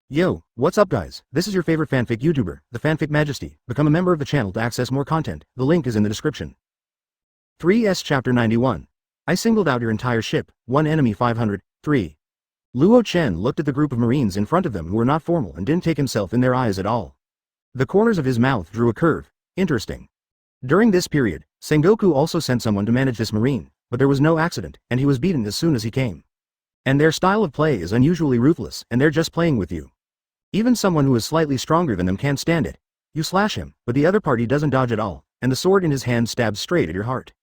Yo, what's up guys? This is your favorite fanfic YouTuber, the Fanfic Majesty. Become a member of the channel to access more content. The link is in the description. 3S Chapter 91. I singled out your entire ship, one enemy 500, 3. Luo Chen looked at the group of marines in front of them who were not formal and didn't take himself in their eyes at all. The corners of his mouth drew a curve. Interesting. During this period, Sengoku also sent someone to manage this marine, but there was no accident, and he was beaten as soon as he came. And their style of play is unusually ruthless, and they're just playing with you. Even someone who is slightly stronger than them can't stand it. You slash him, but the other party doesn't dodge at all, and the sword in his hand stabs straight at your heart.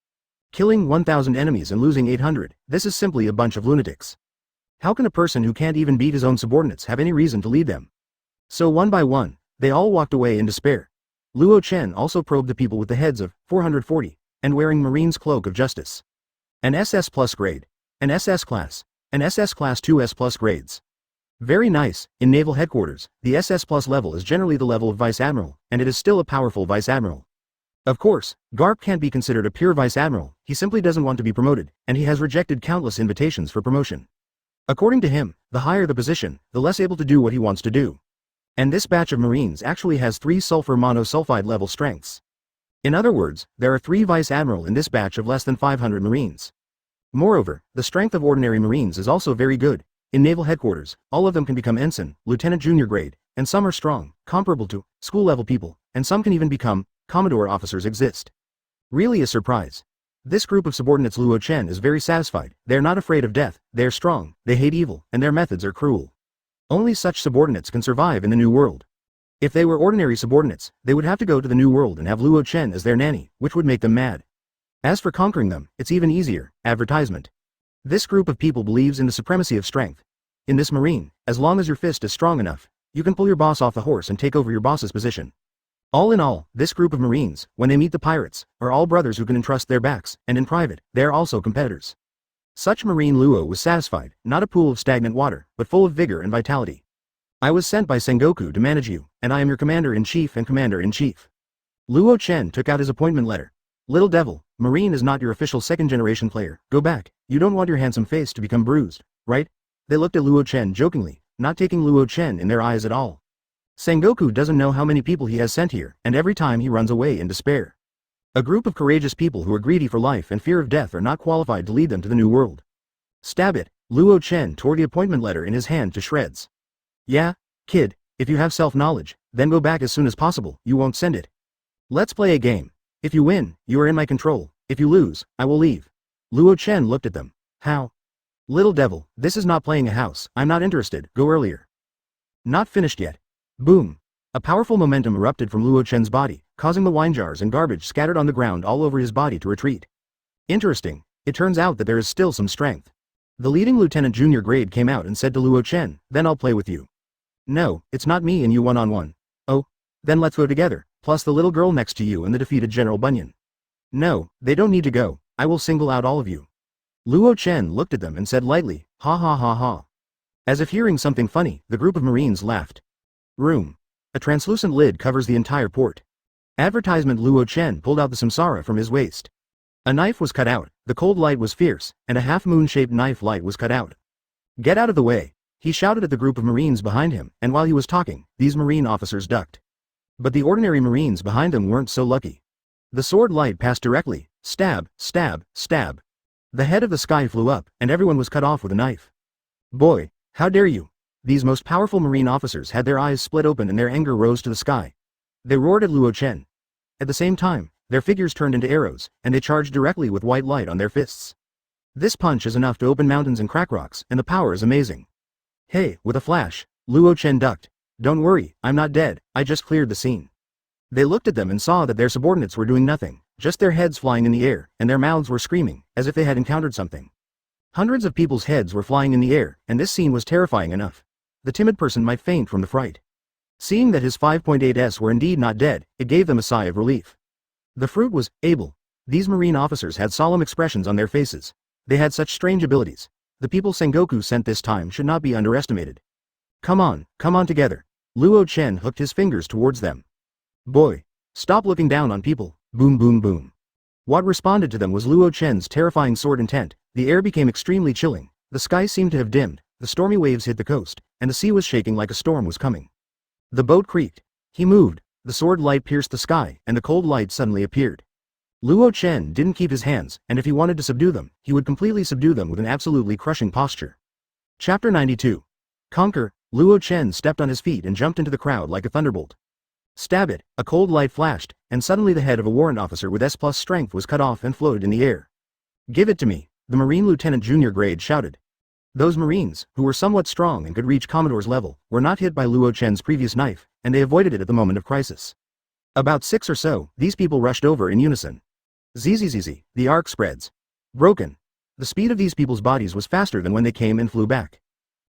Killing 1,000 enemies and losing 800, this is simply a bunch of lunatics. How can a person who can't even beat his own subordinates have any reason to lead them? So one by one, they all walked away in despair. Luo Chen also probed the people with the heads of 440, and wearing Marine's cloak of justice. An SS plus grade. An SS class. An SS class 2S plus grades. Very nice. In naval headquarters, the SS plus level is generally the level of vice admiral, and it is still a powerful vice admiral. Of course, Garp can't be considered a pure vice admiral, he simply doesn't want to be promoted, and he has rejected countless invitations for promotion. According to him, the higher the position, the less able to do what he wants to do. And this batch of marines actually has 3 sulfur monosulfide level strengths. In other words, there are 3 vice admiral in this batch of less than 500 marines. Moreover, the strength of ordinary marines is also very good. In naval headquarters, all of them can become ensign, lieutenant junior grade, and some are strong, comparable to school-level people, and some can even become commodore officers exist. Really a surprise. This group of subordinates Luo Chen is very satisfied. They are not afraid of death, they are strong, they hate evil, and their methods are cruel. Only such subordinates can survive in the New World. If they were ordinary subordinates, they would have to go to the New World and have Luo Chen as their nanny, which would make them mad. As for conquering them, it's even easier. Advertisement. This group of people believes in the supremacy of strength. In this marine, as long as your fist is strong enough, you can pull your boss off the horse and take over your boss's position. All in all, this group of marines, when they meet the pirates, are all brothers who can entrust their backs, and in private, they are also competitors. Such marine Luo was satisfied, not a pool of stagnant water, but full of vigor and vitality. I was sent by Sengoku to manage you, and I am your commander-in-chief and commander-in-chief. Luo Chen took out his appointment letter. Little devil, marine is not your official second-generation player, go back, you don't want your handsome face to become bruised, right? They looked at Luo Chen jokingly, not taking Luo Chen in their eyes at all. Sengoku doesn't know how many people he has sent here, and every time he runs away in despair. A group of courageous people who are greedy for life and fear of death are not qualified to lead them to the New World. Stab it, Luo Chen tore the appointment letter in his hand to shreds. Yeah, kid, if you have self-knowledge, then go back as soon as possible, you won't send it. Let's play a game. If you win, you are in my control, if you lose, I will leave. Luo Chen looked at them. How? Little devil, this is not playing a house, I'm not interested, go earlier. Not finished yet. Boom. A powerful momentum erupted from Luo Chen's body, causing the wine jars and garbage scattered on the ground all over his body to retreat. Interesting, it turns out that there is still some strength. The leading lieutenant junior grade came out and said to Luo Chen, then I'll play with you. No, it's not me and you one-on-one. Oh, then let's go together, plus the little girl next to you and the defeated General Bunyan. No, they don't need to go, I will single out all of you. Luo Chen looked at them and said lightly, ha ha ha ha. As if hearing something funny, the group of marines laughed. Room. A translucent lid covers the entire port. Advertisement. Luo Chen pulled out the samsara from his waist. A knife was cut out, the cold light was fierce, and a half-moon-shaped knife light was cut out. Get out of the way, he shouted at the group of marines behind him, and while he was talking, these marine officers ducked. But the ordinary marines behind them weren't so lucky. The sword light passed directly, stab, stab, stab. The head of the sky flew up, and everyone was cut off with a knife. Boy, how dare you! These most powerful marine officers had their eyes split open and their anger rose to the sky. They roared at Luo Chen. At the same time, their figures turned into arrows, and they charged directly with white light on their fists. This punch is enough to open mountains and crack rocks, and the power is amazing. Hey, with a flash, Luo Chen ducked. Don't worry, I'm not dead, I just cleared the scene. They looked at them and saw that their subordinates were doing nothing, just their heads flying in the air, and their mouths were screaming, as if they had encountered something. Hundreds of people's heads were flying in the air, and this scene was terrifying enough. The timid person might faint from the fright. Seeing that his 5.8s were indeed not dead, it gave them a sigh of relief. The fruit was able. These marine officers had solemn expressions on their faces. They had such strange abilities. The people Sengoku sent this time should not be underestimated. Come on together. Luo Chen hooked his fingers towards them. Boy, stop looking down on people, boom boom boom. What responded to them was Luo Chen's terrifying sword intent. The air became extremely chilling, the sky seemed to have dimmed, the stormy waves hit the coast, and the sea was shaking like a storm was coming. The boat creaked. He moved, the sword light pierced the sky, and the cold light suddenly appeared. Luo Chen didn't keep his hands, and if he wanted to subdue them, he would completely subdue them with an absolutely crushing posture. Chapter 92. Conquer. Luo Chen stepped on his feet and jumped into the crowd like a thunderbolt. Stab it, a cold light flashed, and suddenly the head of a warrant officer with S+ strength was cut off and floated in the air. Give it to me, the Marine Lieutenant Junior grade shouted. Those Marines, who were somewhat strong and could reach Commodore's level, were not hit by Luo Chen's previous knife, and they avoided it at the moment of crisis. About 6 or so, these people rushed over in unison. Zzz, the arc spreads. Broken. The speed of these people's bodies was faster than when they came and flew back.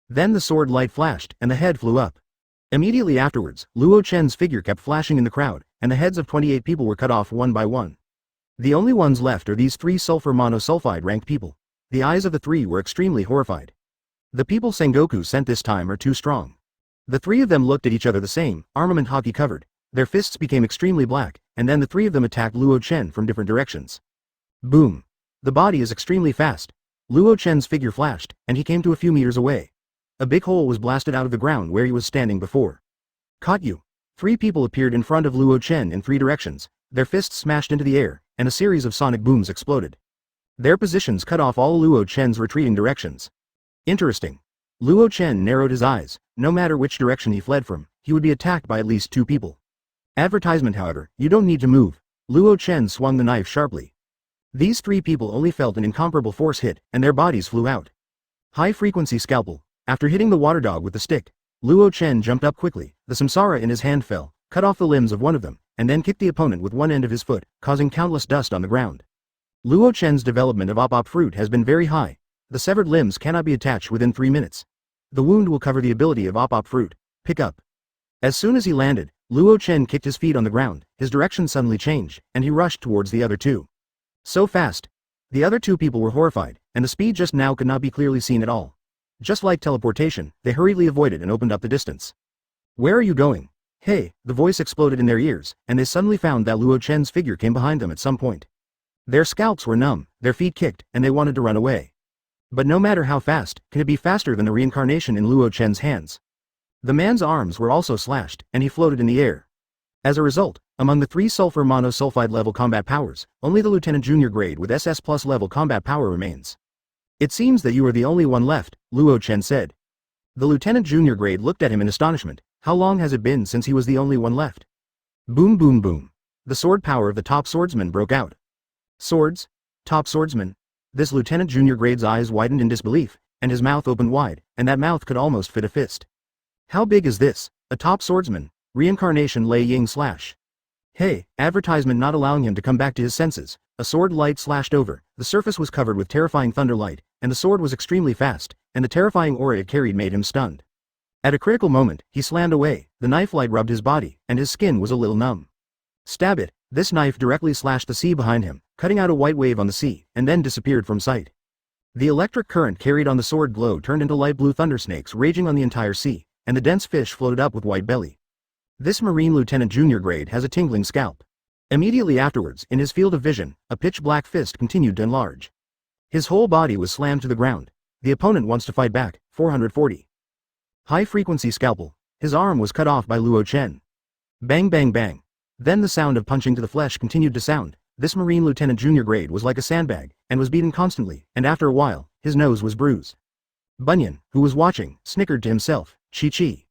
Then the sword light flashed, and the head flew up. Immediately afterwards, Luo Chen's figure kept flashing in the crowd, and the heads of 28 people were cut off one by one. The only ones left are these 3 sulfur monosulfide ranked people. The eyes of the 3 were extremely horrified. The people Sengoku sent this time are too strong. The 3 of them looked at each other the same, armament hockey covered. Their fists became extremely black, and then the 3 of them attacked Luo Chen from different directions. Boom. The body is extremely fast. Luo Chen's figure flashed, and he came to a few meters away. A big hole was blasted out of the ground where he was standing before. Caught you. 3 people appeared in front of Luo Chen in 3 directions, their fists smashed into the air, and a series of sonic booms exploded. Their positions cut off all Luo Chen's retreating directions. Interesting. Luo Chen narrowed his eyes. No matter which direction he fled from, he would be attacked by at least 2 people. Advertisement, however, you don't need to move. Luo Chen swung the knife sharply. These 3 people only felt an incomparable force hit, and their bodies flew out. High-frequency scalpel. After hitting the water dog with the stick, Luo Chen jumped up quickly, the samsara in his hand fell, cut off the limbs of one of them, and then kicked the opponent with one end of his foot, causing countless dust on the ground. Luo Chen's development of op fruit has been very high. The severed limbs cannot be attached within 3 minutes. The wound will cover the ability of op fruit. Pick up. As soon as he landed, Luo Chen kicked his feet on the ground, his direction suddenly changed, and he rushed towards the other 2. So fast. The other 2 people were horrified, and the speed just now could not be clearly seen at all. Just like teleportation, they hurriedly avoided and opened up the distance. Where are you going? Hey, the voice exploded in their ears, and they suddenly found that Luo Chen's figure came behind them at some point. Their scalps were numb, their feet kicked, and they wanted to run away. But no matter how fast, can it be faster than the reincarnation in Luo Chen's hands? The man's arms were also slashed, and he floated in the air. As a result, among the 3 sulfur monosulfide level combat powers, only the Lieutenant Junior grade with SS+ level combat power remains. It seems that you are the only one left, Luo Chen said. The Lieutenant Junior grade looked at him in astonishment. How long has it been since he was the only one left? Boom boom boom. The sword power of the top swordsman broke out. Swords? Top swordsman? This Lieutenant Junior grade's eyes widened in disbelief, and his mouth opened wide, and that mouth could almost fit a fist. How big is this? A top swordsman? Reincarnation Lei Ying slash. Hey, advertisement not allowing him to come back to his senses. A sword light slashed over, the surface was covered with terrifying thunder light, and the sword was extremely fast, and the terrifying aura it carried made him stunned. At a critical moment, he slammed away, the knife light rubbed his body, and his skin was a little numb. Stab it. This knife directly slashed the sea behind him, cutting out a white wave on the sea, and then disappeared from sight. The electric current carried on the sword glow turned into light blue thunder snakes raging on the entire sea, and the dense fish floated up with white belly. This Marine Lieutenant Junior grade has a tingling scalp. Immediately afterwards, in his field of vision, a pitch-black fist continued to enlarge. His whole body was slammed to the ground. The opponent wants to fight back. 440. High-frequency scalpel. His arm was cut off by Luo Chen. Bang bang bang. Then the sound of punching to the flesh continued to sound. This Marine Lieutenant Junior grade was like a sandbag, and was beaten constantly, and after a while, his nose was bruised. Bunyan, who was watching, snickered to himself, Chi.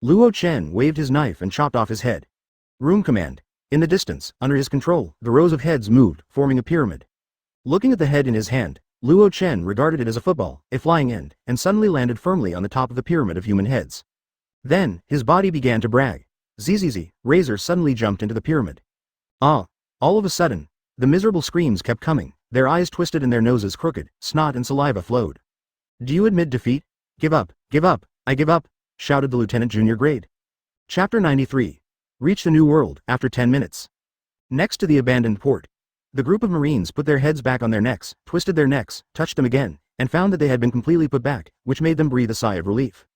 Luo Chen waved his knife and chopped off his head. Room command. In the distance, under his control, the rows of heads moved, forming a pyramid. Looking at the head in his hand, Luo Chen regarded it as a football, a flying end, and suddenly landed firmly on the top of the pyramid of human heads. Then, his body began to brag. Zzz, Razor suddenly jumped into the pyramid. Ah! All of a sudden, the miserable screams kept coming, their eyes twisted and their noses crooked, snot and saliva flowed. Do you admit defeat? Give up, I give up, shouted the Lieutenant Junior grade. Chapter 93. Reach the New World, after 10 minutes. Next to the abandoned port, the group of Marines put their heads back on their necks, twisted their necks, touched them again, and found that they had been completely put back, which made them breathe a sigh of relief.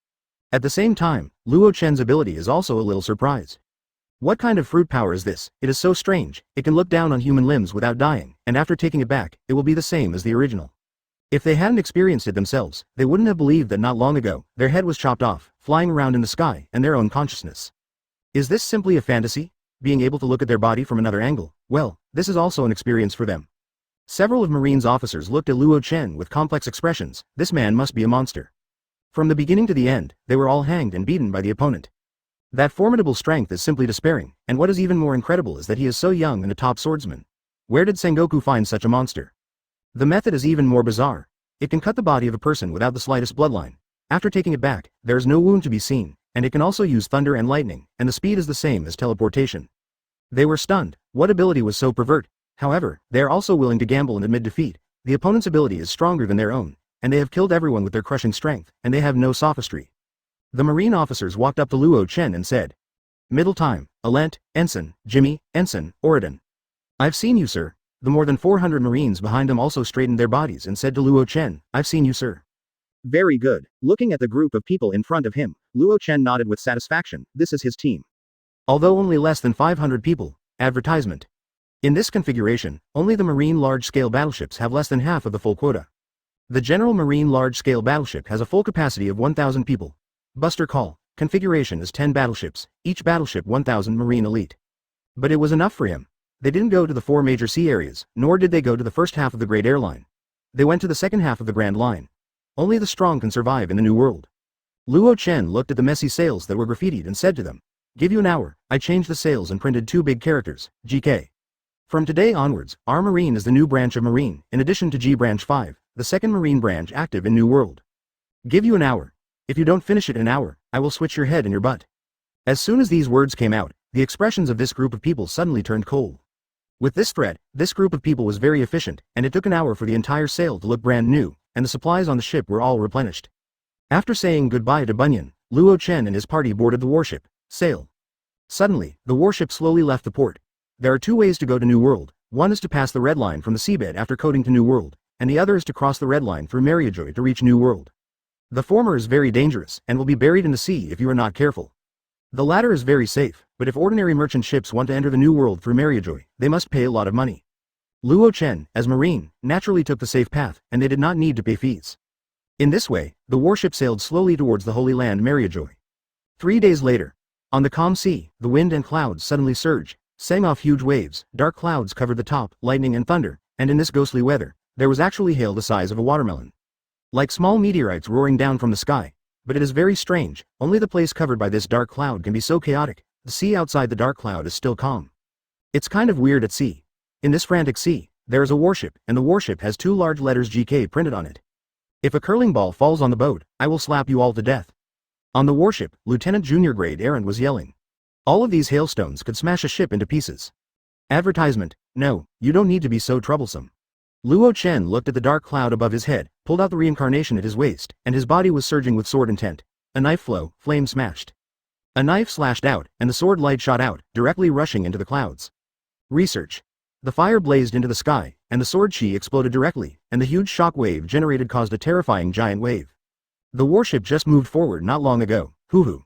At the same time, Luo Chen's ability is also a little surprised. What kind of fruit power is this? It is so strange, it can look down on human limbs without dying, and after taking it back, it will be the same as the original. If they hadn't experienced it themselves, they wouldn't have believed that not long ago, their head was chopped off, flying around in the sky, and their own consciousness. Is this simply a fantasy? Being able to look at their body from another angle? Well, this is also an experience for them. Several of Marine's officers looked at Luo Chen with complex expressions. This man must be a monster. From the beginning to the end, they were all hanged and beaten by the opponent. That formidable strength is simply despairing, and what is even more incredible is that he is so young and a top swordsman. Where did Sengoku find such a monster? The method is even more bizarre. It can cut the body of a person without the slightest bloodline. After taking it back, there is no wound to be seen, and it can also use thunder and lightning, and the speed is the same as teleportation. They were stunned. What ability was so pervert? However, they are also willing to gamble and admit defeat. The opponent's ability is stronger than their own, and they have killed everyone with their crushing strength, and they have no sophistry. The Marine officers walked up to Luo Chen and said, "Middle time, Alent, Ensign, Jimmy, Ensign, Oridan. I've seen you, sir." The more than 400 Marines behind them also straightened their bodies and said to Luo Chen, "I've seen you, sir." Very good. Looking at the group of people in front of him, Luo Chen nodded with satisfaction. This is his team. Although only less than 500 people. Advertisement. In this configuration, only the Marine large-scale battleships have less than half of the full quota. The General Marine large-scale battleship has a full capacity of 1,000 people. Buster call. Configuration is 10 battleships, each battleship 1,000 Marine elite. But it was enough for him. They didn't go to the 4 major sea areas, nor did they go to the first half of the Great Air Line. They went to the second half of the Grand Line. Only the strong can survive in the New World. Luo Chen looked at the messy sails that were graffitied and said to them, "Give you an hour." I changed the sails and printed 2 big characters, GK. From today onwards, our Marine is the new branch of Marine, in addition to G Branch 5, the second Marine branch active in New World. Give you an hour. If you don't finish it in an hour, I will switch your head and your butt. As soon as these words came out, the expressions of this group of people suddenly turned cold. With this threat, this group of people was very efficient, and it took an hour for the entire sail to look brand new, and the supplies on the ship were all replenished. After saying goodbye to Bunyan, Luo Chen and his party boarded the warship. Sail. Suddenly, the warship slowly left the port. There are 2 ways to go to New World. One is to pass the red line from the seabed after coating to New World, and the other is to cross the red line through Mariajoy to reach New World. The former is very dangerous, and will be buried in the sea if you are not careful. The latter is very safe, but if ordinary merchant ships want to enter the New World through Mariajoy, they must pay a lot of money. Luo Chen, as Marine, naturally took the safe path, and they did not need to pay fees. In this way, the warship sailed slowly towards the Holy Land Mariajoy. 3 days later, on the calm sea, the wind and clouds suddenly surged, setting off huge waves. Dark clouds covered the top, lightning and thunder, and in this ghostly weather, there was actually hail the size of a watermelon. Like small meteorites roaring down from the sky. But it is very strange, only the place covered by this dark cloud can be so chaotic. The sea outside the dark cloud is still calm. It's kind of weird at sea. In this frantic sea, there is a warship, and the warship has 2 large letters GK printed on it. If a curling ball falls on the boat, I will slap you all to death. On the warship, Lieutenant Junior Grade Aaron was yelling. All of these hailstones could smash a ship into pieces. Advertisement. No, you don't need to be so troublesome. Luo Chen looked at the dark cloud above his head, pulled out the reincarnation at his waist, and his body was surging with sword intent. A knife flow, flame smashed. A knife slashed out, and the sword light shot out, directly rushing into the clouds. Research. The fire blazed into the sky, and the sword chi exploded directly, and the huge shock wave generated caused a terrifying giant wave. The warship just moved forward not long ago. Hoo-hoo.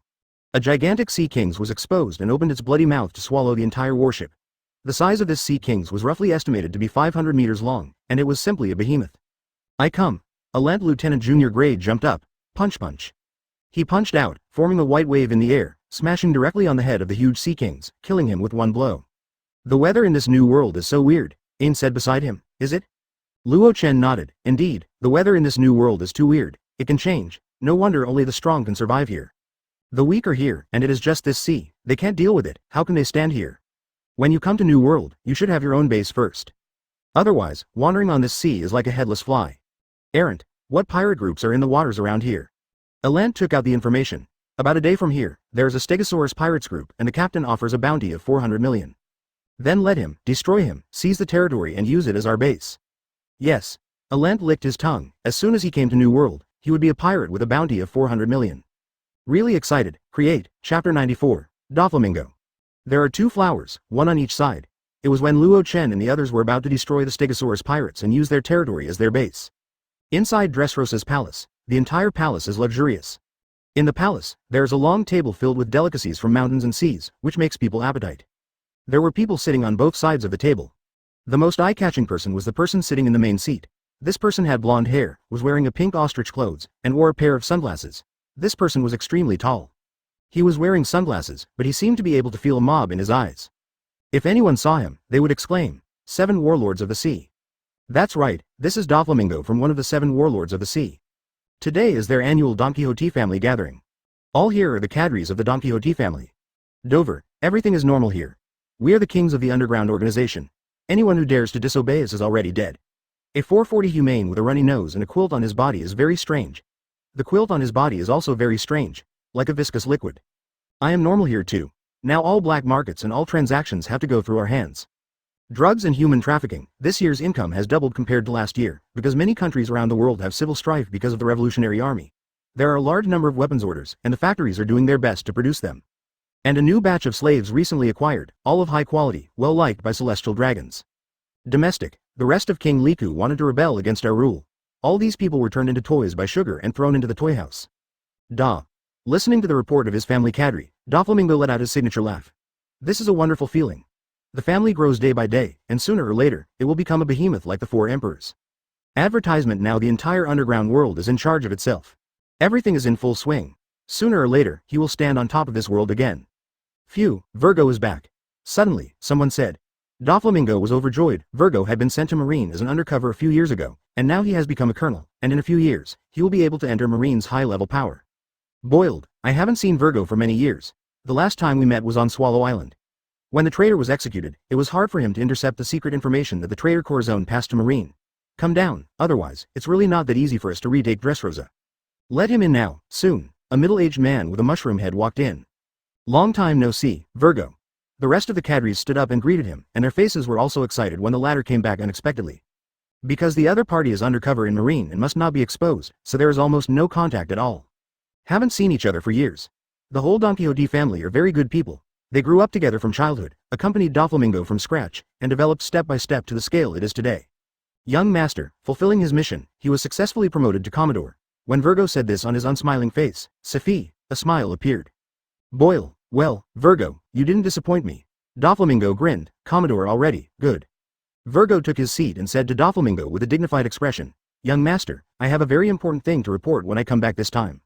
A gigantic sea kings was exposed and opened its bloody mouth to swallow the entire warship. The size of this sea kings was roughly estimated to be 500 meters long, and it was simply a behemoth. I come. Alent Lieutenant Junior Grade jumped up. Punch punch. He punched out, forming a white wave in the air, smashing directly on the head of the huge sea kings, killing him with one blow. The weather in this new world is so weird, Ain said beside him, is it? Luo Chen nodded. Indeed, the weather in this new world is too weird. It can change. No wonder only the strong can survive here. The weak are here, and it is just this sea. They can't deal with it. How can they stand here? When you come to New World, you should have your own base first. Otherwise, wandering on this sea is like a headless fly. Errant, what pirate groups are in the waters around here? Alent took out the information. About a day from here, there is a Stegosaurus pirates group, and the captain offers a bounty of 400 million. Then let him, destroy him, seize the territory and use it as our base. Yes. Alent licked his tongue. As soon as he came to New World, he would be a pirate with a bounty of 400 million. Really excited. Create. Chapter 94. Doflamingo. There are 2 flowers, one on each side. It was when Luo Chen and the others were about to destroy the Stegosaurus pirates and use their territory as their base. Inside Dressrosa's palace, the entire palace is luxurious. In the palace, there is a long table filled with delicacies from mountains and seas, which makes people appetite. There were people sitting on both sides of the table. The most eye-catching person was the person sitting in the main seat. This person had blonde hair, was wearing a pink ostrich clothes, and wore a pair of sunglasses. This person was extremely tall. He was wearing sunglasses, but he seemed to be able to feel a mob in his eyes. If anyone saw him, they would exclaim, "7 Warlords of the Sea." That's right, this is Doflamingo from one of the 7 Warlords of the Sea. Today is their annual Don Quixote family gathering. All here are the cadres of the Don Quixote family. Dover, everything is normal here. We are the kings of the underground organization. Anyone who dares to disobey us is already dead. A 440 humane with a runny nose and a quilt on his body is very strange. The quilt on his body is also very strange, like a viscous liquid. I am normal here too. Now all black markets and all transactions have to go through our hands. Drugs and human trafficking, this year's income has doubled compared to last year, because many countries around the world have civil strife because of the Revolutionary Army. There are a large number of weapons orders, and the factories are doing their best to produce them. And a new batch of slaves recently acquired, all of high quality, well liked by celestial dragons. Domestic, the rest of King Liku wanted to rebel against our rule. All these people were turned into toys by sugar and thrown into the toy house. Da. Listening to the report of his family cadre, Doflamingo let out his signature laugh. This is a wonderful feeling. The family grows day by day, and sooner or later, it will become a behemoth like the 4 emperors. Advertisement now the entire underground world is in charge of itself. Everything is in full swing. Sooner or later, he will stand on top of this world again. Phew, Virgo is back. Suddenly, someone said. Doflamingo was overjoyed. Virgo had been sent to Marine as an undercover a few years ago, and now he has become a colonel, and in a few years, he will be able to enter Marine's high-level power. Boiled, I haven't seen Virgo for many years. The last time we met was on Swallow Island. When the traitor was executed, it was hard for him to intercept the secret information that the traitor Corazon passed to Marine. Come down, otherwise, it's really not that easy for us to retake Dressrosa. Let him in now, soon. A middle-aged man with a mushroom head walked in. Long time no see, Virgo. The rest of the cadres stood up and greeted him, and their faces were also excited when the latter came back unexpectedly. Because the other party is undercover in Marine and must not be exposed, so there is almost no contact at all. Haven't seen each other for years. The whole Don Quixote family are very good people. They grew up together from childhood, accompanied Doflamingo from scratch, and developed step by step to the scale it is today. Young master, fulfilling his mission, he was successfully promoted to Commodore. When Virgo said this on his unsmiling face, Safi, a smile appeared. Boyle, well, Virgo, you didn't disappoint me. Doflamingo grinned, Commodore already, good. Virgo took his seat and said to Doflamingo with a dignified expression, Young master, I have a very important thing to report when I come back this time.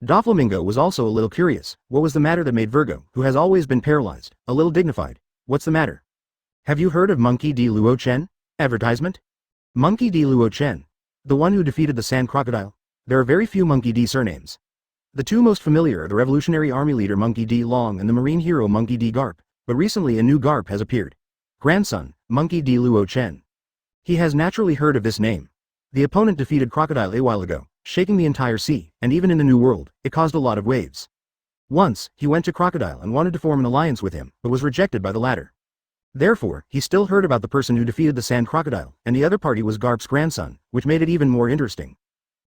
Doflamingo was also a little curious. What was the matter that made Virgo, who has always been paralyzed, a little dignified? What's the matter? Have you heard of Monkey D. Luo Chen? Advertisement? Monkey D. Luo Chen. The one who defeated the sand crocodile? There are very few Monkey D. surnames. The two most familiar are the Revolutionary Army leader Monkey D. Long and the Marine hero Monkey D. Garp, but recently a new Garp has appeared. Grandson, Monkey D. Luo Chen. He has naturally heard of this name. The opponent defeated Crocodile a while ago, shaking the entire sea, and even in the New World, it caused a lot of waves. Once, he went to Crocodile and wanted to form an alliance with him, but was rejected by the latter. Therefore, he still heard about the person who defeated the sand crocodile, and the other party was Garp's grandson, which made it even more interesting.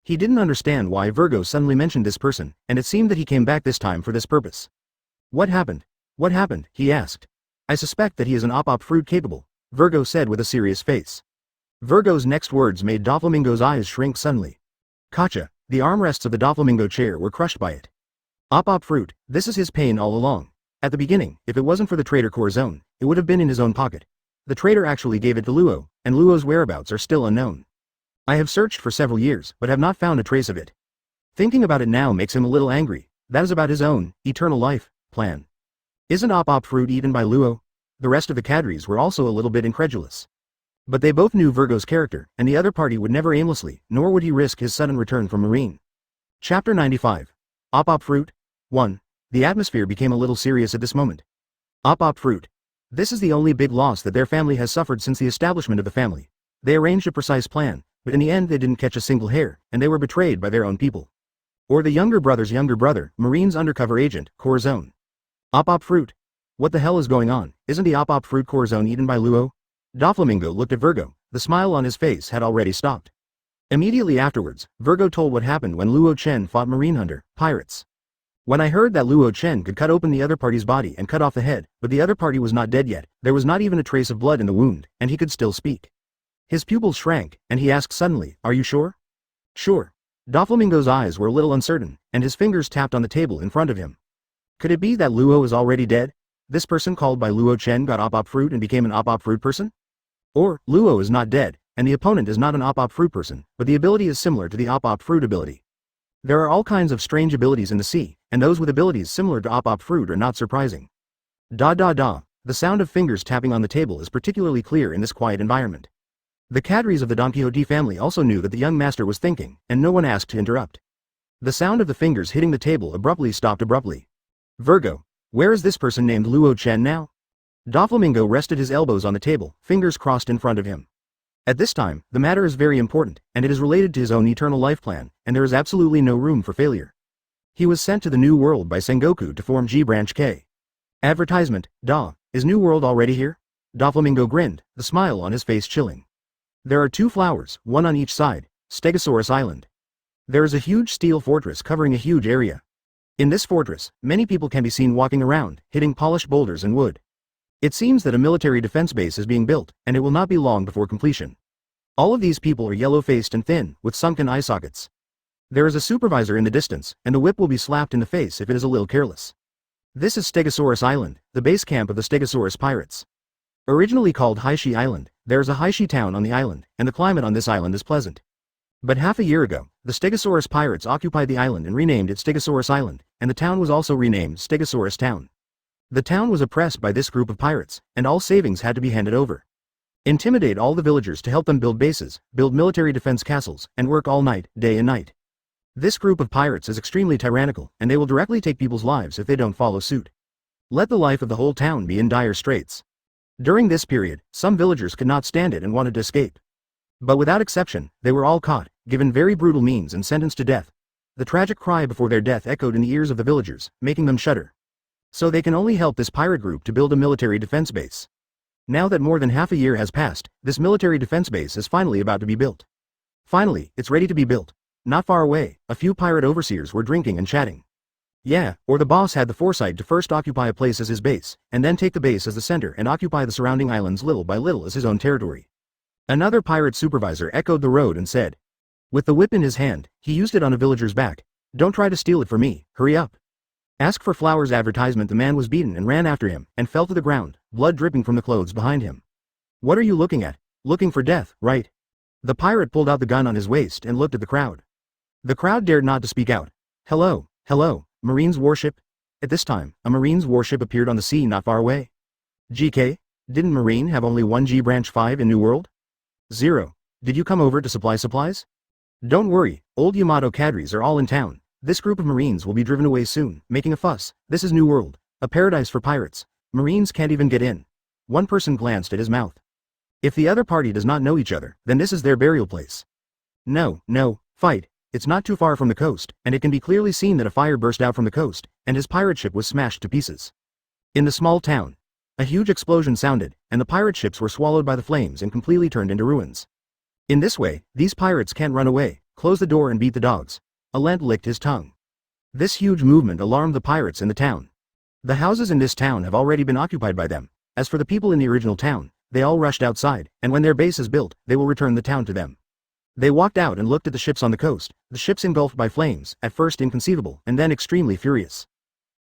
He didn't understand why Virgo suddenly mentioned this person, and it seemed that he came back this time for this purpose. What happened? What happened? He asked. I suspect that he is an op fruit capable, Virgo said with a serious face. Virgo's next words made Doflamingo's eyes shrink suddenly. Gotcha, the armrests of the Doflamingo chair were crushed by it. Op fruit, this is his pain all along. At the beginning, if it wasn't for the traitor Corazon, it would have been in his own pocket. The traitor actually gave it to Luo, and Luo's whereabouts are still unknown. I have searched for several years, but have not found a trace of it. Thinking about it now makes him a little angry. That is about his own, eternal life, plan. Isn't op fruit eaten by Luo? The rest of the cadres were also a little bit incredulous. But they both knew Virgo's character, and the other party would never aimlessly, nor would he risk his sudden return from Marine. Chapter 95. Op fruit. 1. The atmosphere became a little serious at this moment. Op fruit. This is the only big loss that their family has suffered since the establishment of the family. They arranged a precise plan, but in the end they didn't catch a single hair, and they were betrayed by their own people. Or the younger brother's younger brother, Marine's undercover agent, Corazon. Op fruit. What the hell is going on? Isn't the op fruit Corazon eaten by Luo? Doflamingo looked at Virgo. The smile on his face had already stopped. Immediately afterwards, Virgo told what happened when Luo Chen fought Marine Hunter, pirates. When I heard that Luo Chen could cut open the other party's body and cut off the head, but the other party was not dead yet, there was not even a trace of blood in the wound, and he could still speak. His pupils shrank, and he asked suddenly, Are you sure? Sure. Doflamingo's eyes were a little uncertain, and his fingers tapped on the table in front of him. Could it be that Luo is already dead? This person called by Luo Chen got op fruit and became an op fruit person? Or, Luo is not dead, and the opponent is not an op fruit person, but the ability is similar to the op fruit ability. There are all kinds of strange abilities in the sea, and those with abilities similar to op fruit are not surprising. Da da da, the sound of fingers tapping on the table is particularly clear in this quiet environment. The cadres of the Don Quixote family also knew that the young master was thinking, and no one asked to interrupt. The sound of the fingers hitting the table abruptly stopped abruptly. Virgo, where is this person named Luo Chen now? Doflamingo rested his elbows on the table, fingers crossed in front of him. At this time, the matter is very important, and it is related to his own eternal life plan, and there is absolutely no room for failure. He was sent to the New World by Sengoku to form G Branch K. Advertisement, Da, is New World already here? Doflamingo grinned, the smile on his face chilling. There are 2 flowers, one on each side, Stegosaurus Island. There is a huge steel fortress covering a huge area. In this fortress, many people can be seen walking around, hitting polished boulders and wood. It seems that a military defense base is being built, and it will not be long before completion. All of these people are yellow-faced and thin, with sunken eye sockets. There is a supervisor in the distance, and the whip will be slapped in the face if it is a little careless. This is Stegosaurus Island, the base camp of the Stegosaurus pirates. Originally called Haishi Island, there is a Haishi town on the island, and the climate on this island is pleasant. But half a year ago, the Stegosaurus pirates occupied the island and renamed it Stegosaurus Island, and the town was also renamed Stegosaurus Town. The town was oppressed by this group of pirates, and all savings had to be handed over. Intimidate all the villagers to help them build bases, build military defense castles, and work all night, day and night. This group of pirates is extremely tyrannical, and they will directly take people's lives if they don't follow suit. Let the life of the whole town be in dire straits. During this period, some villagers could not stand it and wanted to escape. But without exception, they were all caught, given very brutal means and sentenced to death. The tragic cry before their death echoed in the ears of the villagers, making them shudder. So they can only help this pirate group to build a military defense base. Now that more than half a year has passed, this military defense base is finally about to be built. Finally, it's ready to be built. Not far away, a few pirate overseers were drinking and chatting. Yeah, or the boss had the foresight to first occupy a place as his base, and then take the base as the center and occupy the surrounding islands little by little as his own territory. Another pirate supervisor echoed the road and said. With the whip in his hand, he used it on a villager's back. Don't try to steal it from me, hurry up. Ask for flowers advertisement. The man was beaten and ran after him, and fell to the ground, blood dripping from the clothes behind him. What are you looking at? Looking for death, right? The pirate pulled out the gun on his waist and looked at the crowd. The crowd dared not to speak out. Hello, hello. Marine's warship? At this time, a Marine's warship appeared on the sea not far away. GK? Didn't Marine have only one G Branch 5 in New World? 0. Did you come over to supply supplies? Don't worry, old Yamato cadres are all in town. This group of Marines will be driven away soon, making a fuss. This is New World, a paradise for pirates. Marines can't even get in. One person glanced at his mouth. If the other party does not know each other, then this is their burial place. No, fight. It's not too far from the coast, and it can be clearly seen that a fire burst out from the coast, and his pirate ship was smashed to pieces. In the small town, a huge explosion sounded, and the pirate ships were swallowed by the flames and completely turned into ruins. In this way, these pirates can't run away, close the door and beat the dogs. Alent licked his tongue. This huge movement alarmed the pirates in the town. The houses in this town have already been occupied by them. As for the people in the original town, they all rushed outside, and when their base is built, they will return the town to them. They walked out and looked at the ships on the coast, the ships engulfed by flames, at first inconceivable, and then extremely furious.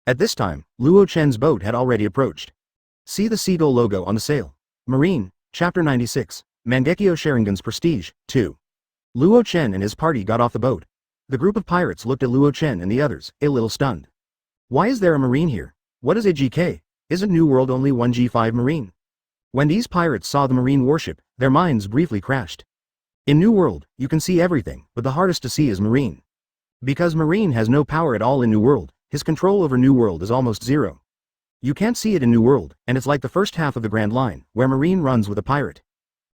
At this time, Luo Chen's boat had already approached. See the seagull logo on the sail. Marine, Chapter 96, Mangekyo Sharingan's Prestige, 2. Luo Chen and his party got off the boat. The group of pirates looked at Luo Chen and the others, a little stunned. Why is there a Marine here? What is a GK? Isn't New World only one G5 Marine? When these pirates saw the Marine warship, their minds briefly crashed. In New World, you can see everything, but the hardest to see is Marine. Because Marine has no power at all in New World, his control over New World is almost 0. You can't see it in New World, and it's like the first half of the Grand Line, where Marine runs with a pirate.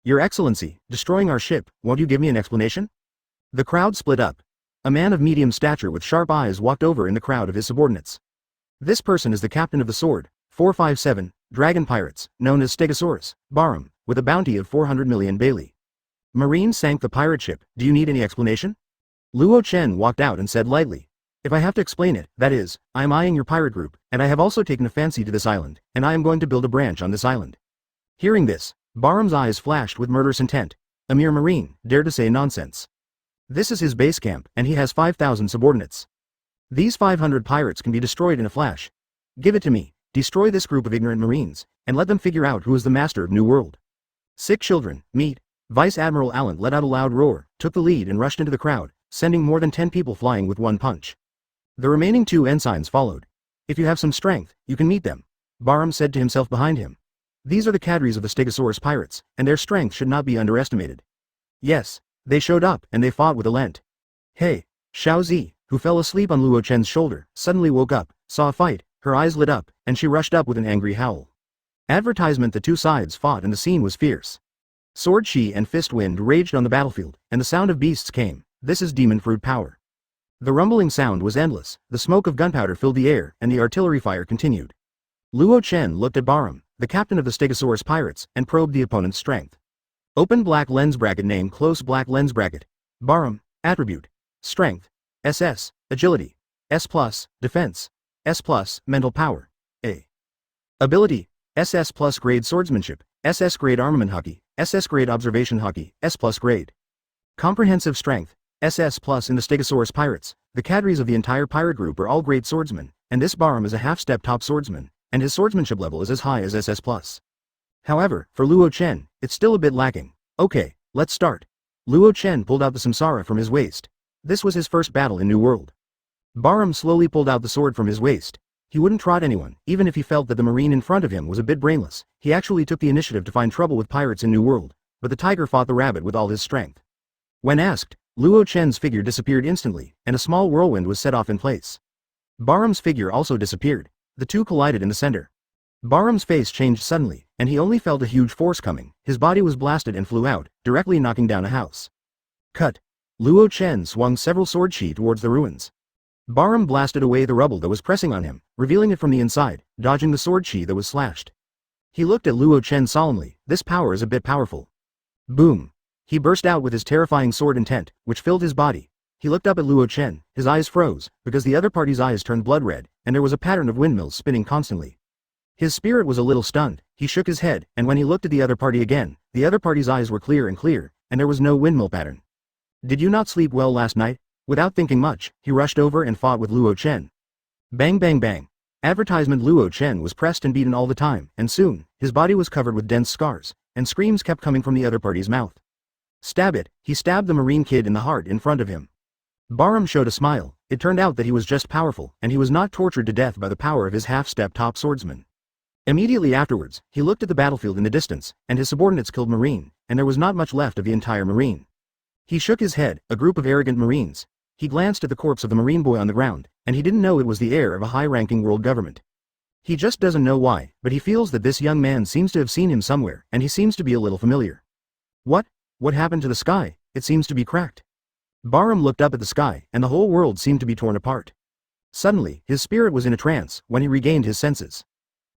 Your Excellency, destroying our ship, won't you give me an explanation? The crowd split up. A man of medium stature with sharp eyes walked over in the crowd of his subordinates. This person is the captain of the sword, 457, Dragon Pirates, known as Stegosaurus, Barum, with a bounty of 400 million Bailey. Marine sank the pirate ship. Do you need any explanation? Luo Chen walked out and said lightly. If I have to explain it, that is, I am eyeing your pirate group, and I have also taken a fancy to this island, and I am going to build a branch on this island. Hearing this, Barum's eyes flashed with murderous intent. A mere Marine, dare to say nonsense. This is his base camp, and he has 5,000 subordinates. These 500 pirates can be destroyed in a flash. Give it to me, destroy this group of ignorant Marines, and let them figure out who is the master of New World. Sick children, meat. Vice Admiral Allen let out a loud roar, took the lead and rushed into the crowd, sending more than 10 people flying with one punch. The remaining 2 ensigns followed. If you have some strength, you can meet them, Barham said to himself behind him. These are the cadres of the Stegosaurus pirates, and their strength should not be underestimated. Yes, they showed up, and they fought with Alent. Hey, Xiao Zi, who fell asleep on Luo Chen's shoulder, suddenly woke up, saw a fight, her eyes lit up, and she rushed up with an angry howl. Advertisement: the 2 sides fought and the scene was fierce. Sword chi and fist wind raged on the battlefield, and the sound of beasts came. This is demon fruit power. The rumbling sound was endless, the smoke of gunpowder filled the air, and the artillery fire continued. Luo Chen looked at Barham, the captain of the Stegosaurus pirates, and probed the opponent's strength. Open black lens bracket. Name: close black lens bracket. Barham, attribute: strength, SS, agility, S+, defense, S+, mental power, A. Ability, SS+ grade swordsmanship, SS grade armament hockey, SS grade observation hockey, S+ grade. Comprehensive strength, SS+. In the Stegosaurus pirates, the cadres of the entire pirate group are all great swordsmen, and this Barham is a half-step top swordsman, and his swordsmanship level is as high as SS+. However, for Luo Chen, it's still a bit lacking. Okay, let's start. Luo Chen pulled out the samsara from his waist. This was his first battle in New World. Barham slowly pulled out the sword from his waist. He wouldn't trot anyone, even if he felt that the marine in front of him was a bit brainless. He actually took the initiative to find trouble with pirates in New World, but the tiger fought the rabbit with all his strength. When asked, Luo Chen's figure disappeared instantly, and a small whirlwind was set off in place. Barham's figure also disappeared. The 2 collided in the center. Barham's face changed suddenly, and he only felt a huge force coming. His body was blasted and flew out, directly knocking down a house. Cut. Luo Chen swung several sword chi towards the ruins. Barham blasted away the rubble that was pressing on him, revealing it from the inside, dodging the sword chi that was slashed. He looked at Luo Chen solemnly. This power is a bit powerful. Boom. He burst out with his terrifying sword intent, which filled his body. He looked up at Luo Chen, his eyes froze, because the other party's eyes turned blood red, and there was a pattern of windmills spinning constantly. His spirit was a little stunned. He shook his head, and when he looked at the other party again, the other party's eyes were clear, and there was no windmill pattern. Did you not sleep well last night? Without thinking much, he rushed over and fought with Luo Chen. Bang bang bang. Advertisement: Luo Chen was pressed and beaten all the time, and soon, his body was covered with dense scars, and screams kept coming from the other party's mouth. Stab it. He stabbed the marine kid in the heart in front of him. Barham showed a smile. It turned out that he was just powerful, and he was not tortured to death by the power of his half-step top swordsman. Immediately afterwards, he looked at the battlefield in the distance, and his subordinates killed Marine, and there was not much left of the entire Marine. He shook his head. A group of arrogant Marines. He glanced at the corpse of the Marine boy on the ground, and he didn't know it was the heir of a high-ranking world government. He just doesn't know why, but he feels that this young man seems to have seen him somewhere, and he seems to be a little familiar. What? What happened to the sky? It seems to be cracked. Barham looked up at the sky, and the whole world seemed to be torn apart. Suddenly, his spirit was in a trance when he regained his senses.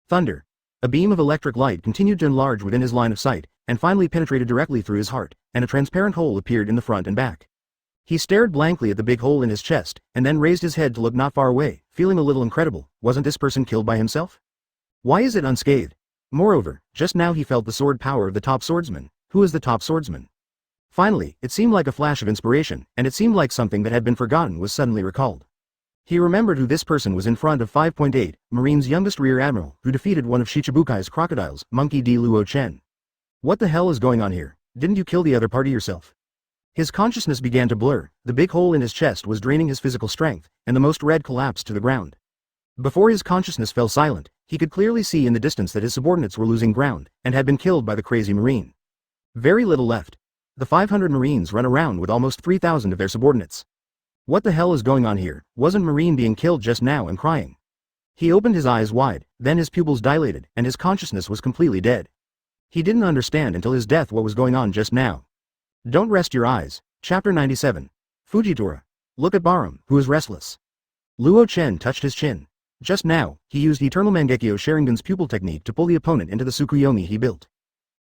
Thunder. A beam of electric light continued to enlarge within his line of sight, and finally penetrated directly through his heart, and a transparent hole appeared in the front and back. He stared blankly at the big hole in his chest, and then raised his head to look not far away, feeling a little incredible. Wasn't this person killed by himself? Why is it unscathed? Moreover, just now he felt the sword power of the top swordsman. Who is the top swordsman? Finally, it seemed like a flash of inspiration, and it seemed like something that had been forgotten was suddenly recalled. He remembered who this person was in front of 5.8, Marine's youngest rear admiral, who defeated one of Shichibukai's crocodiles, Monkey D. Luo Chen. What the hell is going on here? Didn't you kill the other party yourself? His consciousness began to blur. The big hole in his chest was draining his physical strength, and the most red collapsed to the ground. Before his consciousness fell silent, he could clearly see in the distance that his subordinates were losing ground, and had been killed by the crazy Marine. Very little left. The 500 Marines run around with almost 3,000 of their subordinates. What the hell is going on here? Wasn't Marine being killed just now and crying? He opened his eyes wide, then his pupils dilated, and his consciousness was completely dead. He didn't understand until his death what was going on just now. Don't rest your eyes. Chapter 97. Fujitora. Look at Barham, who is restless. Luo Chen touched his chin. Just now, he used Eternal Mangekyo Sharingan's pupil technique to pull the opponent into the Tsukuyomi he built.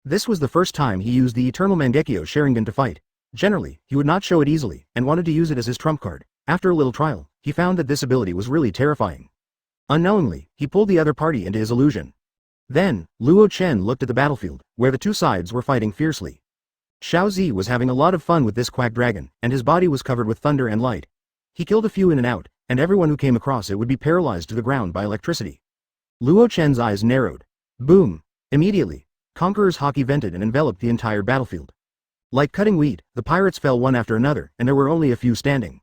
This was the first time he used the Eternal Mangekyo Sharingan to fight. Generally, he would not show it easily, and wanted to use it as his trump card. After a little trial, he found that this ability was really terrifying. Unknowingly, he pulled the other party into his illusion. Then, Luo Chen looked at the battlefield, where the two sides were fighting fiercely. Xiao Zi was having a lot of fun with this quack dragon, and his body was covered with thunder and light. He killed a few in and out, and everyone who came across it would be paralyzed to the ground by electricity. Luo Chen's eyes narrowed. Boom! Immediately, Conqueror's Haki vented and enveloped the entire battlefield. Like cutting wheat, the pirates fell one after another, and there were only a few standing.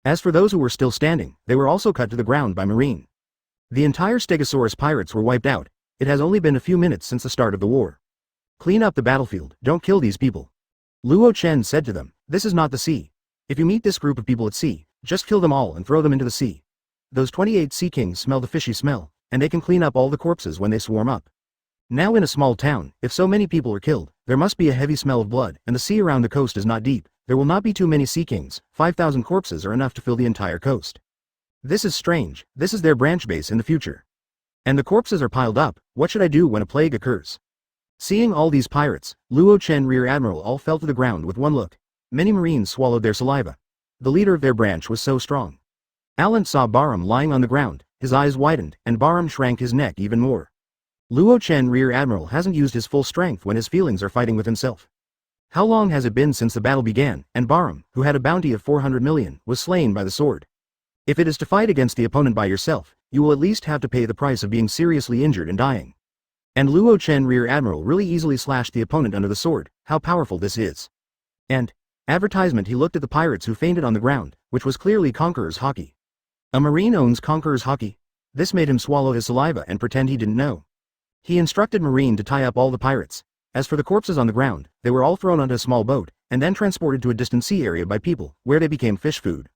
As for those who were still standing, they were also cut to the ground by marine. The entire Stegosaurus pirates were wiped out. It has only been a few minutes since the start of the war. Clean up the battlefield, don't kill these people. Luo Chen said to them, this is not the sea. If you meet this group of people at sea, just kill them all and throw them into the sea. Those 28 sea kings smell the fishy smell, and they can clean up all the corpses when they swarm up. Now in a small town, if so many people are killed, there must be a heavy smell of blood, and the sea around the coast is not deep. There will not be too many sea kings. 5,000 corpses are enough to fill the entire coast. This is strange. This is their branch base in the future. And the corpses are piled up. What should I do when a plague occurs? Seeing all these pirates, Luo Chen Rear Admiral all fell to the ground with one look. Many marines swallowed their saliva. The leader of their branch was so strong. Alan saw Barum lying on the ground. His eyes widened, and Barum shrank his neck even more. Luo Chen Rear Admiral hasn't used his full strength when his feelings are fighting with himself. How long has it been since the battle began, and Barum, who had a bounty of 400 million, was slain by the sword? If it is to fight against the opponent by yourself, you will at least have to pay the price of being seriously injured and dying. And Luo Chen Rear Admiral really easily slashed the opponent under the sword. How powerful this is. And advertisement. He looked at the pirates who fainted on the ground, which was clearly Conqueror's hockey. A marine owns Conqueror's hockey? This made him swallow his saliva and pretend he didn't know. He instructed Marine to tie up all the pirates. As for the corpses on the ground, they were all thrown onto a small boat, and then transported to a distant sea area by people, where they became fish food.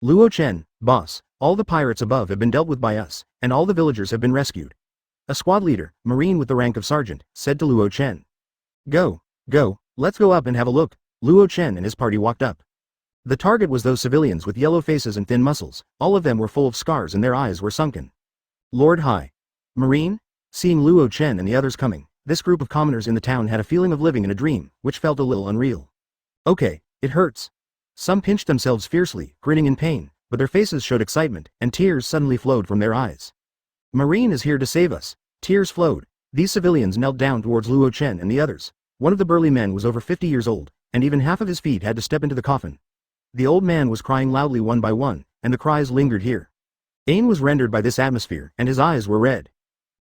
Luo Chen, boss, all the pirates above have been dealt with by us, and all the villagers have been rescued. A squad leader, Marine with the rank of sergeant, said to Luo Chen. Go, let's go up and have a look. Luo Chen and his party walked up. The target was those civilians with yellow faces and thin muscles. All of them were full of scars and their eyes were sunken. Lord High. Marine? Seeing Luo Chen and the others coming, this group of commoners in the town had a feeling of living in a dream, which felt a little unreal. Okay, it hurts. Some pinched themselves fiercely, grinning in pain, but their faces showed excitement, and tears suddenly flowed from their eyes. Marine is here to save us. Tears flowed. These civilians knelt down towards Luo Chen and the others. One of the burly men was over 50 years old, and even half of his feet had to step into the coffin. The old man was crying loudly one by one, and the cries lingered here. Ain was rendered by this atmosphere, and his eyes were red.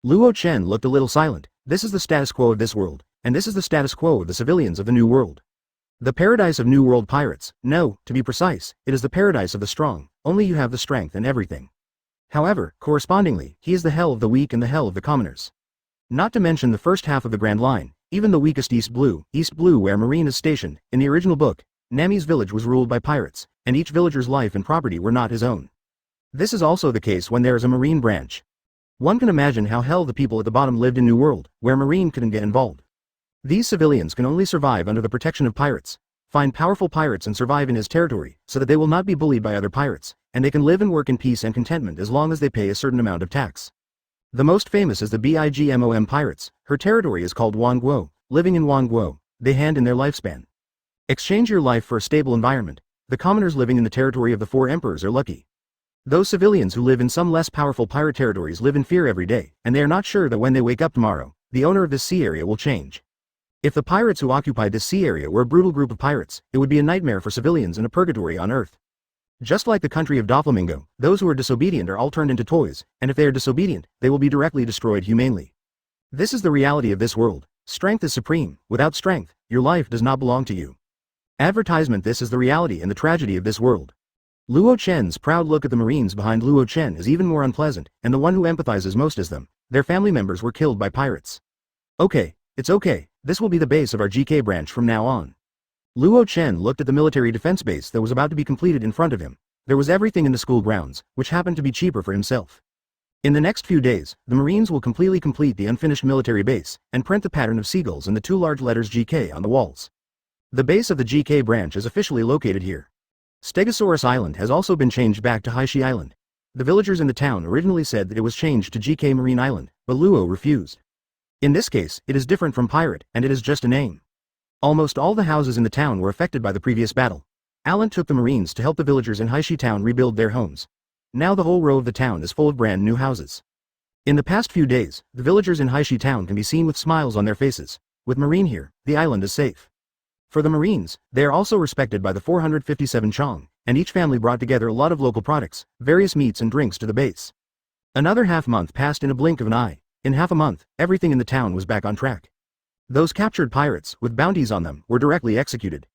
Luo Chen looked a little silent. This is the status quo of this world, and this is the status quo of the civilians of the New World. The paradise of New World pirates. No, to be precise, it is the paradise of the strong. Only you have the strength and everything. However, correspondingly, he is the hell of the weak and the hell of the commoners. Not to mention the first half of the Grand Line, even the weakest East Blue where Marine is stationed. In the original book, Nami's village was ruled by pirates, and each villager's life and property were not his own. This is also the case when there is a Marine branch. One can imagine how hell the people at the bottom lived in New World, where Marine couldn't get involved. These civilians can only survive under the protection of pirates. Find powerful pirates and survive in his territory, so that they will not be bullied by other pirates, and they can live and work in peace and contentment as long as they pay a certain amount of tax. The most famous is the Bigmom pirates. Her territory is called Wanguo. Living in Wanguo, they hand in their lifespan. Exchange your life for a stable environment. The commoners living in the territory of the 4 emperors are lucky. Those civilians who live in some less powerful pirate territories live in fear every day, and they are not sure that when they wake up tomorrow, the owner of this sea area will change. If the pirates who occupy this sea area were a brutal group of pirates, it would be a nightmare for civilians and a purgatory on Earth. Just like the country of Doflamingo, those who are disobedient are all turned into toys, and if they are disobedient, they will be directly destroyed humanely. This is the reality of this world. Strength is supreme. Without strength, your life does not belong to you. Advertisement. This is the reality and the tragedy of this world. Luo Chen's proud look at the Marines behind Luo Chen is even more unpleasant, and the one who empathizes most is them. Their family members were killed by pirates. Okay, it's okay. This will be the base of our GK branch from now on. Luo Chen looked at the military defense base that was about to be completed in front of him. There was everything in the school grounds, which happened to be cheaper for himself. In the next few days, the Marines will completely complete the unfinished military base, and print the pattern of seagulls and the 2 large letters GK on the walls. The base of the GK branch is officially located here. Stegosaurus Island has also been changed back to Haishi Island. The villagers in the town originally said that it was changed to GK Marine Island, but Luo refused. In this case, it is different from pirate, and it is just a name. Almost all the houses in the town were affected by the previous battle. Alan took the Marines to help the villagers in Haishi town rebuild their homes. Now the whole row of the town is full of brand new houses. In the past few days, the villagers in Haishi town can be seen with smiles on their faces. With Marine here, the island is safe. For the Marines, they are also respected by the 457 Chong, and each family brought together a lot of local products, various meats and drinks to the base. Another half month passed in a blink of an eye. In half a month, everything in the town was back on track. Those captured pirates, with bounties on them, were directly executed.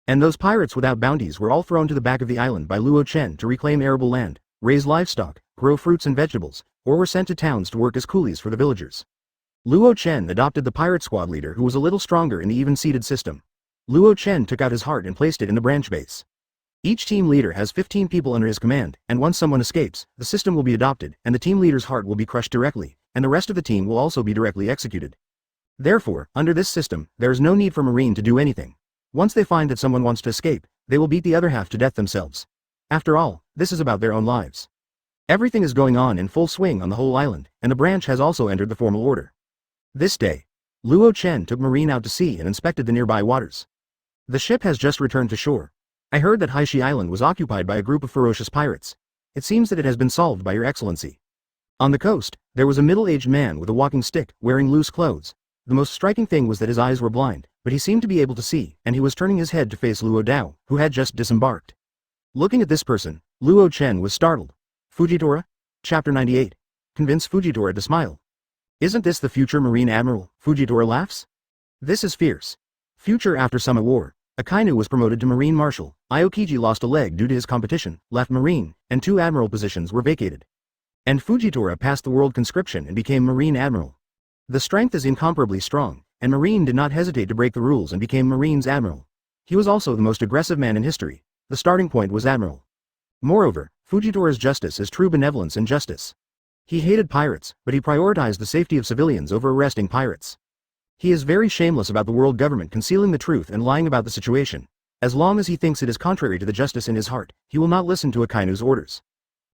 And those pirates without bounties were all thrown to the back of the island by Luo Chen to reclaim arable land, raise livestock, grow fruits and vegetables, or were sent to towns to work as coolies for the villagers. Luo Chen adopted the pirate squad leader who was a little stronger in the even-seated system. Luo Chen took out his heart and placed it in the branch base. Each team leader has 15 people under his command, and once someone escapes, the system will be adopted, and the team leader's heart will be crushed directly, and the rest of the team will also be directly executed. Therefore, under this system, there is no need for Marine to do anything. Once they find that someone wants to escape, they will beat the other half to death themselves. After all, this is about their own lives. Everything is going on in full swing on the whole island, and the branch has also entered the formal order. This day, Luo Chen took Marine out to sea and inspected the nearby waters. The ship has just returned to shore. I heard that Haishi Island was occupied by a group of ferocious pirates. It seems that it has been solved by your excellency. On the coast, there was a middle-aged man with a walking stick, wearing loose clothes. The most striking thing was that his eyes were blind, but he seemed to be able to see, and he was turning his head to face Luo Dao, who had just disembarked. Looking at this person, Luo Chen was startled. Fujitora? Chapter 98. Convince Fujitora to smile. Isn't this the future Marine Admiral? Fujitora laughs. This is fierce. Future after Summit War, Akainu was promoted to Marine Marshal, Aokiji lost a leg due to his competition, left Marine, and 2 admiral positions were vacated. And Fujitora passed the world conscription and became Marine Admiral. The strength is incomparably strong, and Marine did not hesitate to break the rules and became Marine's Admiral. He was also the most aggressive man in history. The starting point was Admiral. Moreover, Fujitora's justice is true benevolence and justice. He hated pirates, but he prioritized the safety of civilians over arresting pirates. He is very shameless about the world government concealing the truth and lying about the situation. As long as he thinks it is contrary to the justice in his heart, he will not listen to Akainu's orders.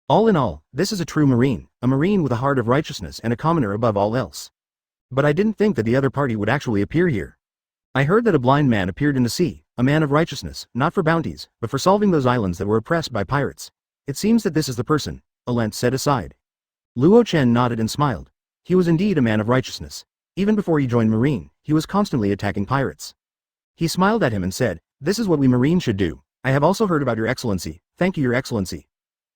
All in all, this is a true Marine, a Marine with a heart of righteousness and a commoner above all else. But I didn't think that the other party would actually appear here. I heard that a blind man appeared in the sea, a man of righteousness, not for bounties, but for solving those islands that were oppressed by pirates. It seems that this is the person, Alent said aside. Luo Chen nodded and smiled. He was indeed a man of righteousness. Even before he joined Marine, he was constantly attacking pirates. He smiled at him and said, "This is what we Marine should do. I have also heard about your excellency. Thank you, your excellency."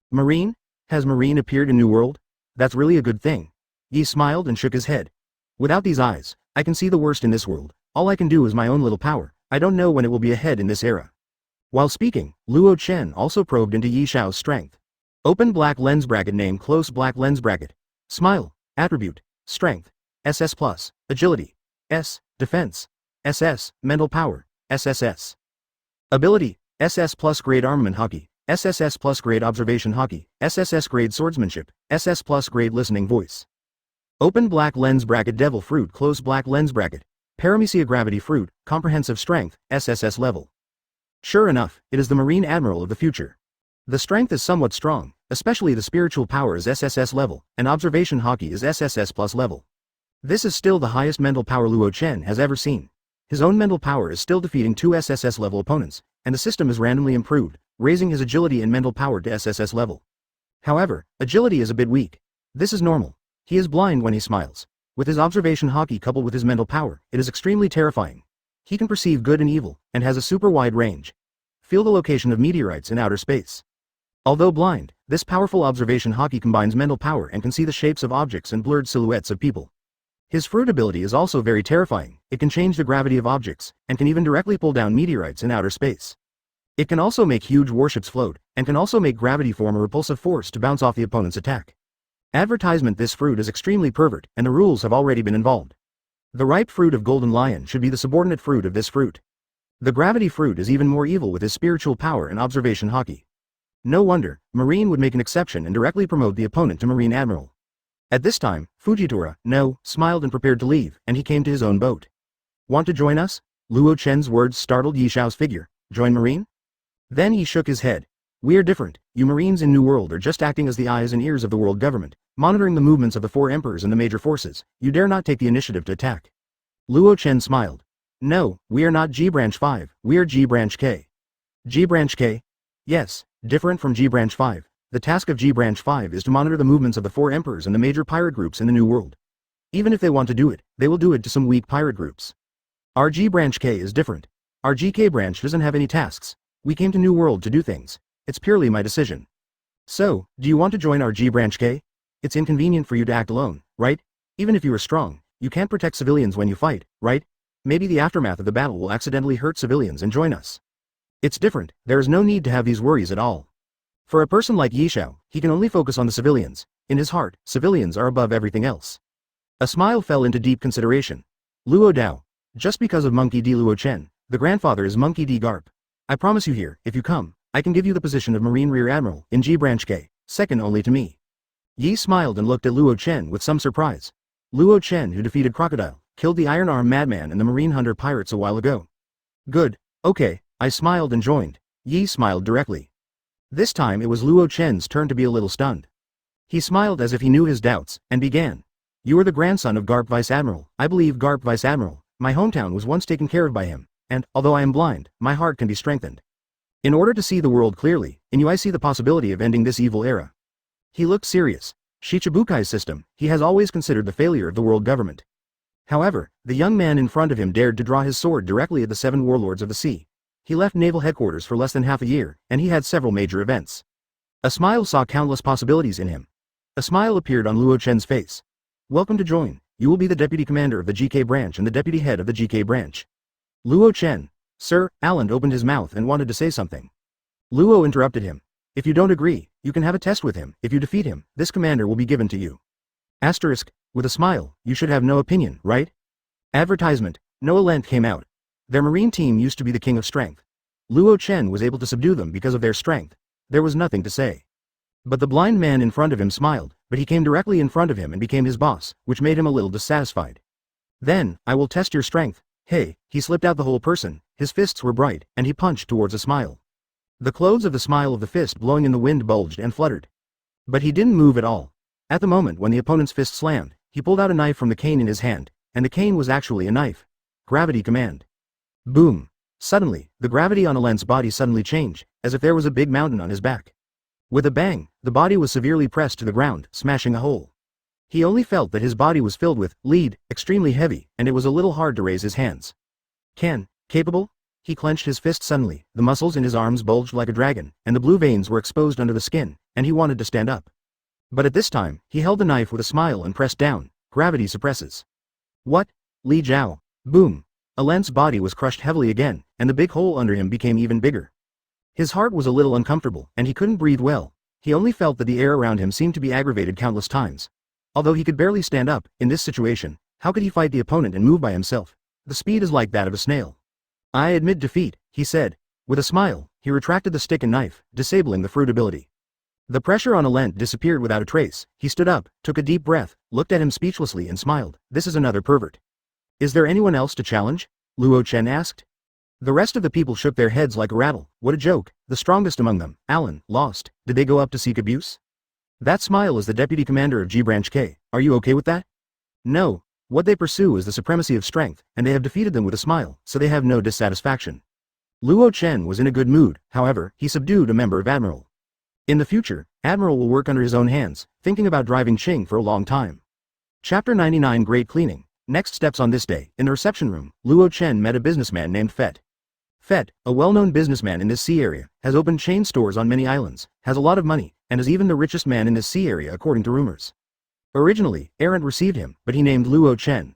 Marine? Has Marine appeared in New World? That's really a good thing. Yi smiled and shook his head. Without these eyes, I can see the worst in this world. All I can do is my own little power. I don't know when it will be ahead in this era. While speaking, Luo Chen also probed into Yi Xiao's strength. Open black lens bracket, name close black lens bracket. Smile, attribute, strength, SS+, agility, S, defense, SS, mental power, SSS. Ability, SS plus grade armament hockey, SSS plus grade observation hockey, SSS grade swordsmanship, SS plus grade listening voice. Open black lens bracket devil fruit, close black lens bracket. Paramecia gravity fruit, comprehensive strength, SSS level. Sure enough, it is the Marine Admiral of the future. The strength is somewhat strong, especially the spiritual power is SSS level, and observation hockey is SSS plus level. This is still the highest mental power Luo Chen has ever seen. His own mental power is still defeating 2 SSS level opponents, and the system is randomly improved, raising his agility and mental power to SSS level. However, agility is a bit weak. This is normal. He is blind when he smiles. With his observation hockey coupled with his mental power, it is extremely terrifying. He can perceive good and evil, and has a super wide range. Feel the location of meteorites in outer space. Although blind, this powerful observation hockey combines mental power and can see the shapes of objects and blurred silhouettes of people. His fruit ability is also very terrifying. It can change the gravity of objects, and can even directly pull down meteorites in outer space. It can also make huge warships float, and can also make gravity form a repulsive force to bounce off the opponent's attack. Advertisement: this fruit is extremely pervert, and the rules have already been involved. The ripe fruit of Golden Lion should be the subordinate fruit of this fruit. The gravity fruit is even more evil with his spiritual power and observation hockey. No wonder, Marine would make an exception and directly promote the opponent to Marine Admiral. At this time, Fujitora, no, smiled and prepared to leave, and he came to his own boat. Want to join us? Luo Chen's words startled Yi Xiao's figure. Join Marine? Then he shook his head. We are different. You Marines in New World are just acting as the eyes and ears of the world government, monitoring the movements of the 4 emperors and the major forces. You dare not take the initiative to attack. Luo Chen smiled. No, we are not G Branch 5, we are G Branch K. G Branch K? Yes, different from G Branch 5. The task of G Branch 5 is to monitor the movements of the 4 emperors and the major pirate groups in the New World. Even if they want to do it, they will do it to some weak pirate groups. Our G Branch K is different. Our GK branch doesn't have any tasks. We came to New World to do things. It's purely my decision. So, do you want to join our G Branch K? It's inconvenient for you to act alone, right? Even if you are strong, you can't protect civilians when you fight, right? maybe the aftermath of the battle will accidentally hurt civilians and join us. It's different, there is no need to have these worries at all. For a person like Yi Xiao, he can only focus on the civilians. In his heart, civilians are above everything else. A smile fell into deep consideration. Luo Dao. Just because of Monkey D. Luo Chen, the grandfather is Monkey D. Garp. I promise you here, if you come, I can give you the position of Marine Rear Admiral in G Branch K, second only to me. Yi smiled and looked at Luo Chen with some surprise. Luo Chen, who defeated Crocodile, killed the Iron Arm Madman and the Marine Hunter pirates a while ago. Good, okay, I smiled and joined. Yi smiled directly. This time it was Luo Chen's turn to be a little stunned. He smiled as if he knew his doubts, and began. You are the grandson of Garp Vice Admiral. I believe Garp Vice Admiral. My hometown was once taken care of by him, and, although I am blind, my heart can be strengthened. In order to see the world clearly, in you I see the possibility of ending this evil era. He looked serious. Shichibukai's system, he has always considered the failure of the world government. However, the young man in front of him dared to draw his sword directly at the 7 warlords of the sea. He left naval headquarters for less than half a year, and he had several major events. A smile saw countless possibilities in him. A smile appeared on Luo Chen's face. Welcome to join. You will be the deputy commander of the GK branch and the deputy head of the GK branch. Luo Chen. Sir, Alan opened his mouth and wanted to say something. Luo interrupted him. If you don't agree, you can have a test with him. If you defeat him, this commander will be given to you. Asterisk, with a smile, you should have no opinion, right? Advertisement. Noah Lent came out. Their marine team used to be the king of strength. Luo Chen was able to subdue them because of their strength. There was nothing to say. But the blind man in front of him smiled, but he came directly in front of him and became his boss, which made him a little dissatisfied. Then, I will test your strength. Hey, he slipped out the whole person, his fists were bright, and he punched towards a smile. The clothes of the smile of the fist blowing in the wind bulged and fluttered. But he didn't move at all. At the moment when the opponent's fist slammed, he pulled out a knife from the cane in his hand, and the cane was actually a knife. Gravity command. Boom. Suddenly, the gravity on Alan's body suddenly changed, as if there was a big mountain on his back. With a bang, the body was severely pressed to the ground, smashing a hole. He only felt that his body was filled with lead, extremely heavy, and it was a little hard to raise his hands. Capable? He clenched his fist suddenly, the muscles in his arms bulged like a dragon, and the blue veins were exposed under the skin, and he wanted to stand up. But at this time, he held the knife with a smile and pressed down. Gravity suppresses. What? Li Jiao. Boom. Alan's body was crushed heavily again, and the big hole under him became even bigger. His heart was a little uncomfortable, and he couldn't breathe well. He only felt that the air around him seemed to be aggravated countless times. Although he could barely stand up, in this situation, how could he fight the opponent and move by himself? The speed is like that of a snail. I admit defeat, he said. With a smile, he retracted the stick and knife, disabling the fruit ability. The pressure on Alent disappeared without a trace. He stood up, took a deep breath, looked at him speechlessly and smiled. This is another pervert. Is there anyone else to challenge? Luo Chen asked. The rest of the people shook their heads like a rattle. What a joke. The strongest among them, Alan, lost. Did they go up to seek abuse? That smile is the deputy commander of G Branch K. Are you okay with that? No. What they pursue is the supremacy of strength, and they have defeated them with a smile, so they have no dissatisfaction. Luo Chen was in a good mood, however, he subdued a member of Admiral. In the future, Admiral will work under his own hands, thinking about driving Qing for a long time. Chapter 99 Great Cleaning. Next steps on this day, in the reception room, Luo Chen met a businessman named Fett. Fett, a well-known businessman in this sea area, has opened chain stores on many islands, has a lot of money, and is even the richest man in this sea area according to rumors. Originally, Errant received him, but he named Luo Chen.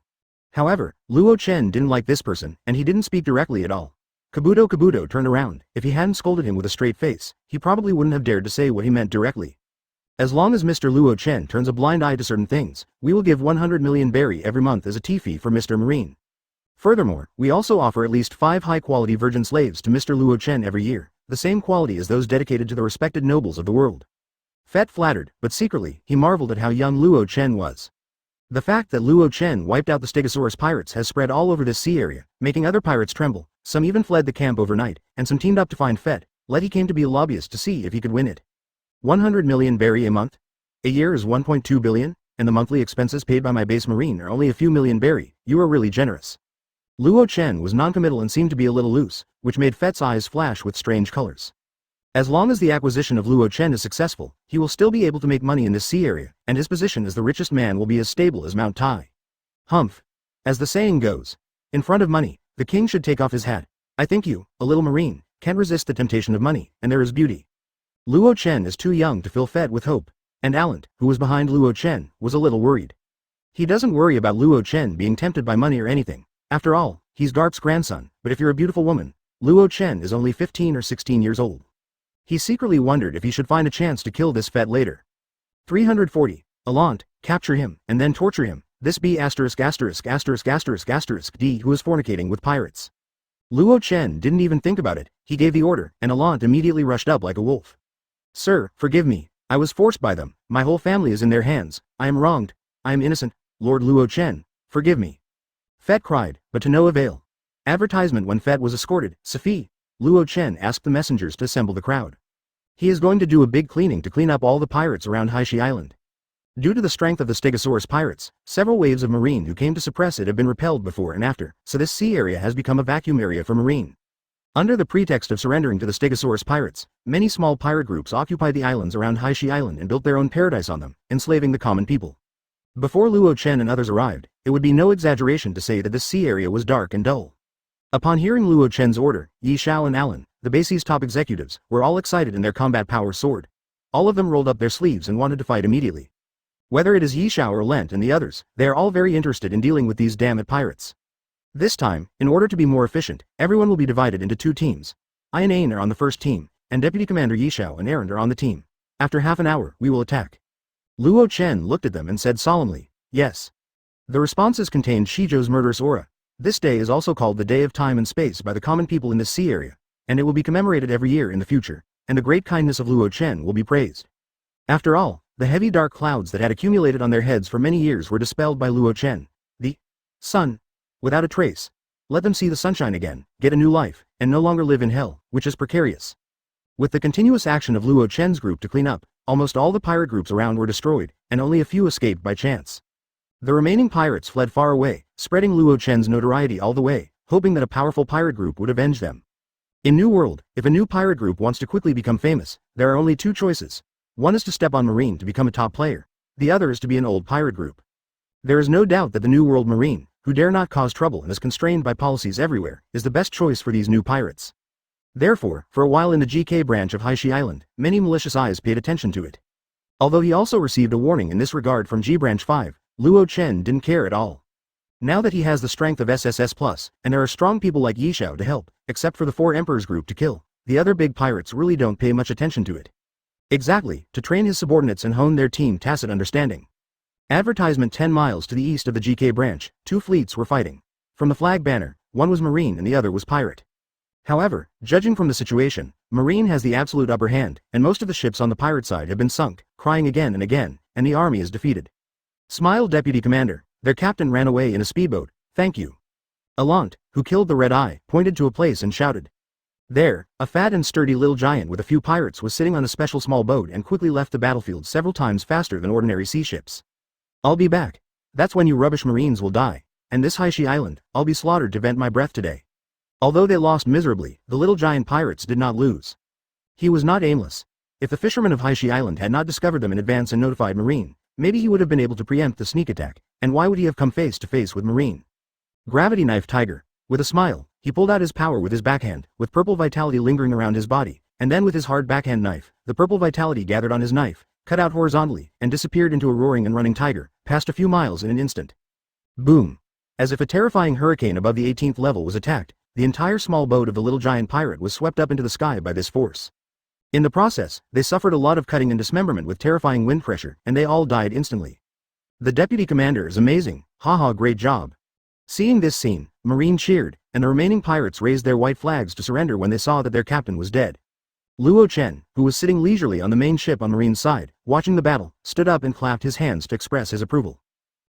However, Luo Chen didn't like this person, and he didn't speak directly at all. Kabuto turned around. If he hadn't scolded him with a straight face, he probably wouldn't have dared to say what he meant directly. As long as Mr. Luo Chen turns a blind eye to certain things, we will give 100 million berry every month as a tea fee for Mr. Marine. Furthermore, we also offer at least 5 high-quality virgin slaves to Mr. Luo Chen every year, the same quality as those dedicated to the respected nobles of the world. Fett flattered, but secretly, he marveled at how young Luo Chen was. The fact that Luo Chen wiped out the Stegosaurus pirates has spread all over this sea area, making other pirates tremble. Some even fled the camp overnight, and some teamed up to find Fett. He came to be a lobbyist to see if he could win it. 100 million berry a month? A year is 1.2 billion, and the monthly expenses paid by my base marine are only a few million berry. You are really generous. Luo Chen was noncommittal and seemed to be a little loose, which made Fett's eyes flash with strange colors. As long as the acquisition of Luo Chen is successful, he will still be able to make money in this sea area, and his position as the richest man will be as stable as Mount Tai. Humph. As the saying goes, in front of money, the king should take off his hat. I think you, a little marine, can't resist the temptation of money, and there is beauty. Luo Chen is too young to fill Fett with hope, and Alan, who was behind Luo Chen, was a little worried. He doesn't worry about Luo Chen being tempted by money or anything. After all, he's Garp's grandson, but if you're a beautiful woman, Luo Chen is only 15 or 16 years old. He secretly wondered if he should find a chance to kill this fet later. 340. Alant, capture him, and then torture him. This be ************* D who is fornicating with pirates. Luo Chen didn't even think about it, he gave the order, and Alant immediately rushed up like a wolf. Sir, forgive me, I was forced by them, my whole family is in their hands, I am wronged, I am innocent, Lord Luo Chen, forgive me. Fet cried, but to no avail. Advertisement when Fet was escorted, Safi, Luo Chen asked the messengers to assemble the crowd. He is going to do a big cleaning to clean up all the pirates around Haishi Island. Due to the strength of the Stegosaurus pirates, several waves of marine who came to suppress it have been repelled before and after, so this sea area has become a vacuum area for marine. Under the pretext of surrendering to the Stegosaurus pirates, many small pirate groups occupied the islands around Haishi Island and built their own paradise on them, enslaving the common people. Before Luo Chen and others arrived, it would be no exaggeration to say that this sea area was dark and dull. Upon hearing Luo Chen's order, Yi Xiao and Alan, the base's top executives, were all excited in their combat power soared. All of them rolled up their sleeves and wanted to fight immediately. Whether it is Yi Xiao or Lent and the others, they are all very interested in dealing with these damn pirates. This time, in order to be more efficient, everyone will be divided into two teams. I and Ain are on the first team, and Deputy Commander Yi Xiao and Aaron are on the team. After half an hour, we will attack. Luo Chen looked at them and said solemnly, yes. The responses contained Shizou's murderous aura. This day is also called the Day of Time and Space by the common people in this sea area, and it will be commemorated every year in the future, and the great kindness of Luo Chen will be praised. After all, the heavy dark clouds that had accumulated on their heads for many years were dispelled by Luo Chen. The sun, without a trace. Let them see the sunshine again, get a new life, and no longer live in hell, which is precarious. With the continuous action of Luo Chen's group to clean up, almost all the pirate groups around were destroyed, and only a few escaped by chance. The remaining pirates fled far away, spreading Luo Chen's notoriety all the way, hoping that a powerful pirate group would avenge them. In New World, if a new pirate group wants to quickly become famous, there are only two choices. One is to step on Marine to become a top player, the other is to be an old pirate group. There is no doubt that the New World Marine, who dare not cause trouble and is constrained by policies everywhere, is the best choice for these new pirates. Therefore, for a while in the GK branch of Haishi Island, many malicious eyes paid attention to it. Although he also received a warning in this regard from G Branch 5, Luo Chen didn't care at all. Now that he has the strength of SSS+, and there are strong people like Yi Xiao to help, except for the 4 Emperors group to kill, the other big pirates really don't pay much attention to it. Exactly, to train his subordinates and hone their team tacit understanding. Advertisement 10 miles to the east of the GK branch, 2 fleets were fighting. From the flag banner, one was Marine and the other was pirate. However, judging from the situation, Marine has the absolute upper hand, and most of the ships on the pirate side have been sunk, crying again and again, and the army is defeated. Smile Deputy Commander, their captain ran away in a speedboat, thank you. Alant, who killed the Red Eye, pointed to a place and shouted. There, a fat and sturdy little giant with a few pirates was sitting on a special small boat and quickly left the battlefield several times faster than ordinary sea ships. I'll be back. That's when you rubbish Marines will die, and this Haishi Island, I'll be slaughtered to vent my breath today. Although they lost miserably, the little giant pirates did not lose. He was not aimless. If the fishermen of Haishi Island had not discovered them in advance and notified Marine, maybe he would have been able to preempt the sneak attack, and why would he have come face to face with Marine? Gravity Knife Tiger. With a smile, he pulled out his power with his backhand, with purple vitality lingering around his body, and then with his hard backhand knife, the purple vitality gathered on his knife, cut out horizontally, and disappeared into a roaring and running tiger, passed a few miles in an instant. Boom! As if a terrifying hurricane above the 18th level was attacked, the entire small boat of the little giant pirate was swept up into the sky by this force. In the process, they suffered a lot of cutting and dismemberment with terrifying wind pressure, and they all died instantly. The deputy commander is amazing, haha, great job. Seeing this scene, Marine cheered, and the remaining pirates raised their white flags to surrender when they saw that their captain was dead. Luo Chen, who was sitting leisurely on the main ship on Marine's side, watching the battle, stood up and clapped his hands to express his approval.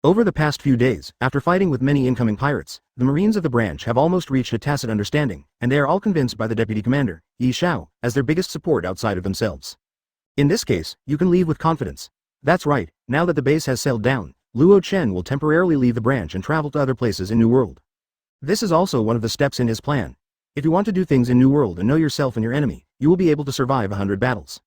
Over the past few days, after fighting with many incoming pirates, the Marines of the branch have almost reached a tacit understanding, and they are all convinced by the deputy commander, Yi Xiao, as their biggest support outside of themselves. In this case, you can leave with confidence. That's right, now that the base has sailed down, Luo Chen will temporarily leave the branch and travel to other places in New World. This is also one of the steps in his plan. If you want to do things in New World and know yourself and your enemy, you will be able to survive 100 battles.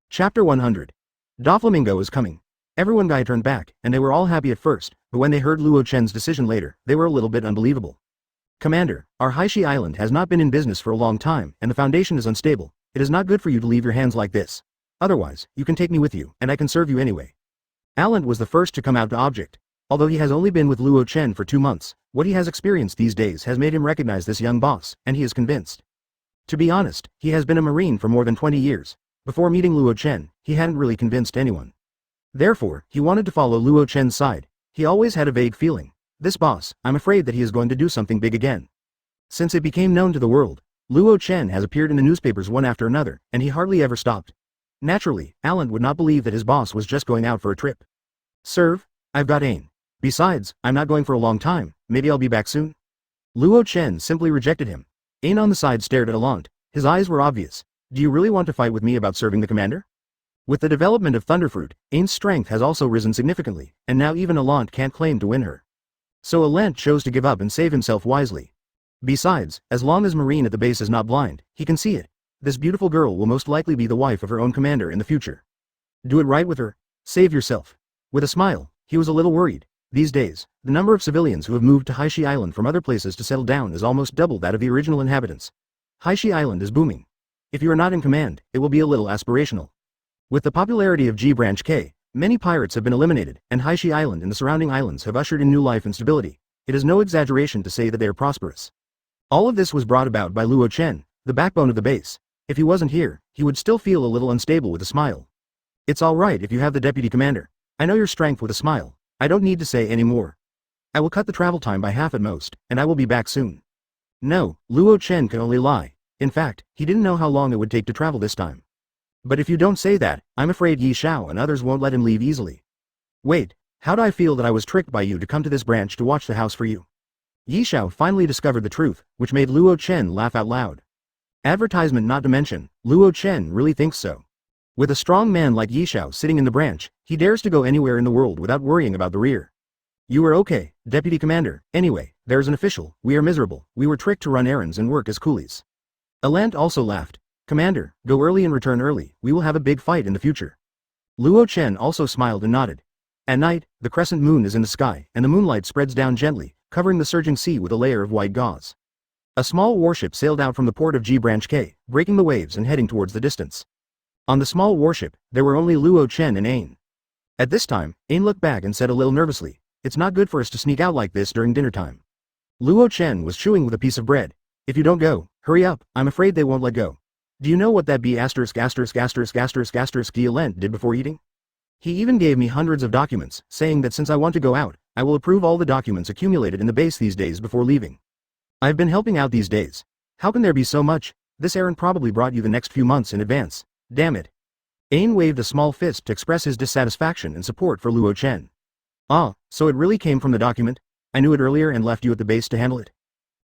Chapter 100. Doflamingo is coming. Everyone guy turned back, and they were all happy at first, but when they heard Luo Chen's decision later, they were a little bit unbelievable. Commander, our Haishi Island has not been in business for a long time, and the foundation is unstable. It is not good for you to leave your hands like this. Otherwise, you can take me with you, and I can serve you anyway. Alan was the first to come out to object. Although he has only been with Luo Chen for 2 months, what he has experienced these days has made him recognize this young boss, and he is convinced. To be honest, he has been a marine for more than 20 years. Before meeting Luo Chen, he hadn't really convinced anyone. Therefore, he wanted to follow Luo Chen's side. He always had a vague feeling. This boss, I'm afraid that he is going to do something big again. Since it became known to the world, Luo Chen has appeared in the newspapers one after another, and he hardly ever stopped. Naturally, Alan would not believe that his boss was just going out for a trip. Serve, I've got Ain. Besides, I'm not going for a long time, maybe I'll be back soon. Luo Chen simply rejected him. Ain on the side stared at Alant. His eyes were obvious. Do you really want to fight with me about serving the commander? With the development of Thunderfruit, Ain's strength has also risen significantly, and now even Alant can't claim to win her. So Alant chose to give up and save himself wisely. Besides, as long as Marine at the base is not blind, he can see it. This beautiful girl will most likely be the wife of her own commander in the future. Do it right with her. Save yourself. With a smile, he was a little worried. These days, the number of civilians who have moved to Haishi Island from other places to settle down is almost double that of the original inhabitants. Haishi Island is booming. If you are not in command, it will be a little aspirational. With the popularity of G Branch K, many pirates have been eliminated, and Haishi Island and the surrounding islands have ushered in new life and stability. It is no exaggeration to say that they are prosperous. All of this was brought about by Luo Chen, the backbone of the base. If he wasn't here, he would still feel a little unstable with a smile. It's alright if you have the deputy commander. I know your strength with a smile. I don't need to say any more. I will cut the travel time by half at most, and I will be back soon. No, Luo Chen can only lie. In fact, he didn't know how long it would take to travel this time. But if you don't say that, I'm afraid Yi Xiao and others won't let him leave easily. Wait, how'd I feel that I was tricked by you to come to this branch to watch the house for you? Yi Xiao finally discovered the truth, which made Luo Chen laugh out loud. Advertisement not to mention, Luo Chen really thinks so. With a strong man like Yi Xiao sitting in the branch, he dares to go anywhere in the world without worrying about the rear. You are okay, Deputy Commander. Anyway, there's an official. We are miserable. We were tricked to run errands and work as coolies. Alant also laughed. Commander, go early and return early. We will have a big fight in the future. Luo Chen also smiled and nodded. At night, the crescent moon is in the sky, and the moonlight spreads down gently, covering the surging sea with a layer of white gauze. A small warship sailed out from the port of G Branch K, breaking the waves and heading towards the distance. On the small warship, there were only Luo Chen and Ain. At this time, Ain looked back and said a little nervously, "It's not good for us to sneak out like this during dinner time." Luo Chen was chewing with a piece of bread. "If you don't go, hurry up, I'm afraid they won't let go." Do you know what that B***** Alant did before eating? He even gave me hundreds of documents, saying that since I want to go out, I will approve all the documents accumulated in the base these days before leaving. I've been helping out these days. How can there be so much? This errand probably brought you the next few months in advance. Damn it. Ain waved a small fist to express his dissatisfaction and support for Luo Chen. Ah, so it really came from the document? I knew it earlier and left you at the base to handle it.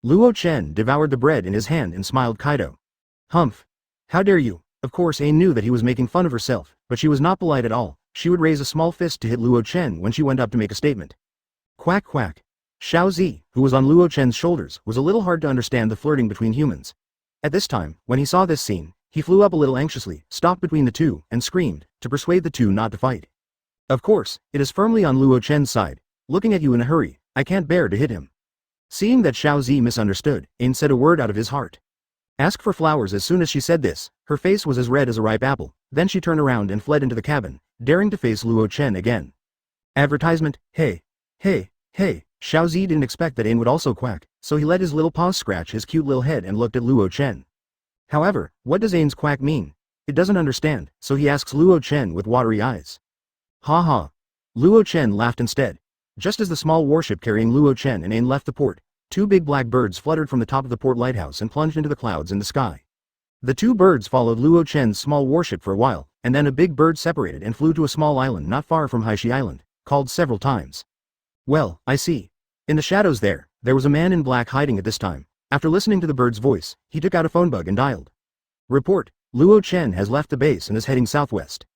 Luo Chen devoured the bread in his hand and smiled Kaido. Humph. How dare you? Of course Ain knew that he was making fun of herself, but she was not polite at all. She would raise a small fist to hit Luo Chen when she went up to make a statement. Quack quack. Xiao Zi, who was on Luo Chen's shoulders, was a little hard to understand the flirting between humans. At this time, when he saw this scene, he flew up a little anxiously, stopped between the two, and screamed, to persuade the two not to fight. Of course, it is firmly on Luo Chen's side. Looking at you in a hurry, I can't bear to hit him. Seeing that Xiao Zi misunderstood, Ain said a word out of his heart. Ask for flowers. As soon as she said this, her face was as red as a ripe apple. Then she turned around and fled into the cabin, daring to face Luo Chen again. Advertisement, hey. Xiao Zi didn't expect that Ain would also quack, so he let his little paws scratch his cute little head and looked at Luo Chen. However, what does Ain's quack mean? It doesn't understand, so he asks Luo Chen with watery eyes. Ha ha. Luo Chen laughed instead. Just as the small warship carrying Luo Chen and Ain left the port, two big black birds fluttered from the top of the port lighthouse and plunged into the clouds in the sky. The two birds followed Luo Chen's small warship for a while, and then a big bird separated and flew to a small island not far from Haishi Island, called several times. Well, I see. In the shadows there was a man in black hiding at this time. After listening to the bird's voice, he took out a phone bug and dialed. Report, Luo Chen has left the base and is heading southwest.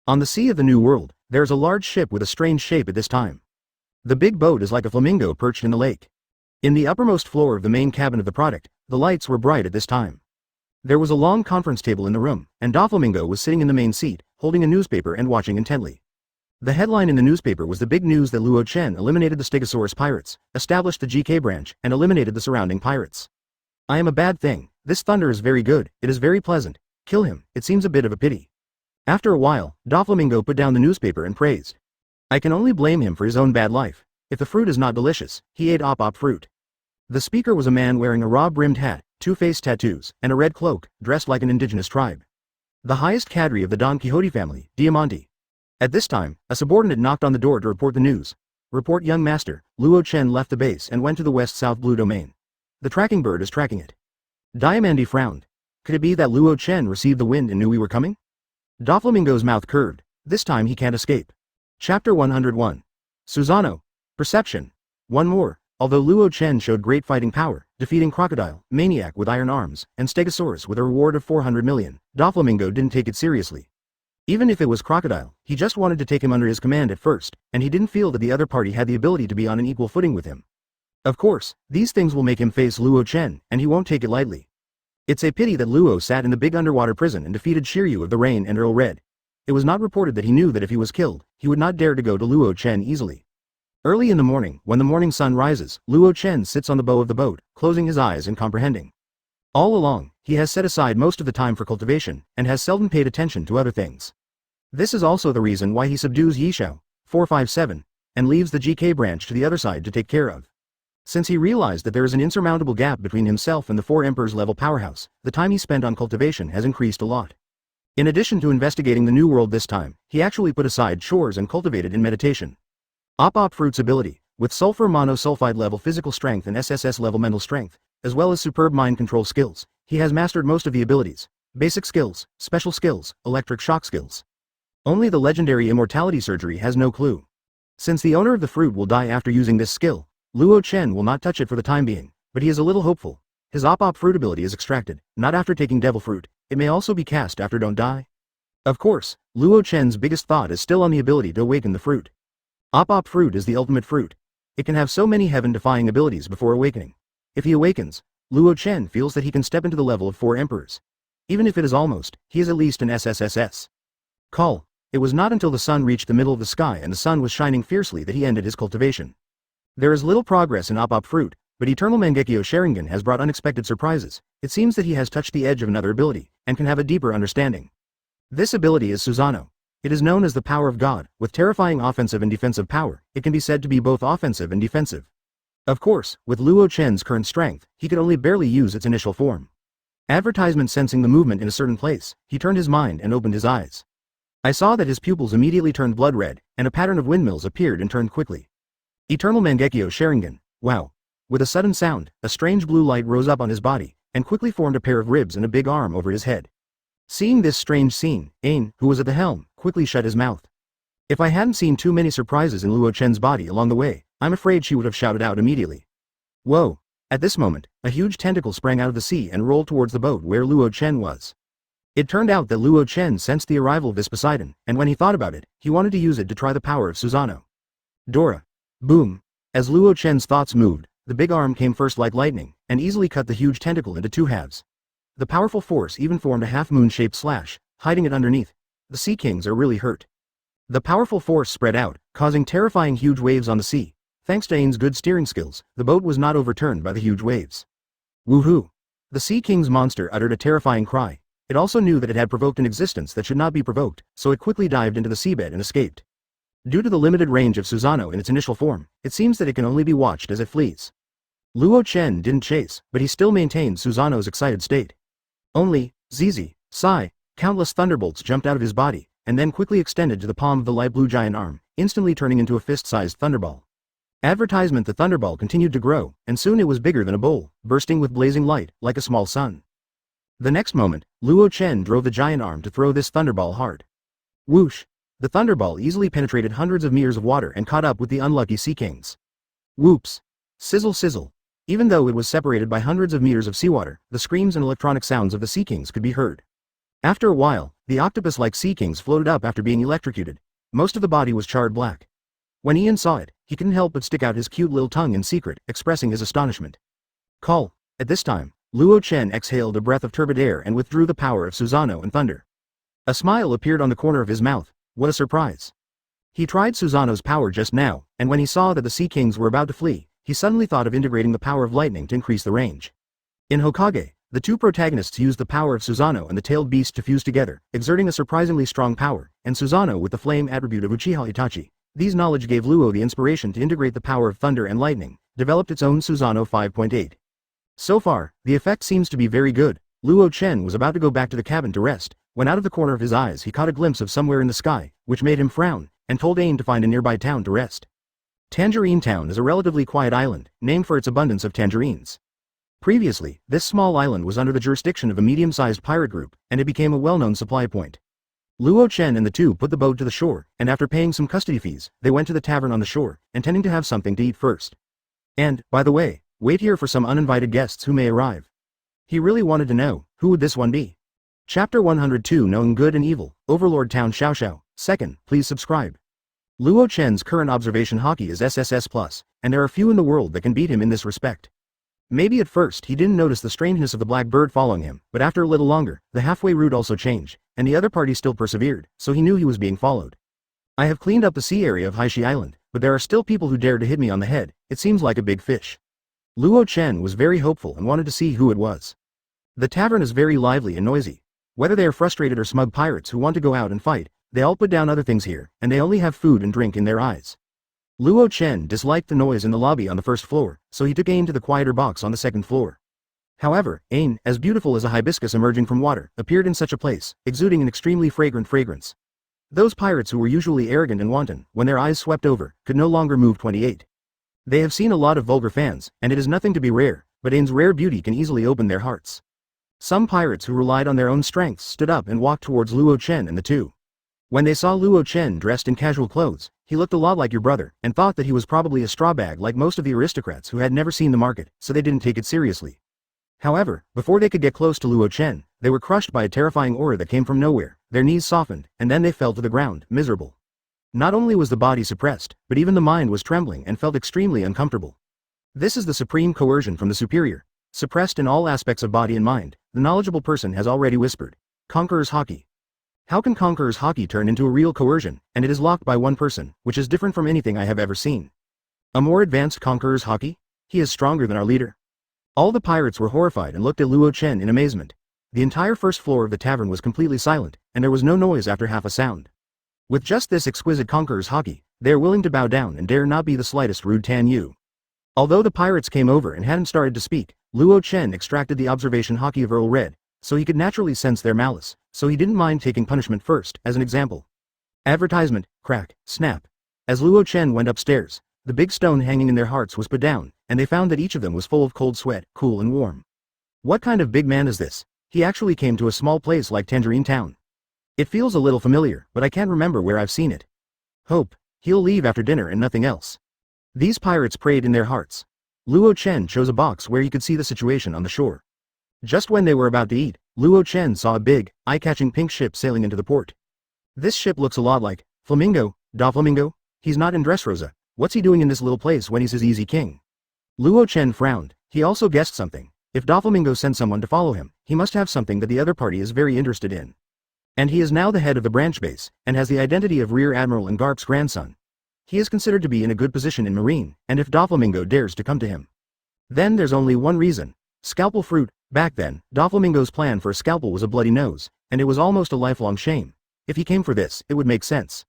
On the sea of the New World, there is a large ship with a strange shape at this time. The big boat is like a flamingo perched in the lake. In the uppermost floor of the main cabin of the product, the lights were bright at this time. There was a long conference table in the room, and Doflamingo was sitting in the main seat, holding a newspaper and watching intently. The headline in the newspaper was the big news that Luo Chen eliminated the Stegosaurus pirates, established the GK branch, and eliminated the surrounding pirates. I am a bad thing. This thunder is very good, it is very pleasant. Kill him, it seems a bit of a pity. After a while, Doflamingo put down the newspaper and praised. I can only blame him for his own bad life. If the fruit is not delicious, he ate op fruit. The speaker was a man wearing a raw-brimmed hat, two-faced tattoos, and a red cloak, dressed like an indigenous tribe. The highest cadre of the Don Quixote family, Diamante. At this time, a subordinate knocked on the door to report the news. Report, young master. Luo Chen left the base and went to the west-south blue domain. The tracking bird is tracking it. Diamante frowned. Could it be that Luo Chen received the wind and knew we were coming? Doflamingo's mouth curved. This time he can't escape. Chapter 101. Susano. Perception. One more. Although Luo Chen showed great fighting power, defeating Crocodile, Maniac with iron arms, and Stegosaurus with a reward of 400 million, Doflamingo didn't take it seriously. Even if it was Crocodile, he just wanted to take him under his command at first, and he didn't feel that the other party had the ability to be on an equal footing with him. Of course, these things will make him face Luo Chen, and he won't take it lightly. It's a pity that Luo sat in the big underwater prison and defeated Shiryu of the Rain and Earl Red. It was not reported that he knew that if he was killed, he would not dare to go to Luo Chen easily. Early in the morning, when the morning sun rises, Luo Chen sits on the bow of the boat, closing his eyes and comprehending. All along, he has set aside most of the time for cultivation, and has seldom paid attention to other things. This is also the reason why he subdues Yishao, 457, and leaves the GK branch to the other side to take care of. Since he realized that there is an insurmountable gap between himself and the 4 Emperors level powerhouse, the time he spent on cultivation has increased a lot. In addition to investigating the new world this time, he actually put aside chores and cultivated in meditation. Op Fruit's ability, with sulfur monosulfide level physical strength and SSS level mental strength, as well as superb mind control skills, he has mastered most of the abilities, basic skills, special skills, electric shock skills. Only the legendary immortality surgery has no clue. Since the owner of the fruit will die after using this skill, Luo Chen will not touch it for the time being, but he is a little hopeful. His Op Fruit ability is extracted, not after taking Devil Fruit, it may also be cast after Don't Die. Of course, Luo Chen's biggest thought is still on the ability to awaken the fruit. Op Fruit is the ultimate fruit. It can have so many heaven-defying abilities before awakening. If he awakens, Luo Chen feels that he can step into the level of 4 Emperors. Even if it is almost, he is at least an SSSS. Call. It was not until the sun reached the middle of the sky and the sun was shining fiercely that he ended his cultivation. There is little progress in Op Fruit, but Eternal Mangekyo Sharingan has brought unexpected surprises. It seems that he has touched the edge of another ability, and can have a deeper understanding. This ability is Susano. It is known as the power of God, with terrifying offensive and defensive power. It can be said to be both offensive and defensive. Of course, with Luo Chen's current strength, he could only barely use its initial form. Advertisement sensing the movement in a certain place, he turned his mind and opened his eyes. I saw that his pupils immediately turned blood red, and a pattern of windmills appeared and turned quickly. Eternal Mangekyo Sharingan, wow. With a sudden sound, a strange blue light rose up on his body, and quickly formed a pair of ribs and a big arm over his head. Seeing this strange scene, Ain, who was at the helm, quickly shut his mouth. If I hadn't seen too many surprises in Luo Chen's body along the way, I'm afraid she would have shouted out immediately. Whoa! At this moment, a huge tentacle sprang out of the sea and rolled towards the boat where Luo Chen was. It turned out that Luo Chen sensed the arrival of this Poseidon, and when he thought about it, he wanted to use it to try the power of Susano. Dora. Boom! As Luo Chen's thoughts moved, the big arm came first like lightning, and easily cut the huge tentacle into 2 halves. The powerful force even formed a half-moon-shaped slash, hiding it underneath. The Sea Kings are really hurt. The powerful force spread out, causing terrifying huge waves on the sea. Thanks to Ain's good steering skills, the boat was not overturned by the huge waves. Woohoo! The Sea King's monster uttered a terrifying cry. It also knew that it had provoked an existence that should not be provoked, so it quickly dived into the seabed and escaped. Due to the limited range of Susano in its initial form, it seems that it can only be watched as it flees. Luo Chen didn't chase, but he still maintained Susano's excited state. Only, Zizi, sigh, countless thunderbolts jumped out of his body, and then quickly extended to the palm of the light blue giant arm, instantly turning into a fist-sized thunderball. Advertisement: the thunderball continued to grow, and soon it was bigger than a bowl, bursting with blazing light, like a small sun. The next moment, Luo Chen drove the giant arm to throw this thunderball hard. Whoosh! The thunderball easily penetrated hundreds of meters of water and caught up with the unlucky Sea Kings. Whoops! Sizzle sizzle! Even though it was separated by hundreds of meters of seawater, the screams and electronic sounds of the Sea Kings could be heard. After a while, the octopus-like Sea Kings floated up after being electrocuted. Most of the body was charred black. When Ian saw it, he couldn't help but stick out his cute little tongue in secret, expressing his astonishment. Call. At this time, Luo Chen exhaled a breath of turbid air and withdrew the power of Susano and thunder. A smile appeared on the corner of his mouth. What a surprise! He tried Susano's power just now, and when he saw that the Sea Kings were about to flee, he suddenly thought of integrating the power of lightning to increase the range. In Hokage, the 2 protagonists used the power of Susano and the tailed beast to fuse together, exerting a surprisingly strong power, and Susano with the flame attribute of Uchiha Itachi. These knowledge gave Luo the inspiration to integrate the power of thunder and lightning, developed its own Susanoo 5.8. So far, the effect seems to be very good. Luo Chen was about to go back to the cabin to rest, when out of the corner of his eyes he caught a glimpse of somewhere in the sky, which made him frown, and told Ain to find a nearby town to rest. Tangerine Town is a relatively quiet island, named for its abundance of tangerines. Previously, this small island was under the jurisdiction of a medium-sized pirate group, and it became a well-known supply point. Luo Chen and the two put the boat to the shore, and after paying some custody fees, they went to the tavern on the shore, intending to have something to eat first. And, by the way, wait here for some uninvited guests who may arrive. He really wanted to know, who would this one be? Chapter 102 Knowing Good and Evil, Overlord Town Xiao Xiao. Second, please subscribe. Luo Chen's current observation haki is SSS+, and there are few in the world that can beat him in this respect. Maybe at first he didn't notice the strangeness of the Blackbeard following him, but after a little longer, the halfway route also changed, and the other party still persevered, so he knew he was being followed. I have cleaned up the sea area of Haishi Island, but there are still people who dare to hit me on the head. It seems like a big fish. Luo Chen was very hopeful and wanted to see who it was. The tavern is very lively and noisy. Whether they are frustrated or smug pirates who want to go out and fight, they all put down other things here, and they only have food and drink in their eyes. Luo Chen disliked the noise in the lobby on the first floor, so he took Ain to the quieter box on the second floor. However, Ain, as beautiful as a hibiscus emerging from water, appeared in such a place, exuding an extremely fragrant fragrance. Those pirates who were usually arrogant and wanton, when their eyes swept over, could no longer move 28. They have seen a lot of vulgar fans, and it is nothing to be rare, but Ain's rare beauty can easily open their hearts. Some pirates who relied on their own strengths stood up and walked towards Luo Chen and the two. When they saw Luo Chen dressed in casual clothes, he looked a lot like your brother, and thought that he was probably a straw bag like most of the aristocrats who had never seen the market, so they didn't take it seriously. However, before they could get close to Luo Chen, they were crushed by a terrifying aura that came from nowhere, their knees softened, and then they fell to the ground, miserable. Not only was the body suppressed, but even the mind was trembling and felt extremely uncomfortable. This is the supreme coercion from the superior. Suppressed in all aspects of body and mind, the knowledgeable person has already whispered. Conqueror's Haki. How can Conqueror's Haki turn into a real coercion, and it is locked by one person, which is different from anything I have ever seen. A more advanced Conqueror's Haki? He is stronger than our leader. All the pirates were horrified and looked at Luo Chen in amazement. The entire first floor of the tavern was completely silent, and there was no noise after half a sound. With just this exquisite Conqueror's Haki, they are willing to bow down and dare not be the slightest rude Tan Yu. Although the pirates came over and hadn't started to speak, Luo Chen extracted the observation haki of Earl Red, so he could naturally sense their malice, so he didn't mind taking punishment first, as an example. Advertisement, crack, snap. As Luo Chen went upstairs, the big stone hanging in their hearts was put down, and they found that each of them was full of cold sweat, cool and warm. What kind of big man is this? He actually came to a small place like Tangerine Town. It feels a little familiar, but I can't remember where I've seen it. Hope, he'll leave after dinner and nothing else. These pirates prayed in their hearts. Luo Chen chose a box where he could see the situation on the shore. Just when they were about to eat, Luo Chen saw a big, eye-catching pink ship sailing into the port. This ship looks a lot like Flamingo, Da Flamingo. He's not in Dressrosa. What's he doing in this little place when he's his easy king? Luo Chen frowned. He also guessed something. If Da Flamingo sent someone to follow him, he must have something that the other party is very interested in. And he is now the head of the branch base, and has the identity of Rear Admiral and Garp's grandson. He is considered to be in a good position in Marine, and if Doflamingo dares to come to him. Then there's only one reason. Scalpel fruit. Back then, Doflamingo's plan for a scalpel was a bloody nose, and it was almost a lifelong shame. If he came for this, it would make sense.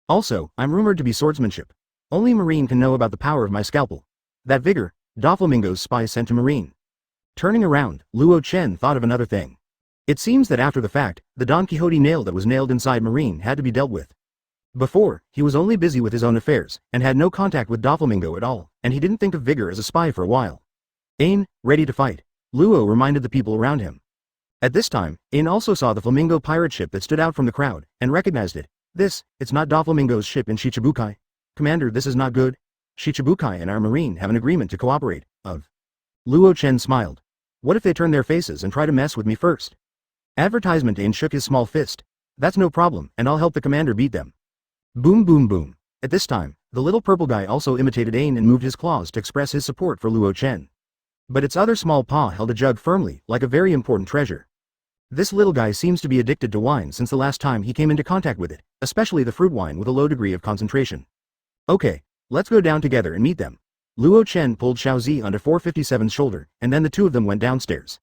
Also, I'm rumored to be swordsmanship. Only Marine can know about the power of my scalpel. That vigor, Doflamingo's spy sent to Marine. Turning around, Luo Chen thought of another thing. It seems that after the fact, the Don Quixote nail that was nailed inside Marine had to be dealt with. Before, he was only busy with his own affairs, and had no contact with Doflamingo at all, and he didn't think of Vigor as a spy for a while. Ain, ready to fight. Luo reminded the people around him. At this time, Ain also saw the Flamingo pirate ship that stood out from the crowd, and recognized it. It's not Doflamingo's ship in Shichibukai. Commander, this is not good. Shichibukai and our Marine have an agreement to cooperate, Luo Chen smiled. What if they turn their faces and try to mess with me first? Advertisement. Ain shook his small fist. That's no problem, and I'll help the commander beat them. Boom boom boom. At this time, the little purple guy also imitated Ain and moved his claws to express his support for Luo Chen. But its other small paw held a jug firmly, like a very important treasure. This little guy seems to be addicted to wine since the last time he came into contact with it, especially the fruit wine with a low degree of concentration. Okay, let's go down together and meet them. Luo Chen pulled Xiaozi onto 457's shoulder, and then the two of them went downstairs.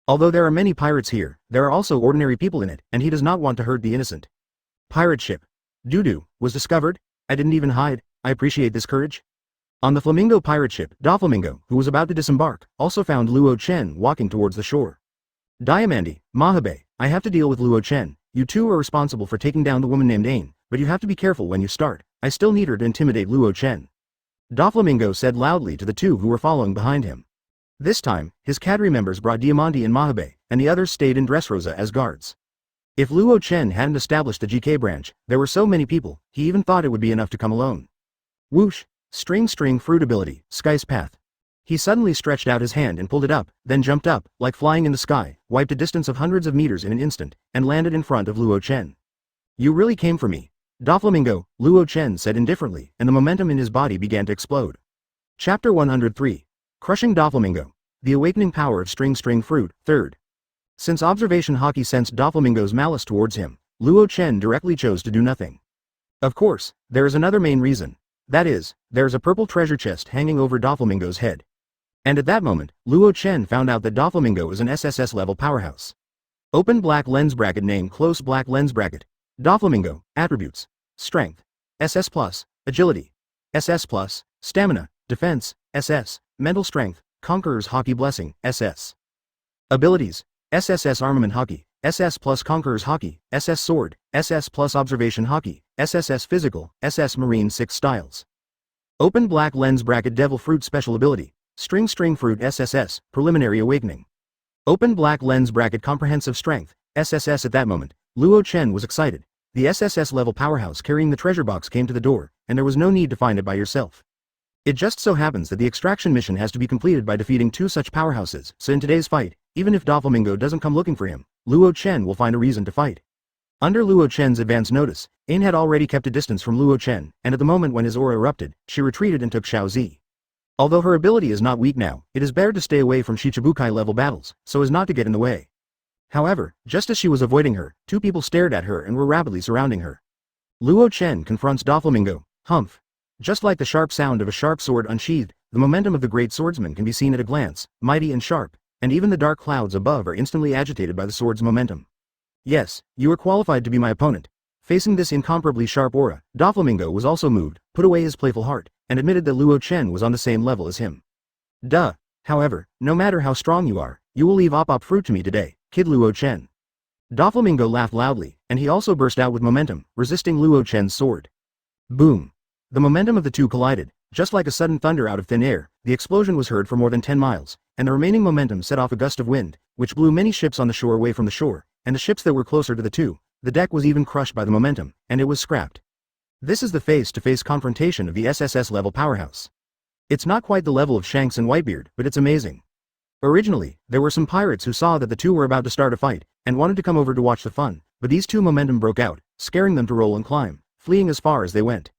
Although there are many pirates here, there are also ordinary people in it, and he does not want to hurt the innocent. Pirate ship. Dudu, was discovered? I didn't even hide. I appreciate this courage. On the Flamingo pirate ship, Doflamingo, who was about to disembark, also found Luo Chen walking towards the shore. Diamandi, Mahabe, I have to deal with Luo Chen. You two are responsible for taking down the woman named Ain, but you have to be careful when you start. I still need her to intimidate Luo Chen. Doflamingo said loudly to the two who were following behind him. This time, his cadre members brought Diamandi and Mahabe, and the others stayed in Dressrosa as guards. If Luo Chen hadn't established the GK branch, there were so many people, he even thought it would be enough to come alone. Whoosh! String fruit ability, Sky's Path. He suddenly stretched out his hand and pulled it up, then jumped up, like flying in the sky, wiped a distance of hundreds of meters in an instant, and landed in front of Luo Chen. You really came for me. Doflamingo, Luo Chen said indifferently, and the momentum in his body began to explode. Chapter 103. Crushing Doflamingo. The Awakening Power of String Fruit, 3rd. Since Observation Haki sensed Doflamingo's malice towards him, Luo Chen directly chose to do nothing. Of course, there is another main reason. That is, there's a purple treasure chest hanging over Doflamingo's head. And at that moment, Luo Chen found out that Doflamingo is an SSS level powerhouse. Open black lens bracket name close black lens bracket. Doflamingo, attributes. Strength. SS+, agility. SS+, stamina, defense, SS, mental strength, Conqueror's Haki Blessing, SS. Abilities. SSS Armament Haki, SS plus Conqueror's Haki, SS Sword, SS plus Observation Haki, SSS Physical, SS Marine 6 Styles. Open black lens bracket Devil Fruit Special Ability. String Fruit SSS, Preliminary Awakening. Open black lens bracket Comprehensive Strength, SSS. At that moment, Luo Chen was excited. The SSS level powerhouse carrying the treasure box came to the door, and there was no need to find it by yourself. It just so happens that the extraction mission has to be completed by defeating 2 such powerhouses, so in today's fight, even if Doflamingo doesn't come looking for him, Luo Chen will find a reason to fight. Under Luo Chen's advance notice, Ain had already kept a distance from Luo Chen, and at the moment when his aura erupted, she retreated and took Xiaozi. Although her ability is not weak now, it is better to stay away from Shichibukai level battles, so as not to get in the way. However, just as she was avoiding her, 2 people stared at her and were rapidly surrounding her. Luo Chen confronts Doflamingo. Humph. Just like the sharp sound of a sharp sword unsheathed, the momentum of the great swordsman can be seen at a glance, mighty and sharp, and even the dark clouds above are instantly agitated by the sword's momentum. Yes, you are qualified to be my opponent. Facing this incomparably sharp aura, Doflamingo was also moved, put away his playful heart, and admitted that Luo Chen was on the same level as him. Duh. However, no matter how strong you are, you will leave Op Fruit to me today, kid Luo Chen. Doflamingo laughed loudly, and he also burst out with momentum, resisting Luo Chen's sword. Boom. The momentum of the two collided, just like a sudden thunder out of thin air. The explosion was heard for more than 10 miles, and the remaining momentum set off a gust of wind, which blew many ships on the shore away from the shore, and the ships that were closer to the two. The deck was even crushed by the momentum, and it was scrapped. This is the face-to-face confrontation of the SSS level powerhouse. It's not quite the level of Shanks and Whitebeard, but it's amazing. Originally, there were some pirates who saw that the two were about to start a fight, and wanted to come over to watch the fun, but these two momentum broke out, scaring them to roll and climb, fleeing as far as they went.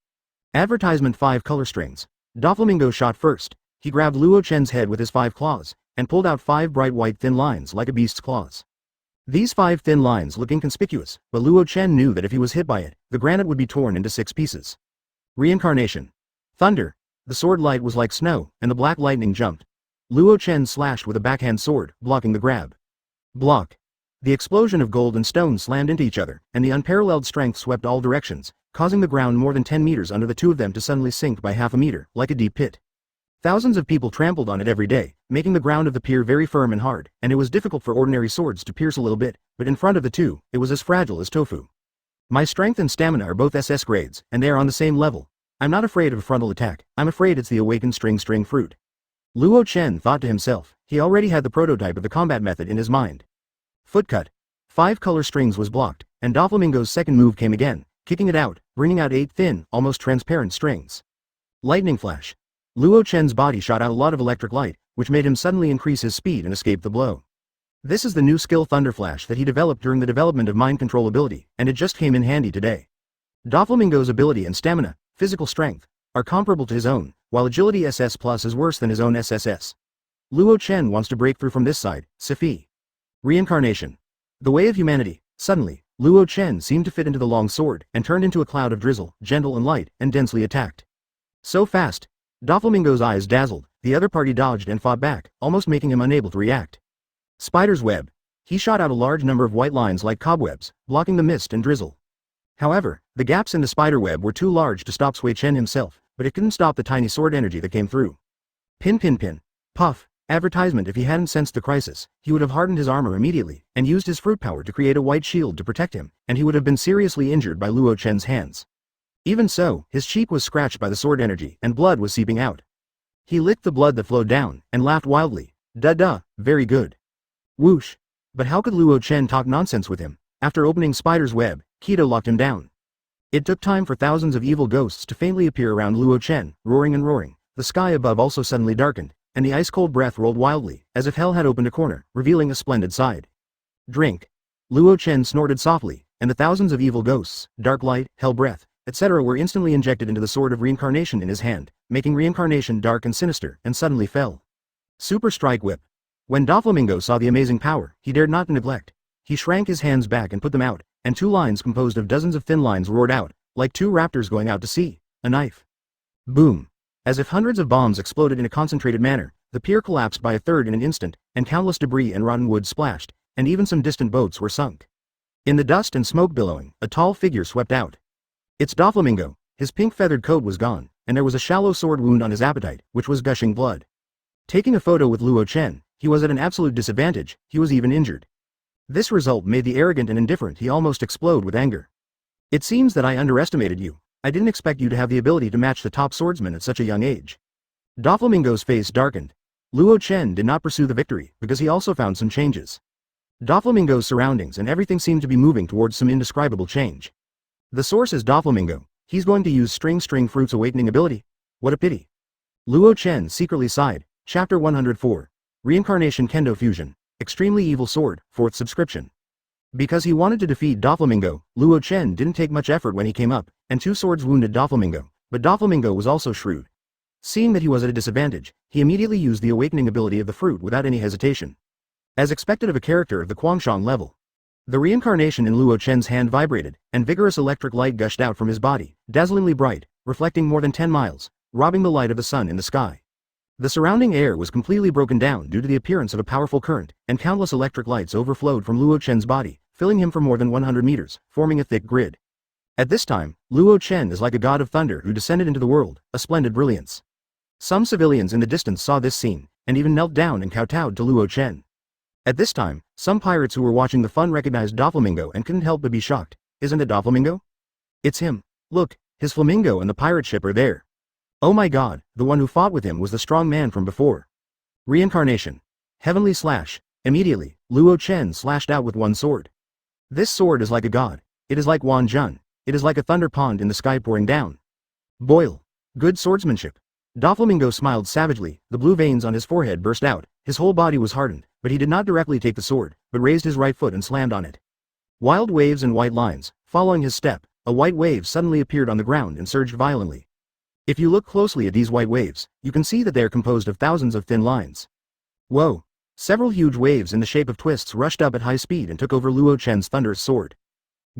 Advertisement 5 color strings. Doflamingo shot first. He grabbed Luo Chen's head with his 5 claws, and pulled out 5 bright white thin lines like a beast's claws. These 5 thin lines look inconspicuous, but Luo Chen knew that if he was hit by it, the granite would be torn into 6 pieces. Reincarnation. Thunder. The sword light was like snow, and the black lightning jumped. Luo Chen slashed with a backhand sword, blocking the grab. Block. The explosion of gold and stone slammed into each other, and the unparalleled strength swept all directions, causing the ground more than 10 meters under the two of them to suddenly sink by half a meter, like a deep pit. Thousands of people trampled on it every day, making the ground of the pier very firm and hard, and it was difficult for ordinary swords to pierce a little bit, but in front of the two, it was as fragile as tofu. My strength and stamina are both SS grades, and they are on the same level. I'm not afraid of a frontal attack, I'm afraid it's the awakened string fruit. Luo Chen thought to himself. He already had the prototype of the combat method in his mind. Footcut. 5 color strings was blocked, and Doflamingo's second move came again, kicking it out, bringing out 8 thin, almost transparent strings. Lightning flash. Luo Chen's body shot out a lot of electric light, which made him suddenly increase his speed and escape the blow. This is the new skill Thunder Flash that he developed during the development of mind control ability, and it just came in handy today. Doflamingo's ability and stamina, physical strength, are comparable to his own, while agility SS Plus is worse than his own SSS. Luo Chen wants to break through from this side, Sifi. Reincarnation. The way of humanity. Suddenly, Luo Chen seemed to fit into the long sword, and turned into a cloud of drizzle, gentle and light, and densely attacked. So fast. Doflamingo's eyes dazzled, the other party dodged and fought back, almost making him unable to react. Spider's web. He shot out a large number of white lines like cobwebs, blocking the mist and drizzle. However, the gaps in the spiderweb were too large to stop Luo Chen himself, but it couldn't stop the tiny sword energy that came through. Pin pin pin. Puff. Advertisement. If he hadn't sensed the crisis, he would have hardened his armor immediately, and used his fruit power to create a white shield to protect him, and he would have been seriously injured by Luo Chen's hands. Even so, his cheek was scratched by the sword energy, and blood was seeping out. He licked the blood that flowed down, and laughed wildly. Duh, very good. Whoosh. But how could Luo Chen talk nonsense with him? After opening Spider's web, Kaido locked him down. It took time for thousands of evil ghosts to faintly appear around Luo Chen, roaring and roaring. The sky above also suddenly darkened, and the ice-cold breath rolled wildly, as if hell had opened a corner, revealing a splendid side. Drink. Luo Chen snorted softly, and the thousands of evil ghosts, dark light, hell breath, etc. were instantly injected into the sword of reincarnation in his hand, making reincarnation dark and sinister, and suddenly fell. Super Strike Whip. When Doflamingo saw the amazing power, he dared not neglect. He shrank his hands back and put them out, and two lines composed of dozens of thin lines roared out, like two raptors going out to sea. A knife. Boom. As if hundreds of bombs exploded in a concentrated manner, the pier collapsed by a third in an instant, and countless debris and rotten wood splashed, and even some distant boats were sunk. In the dust and smoke billowing, a tall figure swept out. It's Doflamingo. His pink feathered coat was gone, and there was a shallow sword wound on his appetite, which was gushing blood. Taking a photo with Luo Chen, he was at an absolute disadvantage. He was even injured. This result made the arrogant and indifferent he almost explode with anger. It seems that I underestimated you. I didn't expect you to have the ability to match the top swordsman at such a young age. Doflamingo's face darkened. Luo Chen did not pursue the victory, because he also found some changes. Doflamingo's surroundings and everything seemed to be moving towards some indescribable change. The source is Doflamingo. He's going to use string fruit's awakening ability. What a pity. Luo Chen secretly sighed. Chapter 104. Reincarnation Kendo Fusion. Extremely Evil Sword, 4th subscription. Because he wanted to defeat Doflamingo, Luo Chen didn't take much effort when he came up, and two swords wounded Doflamingo, but Doflamingo was also shrewd. Seeing that he was at a disadvantage, he immediately used the awakening ability of the fruit without any hesitation. As expected of a character of the Quangshang level. The reincarnation in Luo Chen's hand vibrated, and vigorous electric light gushed out from his body, dazzlingly bright, reflecting more than 10 miles, robbing the light of the sun in the sky. The surrounding air was completely broken down due to the appearance of a powerful current, and countless electric lights overflowed from Luo Chen's body, filling him for more than 100 meters, forming a thick grid. At this time, Luo Chen is like a god of thunder who descended into the world, a splendid brilliance. Some civilians in the distance saw this scene, and even knelt down and kowtowed to Luo Chen. At this time, some pirates who were watching the fun recognized Doflamingo and couldn't help but be shocked. Isn't it Doflamingo? It's him. Look, his flamingo and the pirate ship are there. Oh my god, the one who fought with him was the strong man from before. Reincarnation. Heavenly Slash. Immediately, Luo Chen slashed out with one sword. This sword is like a god. It is like Wan Jun. It is like a thunder pond in the sky pouring down. Boil. Good swordsmanship. Doflamingo smiled savagely, the blue veins on his forehead burst out, his whole body was hardened, but he did not directly take the sword, but raised his right foot and slammed on it. Wild waves and white lines, following his step, a white wave suddenly appeared on the ground and surged violently. If you look closely at these white waves, you can see that they are composed of thousands of thin lines. Whoa! Several huge waves in the shape of twists rushed up at high speed and took over Luo Chen's thunderous sword.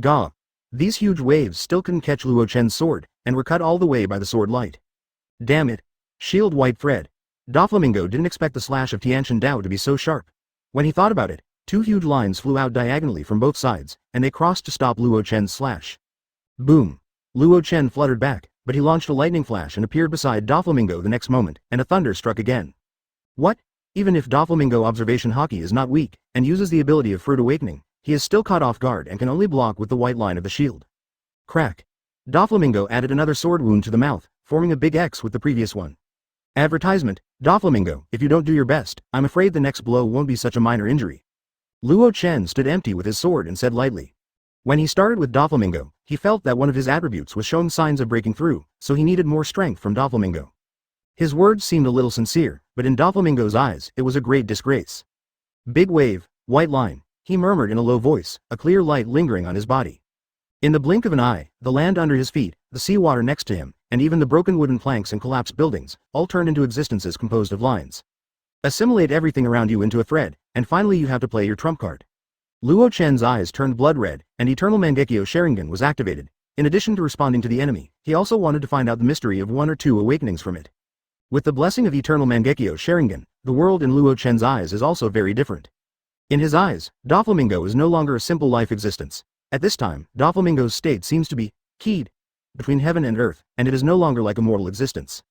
Gah! These huge waves still couldn't catch Luo Chen's sword, and were cut all the way by the sword light. Damn it! Shield White Thread. Doflamingo didn't expect the slash of Tiantian Dao to be so sharp. When he thought about it, two huge lines flew out diagonally from both sides, and they crossed to stop Luo Chen's slash. Boom! Luo Chen fluttered back, but he launched a lightning flash and appeared beside Doflamingo the next moment, and a thunder struck again. What? Even if Doflamingo observation hockey is not weak, and uses the ability of Fruit Awakening, he is still caught off guard and can only block with the white line of the shield. Crack. Doflamingo added another sword wound to the mouth, forming a big X with the previous one. Advertisement, Doflamingo, if you don't do your best, I'm afraid the next blow won't be such a minor injury. Luo Chen stood empty with his sword and said lightly. When he started with Doflamingo, he felt that one of his attributes was showing signs of breaking through, so he needed more strength from Doflamingo. His words seemed a little sincere, but in Doflamingo's eyes, it was a great disgrace. Big wave, white line, he murmured in a low voice, a clear light lingering on his body. In the blink of an eye, the land under his feet, the seawater next to him, and even the broken wooden planks and collapsed buildings, all turned into existences composed of lines. Assimilate everything around you into a thread, and finally you have to play your trump card. Luo Chen's eyes turned blood red, and Eternal Mangekyo Sharingan was activated. In addition to responding to the enemy, he also wanted to find out the mystery of one or two awakenings from it. With the blessing of Eternal Mangekyo Sharingan, the world in Luo Chen's eyes is also very different. In his eyes, Doflamingo is no longer a simple life existence. At this time, Doflamingo's state seems to be keyed between heaven and earth, and it is no longer like a mortal existence.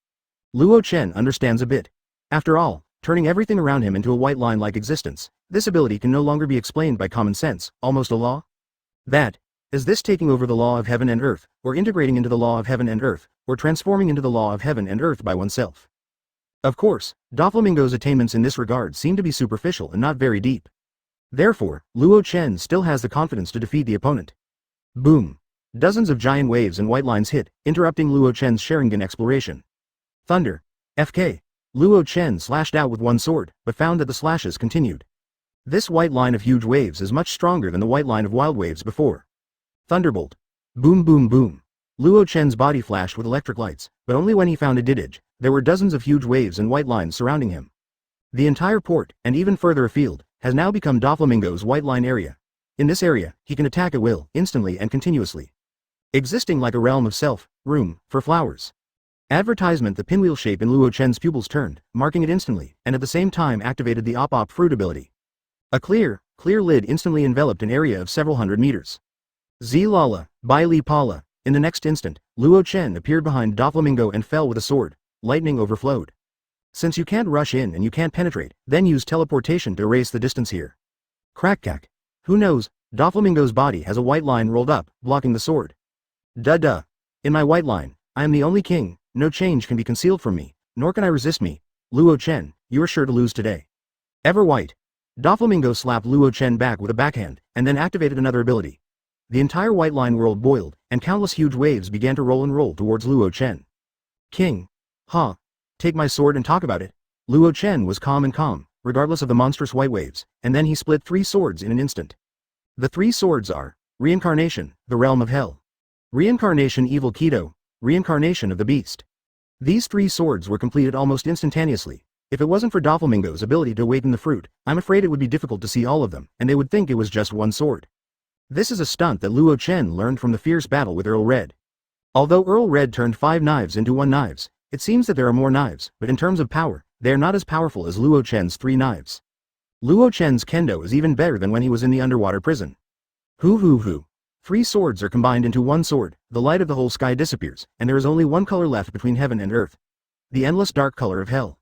Luo Chen understands a bit. After all, turning everything around him into a white line-like existence, this ability can no longer be explained by common sense, almost a law? That is this taking over the law of heaven and earth, or integrating into the law of heaven and earth, or transforming into the law of heaven and earth by oneself. Of course, Doflamingo's attainments in this regard seem to be superficial and not very deep. Therefore, Luo Chen still has the confidence to defeat the opponent. Boom! Dozens of giant waves and white lines hit, interrupting Luo Chen's Sharingan exploration. Thunder! FK! Luo Chen slashed out with one sword, but found that the slashes continued. This white line of huge waves is much stronger than the white line of wild waves before. Thunderbolt! Boom boom boom! Luo Chen's body flashed with electric lights, but only when he found a didage. There were dozens of huge waves and white lines surrounding him. The entire port, and even further afield, has now become Doflamingo's white line area. In this area, he can attack at will, instantly and continuously. Existing like a realm of self, room, for flowers. Advertisement. The pinwheel shape in Luo Chen's pupils turned, marking it instantly, and at the same time activated the op fruit ability. A clear lid instantly enveloped an area of several hundred meters. Zlala, Bai Li Pala. In the next instant, Luo Chen appeared behind Doflamingo and fell with a sword. Lightning overflowed. Since you can't rush in and you can't penetrate, then use teleportation to erase the distance here. Crack-cack. Who knows, Doflamingo's body has a white line rolled up, blocking the sword. Duh. In my white line, I am the only king, no change can be concealed from me, nor can I resist me. Luo Chen, you are sure to lose today. Ever white. Doflamingo slapped Luo Chen back with a backhand, and then activated another ability. The entire white line world boiled, and countless huge waves began to roll towards Luo Chen. King. Take my sword and talk about it. Luo Chen was calm, regardless of the monstrous white waves, and then he split 3 swords in an instant. The 3 swords are Reincarnation, the realm of hell. Reincarnation Evil Kaido, Reincarnation of the Beast. These 3 swords were completed almost instantaneously. If it wasn't for Doflamingo's ability to awaken the fruit, I'm afraid it would be difficult to see all of them, and they would think it was just one sword. This is a stunt that Luo Chen learned from the fierce battle with Earl Red. Although Earl Red turned 5 knives into 1 knives, it seems that there are more knives, but in terms of power, they are not as powerful as Luo Chen's 3 knives. Luo Chen's kendo is even better than when he was in the underwater prison. Hoo. 3 swords are combined into 1 sword, the light of the whole sky disappears, and there is only one color left between heaven and earth. The endless dark color of hell.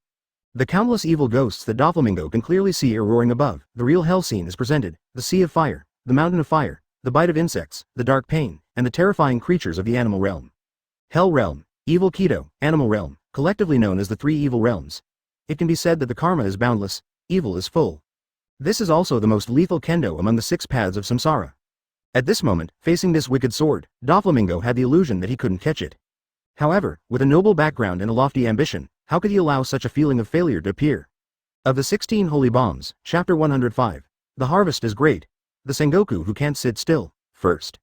The countless evil ghosts that Doflamingo can clearly see are roaring above. The real hell scene is presented, the sea of fire, the mountain of fire, the bite of insects, the dark pain, and the terrifying creatures of the animal realm. Hell realm, Evil Kaido, Animal Realm, collectively known as the 3 evil realms. It can be said that the karma is boundless, evil is full. This is also the most lethal kendo among the 6 paths of samsara. At this moment, facing this wicked sword, Doflamingo had the illusion that he couldn't catch it. However, with a noble background and a lofty ambition, how could he allow such a feeling of failure to appear? Of the 16 holy bombs, Chapter 105, the harvest is great. The Sengoku who can't sit still, first.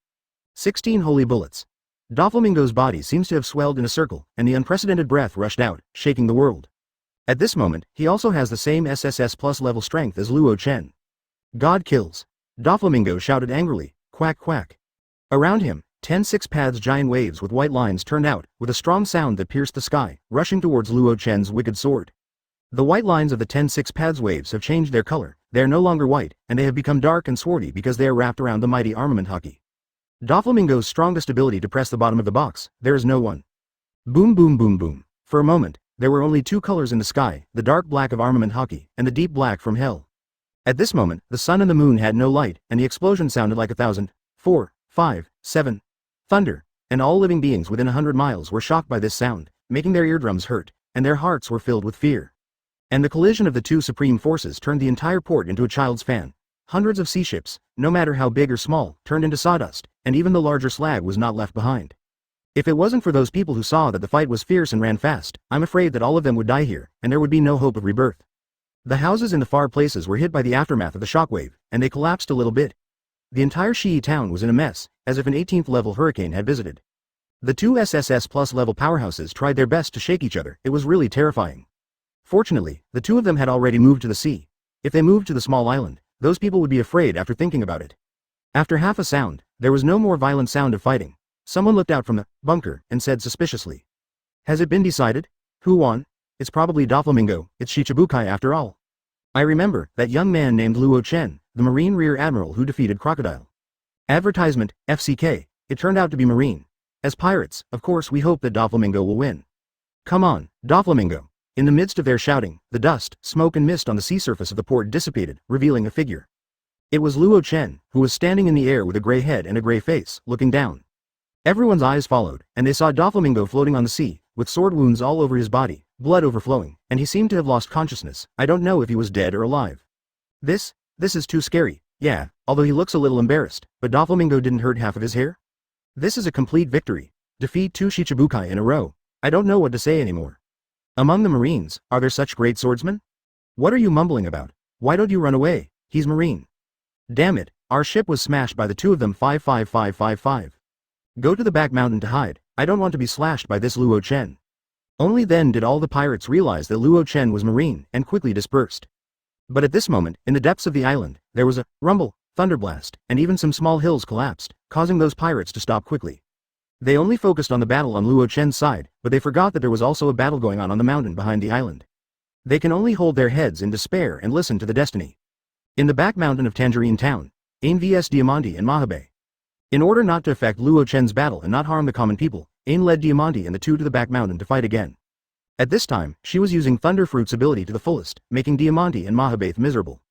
16 holy bullets. Doflamingo's body seems to have swelled in a circle, and the unprecedented breath rushed out, shaking the world. At this moment, he also has the same SSS plus level strength as Luo Chen. God kills. Doflamingo shouted angrily, quack quack. Around him, 10 six-paths giant waves with white lines turned out, with a strong sound that pierced the sky, rushing towards Luo Chen's wicked sword. The white lines of the 10 six-paths waves have changed their color, they are no longer white, and they have become dark and swarthy because they are wrapped around the mighty armament hockey. Doflamingo's strongest ability to press the bottom of the box, there is no one. Boom boom boom boom. For a moment, there were only 2 colors in the sky, the dark black of armament hockey, and the deep black from hell. At this moment, the sun and the moon had no light, and the explosion sounded like 1,000, 4, 5, 7. Thunder, and all living beings within 100 miles were shocked by this sound, making their eardrums hurt, and their hearts were filled with fear. And the collision of the 2 supreme forces turned the entire port into a child's fan. Hundreds of sea ships, no matter how big or small, turned into sawdust, and even the larger slag was not left behind. If it wasn't for those people who saw that the fight was fierce and ran fast, I'm afraid that all of them would die here, and there would be no hope of rebirth. The houses in the far places were hit by the aftermath of the shockwave, and they collapsed a little bit. The entire Shii town was in a mess, as if an 18th level hurricane had visited. The 2 SSS plus level powerhouses tried their best to shake each other, it was really terrifying. Fortunately, the 2 of them had already moved to the sea. If they moved to the small island, those people would be afraid after thinking about it. After half a sound, there was no more violent sound of fighting. Someone looked out from the bunker and said suspiciously. Has it been decided? Who won? It's probably Doflamingo, it's Shichibukai after all. I remember that young man named Luo Chen, the Marine Rear Admiral who defeated Crocodile. Advertisement, FCK, it turned out to be Marine. As pirates, of course we hope that Doflamingo will win. Come on, Doflamingo. In the midst of their shouting, the dust, smoke and mist on the sea surface of the port dissipated, revealing a figure. It was Luo Chen, who was standing in the air with a gray head and a gray face, looking down. Everyone's eyes followed, and they saw Doflamingo floating on the sea, with sword wounds all over his body, blood overflowing, and he seemed to have lost consciousness. I don't know if he was dead or alive. This is too scary, yeah, although he looks a little embarrassed, but Doflamingo didn't hurt half of his hair? This is a complete victory. Defeat 2 Shichibukai in a row. I don't know what to say anymore. Among the Marines, are there such great swordsmen? What are you mumbling about? Why don't you run away? He's Marine. Damn it, our ship was smashed by the two of them 55555. Go to the back mountain to hide, I don't want to be slashed by this Luo Chen. Only then did all the pirates realize that Luo Chen was Marine and quickly dispersed. But at this moment, in the depths of the island, there was a rumble, thunderblast, and even some small hills collapsed, causing those pirates to stop quickly. They only focused on the battle on Luo Chen's side, but they forgot that there was also a battle going on the mountain behind the island. They can only hold their heads in despair and listen to the destiny. In the back mountain of Tangerine Town, Ain vs Diamante and Mahabe. In order not to affect Luo Chen's battle and not harm the common people, Ain led Diamante and the two to the back mountain to fight again. At this time, she was using Thunder Fruit's ability to the fullest, making Diamante and Mahabe miserable.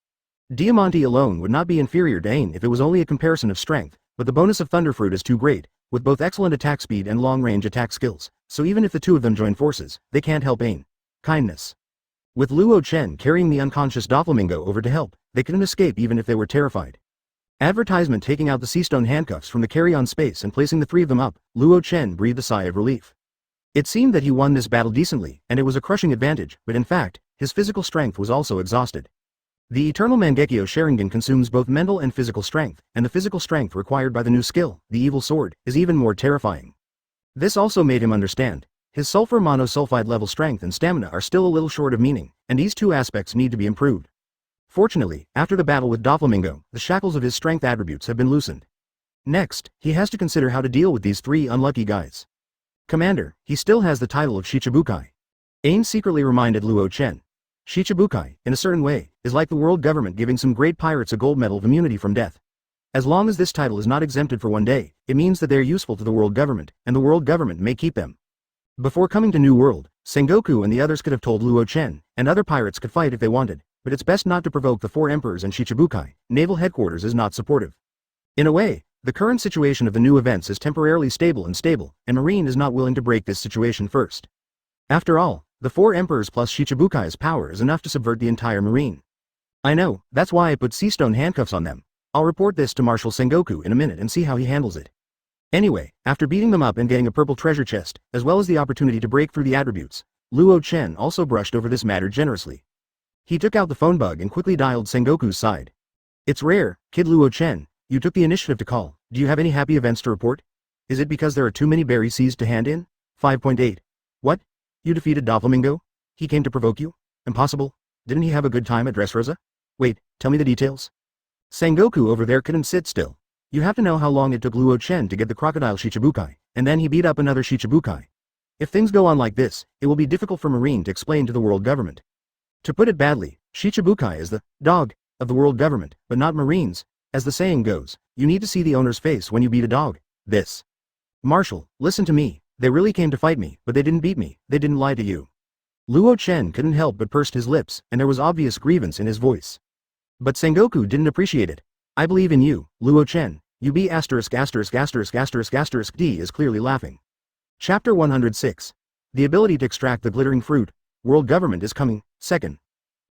Diamante alone would not be inferior to Ain if it was only a comparison of strength, but the bonus of Thunder Fruit is too great, with both excellent attack speed and long-range attack skills, so even if the two of them join forces, they can't help Ain. Kindness. With Luo Chen carrying the unconscious Doflamingo over to help, they couldn't escape even if they were terrified. Advertisement taking out the seastone handcuffs from the carry-on space and placing the three of them up, Luo Chen breathed a sigh of relief. It seemed that he won this battle decently, and it was a crushing advantage, but in fact, his physical strength was also exhausted. The Eternal Mangekyo Sharingan consumes both mental and physical strength, and the physical strength required by the new skill, the Evil Sword, is even more terrifying. This also made him understand. His sulfur monosulfide level strength and stamina are still a little short of meaning, and these two aspects need to be improved. Fortunately, after the battle with Doflamingo, the shackles of his strength attributes have been loosened. Next, he has to consider how to deal with these three unlucky guys. Commander, he still has the title of Shichibukai. Ain secretly reminded Luo Chen. Shichibukai, in a certain way, is like the world government giving some great pirates a gold medal of immunity from death. As long as this title is not exempted for one day, it means that they are useful to the world government, and the world government may keep them. Before coming to New World, Sengoku and the others could have told Luo Chen, and other pirates could fight if they wanted, but it's best not to provoke the four emperors and Shichibukai. Naval headquarters is not supportive. In a way, the current situation of the new events is temporarily stable, and Marine is not willing to break this situation first. After all, the four emperors plus Shichibukai's power is enough to subvert the entire Marine. I know, that's why I put seastone handcuffs on them. I'll report this to Marshal Sengoku in a minute and see how he handles it. Anyway, after beating them up and getting a purple treasure chest, as well as the opportunity to break through the attributes, Luo Chen also brushed over this matter generously. He took out the phone bug and quickly dialed Sengoku's side. It's rare, Kid Luo Chen, you took the initiative to call. Do you have any happy events to report? Is it because there are too many berry seeds to hand in? 5.8. What? You defeated Doflamingo? He came to provoke you? Impossible. Didn't he have a good time at Dressrosa? Wait, tell me the details. Sengoku over there couldn't sit still. You have to know how long it took Luo Chen to get the crocodile Shichibukai, and then he beat up another Shichibukai. If things go on like this, it will be difficult for Marine to explain to the world government. To put it badly, Shichibukai is the dog of the world government, but not Marines. As the saying goes, you need to see the owner's face when you beat a dog. This. Marshal, listen to me, they really came to fight me, but they didn't beat me, they didn't lie to you. Luo Chen couldn't help but pursed his lips, and there was obvious grievance in his voice. But Sengoku didn't appreciate it. I believe in you, Luo Chen. You be ********* D is clearly laughing. Chapter 106. The ability to extract the glittering fruit. World government is coming. Second.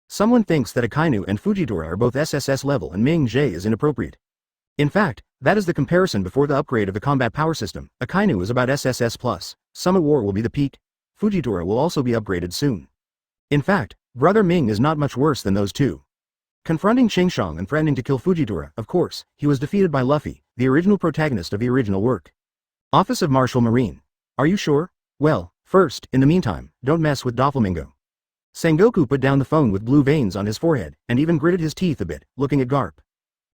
Someone thinks that Akainu and Fujitora are both SSS level and Ming J is inappropriate. In fact, that is the comparison before the upgrade of the combat power system. Akainu is about SSS plus. Summit War will be the peak. Fujitora will also be upgraded soon. In fact, Brother Ming is not much worse than those two. Confronting Qingshang and threatening to kill Fujitora, of course, he was defeated by Luffy, the original protagonist of the original work. Office of Marshal Marine. Are you sure? Well, first, in the meantime, don't mess with Doflamingo. Sengoku put down the phone with blue veins on his forehead, and even gritted his teeth a bit, looking at Garp.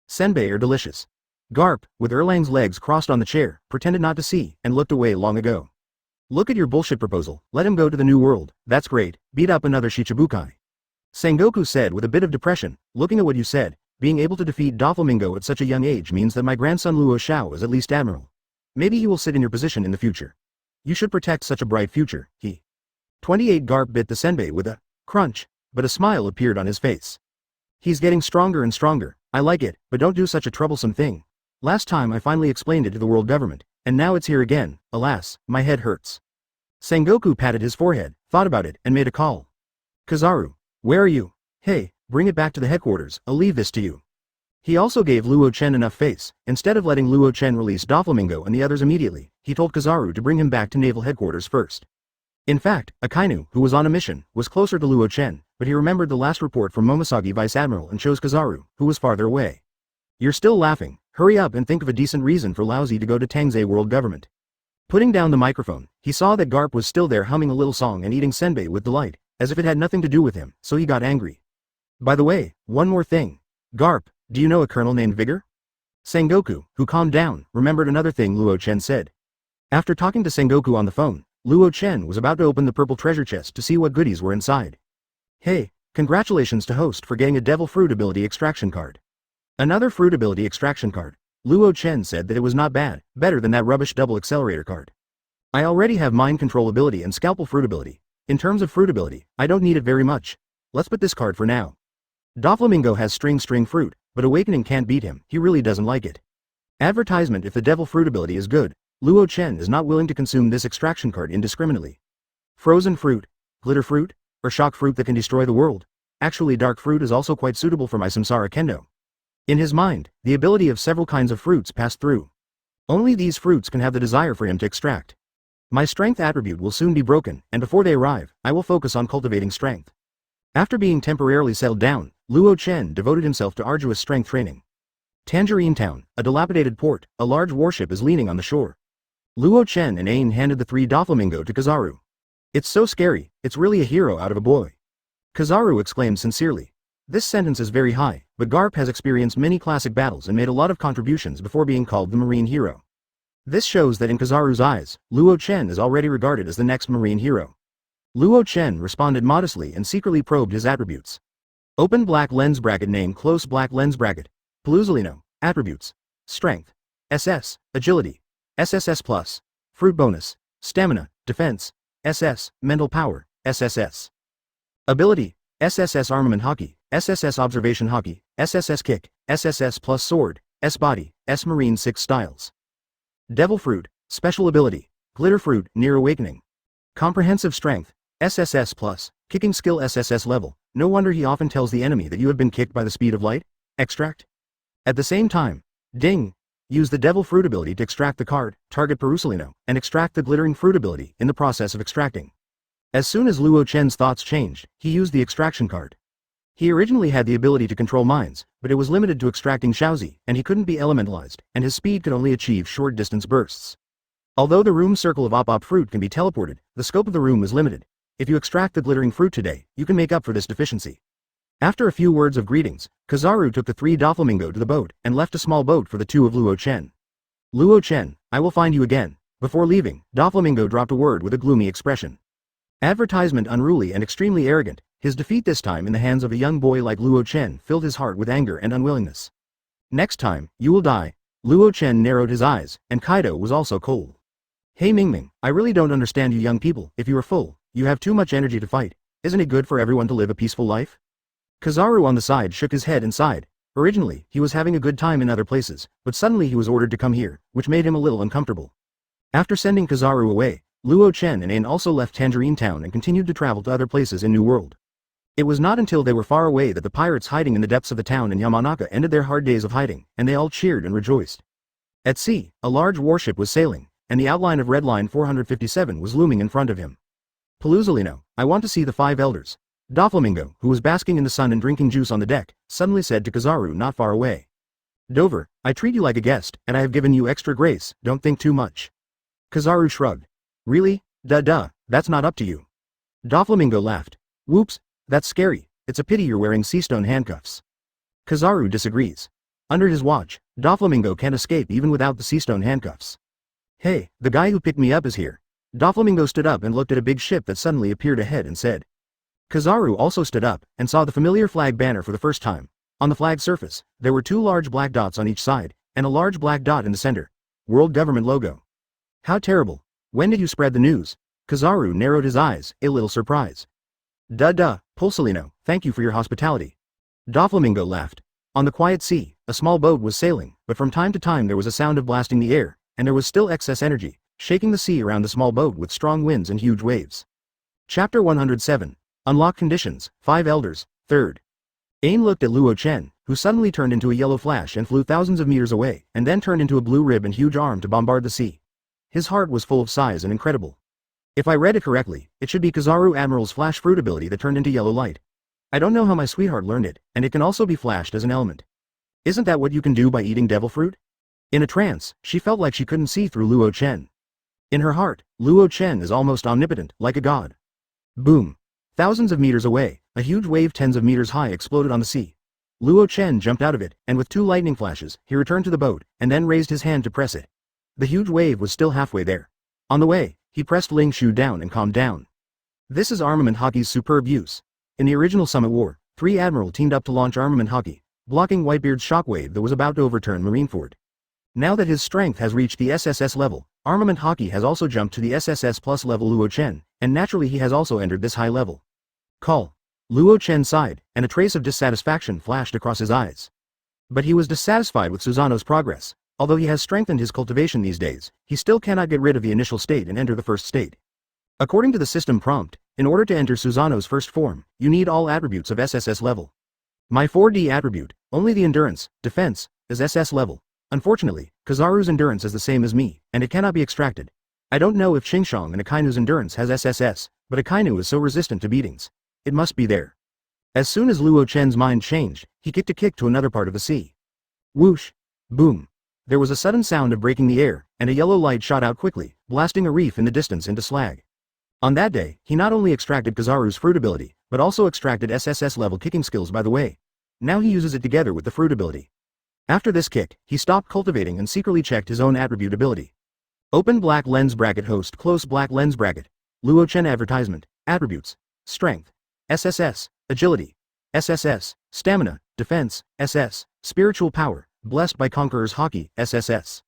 Senbei are delicious. Garp, with Erlang's legs crossed on the chair, pretended not to see, and looked away long ago. Look at your bullshit proposal, let him go to the new world, that's great, beat up another Shichibukai. Sengoku said with a bit of depression, looking at what you said, being able to defeat Doflamingo at such a young age means that my grandson Luo Xiao is at least admiral. Maybe he will sit in your position in the future. You should protect such a bright future, he. 28 Garp bit the senbei with a crunch, but a smile appeared on his face. He's getting stronger and stronger, I like it, but don't do such a troublesome thing. Last time I finally explained it to the world government, and now it's here again, alas, my head hurts. Sengoku patted his forehead, thought about it, and made a call. Kizaru, where are you? Hey, bring it back to the headquarters, I'll leave this to you. He also gave Luo Chen enough face. Instead of letting Luo Chen release Doflamingo and the others immediately, he told Kizaru to bring him back to naval headquarters first. In fact, Akainu, who was on a mission, was closer to Luo Chen, but he remembered the last report from Momosagi Vice Admiral and chose Kizaru, who was farther away. You're still laughing, hurry up and think of a decent reason for Lousy to go to Tangzei world government. Putting down the microphone, he saw that Garp was still there humming a little song and eating senbei with delight, as if it had nothing to do with him, so he got angry. By the way, one more thing. Garp, do you know a colonel named Vigor? Sengoku, who calmed down, remembered another thing Luo Chen said. After talking to Sengoku on the phone, Luo Chen was about to open the purple treasure chest to see what goodies were inside. Hey, congratulations to host for getting a devil fruit ability extraction card. Another fruit ability extraction card. Luo Chen said that it was not bad, better than that rubbish double accelerator card. I already have mind control ability and scalpel fruit ability. In terms of fruit ability, I don't need it very much. Let's put this card for now. Doflamingo has string fruit, but Awakening can't beat him, he really doesn't like it. Advertisement: if the devil fruit ability is good, Luo Chen is not willing to consume this extraction card indiscriminately. Frozen fruit, glitter fruit, or shock fruit that can destroy the world. Actually, dark fruit is also quite suitable for my samsara kendo. In his mind, the ability of several kinds of fruits passed through. Only these fruits can have the desire for him to extract. My strength attribute will soon be broken, and before they arrive, I will focus on cultivating strength. After being temporarily settled down, Luo Chen devoted himself to arduous strength training. Tangerine Town, a dilapidated port, a large warship is leaning on the shore. Luo Chen and Ain handed the 3 Doflamingo to Kizaru. It's so scary, it's really a hero out of a boy. Kizaru exclaimed sincerely. This sentence is very high, but Garp has experienced many classic battles and made a lot of contributions before being called the marine hero. This shows that in Kizaru's eyes, Luo Chen is already regarded as the next marine hero. Luo Chen responded modestly and secretly probed his attributes. Open black lens bracket, name close black lens bracket. Paluzolino, attributes. Strength. SS, agility. SSS+, fruit bonus. Stamina, defense. SS, mental power. SSS. Ability, SSS armament hockey, SSS observation hockey, SSS kick, SSS plus sword, S body, S marine 6 styles. Devil fruit, special ability, glitter fruit, near awakening. Comprehensive strength, SSS plus, kicking skill SSS level, no wonder he often tells the enemy that you have been kicked by the speed of light. Extract. At the same time, ding, use the devil fruit ability to extract the card, target Perusolino, and extract the glittering fruit ability in the process of extracting. As soon as Luo Chen's thoughts changed, he used the extraction card. He originally had the ability to control minds, but it was limited to extracting Shaozi, and he couldn't be elementalized, and his speed could only achieve short-distance bursts. Although the room circle of op fruit can be teleported, the scope of the room is limited. If you extract the glittering fruit today, you can make up for this deficiency. After a few words of greetings, Kizaru took the 3 Doflamingo to the boat, and left a small boat for the 2 of Luo Chen. Luo Chen, I will find you again. Before leaving, Doflamingo dropped a word with a gloomy expression. Advertisement: unruly and extremely arrogant. His defeat this time in the hands of a young boy like Luo Chen filled his heart with anger and unwillingness. Next time, you will die. Luo Chen narrowed his eyes, and Kaido was also cold. Hey Mingming, I really don't understand you young people. If you are full, you have too much energy to fight. Isn't it good for everyone to live a peaceful life? Kizaru on the side shook his head and sighed. Originally, he was having a good time in other places, but suddenly he was ordered to come here, which made him a little uncomfortable. After sending Kizaru away, Luo Chen and Ain also left Tangerine Town and continued to travel to other places in New World. It was not until they were far away that the pirates hiding in the depths of the town in Yamanaka ended their hard days of hiding, and they all cheered and rejoiced. At sea, a large warship was sailing, and the outline of Red Line 457 was looming in front of him. Paluzolino, I want to see the 5 elders. Doflamingo, who was basking in the sun and drinking juice on the deck, suddenly said to Kizaru not far away. Dover, I treat you like a guest, and I have given you extra grace, don't think too much. Kizaru shrugged. Really? Duh, that's not up to you. Doflamingo laughed. Whoops, that's scary, it's a pity you're wearing seastone handcuffs. Kizaru disagrees. Under his watch, Doflamingo can't escape even without the seastone handcuffs. Hey, the guy who picked me up is here. Doflamingo stood up and looked at a big ship that suddenly appeared ahead and said. Kizaru also stood up, and saw the familiar flag banner for the first time. On the flag's surface, there were 2 large black dots on each side, and a large black dot in the center. World government logo. How terrible. When did you spread the news? Kizaru narrowed his eyes, a little surprised. Duh, Pulsalino, thank you for your hospitality. Doflamingo laughed. On the quiet sea, a small boat was sailing, but from time to time there was a sound of blasting the air, and there was still excess energy, shaking the sea around the small boat with strong winds and huge waves. Chapter 107. Unlock Conditions, 5 Elders, 3rd. Ain looked at Luo Chen, who suddenly turned into a yellow flash and flew thousands of meters away, and then turned into a blue rib and huge arm to bombard the sea. His heart was full of sighs and incredible. If I read it correctly, it should be Kizaru Admiral's flash fruit ability that turned into yellow light. I don't know how my sweetheart learned it, and it can also be flashed as an element. Isn't that what you can do by eating devil fruit? In a trance, she felt like she couldn't see through Luo Chen. In her heart, Luo Chen is almost omnipotent, like a god. Boom. Thousands of meters away, a huge wave tens of meters high exploded on the sea. Luo Chen jumped out of it, and with 2 lightning flashes, he returned to the boat, and then raised his hand to press it. The huge wave was still halfway there. On the way, he pressed Ling Shu down and calmed down. This is armament hockey's superb use. In the original Summit War, 3 Admiral teamed up to launch armament hockey, blocking Whitebeard's shockwave that was about to overturn Marineford. Now that his strength has reached the SSS level, armament hockey has also jumped to the SSS plus level Luo Chen, and naturally he has also entered this high level. Call. Luo Chen sighed, and a trace of dissatisfaction flashed across his eyes. But he was dissatisfied with Susanoo's progress. Although he has strengthened his cultivation these days, he still cannot get rid of the initial state and enter the first state. According to the system prompt, in order to enter Susanoo's first form, you need all attributes of SSS level. My 4D attribute, only the endurance, defense, is SS level. Unfortunately, Kizaru's endurance is the same as me, and it cannot be extracted. I don't know if Xingshang and Akainu's endurance has SSS, but Akainu is so resistant to beatings. It must be there. As soon as Luo Chen's mind changed, he kicked a kick to another part of the sea. Whoosh! Boom! There was a sudden sound of breaking the air, and a yellow light shot out quickly, blasting a reef in the distance into slag. On that day, he not only extracted Kizaru's fruit ability, but also extracted SSS level kicking skills by the way. Now he uses it together with the fruit ability. After this kick, he stopped cultivating and secretly checked his own attribute ability. Open black lens bracket host close black lens bracket. Luo Chen advertisement. Attributes. Strength. SSS. Agility. SSS. Stamina. Defense. SS. Spiritual power. Blessed by Conqueror's Hockey. SSS.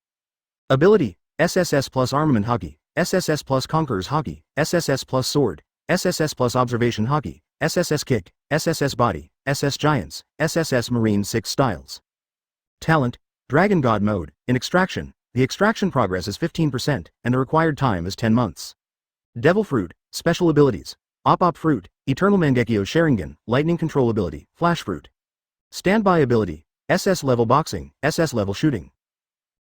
Ability. SSS plus Armament Hockey. SSS plus Conqueror's Hockey. SSS plus Sword. SSS plus Observation Hockey. SSS Kick. SSS Body. SS Giants. SSS Marine 6 Styles. Talent. Dragon God Mode. In Extraction, the extraction progress is 15%, and the required time is 10 months. Devil Fruit. Special Abilities. Op Fruit. Eternal Mangekyo Sharingan. Lightning Control Ability. Flash Fruit. Standby Ability. SS Level Boxing. SS Level Shooting.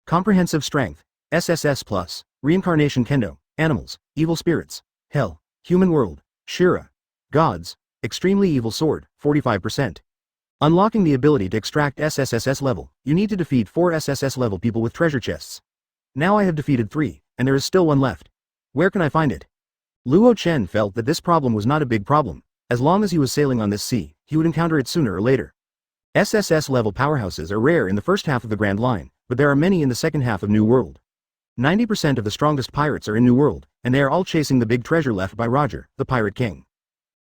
Comprehensive Strength. SSS Plus. Reincarnation Kendo. Animals. Evil Spirits. Hell. Human World. Shira. Gods. Extremely Evil Sword. 45%. Unlocking the ability to extract SSS level, you need to defeat 4 SSS level people with treasure chests. Now I have defeated 3, and there is still 1 left. Where can I find it? Luo Chen felt that this problem was not a big problem. As long as he was sailing on this sea, he would encounter it sooner or later. SSS level powerhouses are rare in the first half of the Grand Line, but there are many in the second half of New World. 90% of the strongest pirates are in New World, and they are all chasing the big treasure left by Roger, the Pirate King.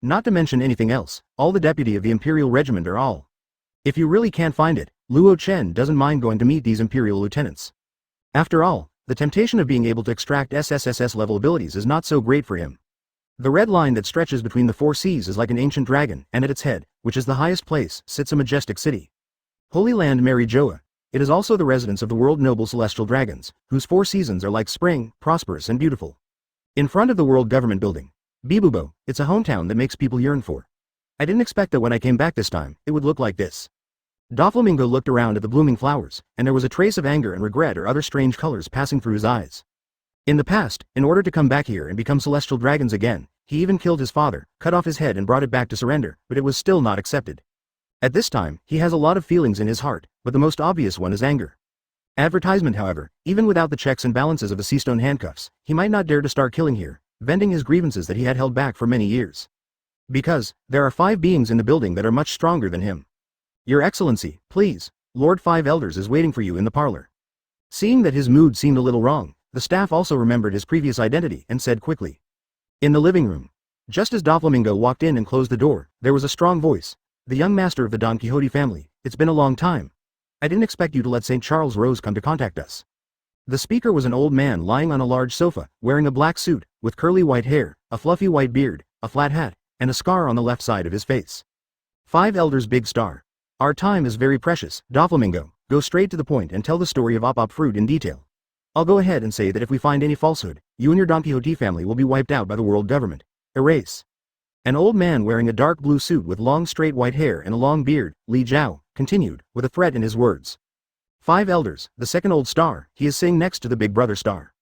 Not to mention anything else, all the deputy of the Imperial Regiment are all. If you really can't find it, Luo Chen doesn't mind going to meet these Imperial lieutenants. After all, the temptation of being able to extract SSS level abilities is not so great for him. The red line that stretches between the 4 seas is like an ancient dragon, and at its head, which is the highest place, sits a majestic city. Holy Land Mary Joa. It is also the residence of the world noble celestial dragons, whose 4 seasons are like spring, prosperous and beautiful. In front of the world government building. Bibubo, it's a hometown that makes people yearn for. I didn't expect that when I came back this time, it would look like this. Doflamingo looked around at the blooming flowers, and there was a trace of anger and regret or other strange colors passing through his eyes. In the past, in order to come back here and become celestial dragons again, he even killed his father, cut off his head and brought it back to surrender, but it was still not accepted. At this time, he has a lot of feelings in his heart, but the most obvious one is anger. Advertisement however, even without the checks and balances of the Seastone handcuffs, he might not dare to start killing here, venting his grievances that he had held back for many years. Because, there are 5 beings in the building that are much stronger than him. Your Excellency, please, Lord 5 Elders is waiting for you in the parlor. Seeing that his mood seemed a little wrong, the staff also remembered his previous identity and said quickly. In the living room. Just as Doflamingo walked in and closed the door, there was a strong voice. The young master of the Don Quixote family, it's been a long time. I didn't expect you to let St. Charles Rose come to contact us. The speaker was an old man lying on a large sofa, wearing a black suit, with curly white hair, a fluffy white beard, a flat hat, and a scar on the left side of his face. 5 Elders Big Star. Our time is very precious, Doflamingo. Go straight to the point and tell the story of Op Fruit in detail. I'll go ahead and say that if we find any falsehood, you and your Don Quixote family will be wiped out by the world government. Erase. An old man wearing a dark blue suit with long straight white hair and a long beard, Li Jiao, continued, with a threat in his words. 5 Elders, the second old star, he is sitting next to the big brother star.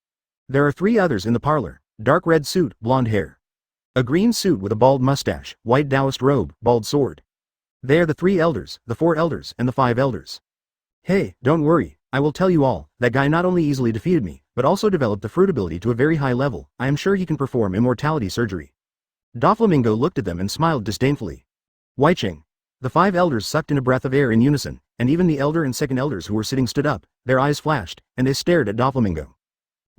There are 3 others in the parlor, dark red suit, blonde hair. A green suit with a bald mustache, white Taoist robe, bald sword. They are the 3 elders, the 4 elders, and the 5 elders. Hey, don't worry, I will tell you all. That guy not only easily defeated me, but also developed the fruit ability to a very high level. I am sure he can perform immortality surgery. Doflamingo looked at them and smiled disdainfully. Weiching. The 5 elders sucked in a breath of air in unison, and even the elder and second elders who were sitting stood up, their eyes flashed, and they stared at Doflamingo.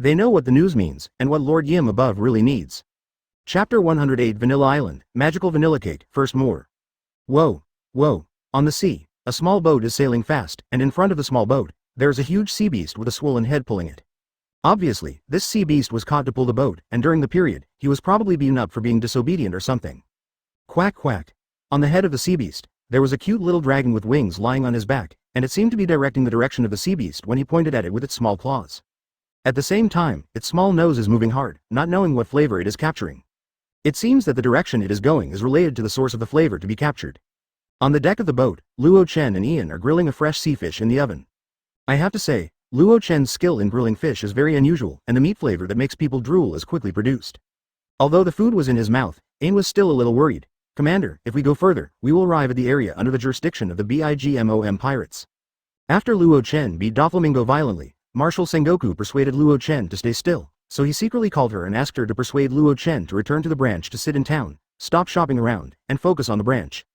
They know what the news means, and what Lord Yim above really needs. Chapter 108 Vanilla Island, Magical Vanilla Cake, First More. Whoa, whoa, on the sea, a small boat is sailing fast, and in front of the small boat, there is a huge sea beast with a swollen head pulling it. Obviously, this sea beast was caught to pull the boat, and during the period, he was probably beaten up for being disobedient or something. Quack quack. On the head of the sea beast, there was a cute little dragon with wings lying on his back, and it seemed to be directing the direction of the sea beast when he pointed at it with its small claws. At the same time, its small nose is moving hard, not knowing what flavor it is capturing. It seems that the direction it is going is related to the source of the flavor to be captured. On the deck of the boat, Luo Chen and Ian are grilling a fresh sea fish in the oven. I have to say, Luo Chen's skill in grilling fish is very unusual, and the meat flavor that makes people drool is quickly produced. Although the food was in his mouth, Ian was still a little worried. Commander, if we go further, we will arrive at the area under the jurisdiction of the BIGMOM pirates. After Luo Chen beat Doflamingo violently, Marshal Sengoku persuaded Luo Chen to stay still, so he secretly called her and asked her to persuade Luo Chen to return to the branch to sit in town, stop shopping around, and focus on the branch.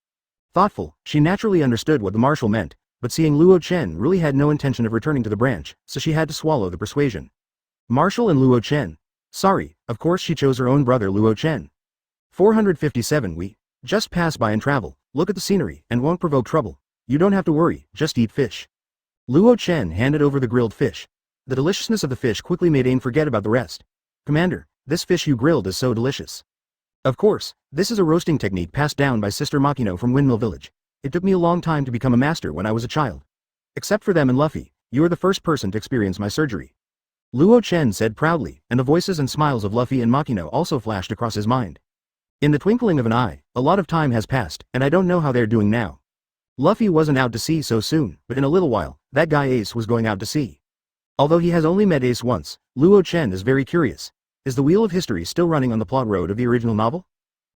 Thoughtful, she naturally understood what the marshal meant, but seeing Luo Chen really had no intention of returning to the branch, so she had to swallow the persuasion. Marshal and Luo Chen. Sorry, of course she chose her own brother Luo Chen. 457 We just pass by and travel, look at the scenery, and won't provoke trouble. You don't have to worry, just eat fish. Luo Chen handed over the grilled fish. The deliciousness of the fish quickly made Ain forget about the rest. Commander, this fish you grilled is so delicious. Of course, this is a roasting technique passed down by Sister Makino from Windmill Village. It took me a long time to become a master when I was a child. Except for them and Luffy, you are the first person to experience my surgery. Luo Chen said proudly, and the voices and smiles of Luffy and Makino also flashed across his mind. In the twinkling of an eye, a lot of time has passed, and I don't know how they're doing now. Luffy wasn't out to sea so soon, but in a little while, that guy Ace was going out to sea. Although he has only met Ace once, Luo Chen is very curious. Is the wheel of history still running on the plot road of the original novel?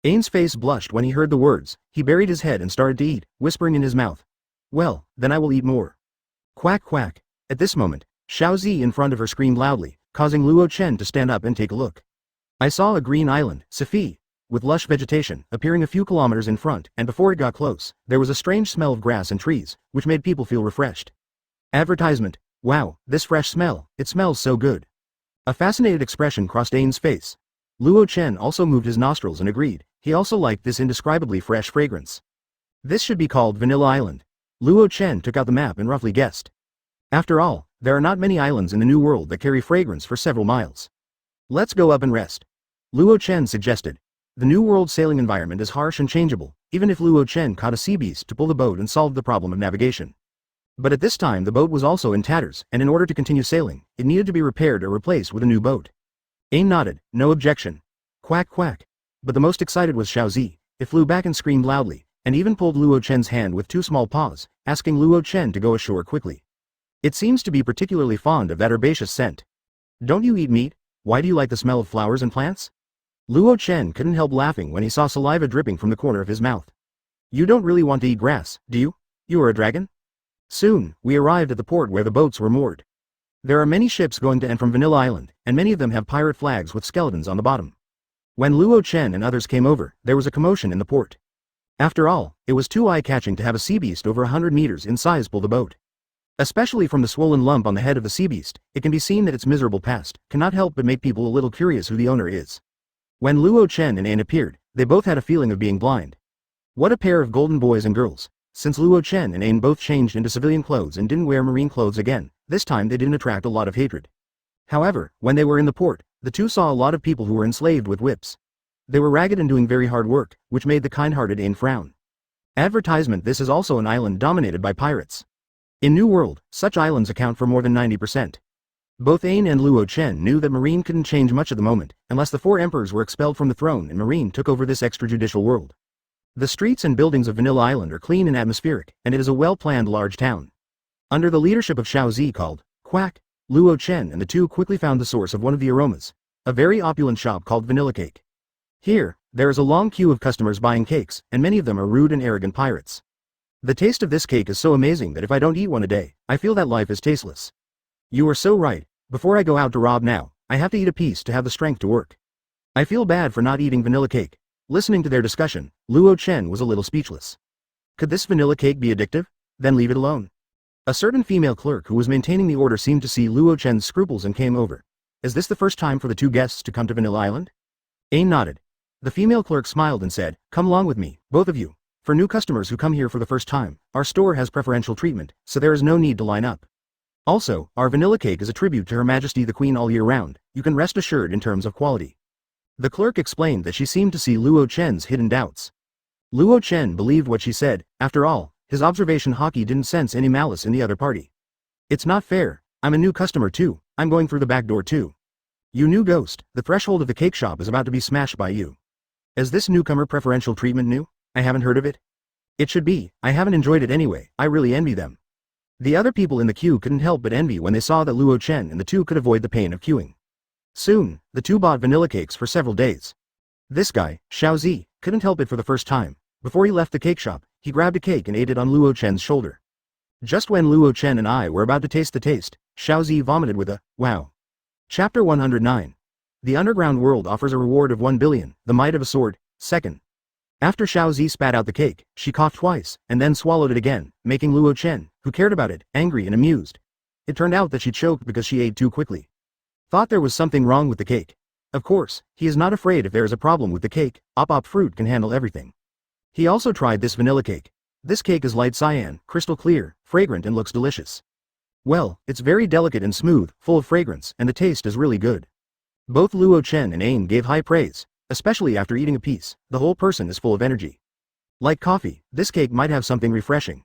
Ain's face blushed when he heard the words. He buried his head and started to eat, whispering in his mouth. Well, then I will eat more. Quack quack. At this moment, Xiaozi in front of her screamed loudly, causing Luo Chen to stand up and take a look. I saw a green island, Safi, with lush vegetation, appearing a few kilometers in front, and before it got close, there was a strange smell of grass and trees, which made people feel refreshed. Advertisement. Wow, this fresh smell, it smells so good. A fascinated expression crossed Ain's face. Luo Chen also moved his nostrils and agreed, he also liked this indescribably fresh fragrance. This should be called Vanilla Island. Luo Chen took out the map and roughly guessed. After all, there are not many islands in the New World that carry fragrance for several miles. Let's go up and rest. Luo Chen suggested. The New World sailing environment is harsh and changeable, even if Luo Chen caught a sea beast to pull the boat and solved the problem of navigation. But at this time the boat was also in tatters, and in order to continue sailing, it needed to be repaired or replaced with a new boat. Ain nodded, no objection. Quack quack. But the most excited was Xiaozi. It flew back and screamed loudly, and even pulled Luo Chen's hand with 2 small paws, asking Luo Chen to go ashore quickly. It seems to be particularly fond of that herbaceous scent. Don't you eat meat? Why do you like the smell of flowers and plants? Luo Chen couldn't help laughing when he saw saliva dripping from the corner of his mouth. You don't really want to eat grass, do you? You are a dragon? Soon, we arrived at the port where the boats were moored. There are many ships going to and from Vanilla Island, and many of them have pirate flags with skeletons on the bottom. When Luo Chen and others came over, there was a commotion in the port. After all, it was too eye-catching to have a sea beast over 100 meters in size pull the boat. Especially from the swollen lump on the head of the sea beast, it can be seen that its miserable past cannot help but make people a little curious who the owner is. When Luo Chen and Ain appeared, they both had a feeling of being blind. What a pair of golden boys and girls. Since Luo Chen and Ain both changed into civilian clothes and didn't wear marine clothes again, this time they didn't attract a lot of hatred. However, when they were in the port, the two saw a lot of people who were enslaved with whips. They were ragged and doing very hard work, which made the kind-hearted Ain frown. Advertisement: this is also an island dominated by pirates. In New World, such islands account for more than 90%. Both Ain and Luo Chen knew that Marine couldn't change much at the moment, unless the 4 emperors were expelled from the throne and Marine took over this extrajudicial world. The streets and buildings of Vanilla Island are clean and atmospheric, and it is a well-planned large town. Under the leadership of Xiao Zi called Quack, Luo Chen and the two quickly found the source of one of the aromas, a very opulent shop called Vanilla Cake. Here, there is a long queue of customers buying cakes, and many of them are rude and arrogant pirates. The taste of this cake is so amazing that if I don't eat one a day, I feel that life is tasteless. You are so right. Before I go out to rob now, I have to eat a piece to have the strength to work. I feel bad for not eating vanilla cake. Listening to their discussion, Luo Chen was a little speechless. Could this vanilla cake be addictive? Then leave it alone. A certain female clerk who was maintaining the order seemed to see Luo Chen's scruples and came over. Is this the first time for the two guests to come to Vanilla Island? Ain nodded. The female clerk smiled and said, come along with me, both of you. For new customers who come here for the first time, our store has preferential treatment, so there is no need to line up. Also, our vanilla cake is a tribute to Her Majesty the Queen all year round, you can rest assured in terms of quality. The clerk explained that she seemed to see Luo Chen's hidden doubts. Luo Chen believed what she said. After all, his observation hockey didn't sense any malice in the other party. It's not fair, I'm a new customer too, I'm going through the back door too. You new ghost, the threshold of the cake shop is about to be smashed by you. Is this newcomer preferential treatment new? I haven't heard of it. It should be, I haven't enjoyed it anyway, I really envy them. The other people in the queue couldn't help but envy when they saw that Luo Chen and the two could avoid the pain of queuing. Soon, the two bought vanilla cakes for several days. This guy, Xiao Zi, couldn't help it for the first time. Before he left the cake shop, he grabbed a cake and ate it on Luo Chen's shoulder. Just when Luo Chen and I were about to taste the taste, Xiao Zi vomited with a, wow. Chapter 109. The underground world offers a reward of 1 billion, the might of a sword, second. After Xiao Zi spat out the cake, she coughed twice, and then swallowed it again, making Luo Chen, who cared about it, angry and amused. It turned out that she choked because she ate too quickly. Thought there was something wrong with the cake. Of course, he is not afraid if there is a problem with the cake, Op fruit can handle everything. He also tried this vanilla cake. This cake is light cyan, crystal clear, fragrant and looks delicious. Well, it's very delicate and smooth, full of fragrance, and the taste is really good. Both Luo Chen and Ain gave high praise. Especially after eating a piece, the whole person is full of energy. Like coffee, this cake might have something refreshing.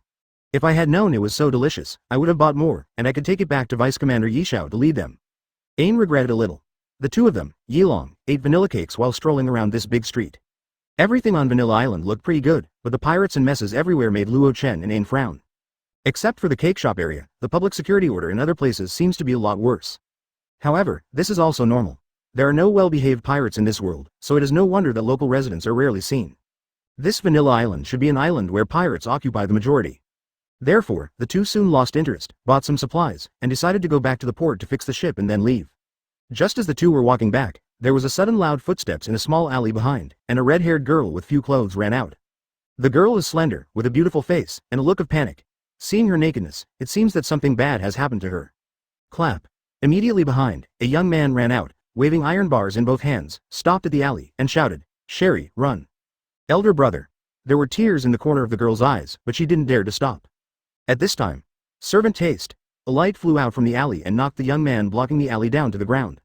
If I had known it was so delicious, I would have bought more, and I could take it back to Vice Commander Yishao to lead them. Ain regretted a little. The two of them, Yilong, ate vanilla cakes while strolling around this big street. Everything on Vanilla Island looked pretty good, but the pirates and messes everywhere made Luo Chen and Ain frown. Except for the cake shop area, the public security order in other places seems to be a lot worse. However, this is also normal. There are no well-behaved pirates in this world, so it is no wonder that local residents are rarely seen. This Vanilla Island should be an island where pirates occupy the majority. Therefore, the two soon lost interest, bought some supplies, and decided to go back to the port to fix the ship and then leave. Just as the two were walking back, there was a sudden loud footsteps in a small alley behind, and a red-haired girl with few clothes ran out. The girl is slender, with a beautiful face, and a look of panic. Seeing her nakedness, it seems that something bad has happened to her. Clap. Immediately behind, a young man ran out, waving iron bars in both hands, stopped at the alley, and shouted, Sherry, run. Elder brother. There were tears in the corner of the girl's eyes, but she didn't dare to stop. At this time, servant haste. A light flew out from the alley and knocked the young man blocking the alley down to the ground.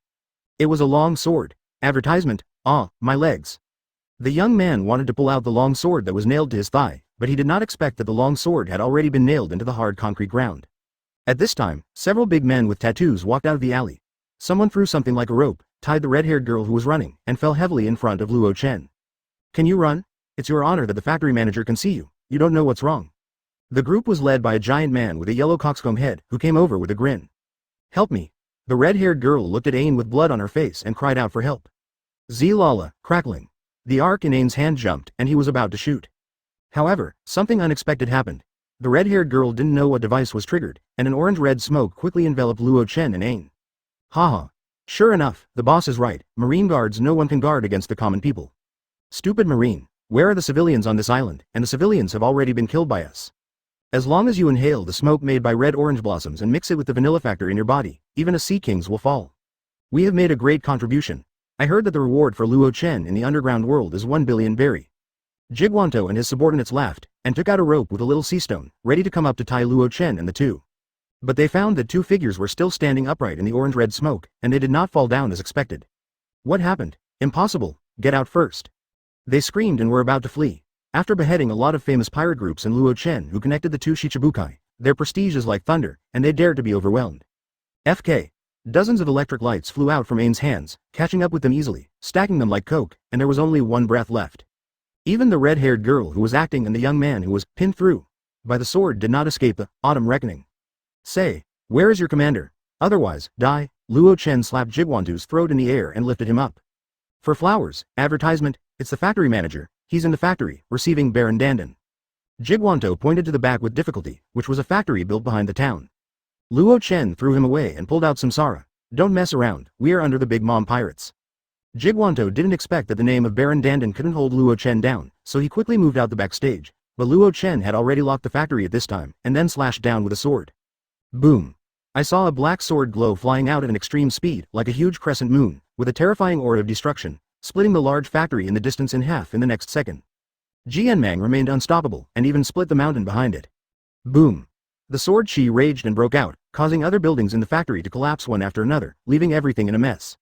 It was a long sword. Advertisement, my legs. The young man wanted to pull out the long sword that was nailed to his thigh, but he did not expect that the long sword had already been nailed into the hard concrete ground. At this time, several big men with tattoos walked out of the alley. Someone threw something like a rope, tied the red-haired girl who was running, and fell heavily in front of Luo Chen. Can you run? It's your honor that the factory manager can see you, you don't know what's wrong. The group was led by a giant man with a yellow coxcomb head, who came over with a grin. Help me. The red-haired girl looked at Ain with blood on her face and cried out for help. Zilala, crackling. The arc in Ain's hand jumped, and he was about to shoot. However, something unexpected happened. The red-haired girl didn't know what device was triggered, and an orange-red smoke quickly enveloped Luo Chen and Ain. Haha. Sure enough, the boss is right, Marine guards no one can guard against the common people. Stupid Marine, where are the civilians on this island, and the civilians have already been killed by us. As long as you inhale the smoke made by red-orange blossoms and mix it with the vanilla factor in your body, even a sea king's will fall. We have made a great contribution. I heard that the reward for Luo Chen in the underground world is 1 billion berry. Jigwanto and his subordinates laughed, and took out a rope with a little sea stone, ready to come up to tie Luo Chen and the two. But they found that two figures were still standing upright in the orange-red smoke, and they did not fall down as expected. What happened? Impossible, get out first. They screamed and were about to flee. After beheading a lot of famous pirate groups and Luo Chen who connected the two Shichibukai, their prestige is like thunder, and they dared to be overwhelmed. FK. Dozens of electric lights flew out from Ain's hands, catching up with them easily, stacking them like coke, and there was only one breath left. Even the red-haired girl who was acting and the young man who was pinned through by the sword did not escape the autumn reckoning. Say, where is your commander? Otherwise, die. Luo Chen slapped Jigwanto's throat in the air and lifted him up. For flowers, advertisement, it's the factory manager, he's in the factory, receiving Baron Dandan. Jigwanto pointed to the back with difficulty, which was a factory built behind the town. Luo Chen threw him away and pulled out Samsara. Don't mess around, we are under the Big Mom pirates. Jigwanto didn't expect that the name of Baron Dandan couldn't hold Luo Chen down, so he quickly moved out the backstage, but Luo Chen had already locked the factory at this time, and then slashed down with a sword. Boom. I saw a black sword glow flying out at an extreme speed, like a huge crescent moon, with a terrifying aura of destruction, splitting the large factory in the distance in half in the next second. Jianming remained unstoppable, and even split the mountain behind it. Boom. The sword chi raged and broke out, causing other buildings in the factory to collapse one after another, leaving everything in a mess.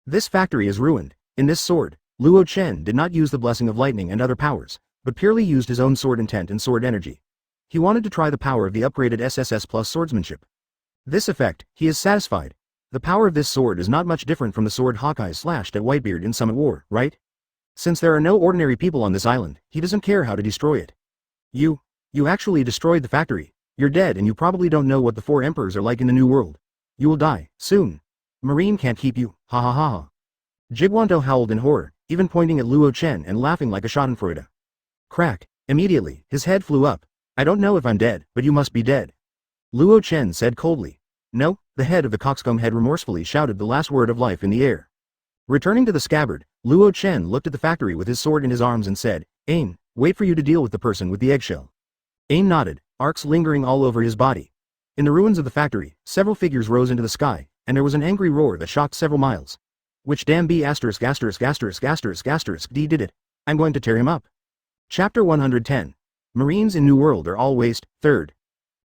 This factory is ruined. In this sword, Luo Chen did not use the blessing of lightning and other powers, but purely used his own sword intent and sword energy. He wanted to try the power of the upgraded SSS plus swordsmanship. This effect, he is satisfied. The power of this sword is not much different from the sword Hawkeye slashed at Whitebeard in Summit War, right? Since there are no ordinary people on this island, he doesn't care how to destroy it. You actually destroyed the factory. You're dead and you probably don't know what the four emperors are like in the new world. You will die, soon. Marine can't keep you, ha ha ha ha. Jigwanto howled in horror, even pointing at Luo Chen and laughing like a schadenfreude. Crack. Immediately, his head flew up. I don't know if I'm dead, but you must be dead. Luo Chen said coldly. No, the head of the coxcomb head remorsefully shouted the last word of life in the air. Returning to the scabbard, Luo Chen looked at the factory with his sword in his arms and said, Ain, wait for you to deal with the person with the eggshell. Ain nodded, arcs lingering all over his body. In the ruins of the factory, several figures rose into the sky, and there was an angry roar that shocked several miles. Which damn B*********** D did it. I'm going to tear him up. Chapter 110. Marines in New World are all waste. 3rd.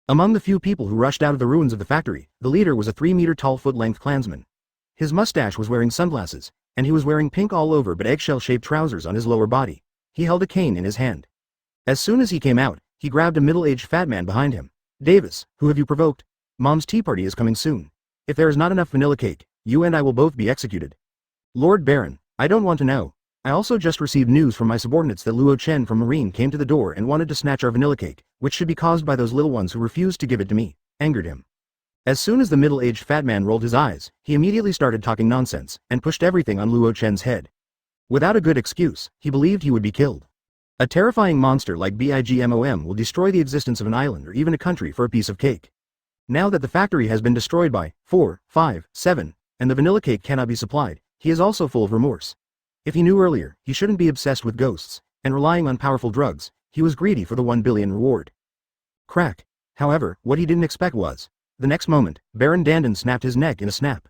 Among the few people who rushed out of the ruins of the factory, the leader was a 3-meter-tall foot-length clansman. His mustache was wearing sunglasses, and he was wearing pink all over but eggshell-shaped trousers on his lower body. He held a cane in his hand. As soon as he came out, he grabbed a middle-aged fat man behind him. Davis, who have you provoked? Mom's tea party is coming soon. If there is not enough vanilla cake, you and I will both be executed. Lord Baron, I don't want to know. I also just received news from my subordinates that Luo Chen from Marine came to the door and wanted to snatch our vanilla cake, which should be caused by those little ones who refused to give it to me, angered him. As soon as the middle-aged fat man rolled his eyes, he immediately started talking nonsense, and pushed everything on Luo Chen's head. Without a good excuse, he believed he would be killed. A terrifying monster like BIGMOM will destroy the existence of an island or even a country for a piece of cake. Now that the factory has been destroyed by 4, 5, 7, and the vanilla cake cannot be supplied, he is also full of remorse. If he knew earlier, he shouldn't be obsessed with ghosts, and relying on powerful drugs, he was greedy for the 1 billion reward. Crack. However, what he didn't expect was, the next moment, Baron Dandan snapped his neck in a snap.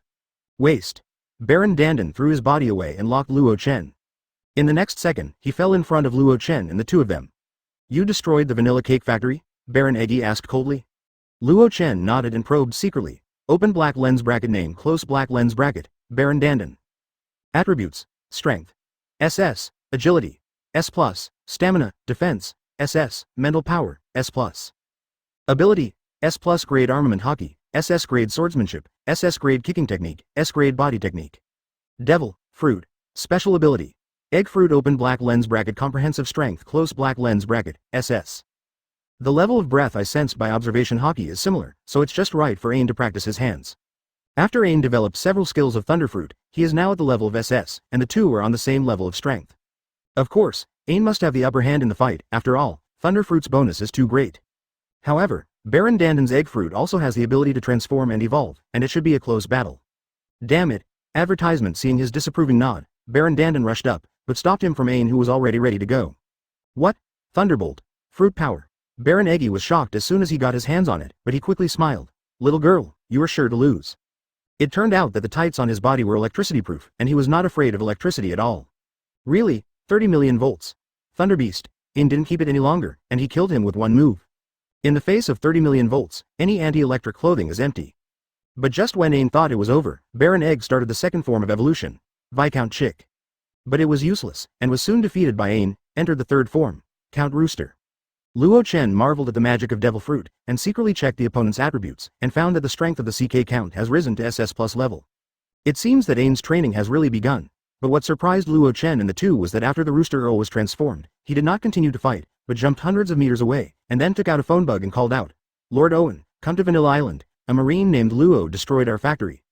Waste. Baron Dandan threw his body away and locked Luo Chen. In the next second, he fell in front of Luo Chen and the two of them. You destroyed the vanilla cake factory? Baron Eggy asked coldly. Luo Chen nodded and probed secretly. Open black lens bracket name close black lens bracket, Baron Dandan. Attributes. Strength. SS, Agility. S+, Stamina, Defense, SS, Mental Power, S+. Ability, S+ grade Armament Hockey, SS grade Swordsmanship, SS grade Kicking Technique, S grade Body Technique. Devil, Fruit. Special Ability. Egg Fruit open black lens bracket Comprehensive Strength close black lens bracket, SS. The level of breath I sensed by observation hockey is similar, so it's just right for Ain to practice his hands. After Ain developed several skills of Thunderfruit, he is now at the level of SS, and the two are on the same level of strength. Of course, Ain must have the upper hand in the fight, after all, Thunderfruit's bonus is too great. However, Baron Dandan's Egg Fruit also has the ability to transform and evolve, and it should be a close battle. Damn it. Advertisement. Seeing his disapproving nod, Baron Dandan rushed up, but stopped him from Ain who was already ready to go. What? Thunderbolt. Fruit power. Baron Eggy was shocked as soon as he got his hands on it, but he quickly smiled. Little girl, you are sure to lose. It turned out that the tights on his body were electricity-proof, and he was not afraid of electricity at all. Really? 30 million volts. Thunderbeast. Ain didn't keep it any longer, and he killed him with one move. In the face of 30 million volts, any anti-electric clothing is empty. But just when Ain thought it was over, Baron Egg started the second form of evolution, Viscount Chick. But it was useless, and was soon defeated by Ain, entered the third form, Count Rooster. Luo Chen marveled at the magic of Devil Fruit, and secretly checked the opponent's attributes, and found that the strength of the CK count has risen to SS plus level. It seems that Ain's training has really begun, but what surprised Luo Chen and the two was that after the Rooster Earl was transformed, he did not continue to fight, but jumped hundreds of meters away, and then took out a phone bug and called out, "Lord Owen, come to Vanilla Island, a marine named Luo destroyed our factory."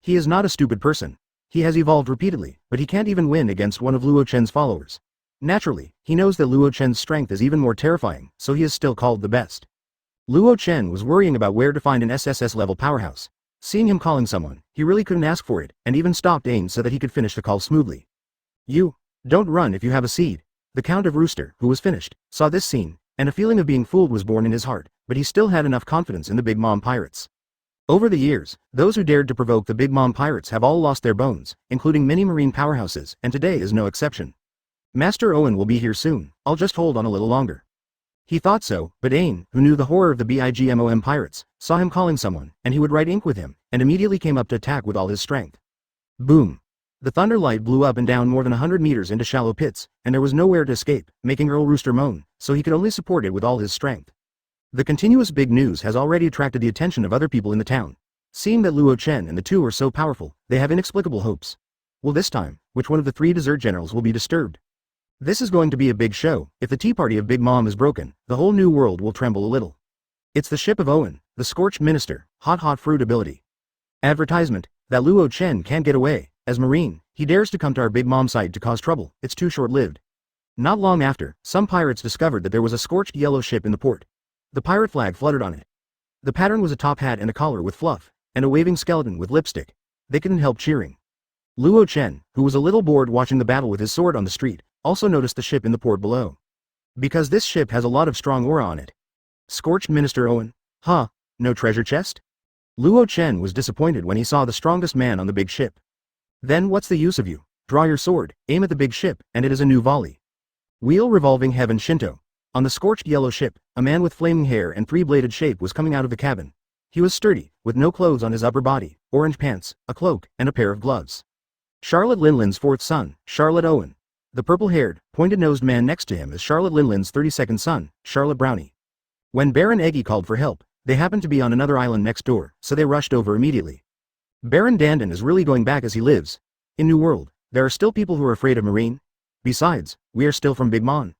He is not a stupid person. He has evolved repeatedly, but he can't even win against one of Luo Chen's followers. Naturally, he knows that Luo Chen's strength is even more terrifying, so he is still called the best. Luo Chen was worrying about where to find an SSS level powerhouse. Seeing him calling someone, he really couldn't ask for it, and even stopped Ain so that he could finish the call smoothly. "You don't run if you have a seed." The Count of Rooster, who was finished, saw this scene, and a feeling of being fooled was born in his heart, but he still had enough confidence in the Big Mom pirates. Over the years, those who dared to provoke the Big Mom pirates have all lost their bones, including many marine powerhouses, and today is no exception. Master Owen will be here soon, I'll just hold on a little longer. He thought so, but Ain, who knew the horror of the BIGMOM pirates, saw him calling someone, and he would write ink with him, and immediately came up to attack with all his strength. Boom! The thunder light blew up and down more than 100 meters into shallow pits, and there was nowhere to escape, making Earl Rooster moan, so he could only support it with all his strength. The continuous big news has already attracted the attention of other people in the town. Seeing that Luo Chen and the two are so powerful, they have inexplicable hopes. Well, this time, which one of the three desert generals will be disturbed? This is going to be a big show. If the tea party of Big Mom is broken, the whole new world will tremble a little. It's the ship of Owen, the Scorched Minister, hot fruit ability. Advertisement, that Luo Chen can't get away. As Marine, he dares to come to our Big Mom site to cause trouble. It's too short-lived. Not long after, some pirates discovered that there was a scorched yellow ship in the port. The pirate flag fluttered on it. The pattern was a top hat and a collar with fluff, and a waving skeleton with lipstick. They couldn't help cheering. Luo Chen, who was a little bored watching the battle with his sword on the street, also noticed the ship in the port below. Because this ship has a lot of strong aura on it. Scorched Minister Owen? Huh, no treasure chest? Luo Chen was disappointed when he saw the strongest man on the big ship. Then what's the use of you? Draw your sword, aim at the big ship, and it is a new volley. Wheel revolving heaven Shinto. On the scorched yellow ship, a man with flaming hair and three-bladed shape was coming out of the cabin. He was sturdy, with no clothes on his upper body, orange pants, a cloak, and a pair of gloves. Charlotte Linlin's fourth son, Charlotte Owen. The purple-haired, pointed-nosed man next to him is Charlotte Linlin's 32nd son, Charlotte Brownie. When Baron Eggy called for help, they happened to be on another island next door, so they rushed over immediately. Baron Dandon is really going back as he lives. In New World, there are still people who are afraid of Marine. Besides, we are still from Big Mon.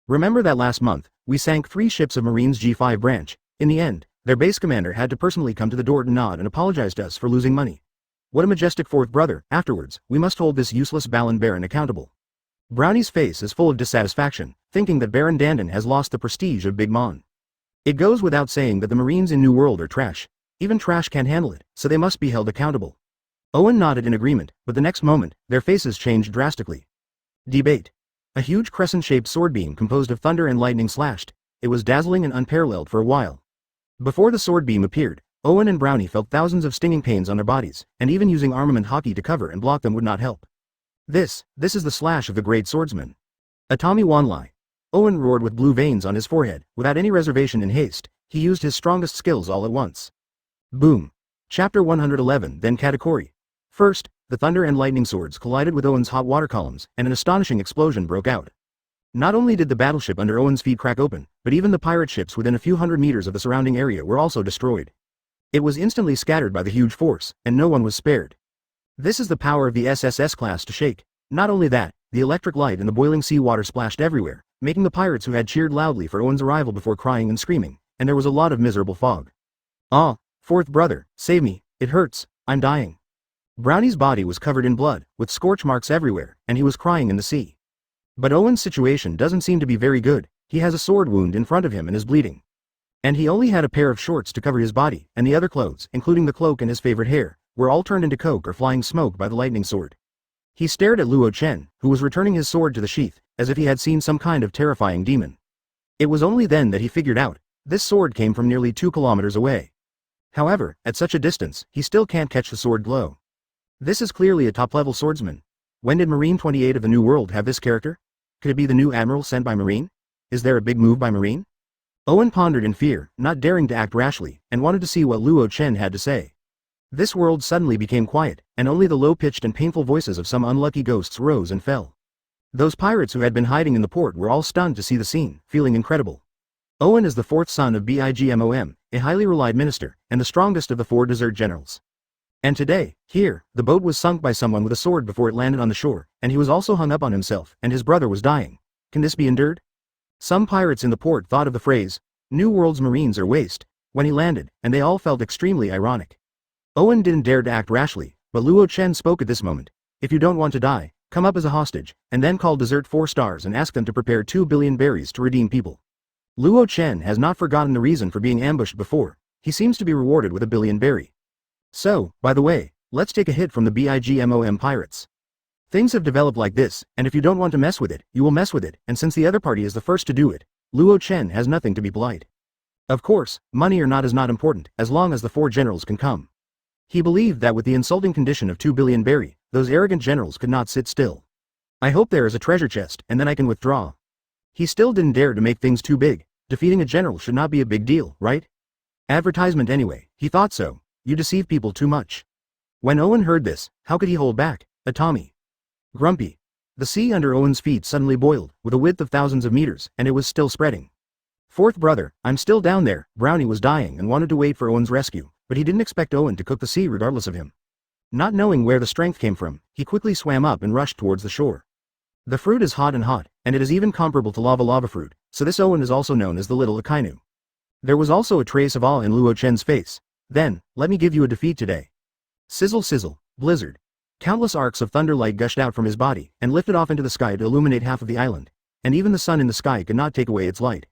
Remember that last month, we sank 3 ships of Marine's G5 branch. In the end, their base commander had to personally come to the door to nod and apologize to us for losing money. What a majestic fourth brother. Afterwards, we must hold this useless Balan Baron accountable. Brownie's face is full of dissatisfaction, thinking that Baron Dandon has lost the prestige of Big Mon. It goes without saying that the Marines in New World are trash. Even trash can't handle it, so they must be held accountable. Owen nodded in agreement, but the next moment, their faces changed drastically. Debate. A huge crescent-shaped sword beam composed of thunder and lightning slashed. It was dazzling and unparalleled for a while. Before the sword beam appeared, Owen and Brownie felt thousands of stinging pains on their bodies, and even using armament hockey to cover and block them would not help. This is the slash of the great swordsman. Atami Wanlai. Owen roared with blue veins on his forehead, without any reservation in haste. He used his strongest skills all at once. Boom. Chapter 111, then Katakuri. First, the thunder and lightning swords collided with Owen's hot water columns, and an astonishing explosion broke out. Not only did the battleship under Owen's feet crack open, but even the pirate ships within a few hundred meters of the surrounding area were also destroyed. It was instantly scattered by the huge force, and no one was spared. This is the power of the SSS class to shake. Not only that, the electric light and the boiling sea water splashed everywhere, making the pirates who had cheered loudly for Owen's arrival before crying and screaming, and there was a lot of miserable fog. Ah, fourth brother, save me, it hurts, I'm dying. Brownie's body was covered in blood, with scorch marks everywhere, and he was crying in the sea. But Owen's situation doesn't seem to be very good. He has a sword wound in front of him and is bleeding. And he only had a pair of shorts to cover his body, and the other clothes, including the cloak and his favorite hair, were all turned into coke or flying smoke by the lightning sword. He stared at Luo Chen, who was returning his sword to the sheath, as if he had seen some kind of terrifying demon. It was only then that he figured out, this sword came from nearly 2 kilometers away. However, at such a distance, he still can't catch the sword glow. This is clearly a top-level swordsman. When did Marine 28 of the New World have this character? Could it be the new admiral sent by Marine? Is there a big move by Marine? Owen pondered in fear, not daring to act rashly, and wanted to see what Luo Chen had to say. This world suddenly became quiet, and only the low-pitched and painful voices of some unlucky ghosts rose and fell. Those pirates who had been hiding in the port were all stunned to see the scene, feeling incredible. Owen is the fourth son of Bigmom, a highly relied minister, and the strongest of the 4 desert generals. And today, here, the boat was sunk by someone with a sword before it landed on the shore, and he was also hung up on himself, and his brother was dying. Can this be endured? Some pirates in the port thought of the phrase, "New World's Marines are waste," when he landed, and they all felt extremely ironic. Owen didn't dare to act rashly, but Luo Chen spoke at this moment. If you don't want to die, come up as a hostage, and then call Desert 4 Stars and ask them to prepare 2 billion berries to redeem people. Luo Chen has not forgotten the reason for being ambushed before. He seems to be rewarded with 1 billion berry. So, by the way, let's take a hit from the Bigmom pirates. Things have developed like this, and if you don't want to mess with it, you will mess with it, and since the other party is the first to do it, Luo Chen has nothing to be polite. Of course, money or not is not important, as long as the 4 generals can come. He believed that with the insulting condition of 2 billion berry, those arrogant generals could not sit still. I hope there is a treasure chest, and then I can withdraw. He still didn't dare to make things too big. Defeating a general should not be a big deal, right? Advertisement anyway, he thought so. You deceive people too much. When Owen heard this, how could he hold back? A Tommy. Grumpy. The sea under Owen's feet suddenly boiled, with a width of thousands of meters, and it was still spreading. Fourth brother, I'm still down there. Brownie was dying and wanted to wait for Owen's rescue, but he didn't expect Owen to cook the sea regardless of him. Not knowing where the strength came from, he quickly swam up and rushed towards the shore. The fruit is hot, and it is even comparable to lava fruit, so this Owen is also known as the Little Akainu. There was also a trace of awe in Luo Chen's face. Then, let me give you a defeat today. Sizzle sizzle, blizzard. Countless arcs of thunder light gushed out from his body, and lifted off into the sky to illuminate half of the island, and even the sun in the sky could not take away its light.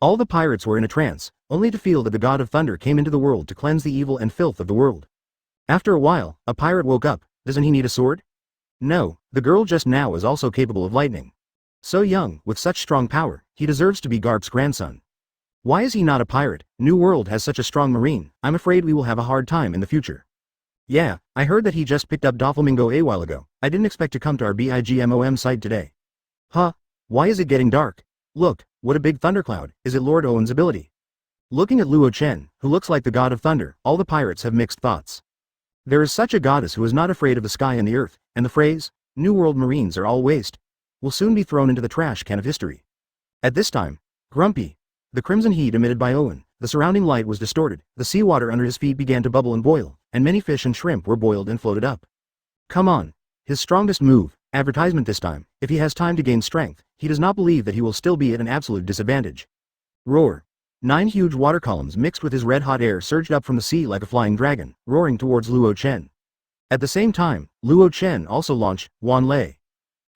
All the pirates were in a trance, only to feel that the god of thunder came into the world to cleanse the evil and filth of the world. After a while, a pirate woke up. Doesn't he need a sword? No, the girl just now is also capable of lightning. So young, with such strong power, he deserves to be Garp's grandson. Why is he not a pirate? New World has such a strong marine. I'm afraid we will have a hard time in the future. Yeah, I heard that he just picked up Doflamingo a while ago. I didn't expect to come to our Bigmom site today. Huh? Why is it getting dark? Look, what a big thundercloud. Is it Lord Owen's ability? Looking at Luo Chen, who looks like the god of thunder, all the pirates have mixed thoughts. There is such a goddess who is not afraid of the sky and the earth, and the phrase, New World Marines are all waste, will soon be thrown into the trash can of history. At this time, grumpy. The crimson heat emitted by Owen, the surrounding light was distorted, the seawater under his feet began to bubble and boil, and many fish and shrimp were boiled and floated up. Come on. His strongest move, advertisement this time. If he has time to gain strength, he does not believe that he will still be at an absolute disadvantage. Roar. 9 huge water columns mixed with his red-hot air surged up from the sea like a flying dragon, roaring towards Luo Chen. At the same time, Luo Chen also launched Wan Lei,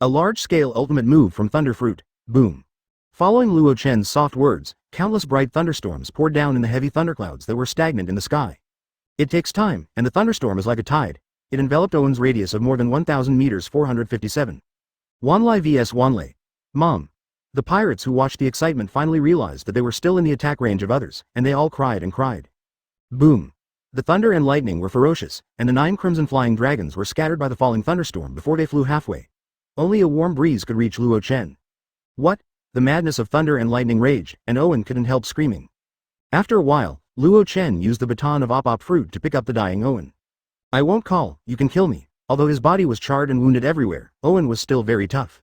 a large-scale ultimate move from Thunder Fruit. Boom. Following Luo Chen's soft words, countless bright thunderstorms poured down in the heavy thunderclouds that were stagnant in the sky. It takes time, and the thunderstorm is like a tide. It enveloped Owen's radius of more than 1,000 meters 457. Wan Lei vs Wan Lei. Mom. The pirates who watched the excitement finally realized that they were still in the attack range of others, and they all cried and cried. Boom. The thunder and lightning were ferocious, and the 9 crimson flying dragons were scattered by the falling thunderstorm before they flew halfway. Only a warm breeze could reach Luo Chen. What? The madness of thunder and lightning raged, and Owen couldn't help screaming. After a while, Luo Chen used the baton of op fruit to pick up the dying Owen. I won't call, you can kill me. Although his body was charred and wounded everywhere, Owen was still very tough.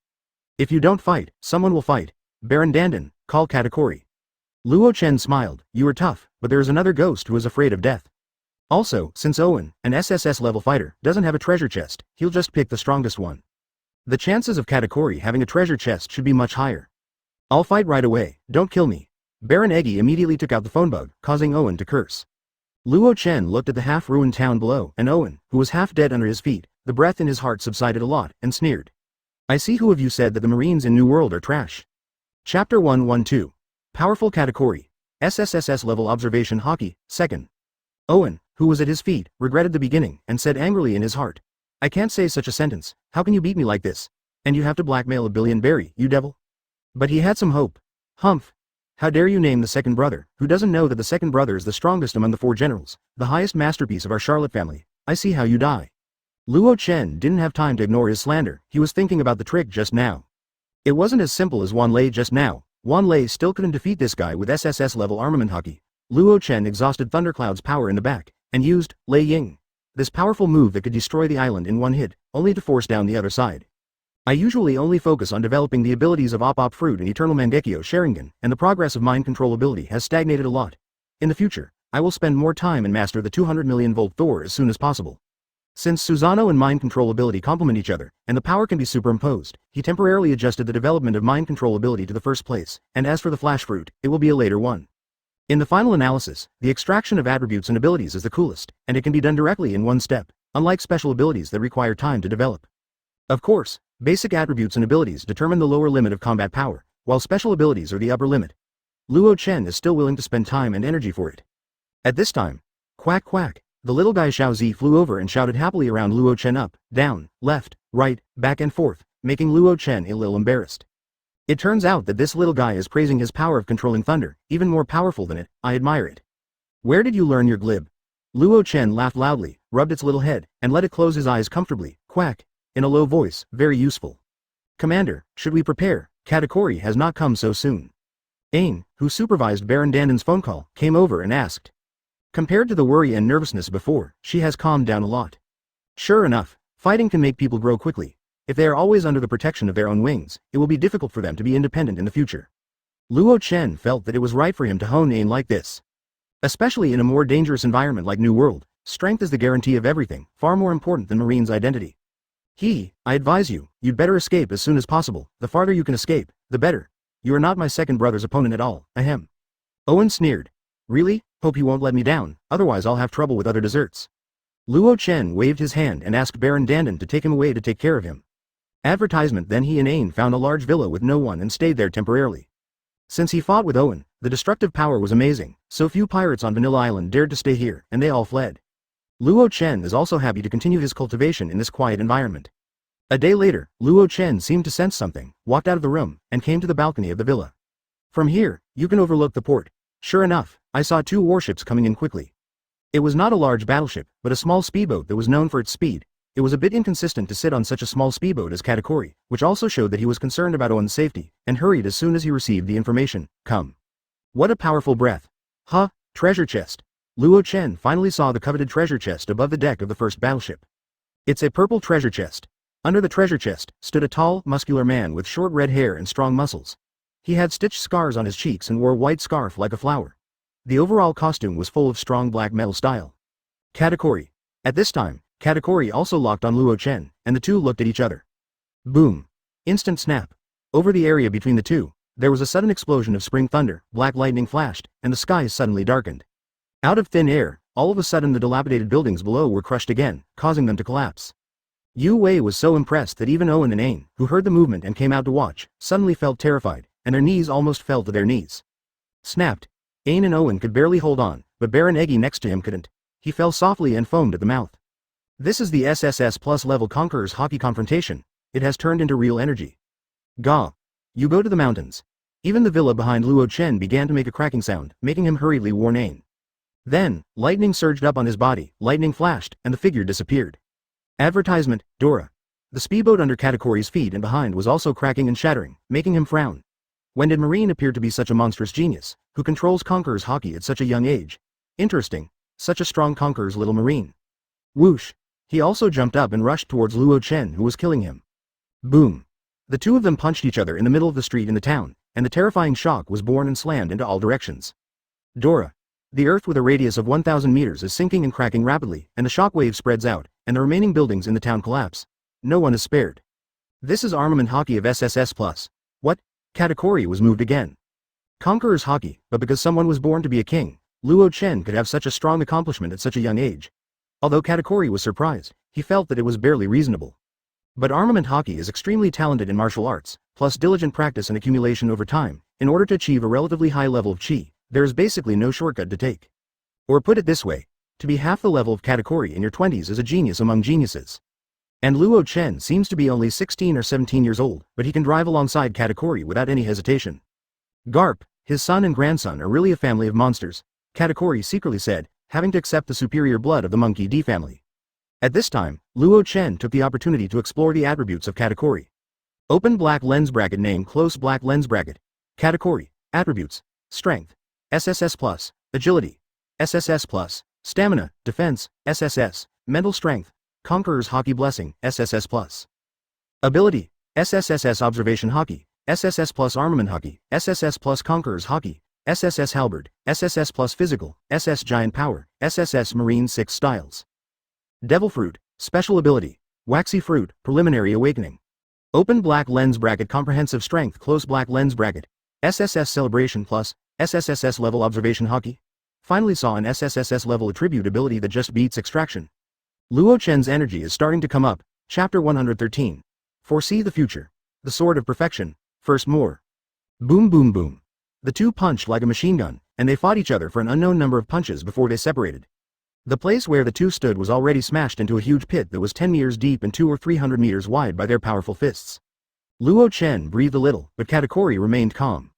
If you don't fight, someone will fight. Baron Dandan, call Katakuri. Luo Chen smiled. You are tough, but there is another ghost who is afraid of death. Also, since Owen, an SSS level fighter, doesn't have a treasure chest, he'll just pick the strongest one. The chances of Katakuri having a treasure chest should be much higher. I'll fight right away, don't kill me. Baron Eggy immediately took out the phone bug, causing Owen to curse. Luo Chen looked at the half-ruined town below, and Owen, who was half dead under his feet, the breath in his heart subsided a lot, and sneered. I see who of you said that the Marines in New World are trash. Chapter 112. Powerful Katakuri. SSSS level observation hockey, 2nd. Owen, who was at his feet, regretted the beginning, and said angrily in his heart. I can't say such a sentence. How can you beat me like this? And you have to blackmail 1 billion berry, you devil? But he had some hope. Humph. How dare you name the second brother, who doesn't know that the second brother is the strongest among the 4 generals, the highest masterpiece of our Charlotte family. I see how you die. Luo Chen didn't have time to ignore his slander, he was thinking about the trick just now. It wasn't as simple as Wanlei just now. Wanlei still couldn't defeat this guy with SSS level armament hockey. Luo Chen exhausted Thundercloud's power in the back, and used Lei Ying. This powerful move that could destroy the island in one hit, only to force down the other side. I usually only focus on developing the abilities of Op Fruit and Eternal Mangekyo Sharingan, and the progress of mind control ability has stagnated a lot. In the future, I will spend more time and master the 200 million volt Thor as soon as possible. Since Susanoo and mind control ability complement each other, and the power can be superimposed, he temporarily adjusted the development of mind control ability to the first place, and as for the Flash Fruit, it will be a later one. In the final analysis, the extraction of attributes and abilities is the coolest, and it can be done directly in one step, unlike special abilities that require time to develop. Of course, basic attributes and abilities determine the lower limit of combat power, while special abilities are the upper limit. Luo Chen is still willing to spend time and energy for it. At this time, quack quack, the little guy Xiaozi flew over and shouted happily around Luo Chen up, down, left, right, back and forth, making Luo Chen a little embarrassed. It turns out that this little guy is praising his power of controlling thunder, even more powerful than it. I admire it. Where did you learn your glib? Luo Chen laughed loudly, rubbed its little head, and let it close his eyes comfortably, quack, in a low voice, very useful. Commander, should we prepare? Katakuri has not come so soon. Ain, who supervised Baron Danden's phone call, came over and asked. Compared to the worry and nervousness before, she has calmed down a lot. Sure enough, fighting can make people grow quickly. If they are always under the protection of their own wings, it will be difficult for them to be independent in the future. Luo Chen felt that it was right for him to hone Ain like this. Especially in a more dangerous environment like New World, strength is the guarantee of everything, far more important than Marine's identity. I advise you, you'd better escape as soon as possible. The farther you can escape, the better. You are not my second brother's opponent at all, ahem. Owen sneered. Really? Hope you won't let me down, otherwise I'll have trouble with other desserts. Luo Chen waved his hand and asked Baron Danden to take him away to take care of him. Advertisement. Then he and Ain found a large villa with no one and stayed there temporarily. Since he fought with Owen, the destructive power was amazing, so few pirates on Vanilla Island dared to stay here, and they all fled. Luo Chen is also happy to continue his cultivation in this quiet environment. A day later, Luo Chen seemed to sense something, walked out of the room, and came to the balcony of the villa. From here, you can overlook the port. Sure enough, I saw two warships coming in quickly. It was not a large battleship, but a small speedboat that was known for its speed. It was a bit inconsistent to sit on such a small speedboat as Katakuri, which also showed that he was concerned about Owen's safety, and hurried as soon as he received the information. Come. What a powerful breath. Huh, treasure chest. Luo Chen finally saw the coveted treasure chest above the deck of the first battleship. It's a purple treasure chest. Under the treasure chest stood a tall, muscular man with short red hair and strong muscles. He had stitched scars on his cheeks and wore a white scarf like a flower. The overall costume was full of strong black metal style. Katakuri. At this time, Katakuri also locked on Luo Chen, and the two looked at each other. Boom. Instant snap. Over the area between the two, there was a sudden explosion of spring thunder, black lightning flashed, and the sky suddenly darkened. Out of thin air, all of a sudden the dilapidated buildings below were crushed again, causing them to collapse. Yu Wei was so impressed that even Owen and Ain, who heard the movement and came out to watch, suddenly felt terrified, and their knees almost fell to their knees. Snapped. Ain and Owen could barely hold on, but Baron Eggy next to him couldn't. He fell softly and foamed at the mouth. This is the SSS plus level Conqueror's Hockey confrontation. It has turned into real energy. Gah. You go to the mountains. Even the villa behind Luo Chen began to make a cracking sound, making him hurriedly warn Ain. Then, lightning surged up on his body, lightning flashed, and the figure disappeared. Advertisement, Dora. The speedboat under Katakuri's feet and behind was also cracking and shattering, making him frown. When did Marine appear to be such a monstrous genius, who controls Conqueror's Hockey at such a young age? Interesting. Such a strong Conqueror's little Marine. Whoosh. He also jumped up and rushed towards Luo Chen, who was killing him. Boom. The two of them punched each other in the middle of the street in the town, and the terrifying shock was born and slammed into all directions. Dora. The earth with a radius of 1,000 meters is sinking and cracking rapidly, and the shock wave spreads out, and the remaining buildings in the town collapse. No one is spared. This is armament hockey of SSS+. What? Katakuri was moved again. Conqueror's Hockey, but because someone was born to be a king, Luo Chen could have such a strong accomplishment at such a young age. Although Katakuri was surprised, he felt that it was barely reasonable. But armament hockey is extremely talented in martial arts, plus diligent practice and accumulation over time. In order to achieve a relatively high level of chi, there is basically no shortcut to take. Or put it this way, to be half the level of Katakuri in your 20s is a genius among geniuses. And Luo Chen seems to be only 16 or 17 years old, but he can drive alongside Katakuri without any hesitation. Garp, his son and grandson are really a family of monsters, Katakuri secretly said, having to accept the superior blood of the Monkey D family. At this time, Luo Chen took the opportunity to explore the attributes of Katakuri. Open black lens bracket name close black lens bracket. Katakuri. Attributes. Strength. SSS plus. Agility. SSS plus. Stamina. Defense. SSS. Mental strength. Conqueror's Haki Blessing. SSS plus. Ability. SSSS Observation Haki. SSS plus Armament Haki. SSS plus Conqueror's Haki. SSS Halberd. SSS plus Physical. SS Giant Power. SSS Marine 6 Styles. Devil Fruit. Special Ability. Waxy Fruit. Preliminary Awakening. Open black lens bracket Comprehensive Strength close black lens bracket. SSS Celebration plus. SSSS level Observation Haki. Finally saw an SSSS level attribute ability that just beats Extraction. Luo Chen's energy is starting to come up. Chapter 113. Foresee the future. The Sword of Perfection. First more. Boom boom boom. The two punched like a machine gun, and they fought each other for an unknown number of punches before they separated. The place where the two stood was already smashed into a huge pit that was 10 meters deep and 200 or 300 meters wide by their powerful fists. Luo Chen breathed a little, but Katakuri remained calm.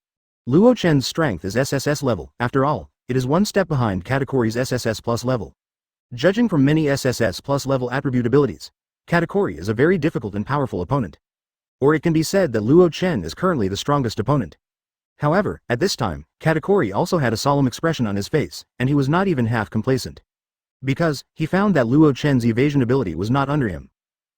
Luo Chen's strength is SSS level. After all, it is one step behind Katakuri's SSS plus level. Judging from many SSS plus level attribute abilities, Katakuri is a very difficult and powerful opponent. Or it can be said that Luo Chen is currently the strongest opponent. However, at this time, Katakuri also had a solemn expression on his face, and he was not even half complacent. Because, he found that Luo Chen's evasion ability was not under him.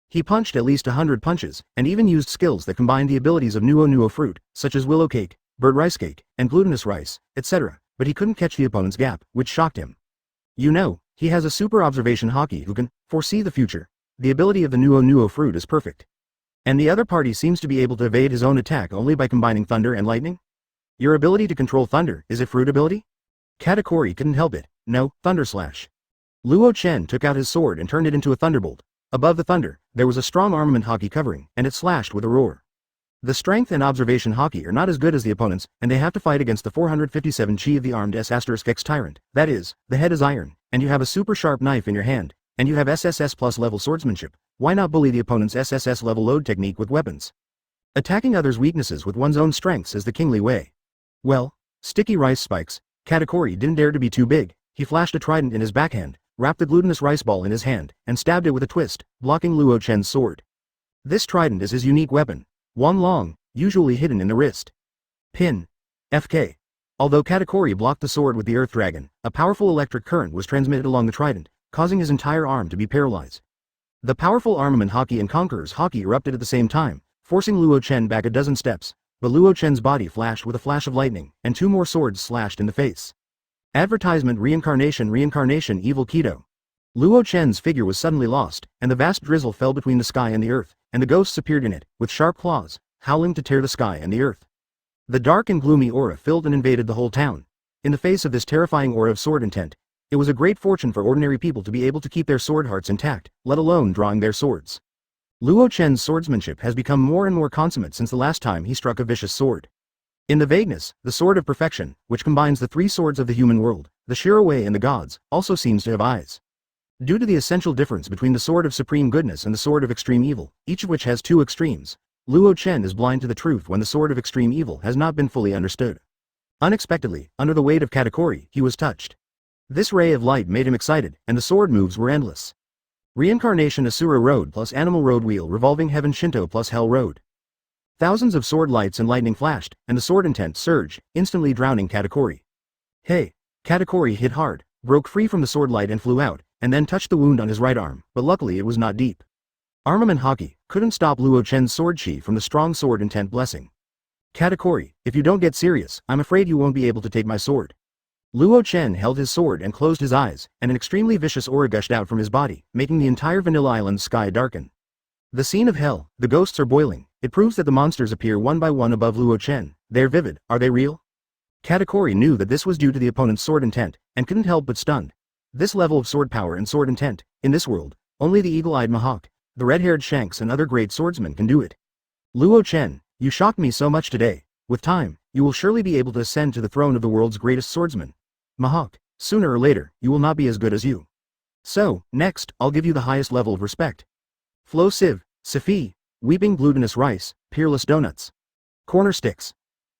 He punched at least 100 punches, and even used skills that combined the abilities of Nuo fruit, such as willow cake, bird rice cake, and glutinous rice, etc., but he couldn't catch the opponent's gap, which shocked him. You know, he has a super observation Haki who can foresee the future. The ability of the Nuo fruit is perfect. And the other party seems to be able to evade his own attack only by combining thunder and lightning? Your ability to control thunder, is it fruit ability? Katakuri couldn't help it. No, Thunder Slash. Luo Chen took out his sword and turned it into a thunderbolt. Above the thunder, there was a strong armament Haki covering, and it slashed with a roar. The strength and observation Haki are not as good as the opponents, and they have to fight against the 457 chi of the armed S*X tyrant. That is, the head is iron, and you have a super sharp knife in your hand, and you have SSS plus level swordsmanship. Why not bully the opponent's SSS level load technique with weapons? Attacking others' weaknesses with one's own strengths is the kingly way. Well, sticky rice spikes. Katakuri didn't dare to be too big. He flashed a trident in his backhand, wrapped the glutinous rice ball in his hand, and stabbed it with a twist, blocking Luo Chen's sword. This trident is his unique weapon. One long, usually hidden in the wrist. Pin. FK. Although Katakuri blocked the sword with the Earth Dragon, a powerful electric current was transmitted along the trident, causing his entire arm to be paralyzed. The powerful armament Haki and Conqueror's Haki erupted at the same time, forcing Luo Chen back a dozen steps, but Luo Chen's body flashed with a flash of lightning, and 2 more swords slashed in the face. Advertisement Reincarnation Evil Kaido. Luo Chen's figure was suddenly lost, and the vast drizzle fell between the sky and the earth, and the ghosts appeared in it, with sharp claws, howling to tear the sky and the earth. The dark and gloomy aura filled and invaded the whole town. In the face of this terrifying aura of sword intent, it was a great fortune for ordinary people to be able to keep their sword hearts intact, let alone drawing their swords. Luo Chen's swordsmanship has become more and more consummate since the last time he struck a vicious sword. In the vagueness, the Sword of Perfection, which combines the 3 swords of the human world, the Shirowei and the gods, also seems to have eyes. Due to the essential difference between the Sword of Supreme Goodness and the Sword of Extreme Evil, each of which has 2 extremes, Luo Chen is blind to the truth when the Sword of Extreme Evil has not been fully understood. Unexpectedly, under the weight of Katakuri, he was touched. This ray of light made him excited, and the sword moves were endless. Reincarnation Asura Road plus Animal Road Wheel revolving Heaven Shinto plus Hell Road. Thousands of sword lights and lightning flashed, and the sword intent surged, instantly drowning Katakuri. Hey! Katakuri hit hard, broke free from the sword light and flew out, and then touched the wound on his right arm, but luckily it was not deep. Armament Haki couldn't stop Luo Chen's sword chi from the strong sword intent blessing. Katakuri, if you don't get serious, I'm afraid you won't be able to take my sword. Luo Chen held his sword and closed his eyes, and an extremely vicious aura gushed out from his body, making the entire Vanilla Island sky darken. The scene of hell, the ghosts are boiling. It proves that the monsters appear one by one above Luo Chen. They're vivid, are they real? Katakuri knew that this was due to the opponent's sword intent, and couldn't help but stunned. This level of sword power and sword intent, in this world, only the eagle-eyed Mahawk, the red-haired Shanks and other great swordsmen can do it. Luo Chen, you shocked me so much today. With time, you will surely be able to ascend to the throne of the world's greatest swordsman. Mahawk, sooner or later, you will not be as good as you. So, next, I'll give you the highest level of respect. Flow Sieve, Safi, Weeping Glutinous Rice, Peerless Donuts. Corner Sticks.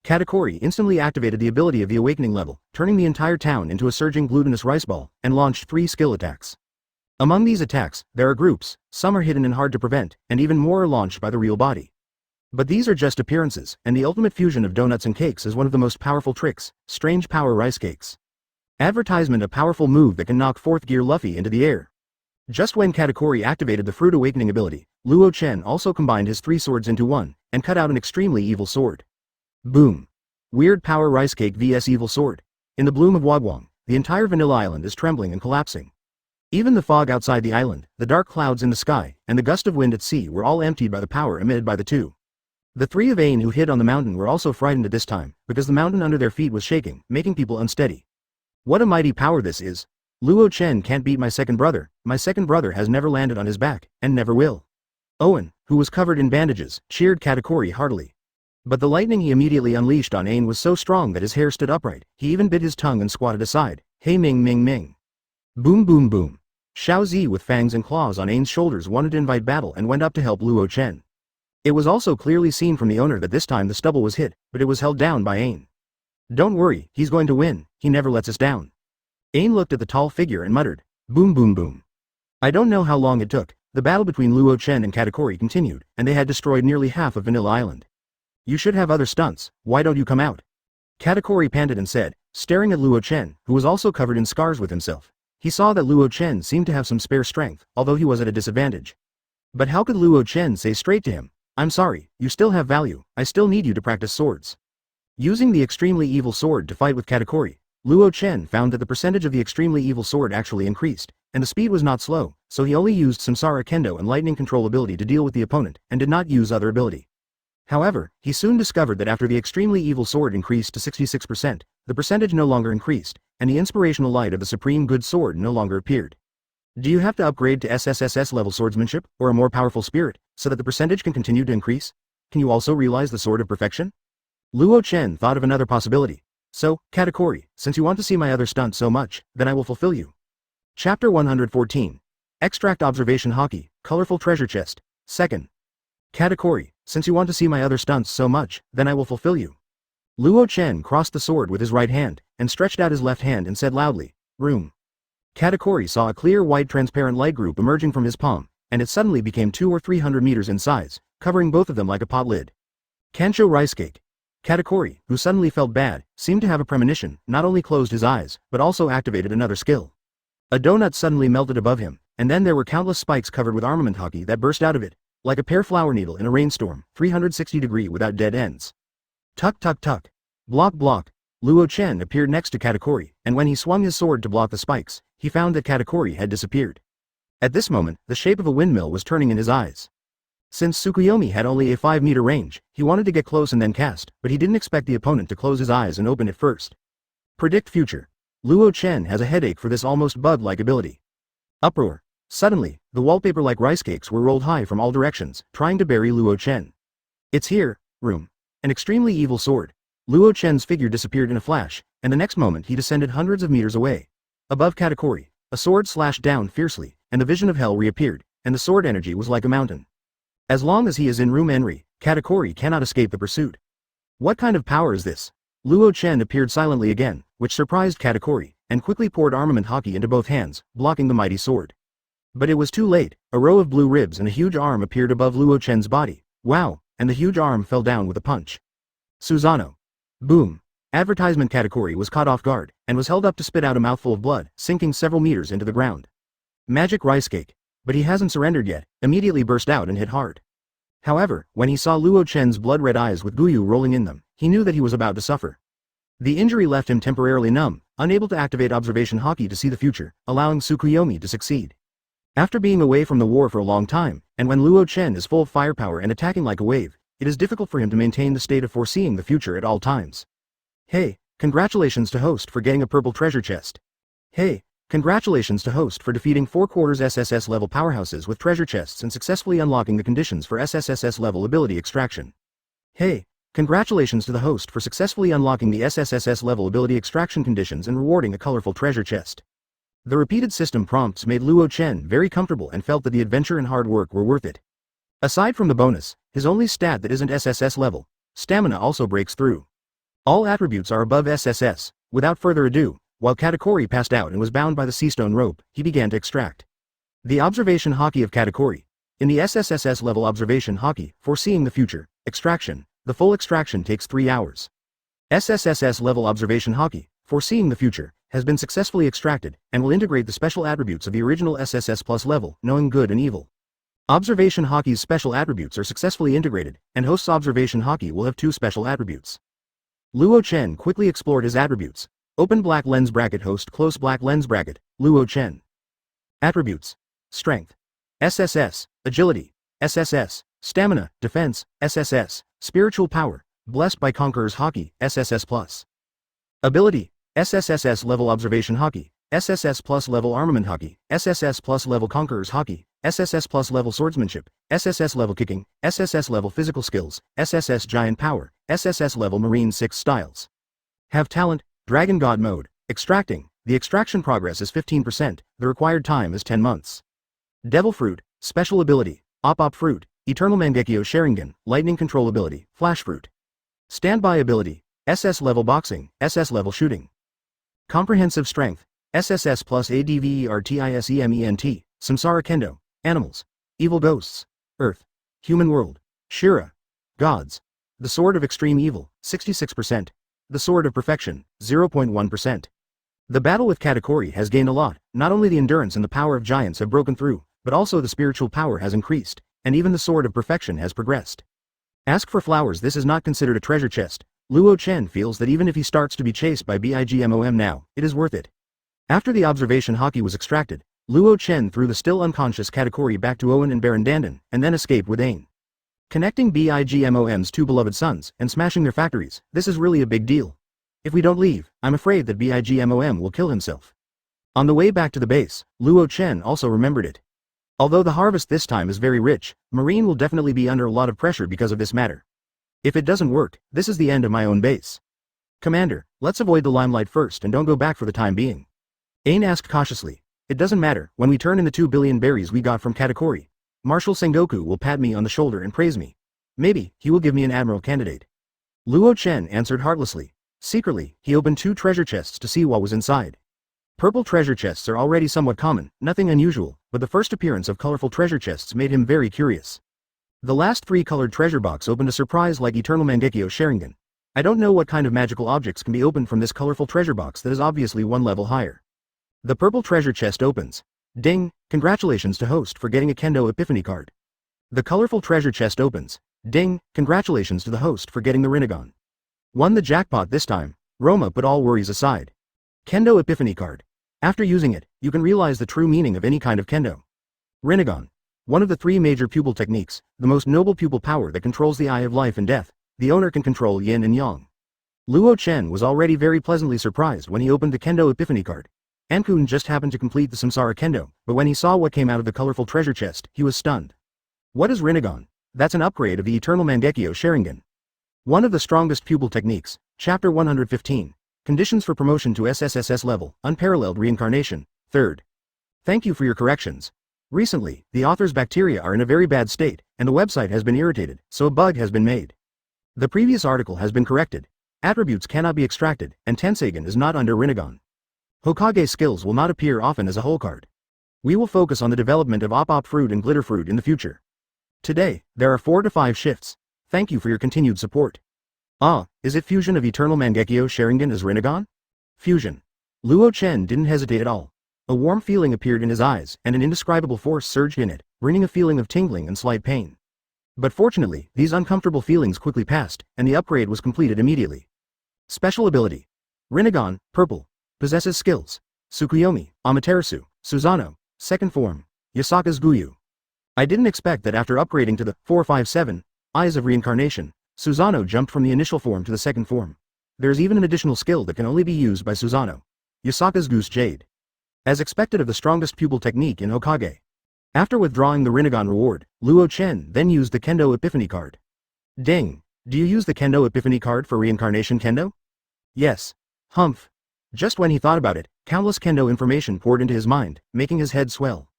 Katakuri instantly activated the ability of the awakening level, turning the entire town into a surging glutinous rice ball, and launched 3 skill attacks. Among these attacks, there are groups, some are hidden and hard to prevent, and even more are launched by the real body. But these are just appearances, and the ultimate fusion of donuts and cakes is one of the most powerful tricks, strange power rice cakes. Advertisement: a powerful move that can knock 4th gear Luffy into the air. Just when Katakuri activated the Fruit Awakening ability, Luo Chen also combined his 3 swords into one, and cut out an extremely evil sword. Boom. Weird power rice cake vs evil sword. In the bloom of Wagwong, the entire Vanilla Island is trembling and collapsing. Even the fog outside the island, the dark clouds in the sky, and the gust of wind at sea were all emptied by the power emitted by the two. The 3 of Ain who hid on the mountain were also frightened at this time, because the mountain under their feet was shaking, making people unsteady. What a mighty power this is! Luo Chen can't beat my second brother has never landed on his back, and never will. Owen, who was covered in bandages, cheered Katakuri heartily. But the lightning he immediately unleashed on Ain was so strong that his hair stood upright, he even bit his tongue and squatted aside. Hey Ming Ming Ming. Boom boom boom. Xiao Zi with fangs and claws on Ain's shoulders wanted to invite battle and went up to help Luo Chen. It was also clearly seen from the owner that this time the stubble was hit, but it was held down by Ain. Don't worry, he's going to win, he never lets us down. Ain looked at the tall figure and muttered, boom boom boom. I don't know how long it took, the battle between Luo Chen and Katakuri continued, and they had destroyed nearly half of Vanilla Island. You should have other stunts, why don't you come out? Katakuri panted and said, staring at Luo Chen, who was also covered in scars with himself. He saw that Luo Chen seemed to have some spare strength, although he was at a disadvantage. But how could Luo Chen say straight to him, I'm sorry, you still have value, I still need you to practice swords. Using the extremely evil sword to fight with Katakuri, Luo Chen found that the percentage of the extremely evil sword actually increased, and the speed was not slow, so he only used Samsara Kendo and lightning control ability to deal with the opponent, and did not use other ability. However, he soon discovered that after the extremely evil sword increased to 66%, the percentage no longer increased, and the inspirational light of the supreme good sword no longer appeared. Do you have to upgrade to SSSS level swordsmanship, or a more powerful spirit, so that the percentage can continue to increase? Can you also realize the sword of perfection? Luo Chen thought of another possibility. So, Katakuri, since you want to see my other stunt so much, then I will fulfill you. Chapter 114. Extract Observation Hockey, Colorful Treasure Chest, 2nd. Katakuri, since you want to see my other stunts so much, then I will fulfill you. Luo Chen crossed the sword with his right hand, and stretched out his left hand and said loudly, room. Katakuri saw a clear white transparent light group emerging from his palm, and it suddenly became 200 or 300 meters in size, covering both of them like a pot lid. Kancho rice cake. Katakuri, who suddenly felt bad, seemed to have a premonition, not only closed his eyes, but also activated another skill. A donut suddenly melted above him, and then there were countless spikes covered with armament hockey that burst out of it, like a pear flower needle in a rainstorm, 360° without dead ends. Tuck tuck tuck. Block block. Luo Chen appeared next to Katakuri, and when he swung his sword to block the spikes, he found that Katakuri had disappeared. At this moment, the shape of a windmill was turning in his eyes. Since Tsukuyomi had only a 5-meter range, he wanted to get close and then cast, but he didn't expect the opponent to close his eyes and open it first. Predict future. Luo Chen has a headache for this almost bug-like ability. Uproar. Suddenly, the wallpaper-like rice cakes were rolled high from all directions, trying to bury Luo Chen. It's here, room. An extremely evil sword. Luo Chen's figure disappeared in a flash, and the next moment he descended hundreds of meters away. Above Katakuri, a sword slashed down fiercely, and the vision of hell reappeared, and the sword energy was like a mountain. As long as he is in room Enri, Katakuri cannot escape the pursuit. What kind of power is this? Luo Chen appeared silently again, which surprised Katakuri, and quickly poured armament hockey into both hands, blocking the mighty sword. But it was too late, a row of blue ribs and a huge arm appeared above Luo Chen's body. Wow, and the huge arm fell down with a punch. Susano. Boom. Advertisement Katakuri was caught off guard, and was held up to spit out a mouthful of blood, sinking several meters into the ground. Magic rice cake. But he hasn't surrendered yet, immediately burst out and hit hard. However, when he saw Luo Chen's blood-red eyes with Guyu rolling in them, he knew that he was about to suffer. The injury left him temporarily numb, unable to activate observation hockey to see the future, allowing Tsukuyomi to succeed. After being away from the war for a long time, and when Luo Chen is full of firepower and attacking like a wave, it is difficult for him to maintain the state of foreseeing the future at all times. Hey, congratulations to host for getting a purple treasure chest. Hey, congratulations to host for defeating 4/4 SSS level powerhouses with treasure chests and successfully unlocking the conditions for SSSS level ability extraction. Hey, congratulations to the host for successfully unlocking the SSSS level ability extraction conditions and rewarding a colorful treasure chest. The repeated system prompts made Luo Chen very comfortable and felt that the adventure and hard work were worth it. Aside from the bonus, his only stat that isn't SSS level, stamina also breaks through. All attributes are above SSS. Without further ado, while Katakuri passed out and was bound by the seastone rope, he began to extract the observation hockey of Katakuri. In the SSSS level observation hockey, foreseeing the future, Extraction. The full extraction takes 3 hours. SSSS level observation Haki, foreseeing the future, has been successfully extracted, and will integrate the special attributes of the original SSS Plus level, knowing good and evil. Observation Haki's special attributes are successfully integrated, and host's observation Haki will have 2 special attributes. Luo Chen quickly explored his attributes. Open black lens bracket host close black lens bracket, Luo Chen. Attributes. Strength. SSS, Agility, SSS, Stamina, Defense, SSS, Spiritual Power, Blessed by Conqueror's Haki, SSS Plus. Ability, SSSS level Observation Haki, SSS Plus level Armament Haki, SSS Plus level Conqueror's Haki, SSS Plus level Swordsmanship, SSS level Kicking, SSS level Physical Skills, SSS Giant Power, SSS level Marine 6 Styles. Have Talent, Dragon God Mode, Extracting, the extraction progress is 15%, the required time is 10 months. Devil Fruit, Special Ability, Op Fruit, Eternal Mangekyo Sharingan, Lightning Control Ability, Flash Fruit. Standby Ability, SS level Boxing, SS level Shooting. Comprehensive Strength, SSS plus ADVERTISEMENT, Samsara Kendo, Animals, Evil Ghosts, Earth, Human World, Shira, Gods. The Sword of Extreme Evil, 66%. The Sword of Perfection, 0.1%. The battle with Katakuri has gained a lot, not only the endurance and the power of giants have broken through, but also the spiritual power has increased, and even the Sword of Perfection has progressed. Ask for flowers. This is not considered a treasure chest. Luo Chen feels that even if he starts to be chased by BIGMOM now, it is worth it. After the observation Haki was extracted, Luo Chen threw the still unconscious Katakuri back to Owen and Baron Dandan, and then escaped with Ain. Connecting BIGMOM's 2 beloved sons, and smashing their factories, this is really a big deal. If we don't leave, I'm afraid that BIGMOM will kill himself. On the way back to the base, Luo Chen also remembered it. Although the harvest this time is very rich, Marine will definitely be under a lot of pressure because of this matter. If it doesn't work, this is the end of my own base. Commander, let's avoid the limelight first and don't go back for the time being. Ain asked cautiously. It doesn't matter, when we turn in the 2 billion berries we got from Katakuri, Marshal Sengoku will pat me on the shoulder and praise me. Maybe, he will give me an admiral candidate. Luo Chen answered heartlessly. Secretly, he opened 2 treasure chests to see what was inside. Purple treasure chests are already somewhat common, nothing unusual, but the first appearance of colorful treasure chests made him very curious. The last 3 colored treasure box opened a surprise like Eternal Mangekyo Sharingan. I don't know what kind of magical objects can be opened from this colorful treasure box that is obviously 1 level higher. The purple treasure chest opens. Ding, congratulations to host for getting a Kendo Epiphany card. The colorful treasure chest opens. Ding, congratulations to the host for getting the Rinnegan. Won the jackpot this time. Roma put all worries aside. Kendo Epiphany card. After using it, you can realize the true meaning of any kind of Kendo. Rinnegan. One of the 3 major pupil techniques, the most noble pupil power that controls the eye of life and death. The owner can control yin and yang. Luo Chen was already very pleasantly surprised when he opened the Kendo Epiphany card. Ankun just happened to complete the Samsara Kendo, but when he saw what came out of the colorful treasure chest, he was stunned. What is Rinnegan? That's an upgrade of the Eternal Mangekyo Sharingan. One of the strongest pupil techniques, Chapter 115. Conditions for promotion to SSSS level, Unparalleled Reincarnation, 3rd. Thank you for your corrections. Recently, the author's bacteria are in a very bad state, and the website has been irritated, so a bug has been made. The previous article has been corrected. Attributes cannot be extracted, and Tensagen is not under Rinnegan. Hokage skills will not appear often as a whole card. We will focus on the development of Op Fruit and Glitter Fruit in the future. Today, there are 4 to 5 shifts. Thank you for your continued support. Is it fusion of Eternal Mangekyo Sharingan as Rinnegan? Fusion. Luo Chen didn't hesitate at all. A warm feeling appeared in his eyes, and an indescribable force surged in it, bringing a feeling of tingling and slight pain. But fortunately, these uncomfortable feelings quickly passed, and the upgrade was completed immediately. Special Ability. Rinnegan, Purple. Possesses skills. Tsukuyomi, Amaterasu, Susanoo, 2nd form, Yasaka's Guyu. I didn't expect that after upgrading to the 457 Eyes of Reincarnation, Susanoo jumped from the initial form to the 2nd form. There's even an additional skill that can only be used by Susanoo. Yasaka's Goose Jade. As expected of the strongest pupil technique in Hokage. After withdrawing the Rinnegan reward, Luo Chen then used the Kendo Epiphany card. Ding! Do you use the Kendo Epiphany card for Reincarnation Kendo? Yes. Humph. Just when he thought about it, countless Kendo information poured into his mind, making his head swell.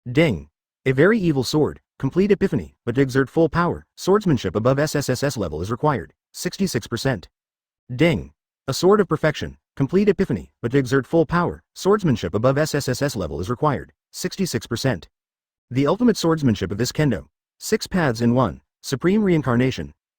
Ding! A very evil sword, complete Epiphany, but to exert full power, swordsmanship above SSSS level is required, 66%. Ding! A sword of perfection, complete Epiphany, but to exert full power, swordsmanship above SSSS level is required, 66%. The ultimate swordsmanship of this Kendo. 6 paths in 1, Supreme Reincarnation.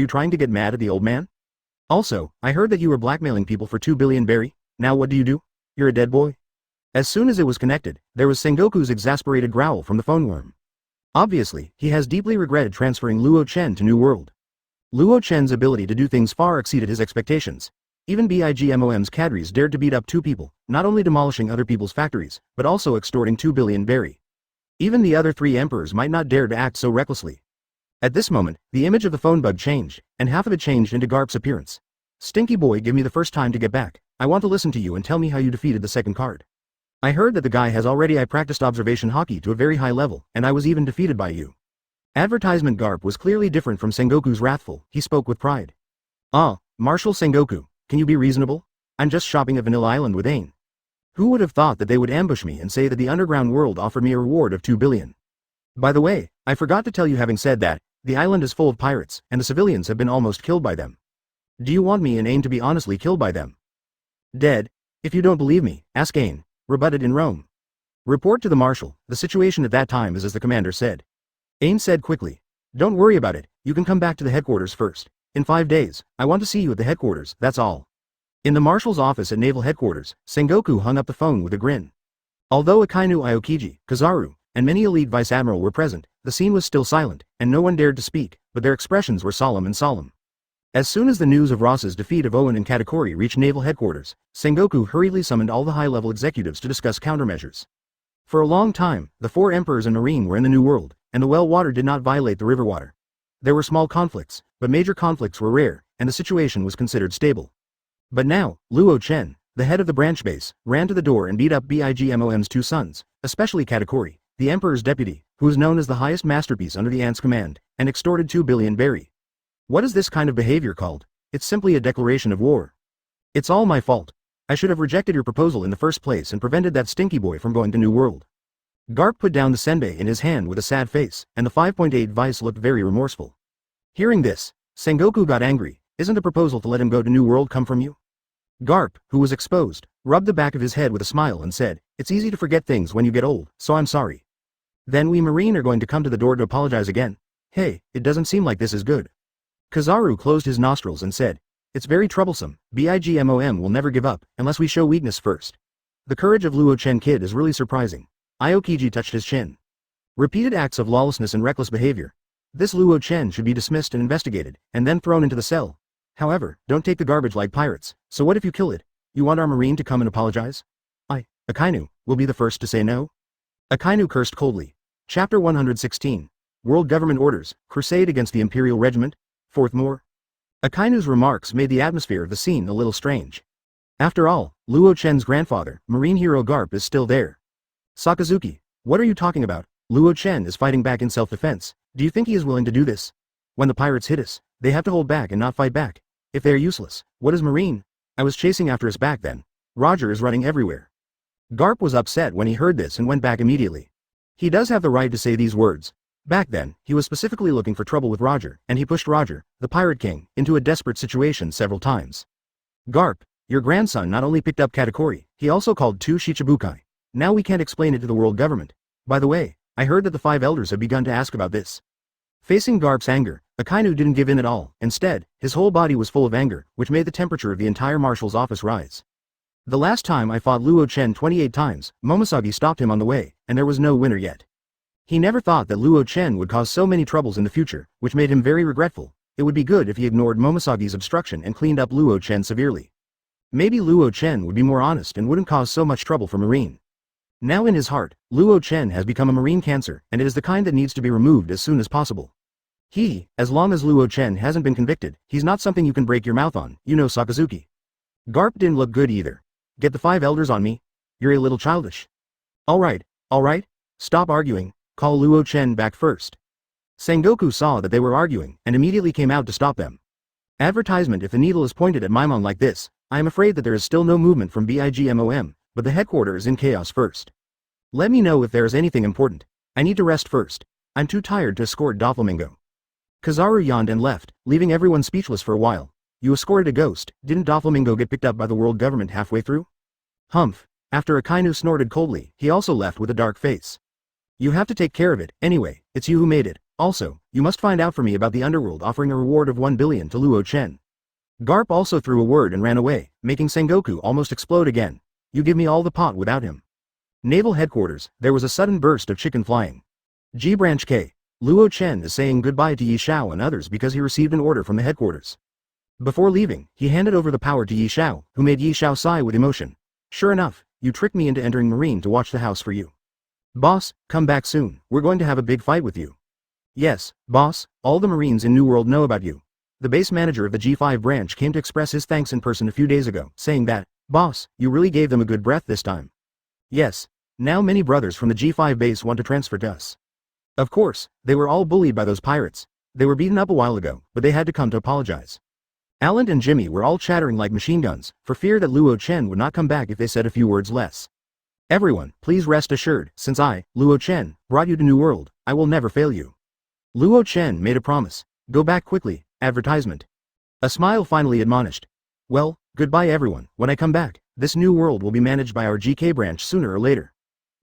you trying to get mad at the old man? Also, I heard that you were blackmailing people for 2 billion berry. Now what do? You're a dead boy? As soon as it was connected, there was Sengoku's exasperated growl from the phone worm. Obviously, he has deeply regretted transferring Luo Chen to New World. Luo Chen's ability to do things far exceeded his expectations. Even BIGMOM's cadres dared to beat up 2 people, not only demolishing other people's factories, but also extorting 2 billion berry. Even the other 3 emperors might not dare to act so recklessly. At this moment, the image of the phone bug changed, and half of it changed into Garp's appearance. Stinky boy, give me the first time to get back. I want to listen to you and tell me how you defeated the second card. I heard that the guy has already. I practiced observation hockey to a very high level, and I was even defeated by you. Advertisement Garp was clearly different from Sengoku's wrathful. He spoke with pride. Ah, Marshal Sengoku, can you be reasonable? I'm just shopping at Vanilla Island with Ain. Who would have thought that they would ambush me and say that the underground world offered me a reward of 2 billion? By the way, I forgot to tell you, having said that, the island is full of pirates, and the civilians have been almost killed by them. Do you want me and Ain to be honestly killed by them? Dead? If you don't believe me, ask Ain. Rebutted in Rome. Report to the marshal. The situation at that time is as the commander said. Ain said quickly. Don't worry about it, you can come back to the headquarters first. In 5 days, I want to see you at the headquarters, that's all. In the marshal's office at naval headquarters, Sengoku hung up the phone with a grin. Although Akainu Aokiji, Kizaru, and many elite vice admiral were present, the scene was still silent, and no one dared to speak, but their expressions were solemn and solemn. As soon as the news of Ross's defeat of Owen and Katakuri reached naval headquarters, Sengoku hurriedly summoned all the high-level executives to discuss countermeasures. For a long time, the 4 emperors and marine were in the New World, and the well water did not violate the river water. There were small conflicts, but major conflicts were rare, and the situation was considered stable. But now, Luo Chen, the head of the branch base, ran to the door and beat up BIGMOM's 2 sons, especially Katakuri, the emperor's deputy, who is known as the highest masterpiece under the ant's command, and extorted 2 billion berry. What is this kind of behavior called? It's simply a declaration of war. It's all my fault. I should have rejected your proposal in the first place and prevented that stinky boy from going to New World. Garp put down the senbei in his hand with a sad face, and the 5.8 vice looked very remorseful. Hearing this, Sengoku got angry. Isn't the proposal to let him go to New World come from you? Garp, who was exposed, rubbed the back of his head with a smile and said, it's easy to forget things when you get old, so I'm sorry. Then we marine are going to come to the door to apologize again. Hey, it doesn't seem like this is good. Kizaru closed his nostrils and said, it's very troublesome, BIGMOM will never give up, unless we show weakness first. The courage of Luo Chen kid is really surprising. Aokiji touched his chin. Repeated acts of lawlessness and reckless behavior. This Luo Chen should be dismissed and investigated, and then thrown into the cell. However, don't take the garbage like pirates, so what if you kill it? You want our marine to come and apologize? Akainu, will be the first to say no? Akainu cursed coldly. Chapter 116. World Government Orders, Crusade Against the Imperial Regiment, 4th More. Akainu's remarks made the atmosphere of the scene a little strange. After all, Luo Chen's grandfather, Marine hero Garp, is still there. Sakazuki, what are you talking about? Luo Chen is fighting back in self-defense. Do you think he is willing to do this? When the pirates hit us, they have to hold back and not fight back. If they are useless, what is Marine? I was chasing after us back then. Roger is running everywhere. Garp was upset when he heard this and went back immediately. He does have the right to say these words. Back then, he was specifically looking for trouble with Roger, and he pushed Roger, the Pirate King, into a desperate situation several times. Garp, your grandson not only picked up Katakuri, he also called 2 Shichibukai. Now we can't explain it to the world government. By the way, I heard that the 5 elders have begun to ask about this. Facing Garp's anger, Akainu didn't give in at all. Instead, his whole body was full of anger, which made the temperature of the entire marshal's office rise. The last time I fought Luo Chen 28 times, Momosagi stopped him on the way, and there was no winner yet. He never thought that Luo Chen would cause so many troubles in the future, which made him very regretful. It would be good if he ignored Momosagi's obstruction and cleaned up Luo Chen severely. Maybe Luo Chen would be more honest and wouldn't cause so much trouble for Marine. Now in his heart, Luo Chen has become a marine cancer, and it is the kind that needs to be removed as soon as possible. As long as Luo Chen hasn't been convicted, he's not something you can break your mouth on, you know, Sakazuki. Garp didn't look good either. Get the 5 elders on me? You're a little childish. Alright, stop arguing, call Luo Chen back first. Sengoku saw that they were arguing, and immediately came out to stop them. Advertisement: if the needle is pointed at Maimon like this, I am afraid that there is still no movement from BIGMOM, but the headquarters is in chaos first. Let me know if there is anything important. I need to rest first. I'm too tired to escort Doflamingo. Kizaru yawned and left, leaving everyone speechless for a while. You escorted a ghost, didn't Doflamingo get picked up by the world government halfway through? Humph. After Akainu snorted coldly, he also left with a dark face. You have to take care of it, anyway, it's you who made it. Also, you must find out for me about the underworld offering a reward of 1 billion to Luo Chen. Garp also threw a word and ran away, making Sengoku almost explode again. You give me all the pot without him. Naval headquarters, there was a sudden burst of chicken flying. G Branch K. Luo Chen is saying goodbye to Yi Xiao and others because he received an order from the headquarters. Before leaving, he handed over the power to Yi Xiao, who made Yi Xiao sigh with emotion. Sure enough, you tricked me into entering Marine to watch the house for you. Boss, come back soon, we're going to have a big fight with you. Yes, boss, all the Marines in New World know about you. The base manager of the G5 branch came to express his thanks in person a few days ago, saying that, boss, you really gave them a good breath this time. Yes, now many brothers from the G5 base want to transfer to us. Of course, they were all bullied by those pirates. They were beaten up a while ago, but they had to come to apologize. Alan and Jimmy were all chattering like machine guns, for fear that Luo Chen would not come back if they said a few words less. Everyone, please rest assured, since I, Luo Chen, brought you to New World, I will never fail you. Luo Chen made a promise. Go back quickly, advertisement. A smile finally admonished. Well, goodbye everyone, when I come back, this New World will be managed by our GK branch sooner or later.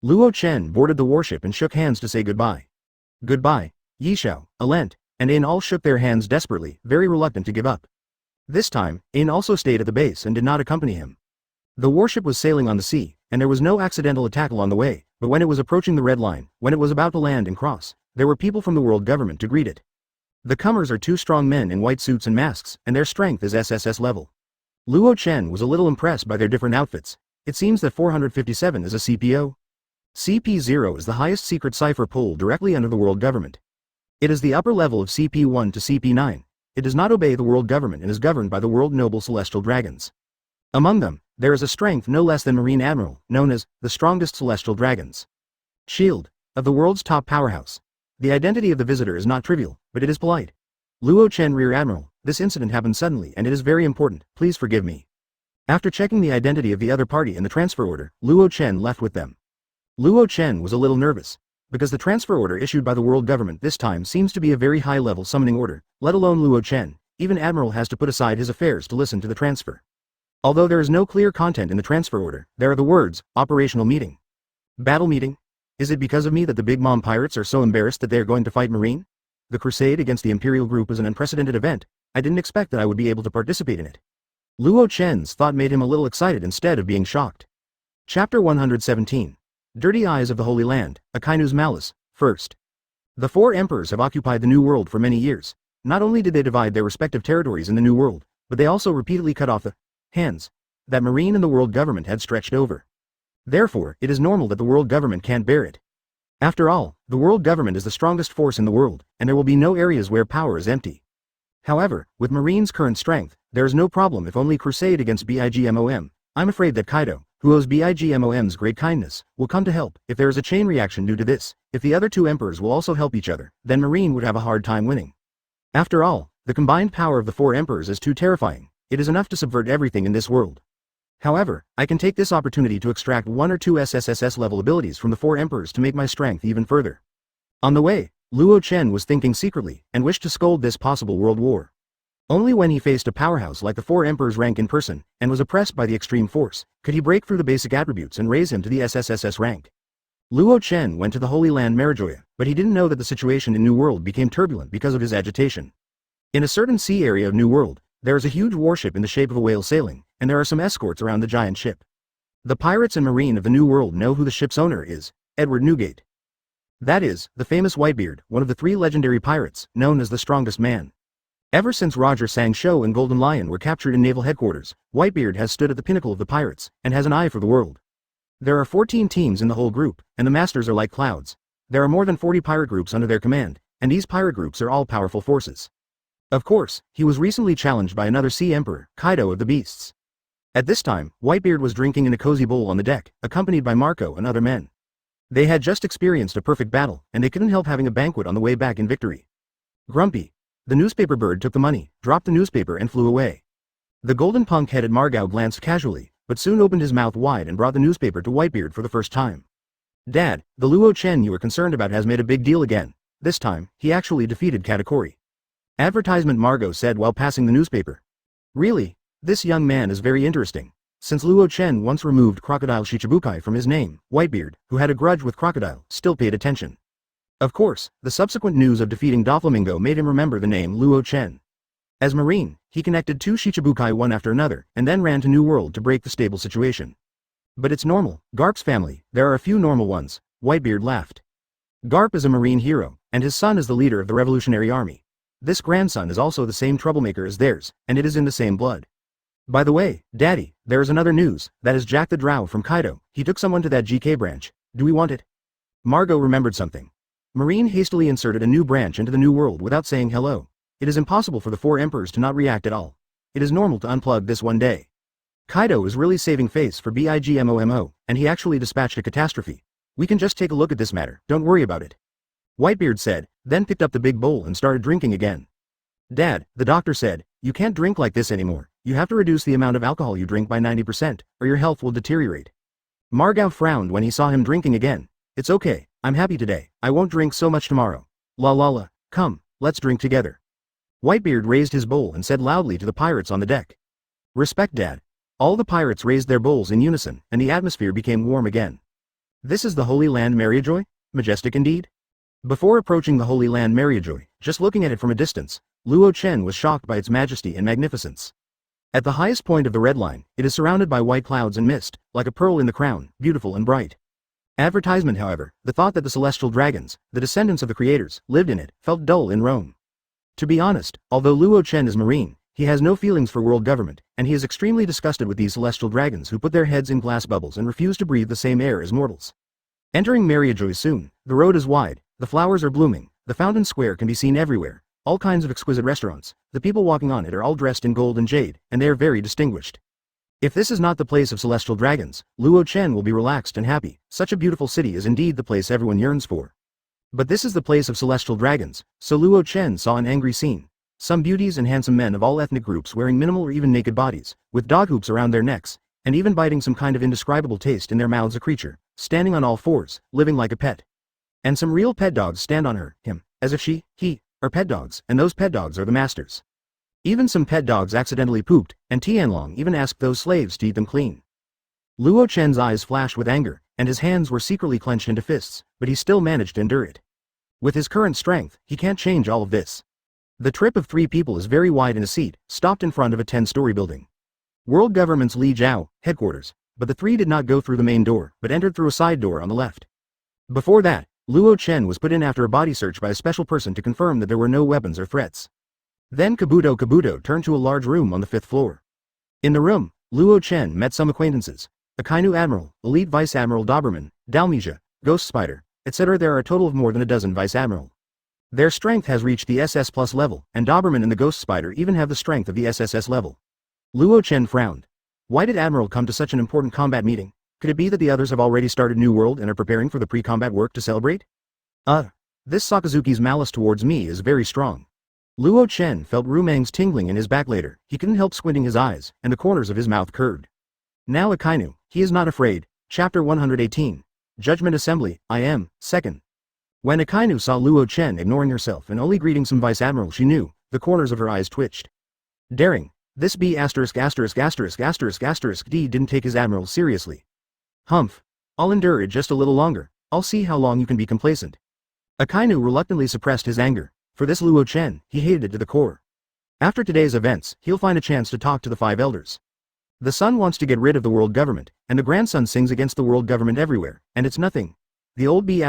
Luo Chen boarded the warship and shook hands to say goodbye. Goodbye, Yi Xiao, Alent, and In all shook their hands desperately, very reluctant to give up. This time, In also stayed at the base and did not accompany him. The warship was sailing on the sea, and there was no accidental attack along the way, but when it was approaching the red line, when it was about to land and cross, there were people from the world government to greet it. The comers are 2 strong men in white suits and masks, and their strength is SSS level. Luo Chen was a little impressed by their different outfits. It seems that 457 is a CPO. CP0 is the highest secret cipher pool directly under the world government. It is the upper level of CP1 to CP9. It does not obey the world government and is governed by the world noble celestial dragons. Among them, there is a strength no less than Marine Admiral, known as the strongest celestial dragons. Shield, of the world's top powerhouse. The identity of the visitor is not trivial, but it is polite. Luo Chen Rear Admiral, this incident happened suddenly and it is very important, please forgive me. After checking the identity of the other party in the transfer order, Luo Chen left with them. Luo Chen was a little nervous, because the transfer order issued by the world government this time seems to be a very high-level summoning order, let alone Luo Chen, even Admiral has to put aside his affairs to listen to the transfer. Although there is no clear content in the transfer order, there are the words, operational meeting. Battle meeting? Is it because of me that the Big Mom pirates are so embarrassed that they are going to fight Marine? The crusade against the Imperial group is an unprecedented event. I didn't expect that I would be able to participate in it. Luo Chen's thought made him a little excited instead of being shocked. Chapter 117. Dirty Eyes of the Holy Land, Akainu's Malice, First. The 4 emperors have occupied the New World for many years. Not only did they divide their respective territories in the New World, but they also repeatedly cut off the hands that Marine and the world government had stretched over. Therefore, it is normal that the world government can't bear it. After all, the world government is the strongest force in the world, and there will be no areas where power is empty. However, with Marine's current strength, there is no problem if only crusade against Bigmom. I'm afraid that Kaido, who owes Bigmom's great kindness, will come to help. If there is a chain reaction due to this, if the other two emperors will also help each other, then Marine would have a hard time winning. After all, the combined power of the four emperors is too terrifying. It is enough to subvert everything in this world. However, I can take this opportunity to extract 1 or 2 SSSS level abilities from the four emperors to make my strength even further. On the way, Luo Chen was thinking secretly, and wished to scold this possible world war. Only when he faced a powerhouse like the four emperors rank in person, and was oppressed by the extreme force, could he break through the basic attributes and raise him to the SSSS rank. Luo Chen went to the Holy Land Marijoy, but he didn't know that the situation in New World became turbulent because of his agitation. In a certain sea area of New World, there is a huge warship in the shape of a whale sailing, and there are some escorts around the giant ship. The pirates and marine of the New World know who the ship's owner is, Edward Newgate. That is, the famous Whitebeard, one of the 3 legendary pirates, known as the strongest man. Ever since Roger Sang Shou and Golden Lion were captured in naval headquarters, Whitebeard has stood at the pinnacle of the pirates, and has an eye for the world. There are 14 teams in the whole group, and the masters are like clouds. There are more than 40 pirate groups under their command, and these pirate groups are all powerful forces. Of course, he was recently challenged by another sea emperor, Kaido of the Beasts. At this time, Whitebeard was drinking in a cozy bowl on the deck, accompanied by Marco and other men. They had just experienced a perfect battle, and they couldn't help having a banquet on the way back in victory. Grumpy. The newspaper bird took the money, dropped the newspaper and flew away. The golden punk-headed Margao glanced casually, but soon opened his mouth wide and brought the newspaper to Whitebeard for the first time. Dad, the Luo Chen you were concerned about has made a big deal again. This time, he actually defeated Katakuri. Advertisement Margot said while passing the newspaper. Really? This young man is very interesting. Since Luo Chen once removed Crocodile Shichibukai from his name, Whitebeard, who had a grudge with Crocodile, still paid attention. Of course, the subsequent news of defeating Doflamingo made him remember the name Luo Chen. As Marine, he connected 2 Shichibukai one after another, and then ran to New World to break the stable situation. But it's normal, Garp's family, there are a few normal ones, Whitebeard laughed. Garp is a Marine hero, and his son is the leader of the Revolutionary Army. This grandson is also the same troublemaker as theirs, and it is in the same blood. By the way, Daddy, there is another news, that is Jack the Drow from Kaido, he took someone to that GK branch, do we want it? Margot remembered something. Marine hastily inserted a new branch into the New World without saying hello. It is impossible for the 4 emperors to not react at all. It is normal to unplug this one day. Kaido is really saving face for Bigmomo, and he actually dispatched a catastrophe. We can just take a look at this matter, don't worry about it. Whitebeard said, then picked up the big bowl and started drinking again. Dad, the doctor said, you can't drink like this anymore, you have to reduce the amount of alcohol you drink by 90%, or your health will deteriorate. Margao frowned when he saw him drinking again. It's okay, I'm happy today, I won't drink so much tomorrow. La la la, come, let's drink together. Whitebeard raised his bowl and said loudly to the pirates on the deck. Respect Dad. All the pirates raised their bowls in unison, and the atmosphere became warm again. This is the Holy Land Marijoy? Majestic indeed? Before approaching the Holy Land Marijoy, just looking at it from a distance, Luo Chen was shocked by its majesty and magnificence. At the highest point of the red line, it is surrounded by white clouds and mist, like a pearl in the crown, beautiful and bright. Advertisement however, the thought that the celestial dragons, the descendants of the creators, lived in it, felt dull in Rome. To be honest, although Luo Chen is marine, he has no feelings for world government, and he is extremely disgusted with these celestial dragons who put their heads in glass bubbles and refuse to breathe the same air as mortals. Entering Marijoy soon, the road is wide, the flowers are blooming, the fountain square can be seen everywhere, all kinds of exquisite restaurants, the people walking on it are all dressed in gold and jade, and they are very distinguished. If this is not the place of celestial dragons, Luo Chen will be relaxed and happy, such a beautiful city is indeed the place everyone yearns for. But this is the place of celestial dragons, so Luo Chen saw an angry scene. Some beauties and handsome men of all ethnic groups wearing minimal or even naked bodies, with dog hoops around their necks, and even biting some kind of indescribable taste in their mouths, a creature, standing on all fours, living like a pet. And some real pet dogs stand on her, him, as if she, he, are pet dogs, and those pet dogs are the masters. Even some pet dogs accidentally pooped, and Tianlong even asked those slaves to eat them clean. Luo Chen's eyes flashed with anger, and his hands were secretly clenched into fists, but he still managed to endure it. With his current strength, he can't change all of this. The trip of 3 people is very wide in a seat, stopped in front of a 10-story building. World Government's Li Jiao, headquarters, but the 3 did not go through the main door, but entered through a side door on the left. Before that, Luo Chen was put in after a body search by a special person to confirm that there were no weapons or threats. Then Kabuto turned to a large room on the 5th floor. In the room, Luo Chen met some acquaintances. Akainu Admiral, Elite Vice Admiral Doberman, Dalmesia, Ghost Spider, etc. There are a total of more than a dozen Vice Admiral. Their strength has reached the SS Plus level, and Doberman and the Ghost Spider even have the strength of the SSS level. Luo Chen frowned. Why did Admiral come to such an important combat meeting? Could it be that the others have already started New World and are preparing for the pre-combat work to celebrate? This Sakazuki's malice towards me is very strong. Luo Chen felt Rumang's tingling in his back later. He couldn't help squinting his eyes, and the corners of his mouth curved. Now Akainu, he is not afraid. Chapter 118. Judgment Assembly, I am, 2nd. When Akainu saw Luo Chen ignoring herself and only greeting some Vice Admiral she knew, the corners of her eyes twitched. Daring. This B************** D didn't take his Admiral seriously. Humph. I'll endure it just a little longer. I'll see how long you can be complacent. Akainu reluctantly suppressed his anger. For this Luo Chen, he hated it to the core. After today's events, he'll find a chance to talk to the 5 elders. The son wants to get rid of the world government, and the grandson sings against the world government everywhere, and it's nothing. The old B*********** D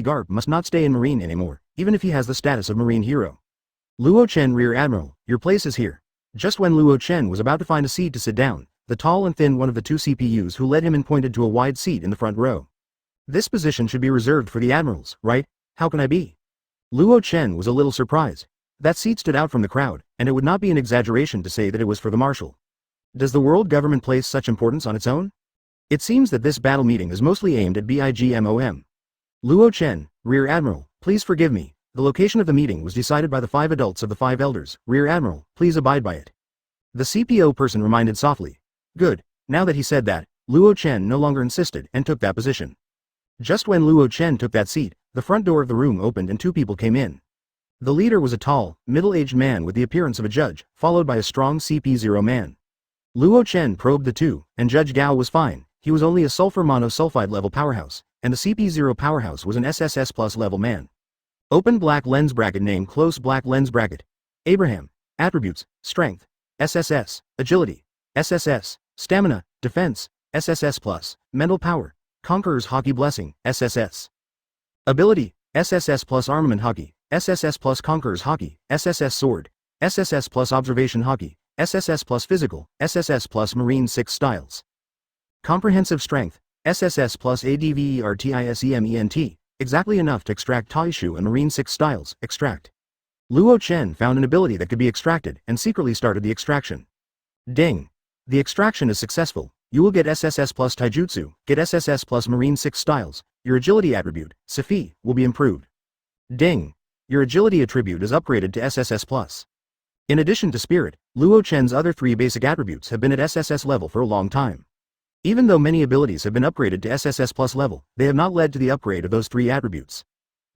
Garp must not stay in Marine anymore, even if he has the status of Marine hero. Luo Chen Rear Admiral, your place is here. Just when Luo Chen was about to find a seat to sit down, the tall and thin one of the 2 CPUs who led him in pointed to a wide seat in the front row. This position should be reserved for the admirals, right? How can I be? Luo Chen was a little surprised. That seat stood out from the crowd, and it would not be an exaggeration to say that it was for the marshal. Does the world government place such importance on its own? It seems that this battle meeting is mostly aimed at BIGMOM. Luo Chen, Rear Admiral, please forgive me. The location of the meeting was decided by the 5 adults of the 5 elders. Rear Admiral, please abide by it. The CPO person reminded softly. Good. Now that he said that, Luo Chen no longer insisted and took that position. Just when Luo Chen took that seat, the front door of the room opened and 2 people came in. The leader was a tall, middle-aged man with the appearance of a judge, followed by a strong CP0 man. Luo Chen probed the 2, and Judge Gao was fine. He was only a sulfur monosulfide level powerhouse, and the CP0 powerhouse was an SSS plus level man. Open black lens bracket name close black lens bracket. Abraham. Attributes, strength, SSS, agility, SSS, stamina, defense, SSS plus, mental power, conqueror's hockey blessing, SSS. Ability, SSS plus armament hockey, SSS plus conqueror's hockey, SSS sword, SSS plus observation hockey, SSS plus physical, SSS plus marine 6 styles. Comprehensive strength, SSS plus ADVERTISEMENT, exactly enough to extract Taishu and marine 6 styles, extract. Luo Chen found an ability that could be extracted and secretly started the extraction. Ding. The extraction is successful. You will get SSS plus Taijutsu, get SSS plus marine 6 styles. Your agility attribute, Safi, will be improved. Ding. Your agility attribute is upgraded to SSS plus. In addition to spirit, Luo Chen's other 3 basic attributes have been at SSS level for a long time. Even though many abilities have been upgraded to SSS plus level, they have not led to the upgrade of those 3 attributes.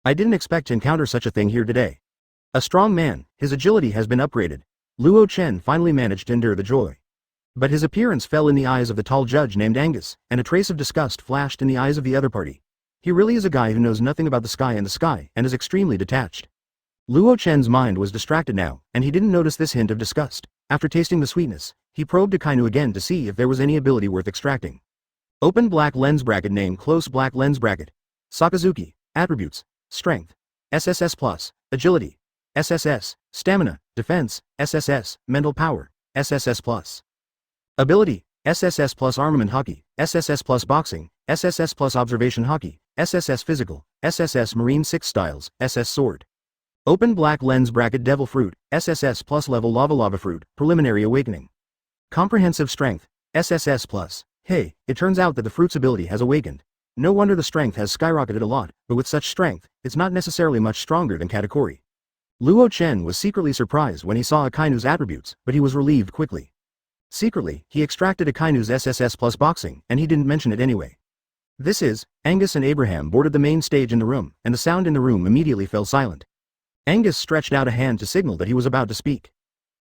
I didn't expect to encounter such a thing here today. A strong man, his agility has been upgraded. Luo Chen finally managed to endure the joy. But his appearance fell in the eyes of the tall judge named Angus, and a trace of disgust flashed in the eyes of the other party. He really is a guy who knows nothing about the sky and is extremely detached. Luo Chen's mind was distracted now, and he didn't notice this hint of disgust. After tasting the sweetness, he probed Akainu again to see if there was any ability worth extracting. Open black lens bracket name close black lens bracket. Sakazuki, attributes, strength, SSS plus, agility, SSS, stamina, defense, SSS, mental power, SSS plus. Ability, SSS plus armament hockey, SSS plus boxing, SSS plus observation hockey, SSS physical, SSS marine 6 styles, SS sword. Open black lens bracket devil fruit, SSS plus level lava fruit, preliminary awakening. Comprehensive strength, SSS plus. Hey, it turns out that the fruit's ability has awakened. No wonder the strength has skyrocketed a lot, but with such strength, it's not necessarily much stronger than Katakuri. Luo Chen was secretly surprised when he saw Akainu's attributes, but he was relieved quickly. Secretly, he extracted Akainu's SSS plus boxing, and he didn't mention it anyway. This is, Angus and Abraham boarded the main stage in the room, and the sound in the room immediately fell silent. Angus stretched out a hand to signal that he was about to speak.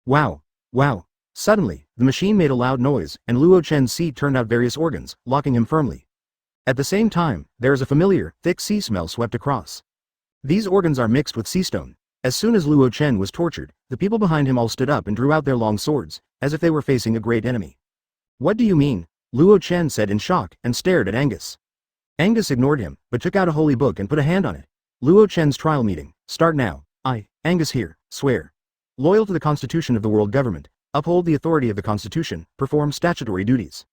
Wow. Wow. Suddenly, the machine made a loud noise, and Luo Chen's seat turned out various organs, locking him firmly. At the same time, there is a familiar, thick sea smell swept across. These organs are mixed with sea stone. As soon as Luo Chen was tortured, the people behind him all stood up and drew out their long swords, as if they were facing a great enemy. What do you mean? Luo Chen said in shock, and stared at Angus. Angus ignored him, but took out a holy book and put a hand on it. Luo Chen's trial meeting, start now. I, Angus here, swear. Loyal to the constitution of the world government, Uphold the authority of the Constitution, perform statutory duties.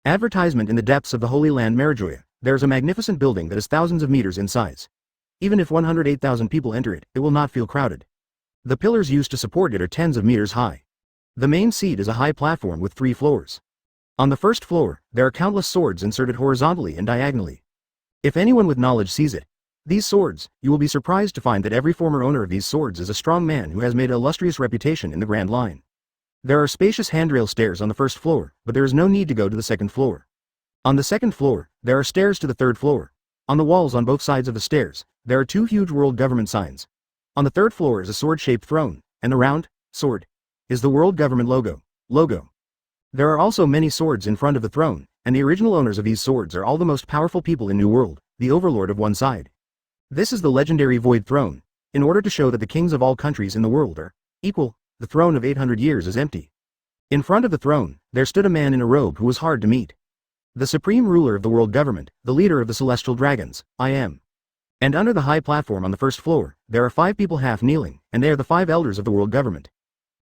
Advertisement in the depths of the Holy Land Marijoya. There is a magnificent building that is thousands of meters in size. Even if 108,000 people enter it, it will not feel crowded. The pillars used to support it are tens of meters high. The main seat is a high platform with 3 floors. On the first floor, there are countless swords inserted horizontally and diagonally. If anyone with knowledge sees it, these swords, you will be surprised to find that every former owner of these swords is a strong man who has made an illustrious reputation in the Grand Line. There are spacious handrail stairs on the first floor, but there is no need to go to the second floor. On the second floor, there are stairs to the third floor. On the walls on both sides of the stairs, there are 2 huge world government signs. On the third floor is a sword-shaped throne, and the round sword is the world government logo. There are also many swords in front of the throne, and the original owners of these swords are all the most powerful people in New World, the overlord of one side. This is the legendary Void Throne. In order to show that the kings of all countries in the world are equal, the throne of 800 years is empty. In front of the throne, there stood a man in a robe who was hard to meet. The supreme ruler of the world government, the leader of the celestial dragons, I am. And under the high platform on the first floor, there are 5 people half kneeling, and they are the 5 elders of the world government.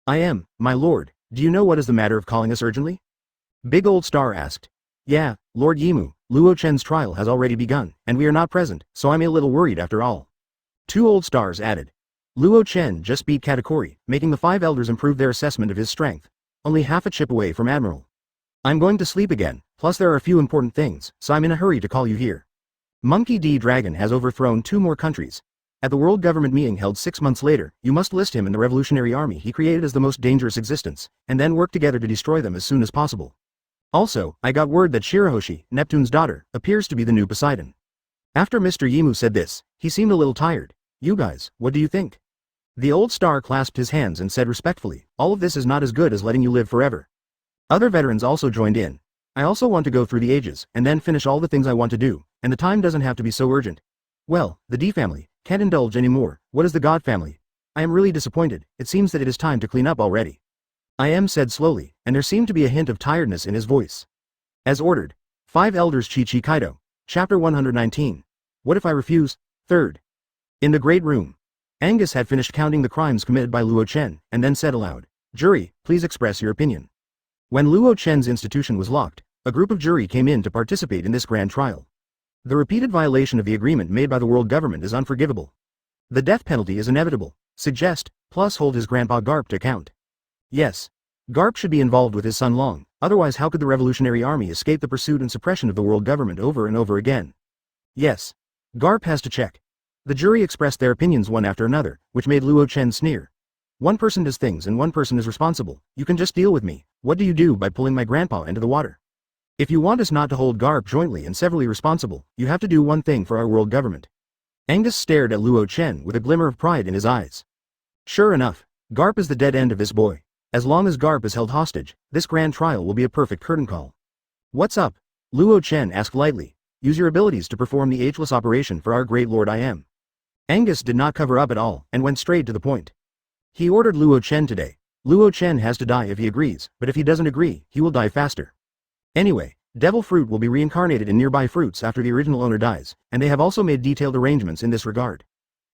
I am, my lord, do you know what is the matter of calling us urgently? Big Old Star asked. Yeah, Lord Yimu, Luo Chen's trial has already begun, and we are not present, so I'm a little worried after all. 2 Old Stars added. Luo Chen just beat Katakuri, making the 5 elders improve their assessment of his strength. Only half a chip away from Admiral. I'm going to sleep again, plus there are a few important things, so I'm in a hurry to call you here. Monkey D. Dragon has overthrown 2 more countries. At the world government meeting held 6 months later, you must list him in the revolutionary army he created as the most dangerous existence, and then work together to destroy them as soon as possible. Also, I got word that Shirahoshi, Neptune's daughter, appears to be the new Poseidon. After Mr. Yimu said this, he seemed a little tired. You guys, what do you think? The old star clasped his hands and said respectfully, all of this is not as good as letting you live forever. Other veterans also joined in. I also want to go through the ages, and then finish all the things I want to do, and the time doesn't have to be so urgent. Well, the D family, can't indulge anymore. What is the God family? I am really disappointed, it seems that it is time to clean up already. I am said slowly, and there seemed to be a hint of tiredness in his voice. As ordered. 5 Elders Chi Kaido. Chapter 119. What if I refuse? 3rd. In the great room. Angus had finished counting the crimes committed by Luo Chen, and then said aloud, Jury, please express your opinion. When Luo Chen's institution was locked, a group of jury came in to participate in this grand trial. The repeated violation of the agreement made by the world government is unforgivable. The death penalty is inevitable. Suggest, plus hold his grandpa Garp to account. Yes. Garp should be involved with his son Long, otherwise how could the revolutionary army escape the pursuit and suppression of the world government over and over again? Yes. Garp has to check. The jury expressed their opinions one after another, which made Luo Chen sneer. One person does things and one person is responsible. You can just deal with me. What do you do by pulling my grandpa into the water? If you want us not to hold Garp jointly and severally responsible, you have to do one thing for our world government. Angus stared at Luo Chen with a glimmer of pride in his eyes. Sure enough, Garp is the dead end of this boy. As long as Garp is held hostage, this grand trial will be a perfect curtain call. What's up? Luo Chen asked lightly. Use your abilities to perform the ageless operation for our great lord I am. Angus did not cover up at all, and went straight to the point. He ordered Luo Chen today. Luo Chen has to die if he agrees, but if he doesn't agree, he will die faster. Anyway, devil fruit will be reincarnated in nearby fruits after the original owner dies, and they have also made detailed arrangements in this regard.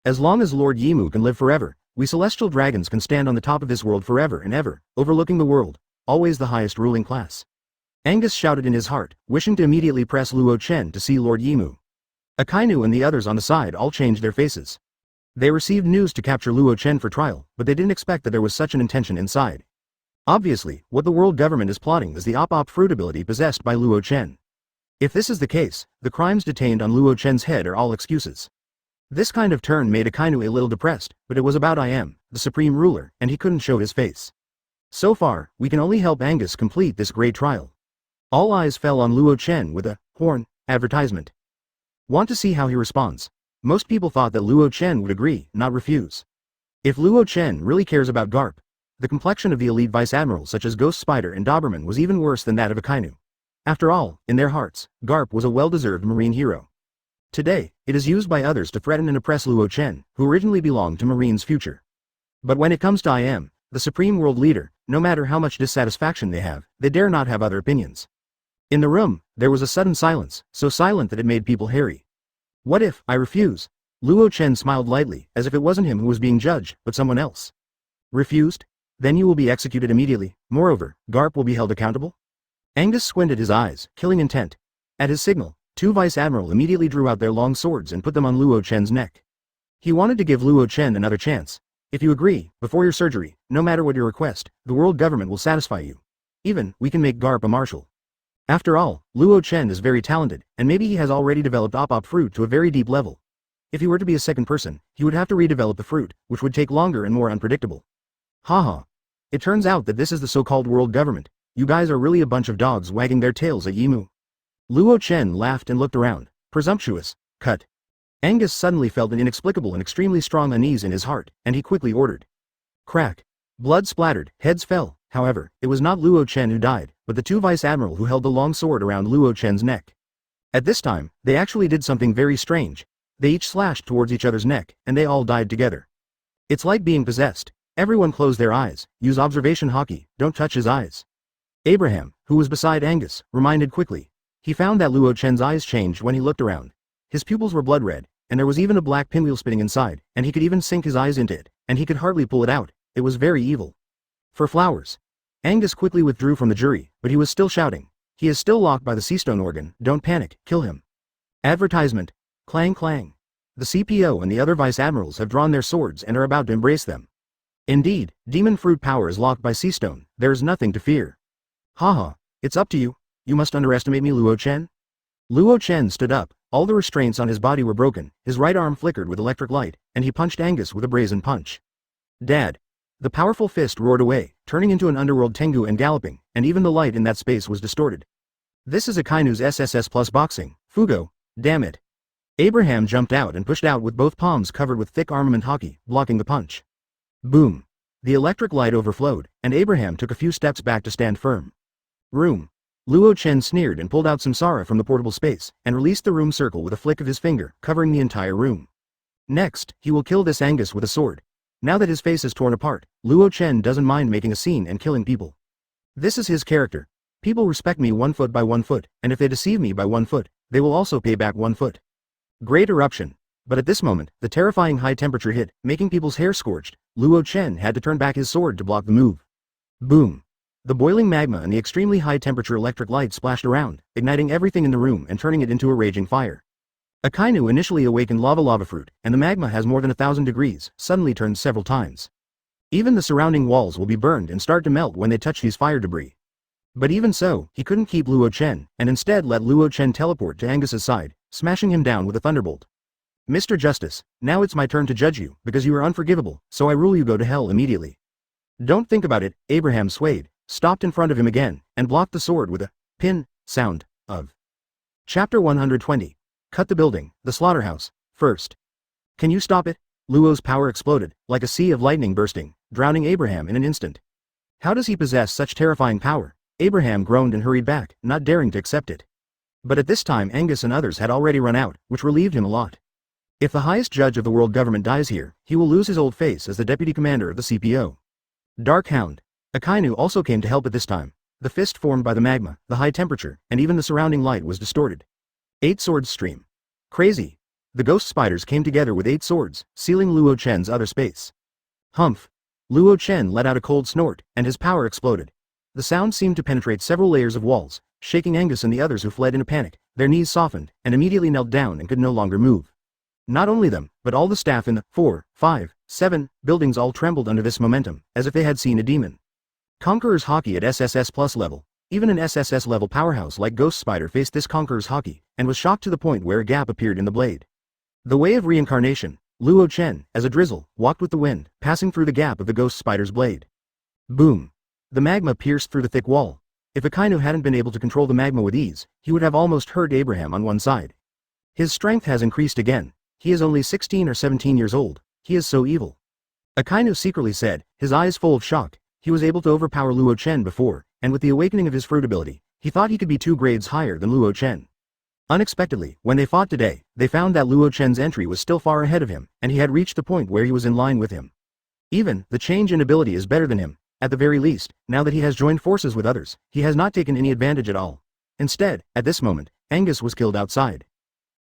As long as Lord Yimu can live forever, we celestial dragons can stand on the top of this world forever and ever, overlooking the world, always the highest ruling class. Angus shouted in his heart, wishing to immediately press Luo Chen to see Lord Yimu. Akainu and the others on the side all changed their faces. They received news to capture Luo Chen for trial, but they didn't expect that there was such an intention inside. Obviously, what the world government is plotting is the op fruit ability possessed by Luo Chen. If this is the case, the crimes detained on Luo Chen's head are all excuses. This kind of turn made Akainu a little depressed, but it was about I am, the supreme ruler, and he couldn't show his face. So far, we can only help Angus complete this great trial. All eyes fell on Luo Chen with a horn advertisement. Want to see how he responds? Most people thought that Luo Chen would agree, not refuse. If Luo Chen really cares about Garp, the complexion of the elite vice admirals such as Ghost Spider and Doberman was even worse than that of Akainu. After all, in their hearts, Garp was a well-deserved marine hero. Today, it is used by others to threaten and oppress Luo Chen, who originally belonged to Marine's future. But when it comes to I am, the supreme world leader, no matter how much dissatisfaction they have, they dare not have other opinions. In the room, there was a sudden silence, so silent that it made people hairy. What if I refuse? Luo Chen smiled lightly, as if it wasn't him who was being judged, but someone else. Refused? Then you will be executed immediately. Moreover, Garp will be held accountable? Angus squinted his eyes, killing intent. At his signal, 2 Vice Admiral immediately drew out their long swords and put them on Luo Chen's neck. He wanted to give Luo Chen another chance. If you agree, before your surgery, no matter what your request, the world government will satisfy you. Even, we can make Garp a marshal. After all, Luo Chen is very talented, and maybe he has already developed op fruit to a very deep level. If he were to be a second person, he would have to redevelop the fruit, which would take longer and more unpredictable. Haha. It turns out that this is the so-called world government. You guys are really a bunch of dogs wagging their tails at Yimu. Luo Chen laughed and looked around. Presumptuous. Cut. Angus suddenly felt an inexplicable and extremely strong unease in his heart, and he quickly ordered. Crack. Blood splattered, heads fell. However, it was not Luo Chen who died, but the 2 Vice Admiral who held the long sword around Luo Chen's neck. At this time, they actually did something very strange. They each slashed towards each other's neck, and they all died together. It's like being possessed. Everyone close their eyes, use observation hockey, don't touch his eyes. Abraham, who was beside Angus, reminded quickly. He found that Luo Chen's eyes changed when he looked around. His pupils were blood red, and there was even a black pinwheel spinning inside, and he could even sink his eyes into it, and he could hardly pull it out. It was very evil. For flowers. Angus quickly withdrew from the jury, but he was still shouting. He is still locked by the seastone organ, don't panic, kill him. Advertisement. Clang clang. The CPO and the other Vice Admirals have drawn their swords and are about to embrace them. Indeed, demon fruit power is locked by seastone, there is nothing to fear. Haha, it's up to you. You must underestimate me, Luo Chen? Luo Chen stood up, all the restraints on his body were broken, his right arm flickered with electric light, and he punched Angus with a brazen punch. Dad. The powerful fist roared away, turning into an underworld Tengu and galloping, and even the light in that space was distorted. This is Akainu's SSS plus boxing, Fugo, damn it. Abraham jumped out and pushed out with both palms covered with thick armament hockey, blocking the punch. Boom. The electric light overflowed, and Abraham took a few steps back to stand firm. Room. Luo Chen sneered and pulled out samsara from the portable space, and released the room circle with a flick of his finger, covering the entire room. Next, he will kill this Angus with a sword. Now that his face is torn apart, Luo Chen doesn't mind making a scene and killing people. This is his character. People respect me 1 foot by 1 foot, and if they deceive me by 1 foot, they will also pay back 1 foot. Great eruption. But at this moment, the terrifying high temperature hit, making people's hair scorched. Luo Chen had to turn back his sword to block the move. Boom. The boiling magma and the extremely high temperature electric light splashed around, igniting everything in the room and turning it into a raging fire. Akainu initially awakened lava fruit, and the magma has more than 1,000 degrees, suddenly turned several times. Even the surrounding walls will be burned and start to melt when they touch these fire debris. But even so, he couldn't keep Luo Chen, and instead let Luo Chen teleport to Angus's side, smashing him down with a thunderbolt. Mr. Justice, now it's my turn to judge you, because you are unforgivable, so I rule you go to hell immediately. Don't think about it. Abraham swayed, stopped in front of him again, and blocked the sword with a pin sound of. Chapter 120. Cut the building, the slaughterhouse, first. Can you stop it? Luo's power exploded, like a sea of lightning bursting, drowning Abraham in an instant. How does he possess such terrifying power? Abraham groaned and hurried back, not daring to accept it. But at this time Angus and others had already run out, which relieved him a lot. If the highest judge of the world government dies here, he will lose his old face as the deputy commander of the CPO. Dark Hound. Akainu also came to help at this time. The fist formed by the magma, the high temperature, and even the surrounding light was distorted. 8 swords stream. Crazy. The ghost spiders came together with 8 swords, sealing Luo Chen's other space. Humph. Luo Chen let out a cold snort, and his power exploded. The sound seemed to penetrate several layers of walls, shaking Angus and the others who fled in a panic. Their knees softened, and immediately knelt down and could no longer move. Not only them, but all the staff in the 4, 5, 7 buildings all trembled under this momentum, as if they had seen a demon. Conqueror's Hockey at SSS plus level. Even an SSS level powerhouse like Ghost Spider faced this Conqueror's Hockey, and was shocked to the point where a gap appeared in the blade. The way of reincarnation. Luo Chen, as a drizzle, walked with the wind, passing through the gap of the Ghost Spider's blade. Boom. The magma pierced through the thick wall. If Akainu hadn't been able to control the magma with ease, he would have almost hurt Abraham on one side. His strength has increased again. He is only 16 or 17 years old. He is so evil. Akainu secretly said, his eyes full of shock. He was able to overpower Luo Chen before, and with the awakening of his fruit ability, he thought he could be 2 grades higher than Luo Chen. Unexpectedly, when they fought today, they found that Luo Chen's entry was still far ahead of him, and he had reached the point where he was in line with him. Even, the change in ability is better than him. At the very least, now that he has joined forces with others, he has not taken any advantage at all. Instead, at this moment, Angus was killed outside.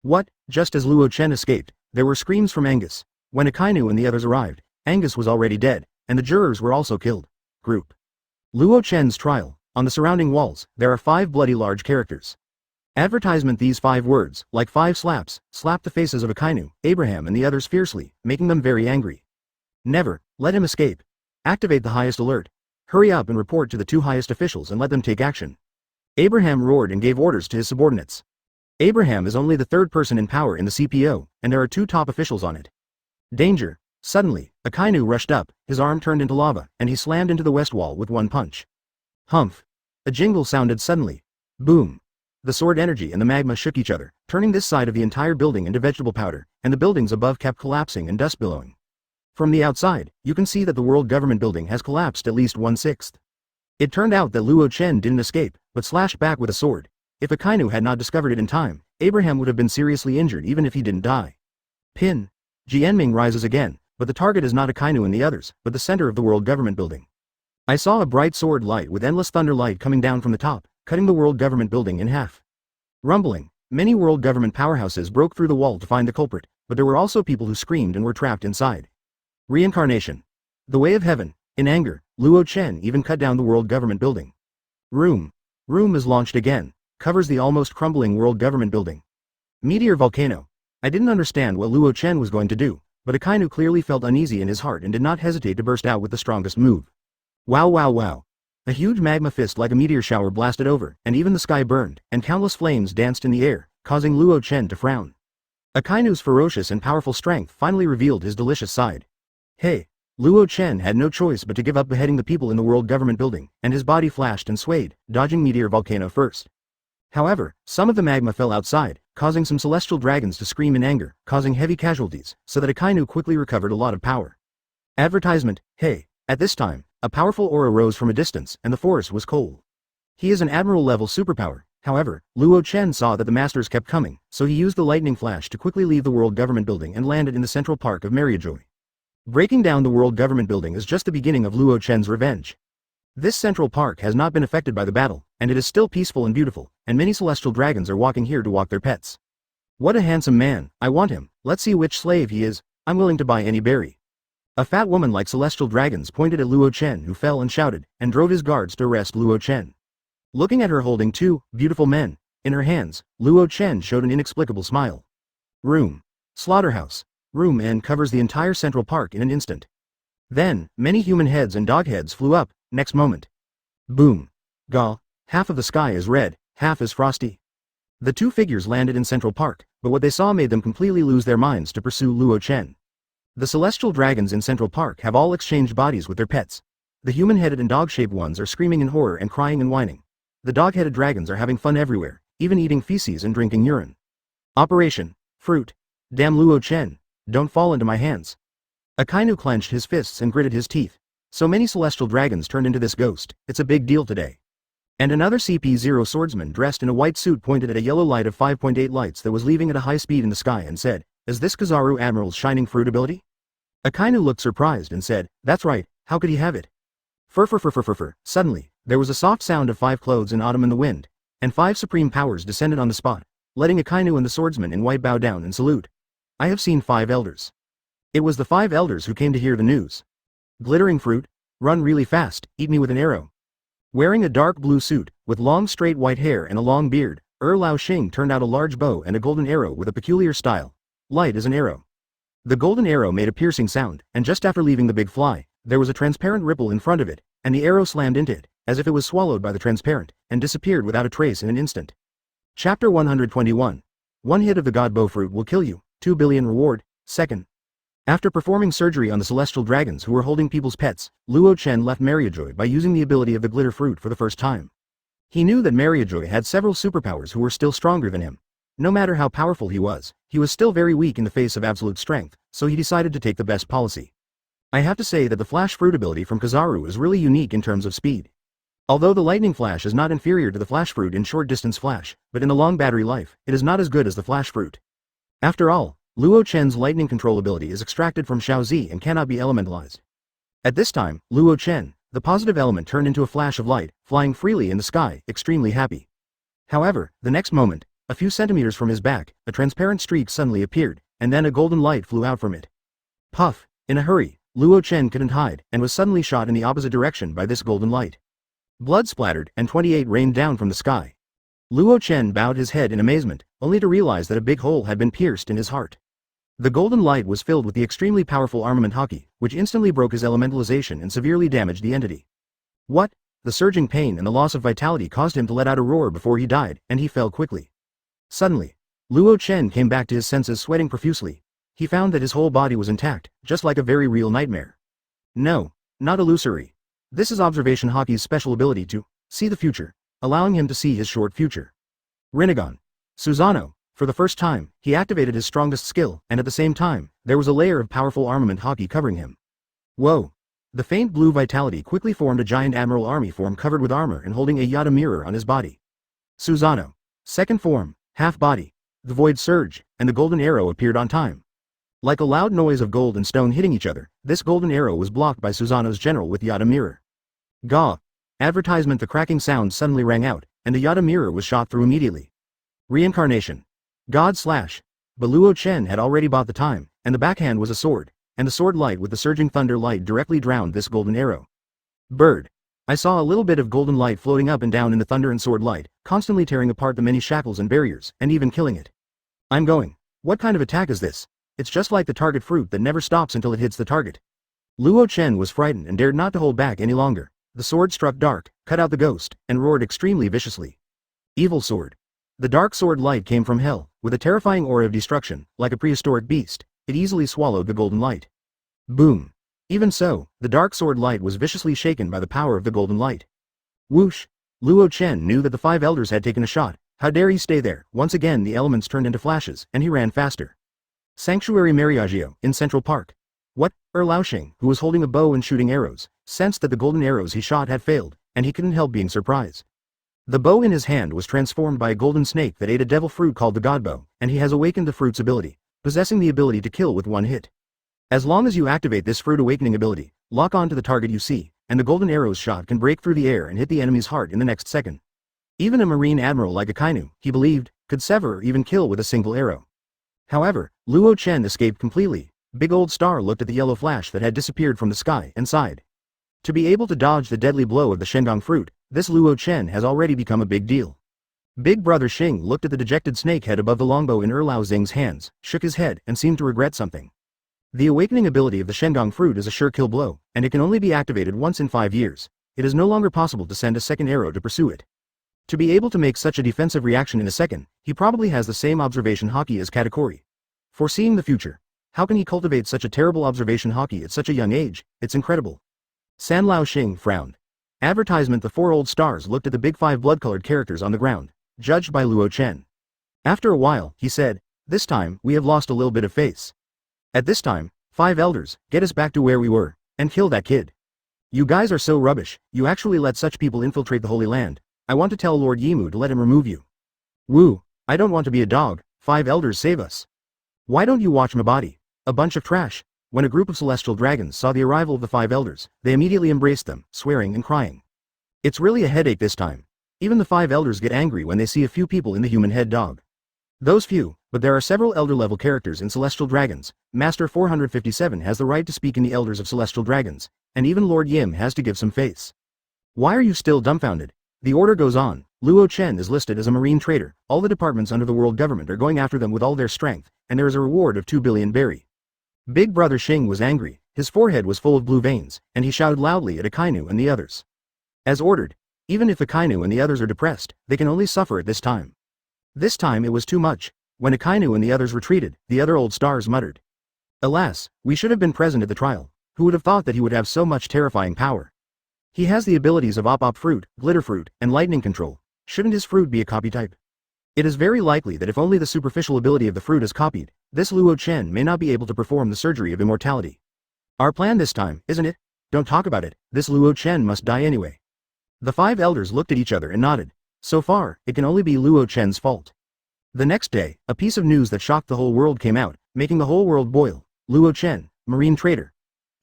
What? Just as Luo Chen escaped, there were screams from Angus. When Akainu and the others arrived, Angus was already dead, and the jurors were also killed. Group. Luo Chen's trial. On the surrounding walls, there are 5 bloody large characters. Advertisement. These 5 words, like 5 slaps, slapped the faces of Akainu, Abraham and the others fiercely, making them very angry. Never, let him escape. Activate the highest alert. Hurry up and report to the 2 highest officials and let them take action. Abraham roared and gave orders to his subordinates. Abraham is only the 3rd person in power in the CPO, and there are 2 top officials on it. Danger. Suddenly, Akainu rushed up, his arm turned into lava, and he slammed into the west wall with one punch. Humph. A jingle sounded suddenly. Boom. The sword energy and the magma shook each other, turning this side of the entire building into vegetable powder, and the buildings above kept collapsing and dust billowing. From the outside, you can see that the world government building has collapsed at least 1/6. It turned out that Luo Chen didn't escape, but slashed back with a sword. If Akainu had not discovered it in time, Abraham would have been seriously injured even if he didn't die. Pin. Jianming rises again, but the target is not Akainu and the others, but the center of the world government building. I saw a bright sword light with endless thunder light coming down from the top, cutting the world government building in half. Rumbling, many world government powerhouses broke through the wall to find the culprit, but there were also people who screamed and were trapped inside. Reincarnation. The way of heaven. In anger, Luo Chen even cut down the world government building. Room is launched again, covers the almost crumbling world government building. Meteor volcano. I didn't understand what Luo Chen was going to do, but Akainu clearly felt uneasy in his heart and did not hesitate to burst out with the strongest move. Wow wow wow. A huge magma fist like a meteor shower blasted over, and even the sky burned, and countless flames danced in the air, causing Luo Chen to frown. Akainu's ferocious and powerful strength finally revealed his delicious side. Hey! Luo Chen had no choice but to give up beheading the people in the world government building, and his body flashed and swayed, dodging meteor volcano first. However, some of the magma fell outside, causing some celestial dragons to scream in anger, causing heavy casualties, so that Akainu quickly recovered a lot of power. Advertisement. Hey! At this time, a powerful aura rose from a distance, and the force was cold. He is an admiral-level superpower. However, Luo Chen saw that the masters kept coming, so he used the lightning flash to quickly leave the world government building and landed in the central park of Mariajoy. Breaking down the world government building is just the beginning of Luo Chen's revenge. This central park has not been affected by the battle, and it is still peaceful and beautiful, and many celestial dragons are walking here to walk their pets. What a handsome man, I want him, let's see which slave he is, I'm willing to buy any berry. A fat woman like celestial dragons pointed at Luo Chen who fell and shouted, and drove his guards to arrest Luo Chen. Looking at her holding 2 beautiful men in her hands, Luo Chen showed an inexplicable smile. Room. Slaughterhouse. Room and covers the entire central park in an instant. Then, many human heads and dog heads flew up, next moment. Boom. Gah, half of the sky is red, half is frosty. The 2 figures landed in Central Park, but what they saw made them completely lose their minds to pursue Luo Chen. The celestial dragons in Central Park have all exchanged bodies with their pets. The human-headed and dog-shaped ones are screaming in horror and crying and whining. The dog-headed dragons are having fun everywhere, even eating feces and drinking urine. Operation. Fruit. Damn Luo Chen, don't fall into my hands. Akainu clenched his fists and gritted his teeth. So many celestial dragons turned into this ghost, it's a big deal today. And another CP0 swordsman dressed in a white suit pointed at a yellow light of 5.8 lights that was leaving at a high speed in the sky and said, "Is this Kizaru Admiral's shining fruit ability?" Akainu looked surprised and said, "That's right, how could he have it?" Fur. Suddenly, there was a soft sound of 5 clothes in autumn in the wind, and 5 supreme powers descended on the spot, letting Akainu and the swordsman in white bow down and salute. I have seen 5 elders. It was the 5 elders who came to hear the news. Glittering fruit, run really fast, eat me with an arrow. Wearing a dark blue suit, with long straight white hair and a long beard, Lao Xing turned out a large bow and a golden arrow with a peculiar style. Light as an arrow. The golden arrow made a piercing sound, and just after leaving the big fly, there was a transparent ripple in front of it, and the arrow slammed into it, as if it was swallowed by the transparent, and disappeared without a trace in an instant. Chapter 121. 1 hit of the god bow fruit will kill you, 2 billion reward, second. After performing surgery on the celestial dragons who were holding people's pets, Luo Chen left Mariajoy by using the ability of the glitter fruit for the first time. He knew that Mariajoy had several superpowers who were still stronger than him. No matter how powerful he was still very weak in the face of absolute strength, so he decided to take the best policy. I have to say that the flash fruit ability from Kizaru is really unique in terms of speed. Although the lightning flash is not inferior to the flash fruit in short distance flash, but in the long battery life, it is not as good as the flash fruit. After all, Luo Chen's lightning control ability is extracted from Xiaozi and cannot be elementalized. At this time, Luo Chen, the positive element, turned into a flash of light, flying freely in the sky, extremely happy. However, the next moment, a few centimeters from his back, a transparent streak suddenly appeared, and then a golden light flew out from it. Puff! In a hurry, Luo Chen couldn't hide, and was suddenly shot in the opposite direction by this golden light. Blood splattered, and 28 rained down from the sky. Luo Chen bowed his head in amazement, only to realize that a big hole had been pierced in his heart. The golden light was filled with the extremely powerful armament haki, which instantly broke his elementalization and severely damaged the entity. What? The surging pain and the loss of vitality caused him to let out a roar before he died, and he fell quickly. Suddenly, Luo Chen came back to his senses, sweating profusely. He found that his whole body was intact, just like a very real nightmare. No, not illusory. This is observation haki's special ability to see the future, allowing him to see his short future. Rinnegan. Susanoo. For the first time, he activated his strongest skill, and at the same time, there was a layer of powerful armament haki covering him. Whoa! The faint blue vitality quickly formed a giant admiral army form covered with armor and holding a Yata mirror on his body. Susanoo. Second form, half body. The void surged, and the golden arrow appeared on time. Like a loud noise of gold and stone hitting each other, this golden arrow was blocked by Susanoo's general with Yata mirror. Gah! Advertisement. The cracking sound suddenly rang out, and the Yata mirror was shot through immediately. Reincarnation. God slash. But Luo Chen had already bought the time, and the backhand was a sword, and the sword light with the surging thunder light directly drowned this golden arrow. Bird. I saw a little bit of golden light floating up and down in the thunder and sword light, constantly tearing apart the many shackles and barriers, and even killing it. I'm going. What kind of attack is this? It's just like the target fruit that never stops until it hits the target. Luo Chen was frightened and dared not to hold back any longer. The sword struck dark, cut out the ghost, and roared extremely viciously. Evil sword. The dark sword light came from hell, with a terrifying aura of destruction, like a prehistoric beast. It easily swallowed the golden light. Boom. Even so, the dark sword light was viciously shaken by the power of the golden light. Whoosh. Luo Chen knew that the 5 elders had taken a shot. How dare he stay there? Once again the elements turned into flashes, and he ran faster. Sanctuary Mariagio, in Central Park. What? Laoxing, who was holding a bow and shooting arrows, sensed that the golden arrows he shot had failed, and he couldn't help being surprised. The bow in his hand was transformed by a golden snake that ate a devil fruit called the Godbow, and he has awakened the fruit's ability, possessing the ability to kill with one hit. As long as you activate this fruit awakening ability, lock on to the target you see, and the golden arrow's shot can break through the air and hit the enemy's heart in the next second. Even a marine admiral like a Kainu, he believed, could sever or even kill with a single arrow. However, Luo Chen escaped completely. Big Old Star looked at the yellow flash that had disappeared from the sky and sighed. To be able to dodge the deadly blow of the Shengang fruit, this Luo Chen has already become a big deal. Big Brother Xing looked at the dejected snake head above the longbow in Lao Xing's hands, shook his head, and seemed to regret something. The awakening ability of the Shengang fruit is a sure kill blow, and it can only be activated once in 5 years. It is no longer possible to send a second arrow to pursue it. To be able to make such a defensive reaction in a second, he probably has the same observation haki as Katakuri. Foreseeing the future. How can he cultivate such a terrible observation haki at such a young age? It's incredible. San Lao Xing frowned. Advertisement. The 4 old stars looked at the big 5 blood-colored characters on the ground, judged by Luo Chen. After a while, he said, "This time, we have lost a little bit of face. At this time, 5 elders, get us back to where we were, and kill that kid. You guys are so rubbish, you actually let such people infiltrate the Holy Land. I want to tell Lord Yimu to let him remove you." "Woo, I don't want to be a dog, 5 elders save us. Why don't you watch my body? A bunch of trash." When a group of celestial dragons saw the arrival of the 5 elders, they immediately embraced them, swearing and crying. It's really a headache this time. Even the 5 elders get angry when they see a few people in the human head dog. Those few, but there are several elder-level characters in Celestial Dragons. Master 457 has the right to speak in the Elders of Celestial Dragons, and even Lord Yim has to give some face. Why are you still dumbfounded? The order goes on. Luo Chen is listed as a marine trader. All the departments under the world government are going after them with all their strength, and there is a reward of 2 billion berry. Big Brother Xing was angry. His forehead was full of blue veins, and he shouted loudly at Akainu and the others. As ordered. Even if Akainu and the others are depressed, they can only suffer at this time. This time it was too much. When Akainu and the others retreated, the other old stars muttered. Alas, we should have been present at the trial. Who would have thought that he would have so much terrifying power? He has the abilities of Op fruit, glitter fruit, and lightning control. Shouldn't his fruit be a copy type? It is very likely that if only the superficial ability of the fruit is copied, this Luo Chen may not be able to perform the surgery of immortality. Our plan this time, isn't it? Don't talk about it, this Luo Chen must die anyway. The 5 elders looked at each other and nodded. So far, it can only be Luo Chen's fault. The next day, a piece of news that shocked the whole world came out, making the whole world boil. Luo Chen, marine trader.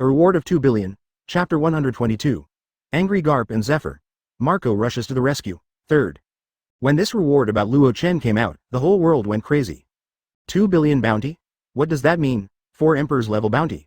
A reward of 2 billion. Chapter 122. Angry Garp and Zephyr. Marco rushes to the rescue. 3rd. When this reward about Luo Chen came out, the whole world went crazy. 2 billion bounty? What does that mean? 4 emperors level bounty.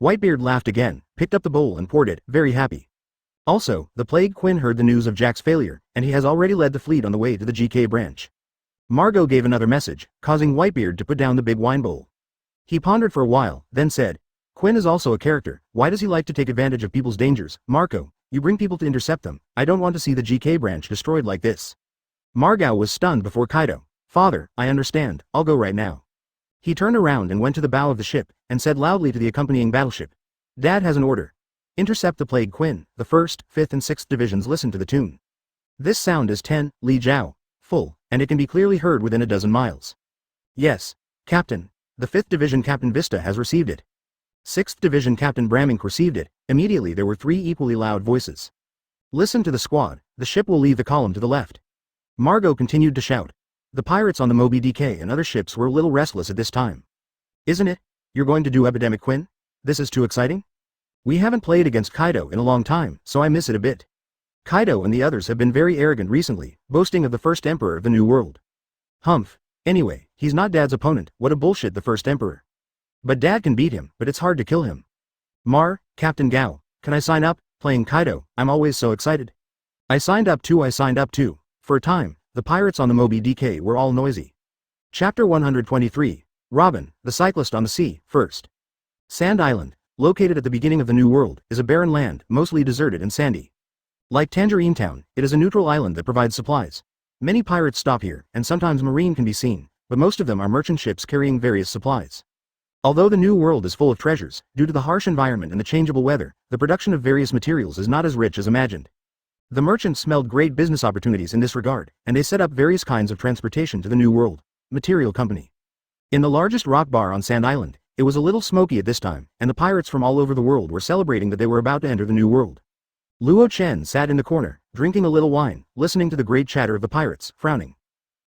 Whitebeard laughed again, picked up the bowl and poured it, very happy. Also, the Plague Quinn heard the news of Jack's failure, and he has already led the fleet on the way to the GK branch. Margot gave another message, causing Whitebeard to put down the big wine bowl. He pondered for a while, then said, Quinn is also a character, why does he like to take advantage of people's dangers? Marco, you bring people to intercept them, I don't want to see the GK branch destroyed like this. Margot was stunned before Kaido. Father, I understand, I'll go right now. He turned around and went to the bow of the ship, and said loudly to the accompanying battleship. Dad has an order. Intercept the Plague Quinn. The 1st, 5th and 6th divisions listen to the tune. This sound is 10, Li Jiao, full, and it can be clearly heard within a dozen miles. Yes, Captain. The 5th Division Captain Vista has received it. 6th Division Captain Bramink received it. Immediately there were 3 equally loud voices. Listen to the squad, the ship will leave the column to the left. Margot continued to shout. The pirates on the Moby DK and other ships were a little restless at this time. Isn't it? You're going to do Epidemic Quinn? This is too exciting? We haven't played against Kaido in a long time, so I miss it a bit. Kaido and the others have been very arrogant recently, boasting of the first emperor of the New World. Humph. Anyway, he's not Dad's opponent, what a bullshit the first emperor. But Dad can beat him, but it's hard to kill him. Captain Gao, can I sign up? Playing Kaido, I'm always so excited. I signed up too. For a time, the pirates on the Moby DK were all noisy. Chapter 123, Robin, the Cyclist on the Sea, First. Sand Island, located at the beginning of the New World, is a barren land, mostly deserted and sandy. Like Tangerine Town, it is a neutral island that provides supplies. Many pirates stop here, and sometimes marine can be seen, but most of them are merchant ships carrying various supplies. Although the New World is full of treasures, due to the harsh environment and the changeable weather, the production of various materials is not as rich as imagined. The merchants smelled great business opportunities in this regard, and they set up various kinds of transportation to the New World Material Company. In the largest rock bar on Sand Island, it was a little smoky at this time, and the pirates from all over the world were celebrating that they were about to enter the New World. Luo Chen sat in the corner, drinking a little wine, listening to the great chatter of the pirates, frowning.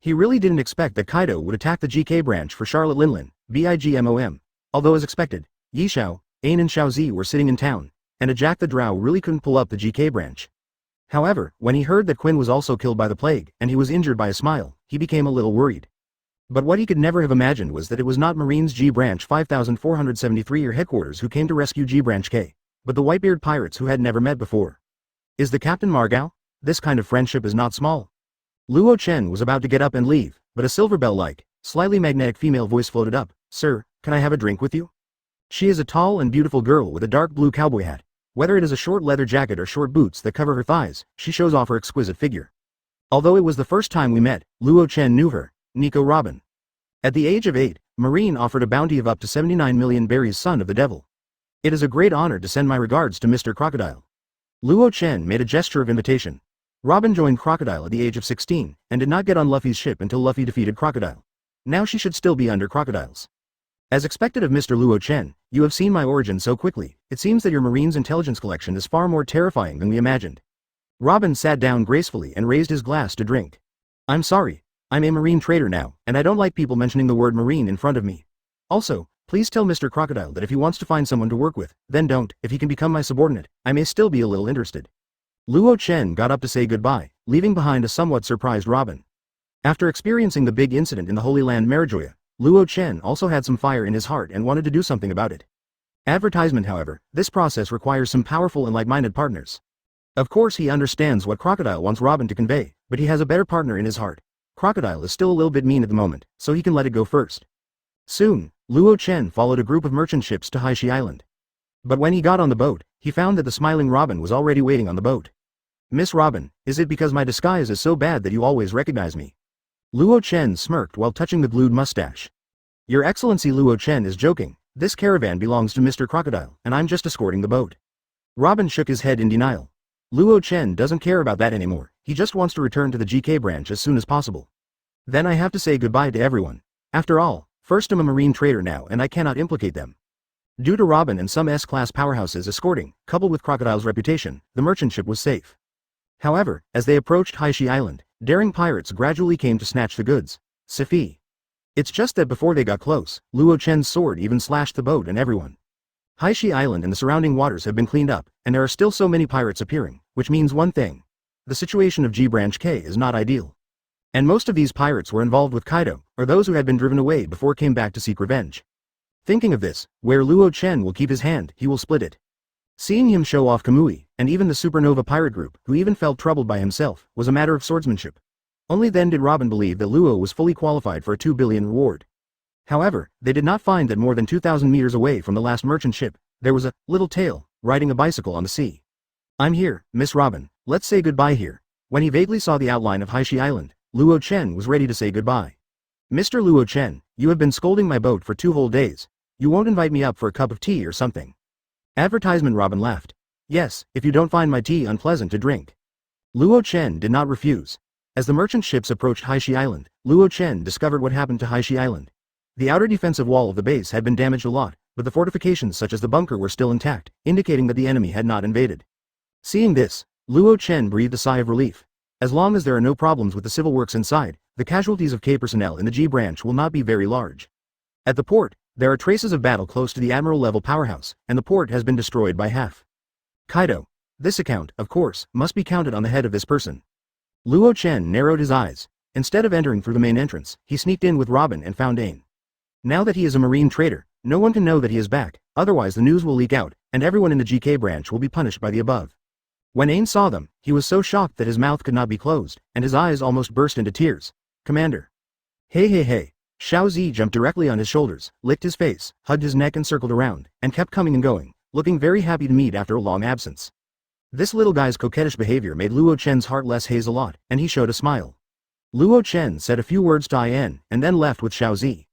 He really didn't expect that Kaido would attack the GK branch for Charlotte Linlin, BIGMOM. Although as expected, Yi Xiao, Ain and Xiaozi were sitting in town, and a Jack the Drow really couldn't pull up the GK branch. However, when he heard that Quinn was also killed by the plague, and he was injured by a smile, he became a little worried. But what he could never have imagined was that it was not Marines G Branch 5473 or headquarters who came to rescue G Branch K, but the Whitebeard pirates who had never met before. Is the Captain Margao? This kind of friendship is not small. Luo Chen was about to get up and leave, but a silver bell-like, slightly magnetic female voice floated up. Sir, can I have a drink with you? She is a tall and beautiful girl with a dark blue cowboy hat. Whether it is a short leather jacket or short boots that cover her thighs, she shows off her exquisite figure. Although it was the first time we met, Luo Chen knew her, Nico Robin. At the age of 8, Marine offered a bounty of up to 79 million berries, son of the devil. It is a great honor to send my regards to Mr. Crocodile. Luo Chen made a gesture of invitation. Robin joined Crocodile at the age of 16, and did not get on Luffy's ship until Luffy defeated Crocodile. Now she should still be under Crocodile's. As expected of Mr. Luo Chen, you have seen my origin so quickly, it seems that your Marine's intelligence collection is far more terrifying than we imagined. Robin sat down gracefully and raised his glass to drink. I'm sorry, I'm a Marine trader now, and I don't like people mentioning the word Marine in front of me. Also, please tell Mr. Crocodile that if he wants to find someone to work with, then don't, if he can become my subordinate, I may still be a little interested. Luo Chen got up to say goodbye, leaving behind a somewhat surprised Robin. After experiencing the big incident in the Holy Land Marijoya, Luo Chen also had some fire in his heart and wanted to do something about it. Advertisement, however, this process requires some powerful and like-minded partners. Of course he understands what Crocodile wants Robin to convey, but he has a better partner in his heart. Crocodile is still a little bit mean at the moment, so he can let it go first. Soon, Luo Chen followed a group of merchant ships to Haishi Island. But when he got on the boat, he found that the smiling Robin was already waiting on the boat. Miss Robin, is it because my disguise is so bad that you always recognize me? Luo Chen smirked while touching the glued mustache. Your Excellency, Luo Chen is joking. This caravan belongs to Mr. Crocodile, and I'm just escorting the boat. Robin shook his head in denial. Luo Chen doesn't care about that anymore, he just wants to return to the GK branch as soon as possible. Then I have to say goodbye to everyone. After all, first I'm a Marine trader now and I cannot implicate them. Due to Robin and some S-class powerhouses escorting, coupled with Crocodile's reputation, the merchant ship was safe. However, as they approached Haishi Island, daring pirates gradually came to snatch the goods. Sifi. It's just that before they got close, Luo Chen's sword even slashed the boat and everyone. Haishi Island and the surrounding waters have been cleaned up, and there are still so many pirates appearing, which means one thing. The situation of G Branch K is not ideal. And most of these pirates were involved with Kaido, or those who had been driven away before came back to seek revenge. Thinking of this, where Luo Chen will keep his hand, he will split it. Seeing him show off Kamui, and even the supernova pirate group, who even felt troubled by himself, was a matter of swordsmanship. Only then did Robin believe that Luo was fully qualified for a 2 billion reward. However, they did not find that more than 2,000 meters away from the last merchant ship, there was a little tail, riding a bicycle on the sea. I'm here, Miss Robin, let's say goodbye here. When he vaguely saw the outline of Haishi Island, Luo Chen was ready to say goodbye. Mr. Luo Chen, you have been scolding my boat for 2 whole days. You won't invite me up for a cup of tea or something? Advertisement. Robin laughed. Yes, if you don't find my tea unpleasant to drink. Luo Chen did not refuse. As the merchant ships approached Haishi Island, Luo Chen discovered what happened to Haishi Island. The outer defensive wall of the base had been damaged a lot, but the fortifications such as the bunker were still intact, indicating that the enemy had not invaded. Seeing this, Luo Chen breathed a sigh of relief. As long as there are no problems with the civil works inside, the casualties of K personnel in the G branch will not be very large. At the port, there are traces of battle close to the admiral-level powerhouse, and the port has been destroyed by half. Kaido. This account, of course, must be counted on the head of this person. Luo Chen narrowed his eyes. Instead of entering through the main entrance, he sneaked in with Robin and found Ain. Now that he is a marine trader, no one can know that he is back, otherwise the news will leak out, and everyone in the GK branch will be punished by the above. When Ain saw them, he was so shocked that his mouth could not be closed, and his eyes almost burst into tears. Commander. Hey hey hey. Xiao Zi jumped directly on his shoulders, licked his face, hugged his neck and circled around, and kept coming and going, looking very happy to meet after a long absence. This little guy's coquettish behavior made Luo Chen's heart less haze a lot, and he showed a smile. Luo Chen said a few words to In, and then left with Xiao Zi.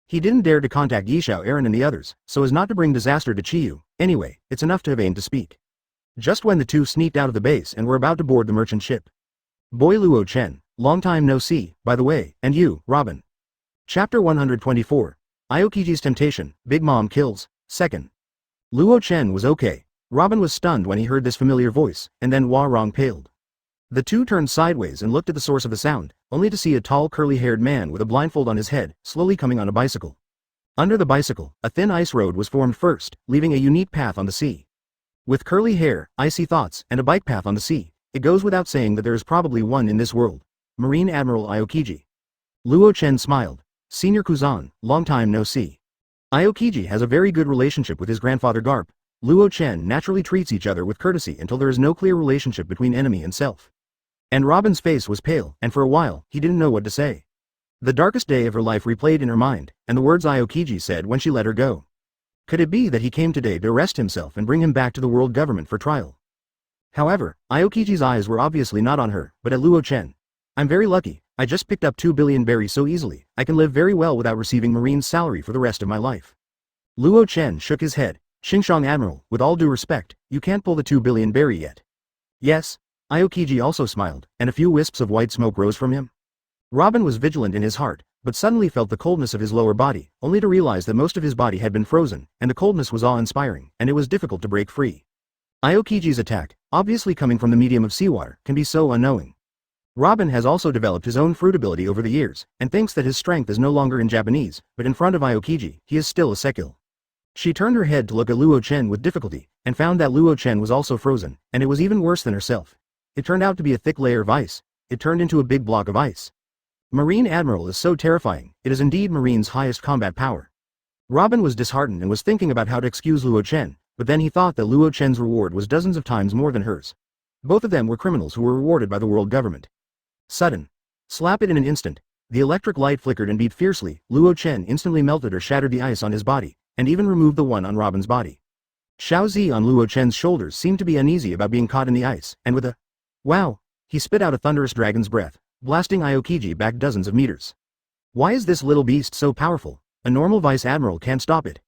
He didn't dare to contact Yishao Aaron and the others, so as not to bring disaster to Chiyu. Anyway, it's enough to have Ain to speak. Just when the two sneaked out of the base and were about to board the merchant ship. Boy Luo Chen, long time no see, by the way, and you, Robin. Chapter 124. Aokiji's Temptation, Big Mom Kills, 2nd. Luo Chen was okay. Robin was stunned when he heard this familiar voice, and then Hua-Rong paled. The two turned sideways and looked at the source of the sound, only to see a tall curly-haired man with a blindfold on his head, slowly coming on a bicycle. Under the bicycle, a thin ice road was formed first, leaving a unique path on the sea. With curly hair, icy thoughts, and a bike path on the sea, it goes without saying that there is probably one in this world. Marine Admiral Aokiji. Luo Chen smiled. Senior Kuzan, long time no see. Aokiji has a very good relationship with his grandfather Garp. Luo Chen naturally treats each other with courtesy until there is no clear relationship between enemy and self. And Robin's face was pale, and for a while, he didn't know what to say. The darkest day of her life replayed in her mind, and the words Aokiji said when she let her go. Could it be that he came today to arrest himself and bring him back to the world government for trial? However, Aokiji's eyes were obviously not on her, but at Luo Chen. I'm very lucky, I just picked up 2 billion berries so easily, I can live very well without receiving Marine's salary for the rest of my life. Luo Chen shook his head. Xingshang Admiral, with all due respect, you can't pull the 2 billion berry yet. Yes. Aokiji also smiled, and a few wisps of white smoke rose from him. Robin was vigilant in his heart, but suddenly felt the coldness of his lower body, only to realize that most of his body had been frozen, and the coldness was awe-inspiring, and it was difficult to break free. Aokiji's attack, obviously coming from the medium of seawater, can be so unknowing. Robin has also developed his own fruit ability over the years, and thinks that his strength is no longer in Japanese, but in front of Aokiji, he is still a sekil. She turned her head to look at Luo Chen with difficulty, and found that Luo Chen was also frozen, and it was even worse than herself. It turned out to be a thick layer of ice. It turned into a big block of ice. Marine Admiral is so terrifying, it is indeed Marine's highest combat power. Robin was disheartened and was thinking about how to excuse Luo Chen, but then he thought that Luo Chen's reward was dozens of times more than hers. Both of them were criminals who were rewarded by the world government. Sudden. Slap it in an instant. The electric light flickered and beat fiercely. Luo Chen instantly melted or shattered the ice on his body, and even removed the one on Robin's body. Xiao Zi on Luo Chen's shoulders seemed to be uneasy about being caught in the ice, and with a wow, he spit out a thunderous dragon's breath, blasting Aokiji back dozens of meters. Why is this little beast so powerful? A normal vice admiral can't stop it.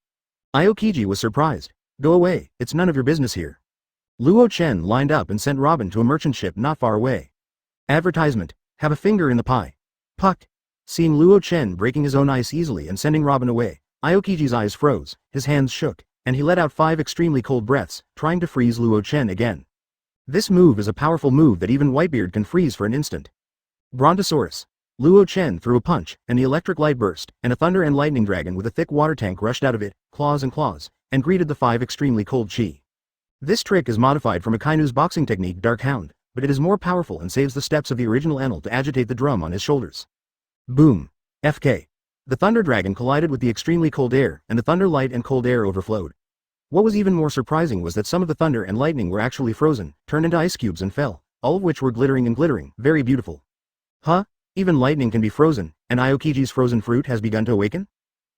Aokiji was surprised. Go away, it's none of your business here. Luo Chen lined up and sent Robin to a merchant ship not far away. Advertisement. Have a finger in the pie. Puck. Seeing Luo Chen breaking his own ice easily and sending Robin away, Aokiji's eyes froze, his hands shook, and he let out 5 extremely cold breaths, trying to freeze Luo Chen again. This move is a powerful move that even Whitebeard can freeze for an instant. Brontosaurus. Luo Chen threw a punch, and the electric light burst, and a thunder and lightning dragon with a thick water tank rushed out of it, claws, and greeted the 5 extremely cold chi. This trick is modified from Akainu's boxing technique Dark Hound, but it is more powerful and saves the steps of the original Enel to agitate the drum on his shoulders. Boom. FK. The Thunder Dragon collided with the extremely cold air, and the thunder light and cold air overflowed. What was even more surprising was that some of the thunder and lightning were actually frozen, turned into ice cubes and fell, all of which were glittering and glittering, very beautiful. Huh? Even lightning can be frozen, and Aokiji's frozen fruit has begun to awaken?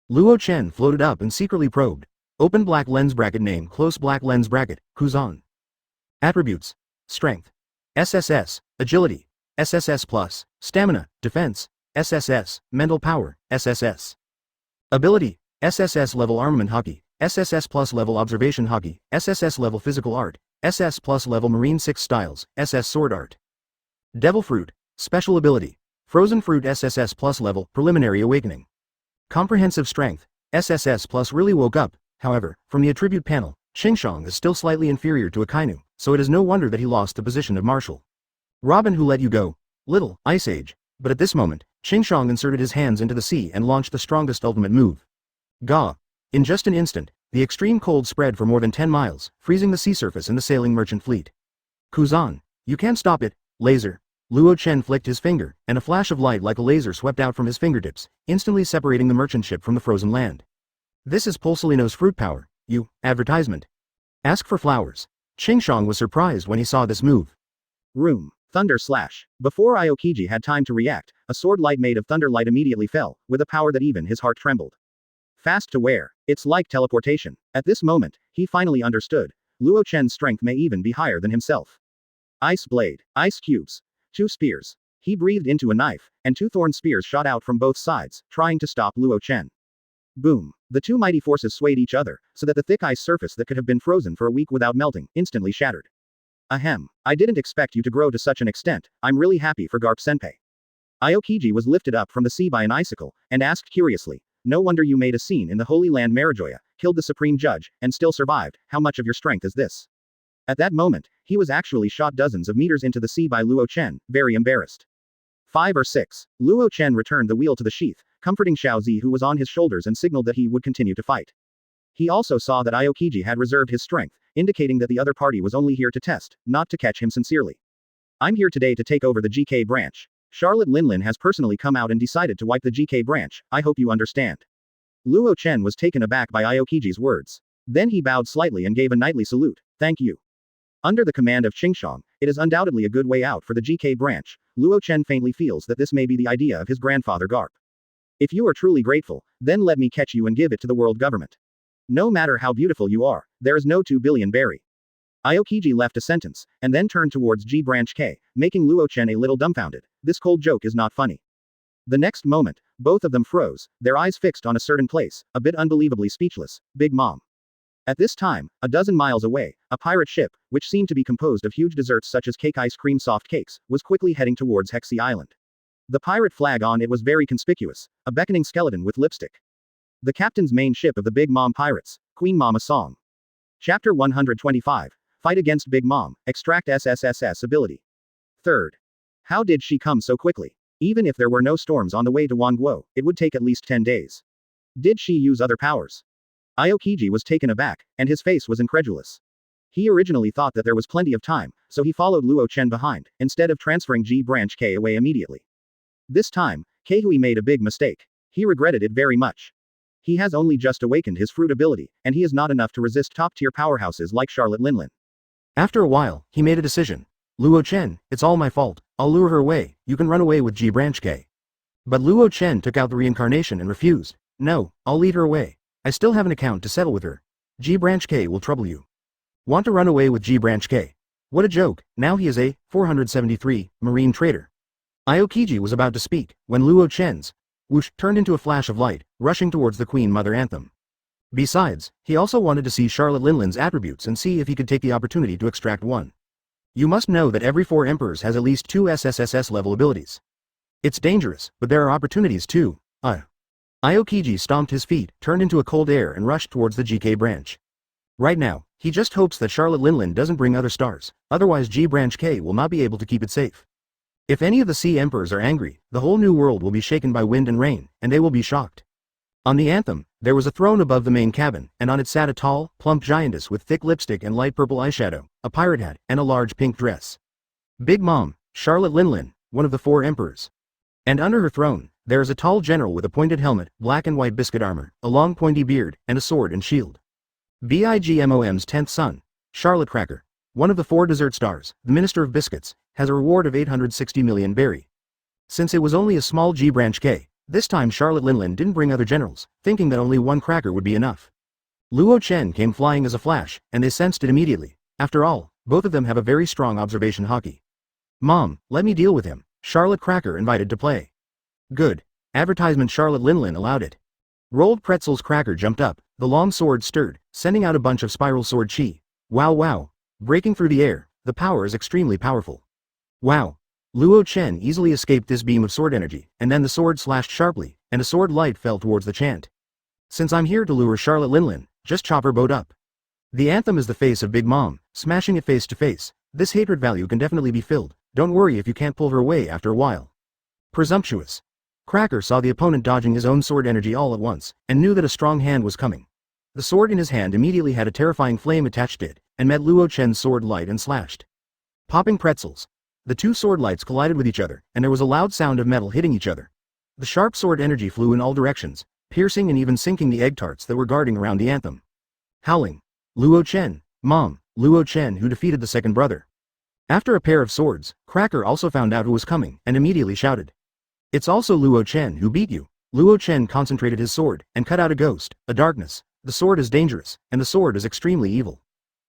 Luo Chen floated up and secretly probed. Open black lens bracket name close black lens bracket, Kuzan. Attributes. Strength. SSS, Agility. SSS plus, Stamina, Defense. SSS, Mental Power, SSS. Ability, SSS level Armament Hockey, SSS plus level Observation Hockey, SSS level Physical Art, SS plus level Marine 6 Styles, SS Sword Art. Devil Fruit, Special Ability, Frozen Fruit SSS plus level Preliminary Awakening. Comprehensive Strength, SSS plus really woke up. However, from the attribute panel, Xingqiang is still slightly inferior to Akainu, so it is no wonder that he lost the position of Marshal. Robin who let you go. Little, Ice Age. But at this moment, Xingqiang inserted his hands into the sea and launched the strongest ultimate move. Ga. In just an instant, the extreme cold spread for more than 10 miles, freezing the sea surface and the sailing merchant fleet. Kuzan. You can't stop it. Laser. Luo Chen flicked his finger, and a flash of light like a laser swept out from his fingertips, instantly separating the merchant ship from the frozen land. This is Pulsolino's fruit power. You, advertisement. Ask for flowers. Xingqiang was surprised when he saw this move. Room. Thunder Slash. Before Aokiji had time to react, a sword light made of thunder light immediately fell, with a power that even his heart trembled. Fast to wear. It's like teleportation. At this moment, he finally understood. Luo Chen's strength may even be higher than himself. Ice Blade. Ice Cubes. 2 spears. He breathed into a knife, and 2 thorn spears shot out from both sides, trying to stop Luo Chen. Boom. The 2 mighty forces swayed each other, so that the thick ice surface that could have been frozen for a week without melting, instantly shattered. Ahem. I didn't expect you to grow to such an extent. I'm really happy for Garp-senpai. Aokiji was lifted up from the sea by an icicle, and asked curiously, no wonder you made a scene in the Holy Land Marijoya, killed the Supreme Judge, and still survived. How much of your strength is this? At that moment, he was actually shot dozens of meters into the sea by Luo Chen, very embarrassed. 5 or 6. Luo Chen returned the wheel to the sheath, comforting Xiaozi who was on his shoulders and signaled that he would continue to fight. He also saw that Aokiji had reserved his strength, indicating that the other party was only here to test, not to catch him sincerely. I'm here today to take over the GK branch. Charlotte Linlin has personally come out and decided to wipe the GK branch, I hope you understand. Luo Chen was taken aback by Aokiji's words. Then he bowed slightly and gave a knightly salute, thank you. Under the command of Xingqiang, it is undoubtedly a good way out for the GK branch. Luo Chen faintly feels that this may be the idea of his grandfather Garp. If you are truly grateful, then let me catch you and give it to the world government. No matter how beautiful you are, there is no 2 billion berry. Aokiji left a sentence, and then turned towards G Branch K, making Luo Chen a little dumbfounded. This cold joke is not funny. The next moment, both of them froze, their eyes fixed on a certain place, a bit unbelievably speechless. Big Mom. At this time, a dozen miles away, a pirate ship, which seemed to be composed of huge desserts such as cake ice cream soft cakes, was quickly heading towards Hexy Island. The pirate flag on it was very conspicuous, a beckoning skeleton with lipstick. The captain's main ship of the Big Mom Pirates, Queen Mama Song. Chapter 125. Fight against Big Mom, extract SSSS ability. 3rd. How did she come so quickly? Even if there were no storms on the way to Wangguo, it would take at least 10 days. Did she use other powers? Aokiji was taken aback, and his face was incredulous. He originally thought that there was plenty of time, so he followed Luo Chen behind, instead of transferring G Branch K away immediately. This time, Keihui made a big mistake. He regretted it very much. He has only just awakened his fruit ability, and he is not enough to resist top-tier powerhouses like Charlotte Linlin. After a while, he made a decision. Luo Chen, it's all my fault, I'll lure her away, you can run away with G Branch K. But Luo Chen took out the reincarnation and refused. No, I'll lead her away. I still have an account to settle with her. G Branch K will trouble you. Want to run away with G Branch K? What a joke, now he is a 473 marine trader. Aokiji was about to speak, when Luo Chen's whoosh turned into a flash of light, rushing towards the Queen Mother Anthem. Besides, he also wanted to see Charlotte Linlin's attributes and see if he could take the opportunity to extract one. You must know that every 4 emperors has at least 2 SSSS level abilities. It's dangerous, but there are opportunities too. Aokiji stomped his feet, turned into a cold air and rushed towards the GK branch. Right now, he just hopes that Charlotte Linlin doesn't bring other stars, otherwise G Branch K will not be able to keep it safe. If any of the sea emperors are angry, the whole new world will be shaken by wind and rain, and they will be shocked. On the Anthem, there was a throne above the main cabin, and on it sat a tall, plump giantess with thick lipstick and light purple eyeshadow, a pirate hat, and a large pink dress. Big Mom, Charlotte Linlin, one of the 4 emperors. And under her throne, There is a tall general with a pointed helmet, black and white biscuit armor, a long pointy beard, and a sword and shield. BIGMOM's 10th son, Charlotte Cracker, one of the 4 dessert stars, the Minister of Biscuits, has a reward of 860 million berry. Since it was only a small G branch K, this time Charlotte Linlin didn't bring other generals, thinking that only 1 cracker would be enough. Luo Chen came flying as a flash, and they sensed it immediately. After all, both of them have a very strong observation hockey. Mom, let me deal with him, Charlotte Cracker invited to play. Good. Advertisement Charlotte Linlin allowed it. Rolled Pretzels Cracker jumped up, the long sword stirred, sending out a bunch of spiral sword chi. Wow wow. Breaking through the air, the power is extremely powerful. Wow. Luo Chen easily escaped this beam of sword energy, and then the sword slashed sharply, and a sword light fell towards the chant. Since I'm here to lure Charlotte Linlin, just chop her boat up. The anthem is the face of Big Mom, smashing it face to face. This hatred value can definitely be filled, don't worry if you can't pull her away after a while. Presumptuous. Cracker saw the opponent dodging his own sword energy all at once, and knew that a strong hand was coming. The sword in his hand immediately had a terrifying flame attached to it, and met Luo Chen's sword light and slashed. Popping pretzels. The 2 sword lights collided with each other, and there was a loud sound of metal hitting each other. The sharp sword energy flew in all directions, piercing and even sinking the egg tarts that were guarding around the anthem. Howling. Luo Chen, Mom, Luo Chen who defeated the second brother. After a pair of swords, Cracker also found out who was coming, and immediately shouted. It's also Luo Chen who beat you. Luo Chen concentrated his sword, and cut out a ghost, a darkness. The sword is dangerous, and the sword is extremely evil.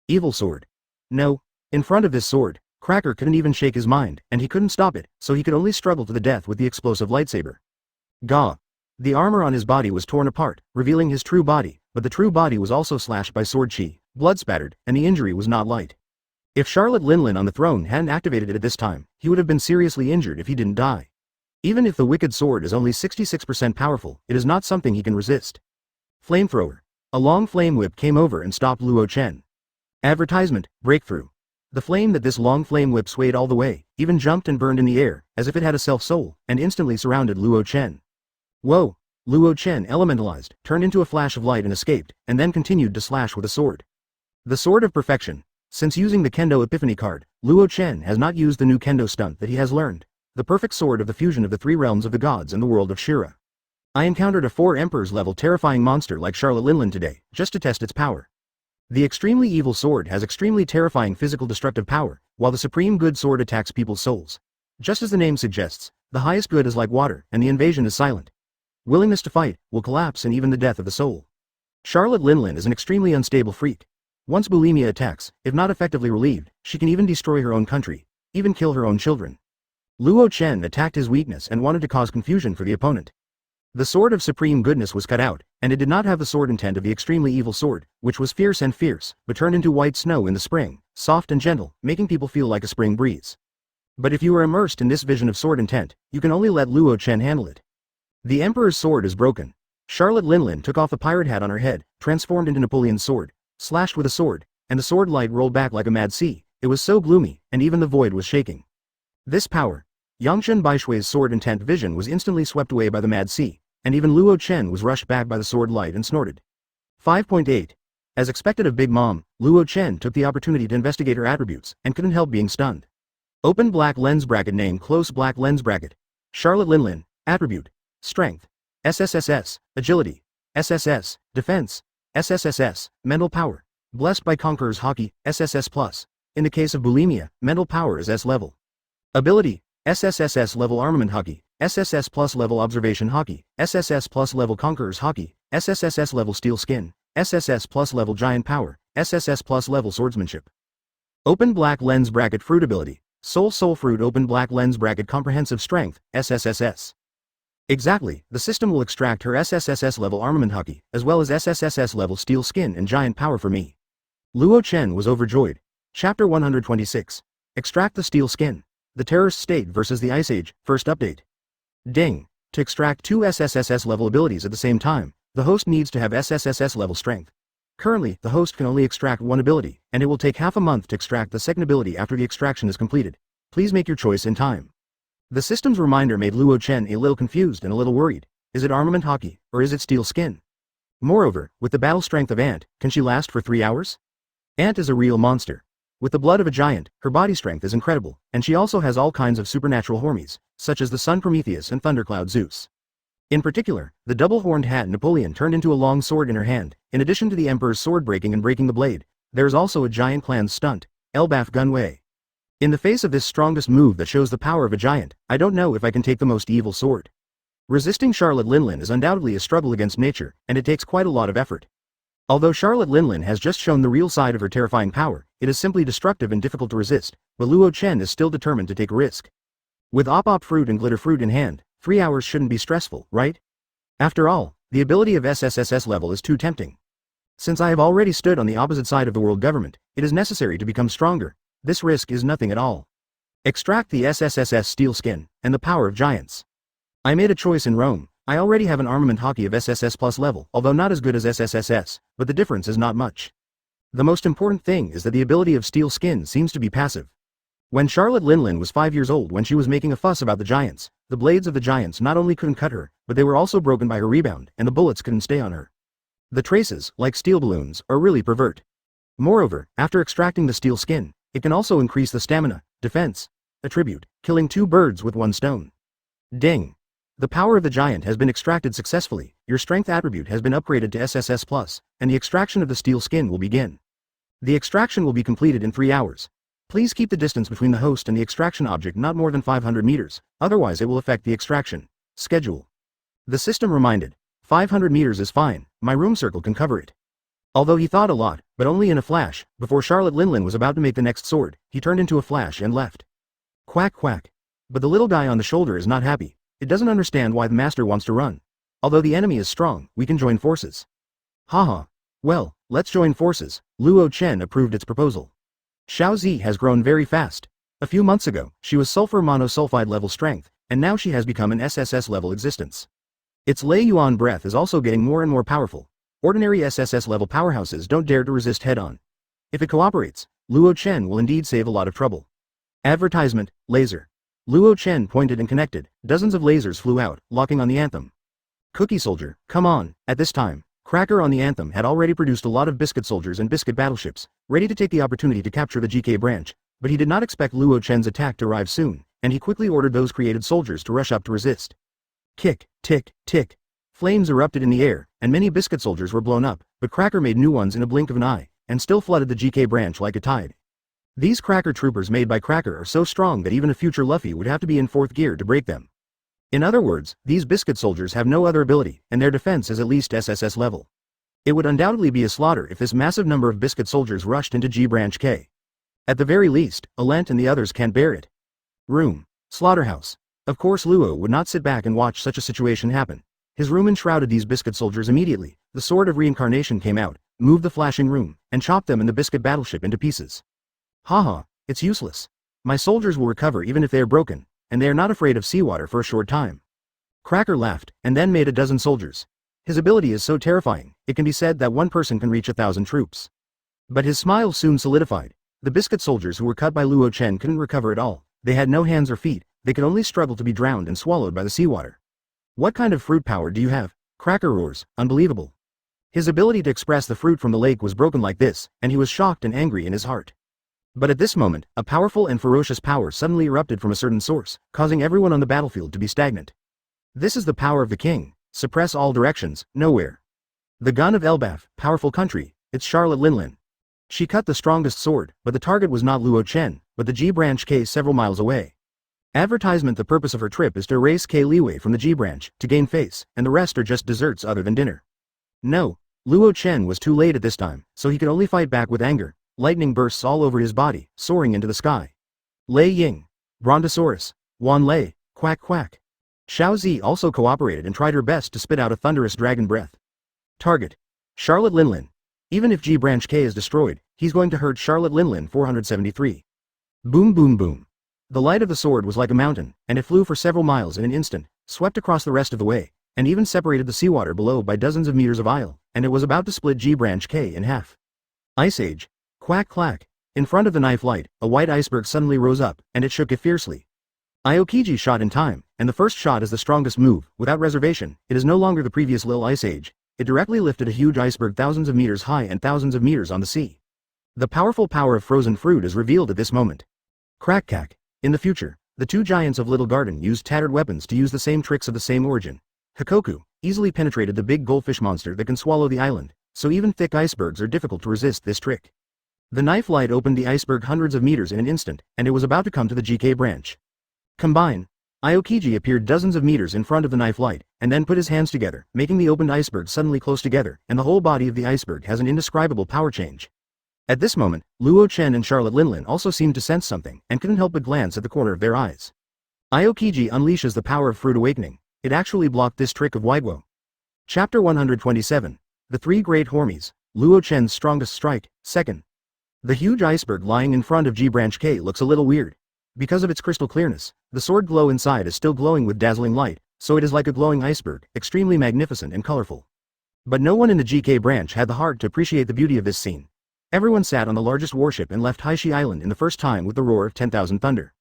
Evil sword. No. In front of this sword, Cracker couldn't even shake his mind, and he couldn't stop it, so he could only struggle to the death with the explosive lightsaber. Gah. The armor on his body was torn apart, revealing his true body, but the true body was also slashed by sword chi, blood spattered, and the injury was not light. If Charlotte Linlin on the throne hadn't activated it at this time, he would have been seriously injured if he didn't die. Even if the wicked sword is only 66% powerful, it is not something he can resist. Flamethrower. A long flame whip came over and stopped Luo Chen. Advertisement, breakthrough. The flame that this long flame whip swayed all the way, even jumped and burned in the air, as if it had a self-soul, and instantly surrounded Luo Chen. Whoa! Luo Chen elementalized, turned into a flash of light and escaped, and then continued to slash with a sword. The Sword of Perfection. Since using the Kendo Epiphany card, Luo Chen has not used the new Kendo stunt that he has learned. The perfect sword of the fusion of the 3 realms of the gods and the world of Shira. I encountered a 4 Emperors level terrifying monster like Charlotte Linlin today, just to test its power. The extremely evil sword has extremely terrifying physical destructive power, while the supreme good sword attacks people's souls. Just as the name suggests, the highest good is like water, and the invasion is silent. Willingness to fight will collapse and even the death of the soul. Charlotte Linlin is an extremely unstable freak. Once bulimia attacks, if not effectively relieved, she can even destroy her own country, even kill her own children. Luo Chen attacked his weakness and wanted to cause confusion for the opponent. The sword of supreme goodness was cut out, and it did not have the sword intent of the extremely evil sword, which was fierce, but turned into white snow in the spring, soft and gentle, making people feel like a spring breeze. But if you are immersed in this vision of sword intent, you can only let Luo Chen handle it. The Emperor's sword is broken. Charlotte Linlin took off the pirate hat on her head, transformed into Napoleon's sword, slashed with a sword, and the sword light rolled back like a mad sea. It was so gloomy, and even the void was shaking. This power. Yangshan Baishui's sword intent vision was instantly swept away by the mad sea, and even Luo Chen was rushed back by the sword light and snorted. 5.8. As expected of Big Mom, Luo Chen took the opportunity to investigate her attributes, and couldn't help being stunned. Open black lens bracket name close black lens bracket. Charlotte Linlin, attribute. Strength. SSSS, agility. SSS, defense. SSSS, mental power. Blessed by Conqueror's Hockey, SSS+. In the case of bulimia, mental power is S level. Ability, SSSS level armament hockey, SSS plus level observation hockey, SSS plus level Conqueror's Hockey, SSSS level steel skin, SSS plus level giant power, SSS plus level swordsmanship. Open black lens bracket fruit ability, soul fruit open black lens bracket comprehensive strength, SSSS. Exactly, the system will extract her SSSS level armament hockey, as well as SSSS level steel skin and giant power for me. Luo Chen was overjoyed. Chapter 126. Extract the steel skin. The Terrorist State versus the Ice Age, first update. Ding. To extract 2 SSSS level abilities at the same time, the host needs to have SSSS level strength. Currently, the host can only extract 1 ability, and it will take half a month to extract the second ability after the extraction is completed. Please make your choice in time. The system's reminder made Luo Chen a little confused and a little worried. Is it armament hockey, or is it steel skin? Moreover, with the battle strength of Ant, can she last for 3 hours? Ant is a real monster. With the blood of a giant, her body strength is incredible, and she also has all kinds of supernatural hormies, such as the Sun Prometheus and Thundercloud Zeus. In particular, the double-horned hat Napoleon turned into a long sword in her hand. In addition to the Emperor's sword breaking and breaking the blade, there is also a giant clan's stunt, Elbaf Gunway. In the face of this strongest move that shows the power of a giant, I don't know if I can take the most evil sword. Resisting Charlotte Linlin is undoubtedly a struggle against nature, and it takes quite a lot of effort. Although Charlotte Linlin has just shown the real side of her terrifying power, it is simply destructive and difficult to resist, but Luo Chen is still determined to take a risk. With Op fruit and glitter fruit in hand, 3 hours shouldn't be stressful, right? After all, the ability of SSSS level is too tempting. Since I have already stood on the opposite side of the world government, it is necessary to become stronger. This risk is nothing at all. Extract the SSSS steel skin, and the power of giants. I made a choice in Rome. I already have an armament hockey of SSS plus level, although not as good as SSSS, but the difference is not much. The most important thing is that the ability of steel skin seems to be passive. When Charlotte Linlin was 5 years old when she was making a fuss about the giants, the blades of the giants not only couldn't cut her, but they were also broken by her rebound, and the bullets couldn't stay on her. The traces, like steel balloons, are really pervert. Moreover, after extracting the steel skin, it can also increase the stamina, defense, attribute, killing 2 birds with 1 stone. Ding! The power of the giant has been extracted successfully, your strength attribute has been upgraded to SSS+, and the extraction of the steel skin will begin. The extraction will be completed in 3 hours. Please keep the distance between the host and the extraction object not more than 500 meters, otherwise it will affect the extraction schedule. The system reminded, 500 meters is fine, my room circle can cover it. Although he thought a lot, but only in a flash, before Charlotte Linlin was about to make the next sword, he turned into a flash and left. Quack quack. But the little guy on the shoulder is not happy. It doesn't understand why the master wants to run. Although the enemy is strong, we can join forces. Haha. Well, let's join forces. Luo Chen approved its proposal. Xiaozi has grown very fast. A few months ago, she was sulfur monosulfide level strength, and now she has become an SSS level existence. Its Lei Yuan breath is also getting more and more powerful. Ordinary SSS level powerhouses don't dare to resist head-on. If it cooperates, Luo Chen will indeed save a lot of trouble. Advertisement, laser. Luo Chen pointed and connected, dozens of lasers flew out, locking on the anthem. Cookie Soldier, come on. At this time, Cracker on the anthem had already produced a lot of biscuit soldiers and biscuit battleships, ready to take the opportunity to capture the GK branch, but he did not expect Luo Chen's attack to arrive soon, and he quickly ordered those created soldiers to rush up to resist. Kick, tick, tick. Flames erupted in the air, and many biscuit soldiers were blown up, but Cracker made new ones in a blink of an eye, and still flooded the GK branch like a tide. These Cracker troopers made by Cracker are so strong that even a future Luffy would have to be in 4th gear to break them. In other words, these biscuit soldiers have no other ability, and their defense is at least SSS level. It would undoubtedly be a slaughter if this massive number of biscuit soldiers rushed into G branch K. At the very least, Alent and the others can't bear it. Room. Slaughterhouse. Of course Luo would not sit back and watch such a situation happen. His room enshrouded these biscuit soldiers immediately. The sword of reincarnation came out, moved the flashing room, and chopped them and the biscuit battleship into pieces. Haha, it's useless. My soldiers will recover even if they are broken, and they are not afraid of seawater for a short time. Cracker laughed, and then made a dozen soldiers. His ability is so terrifying, it can be said that one person can reach 1,000 troops. But his smile soon solidified. The biscuit soldiers who were cut by Luo Chen couldn't recover at all. They had no hands or feet, they could only struggle to be drowned and swallowed by the seawater. What kind of fruit power do you have? Cracker roars, unbelievable. His ability to express the fruit from the lake was broken like this, and he was shocked and angry in his heart. But at this moment, a powerful and ferocious power suddenly erupted from a certain source, causing everyone on the battlefield to be stagnant. This is the power of the king. Suppress all directions, nowhere. The gun of Elbaf, powerful country, it's Charlotte Linlin. She cut the strongest sword, but the target was not Luo Chen, but the G branch K several miles away. Advertisement: the purpose of her trip is to erase K leeway from the G branch, to gain face, and the rest are just desserts other than dinner. No, Luo Chen was too late at this time, so he could only fight back with anger. Lightning bursts all over his body, soaring into the sky. Lei Ying. Brontosaurus. Wan Lei. Quack quack. Xiaozi also cooperated and tried her best to spit out a thunderous dragon breath. Target. Charlotte Linlin. Even if G branch K is destroyed, he's going to hurt Charlotte Linlin 473. Boom boom boom. The light of the sword was like a mountain, and it flew for several miles in an instant, swept across the rest of the way, and even separated the seawater below by dozens of meters of aisle, and it was about to split G branch K in half. Ice Age. Quack clack. In front of the knife light, a white iceberg suddenly rose up, and it shook it fiercely. Aokiji shot in time, and the first shot is the strongest move, without reservation. It is no longer the previous Lil Ice Age. It directly lifted a huge iceberg thousands of meters high and thousands of meters on the sea. The powerful power of frozen fruit is revealed at this moment. Crack cack. In the future, the two giants of Little Garden used tattered weapons to use the same tricks of the same origin. Hikoku easily penetrated the big goldfish monster that can swallow the island, so even thick icebergs are difficult to resist this trick. The knife light opened the iceberg hundreds of meters in an instant, and it was about to come to the GK branch. Combine. Aokiji appeared dozens of meters in front of the knife light, and then put his hands together, making the opened iceberg suddenly close together, and the whole body of the iceberg has an indescribable power change. At this moment, Luo Chen and Charlotte Linlin also seemed to sense something, and couldn't help but glance at the corner of their eyes. Aokiji unleashes the power of Fruit Awakening. It actually blocked this trick of Widewo. Chapter 127. The Three Great Hormies, Luo Chen's Strongest Strike, 2nd. The huge iceberg lying in front of G Branch K looks a little weird. Because of its crystal clearness, the sword glow inside is still glowing with dazzling light, so it is like a glowing iceberg, extremely magnificent and colorful. But no one in the GK branch had the heart to appreciate the beauty of this scene. Everyone sat on the largest warship and left Haishi Island in the first time with the roar of 10,000 thunder.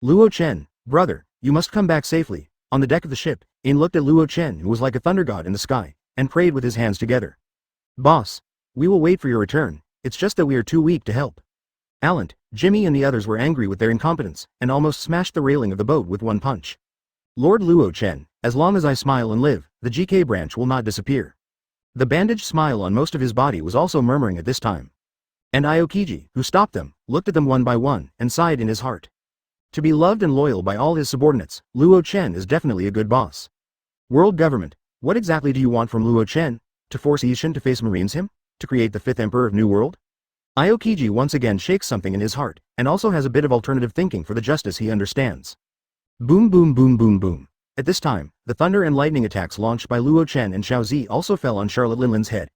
Luo Chen, brother, you must come back safely. On the deck of the ship, In looked at Luo Chen, who was like a thunder god in the sky, and prayed with his hands together. Boss, we will wait for your return, it's just that we are too weak to help. Alant, Jimmy and the others were angry with their incompetence, and almost smashed the railing of the boat with one punch. Lord Luo Chen, as long as I smile and live, the GK branch will not disappear. The bandaged smile on most of his body was also murmuring at this time. And Aokiji, who stopped them, looked at them one by one, and sighed in his heart. To be loved and loyal by all his subordinates, Luo Chen is definitely a good boss. World government, what exactly do you want from Luo Chen? To force Ishin to face Marines him? To create the 5th Emperor of New World? Aokiji once again shakes something in his heart, and also has a bit of alternative thinking for the justice he understands. Boom boom boom boom boom. At this time, the thunder and lightning attacks launched by Luo Chen and Xiaozi also fell on Charlotte Linlin's head.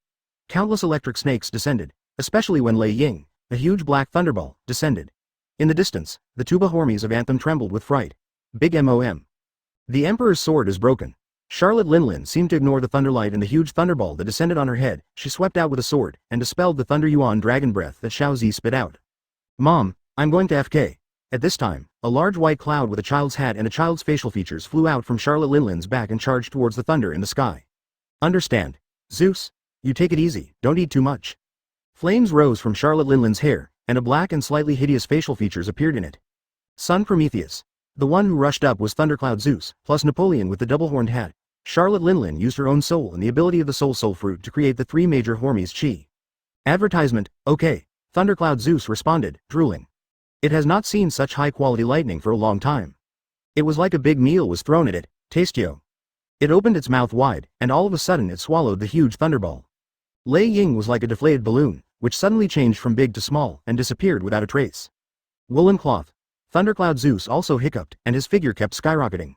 Countless electric snakes descended, especially when Lei Ying, a huge black thunderball, descended. In the distance, the Tuba Hormies of Anthem trembled with fright. Big MOM. The Emperor's sword is broken. Charlotte Linlin seemed to ignore the thunderlight and the huge thunderball that descended on her head. She swept out with a sword, and dispelled the Thunder Yuan dragon breath that Xiaozi spit out. Mom, I'm going to FK. At this time, a large white cloud with a child's hat and a child's facial features flew out from Charlotte Linlin's back and charged towards the thunder in the sky. Understand. Zeus? You take it easy, don't eat too much. Flames rose from Charlotte Linlin's hair, and a black and slightly hideous facial features appeared in it. Sun Prometheus. The one who rushed up was Thundercloud Zeus, plus Napoleon with the double-horned hat. Charlotte Linlin used her own soul and the ability of the Soul Fruit to create the 3 major Hormies Chi. Advertisement, okay. Thundercloud Zeus responded, drooling. It has not seen such high-quality lightning for a long time. It was like a big meal was thrown at it, tastio. It opened its mouth wide, and all of a sudden it swallowed the huge thunderball. Lei Ying was like a deflated balloon, which suddenly changed from big to small, and disappeared without a trace. Woolen cloth. Thundercloud Zeus also hiccuped, and his figure kept skyrocketing.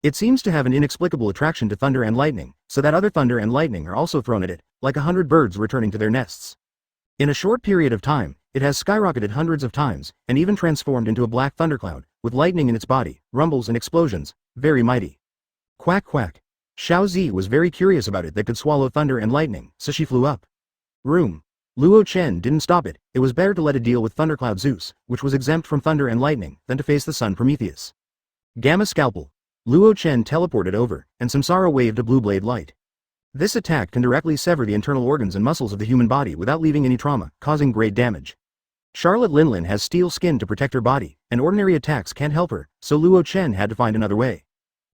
It seems to have an inexplicable attraction to thunder and lightning, so that other thunder and lightning are also thrown at it, like 100 birds returning to their nests. In a short period of time, it has skyrocketed hundreds of times, and even transformed into a black thundercloud, with lightning in its body, rumbles and explosions, very mighty. Quack quack. Xiaozi was very curious about it that could swallow thunder and lightning, so she flew up. Room. Luo Chen didn't stop it. It was better to let it deal with Thundercloud Zeus, which was exempt from thunder and lightning, than to face the Sun Prometheus. Gamma Scalpel. Luo Chen teleported over, and Samsara waved a blue blade light. This attack can directly sever the internal organs and muscles of the human body without leaving any trauma, causing great damage. Charlotte Linlin has steel skin to protect her body, and ordinary attacks can't help her, so Luo Chen had to find another way.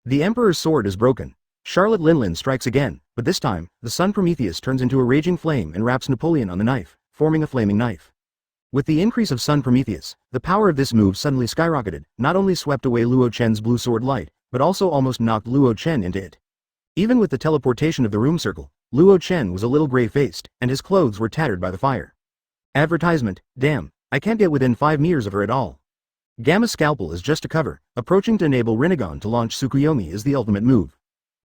The Emperor's sword is broken. Charlotte Linlin strikes again, but this time, the Sun Prometheus turns into a raging flame and wraps Napoleon on the knife, forming a flaming knife. With the increase of Sun Prometheus, the power of this move suddenly skyrocketed, not only swept away Luo Chen's blue sword light, but also almost knocked Luo Chen into it. Even with the teleportation of the room circle, Luo Chen was a little gray-faced, and his clothes were tattered by the fire. Advertisement, damn, I can't get within 5 meters of her at all. Gamma Scalpel is just a cover, approaching to enable Rinnegan to launch Tsukuyomi is the ultimate move.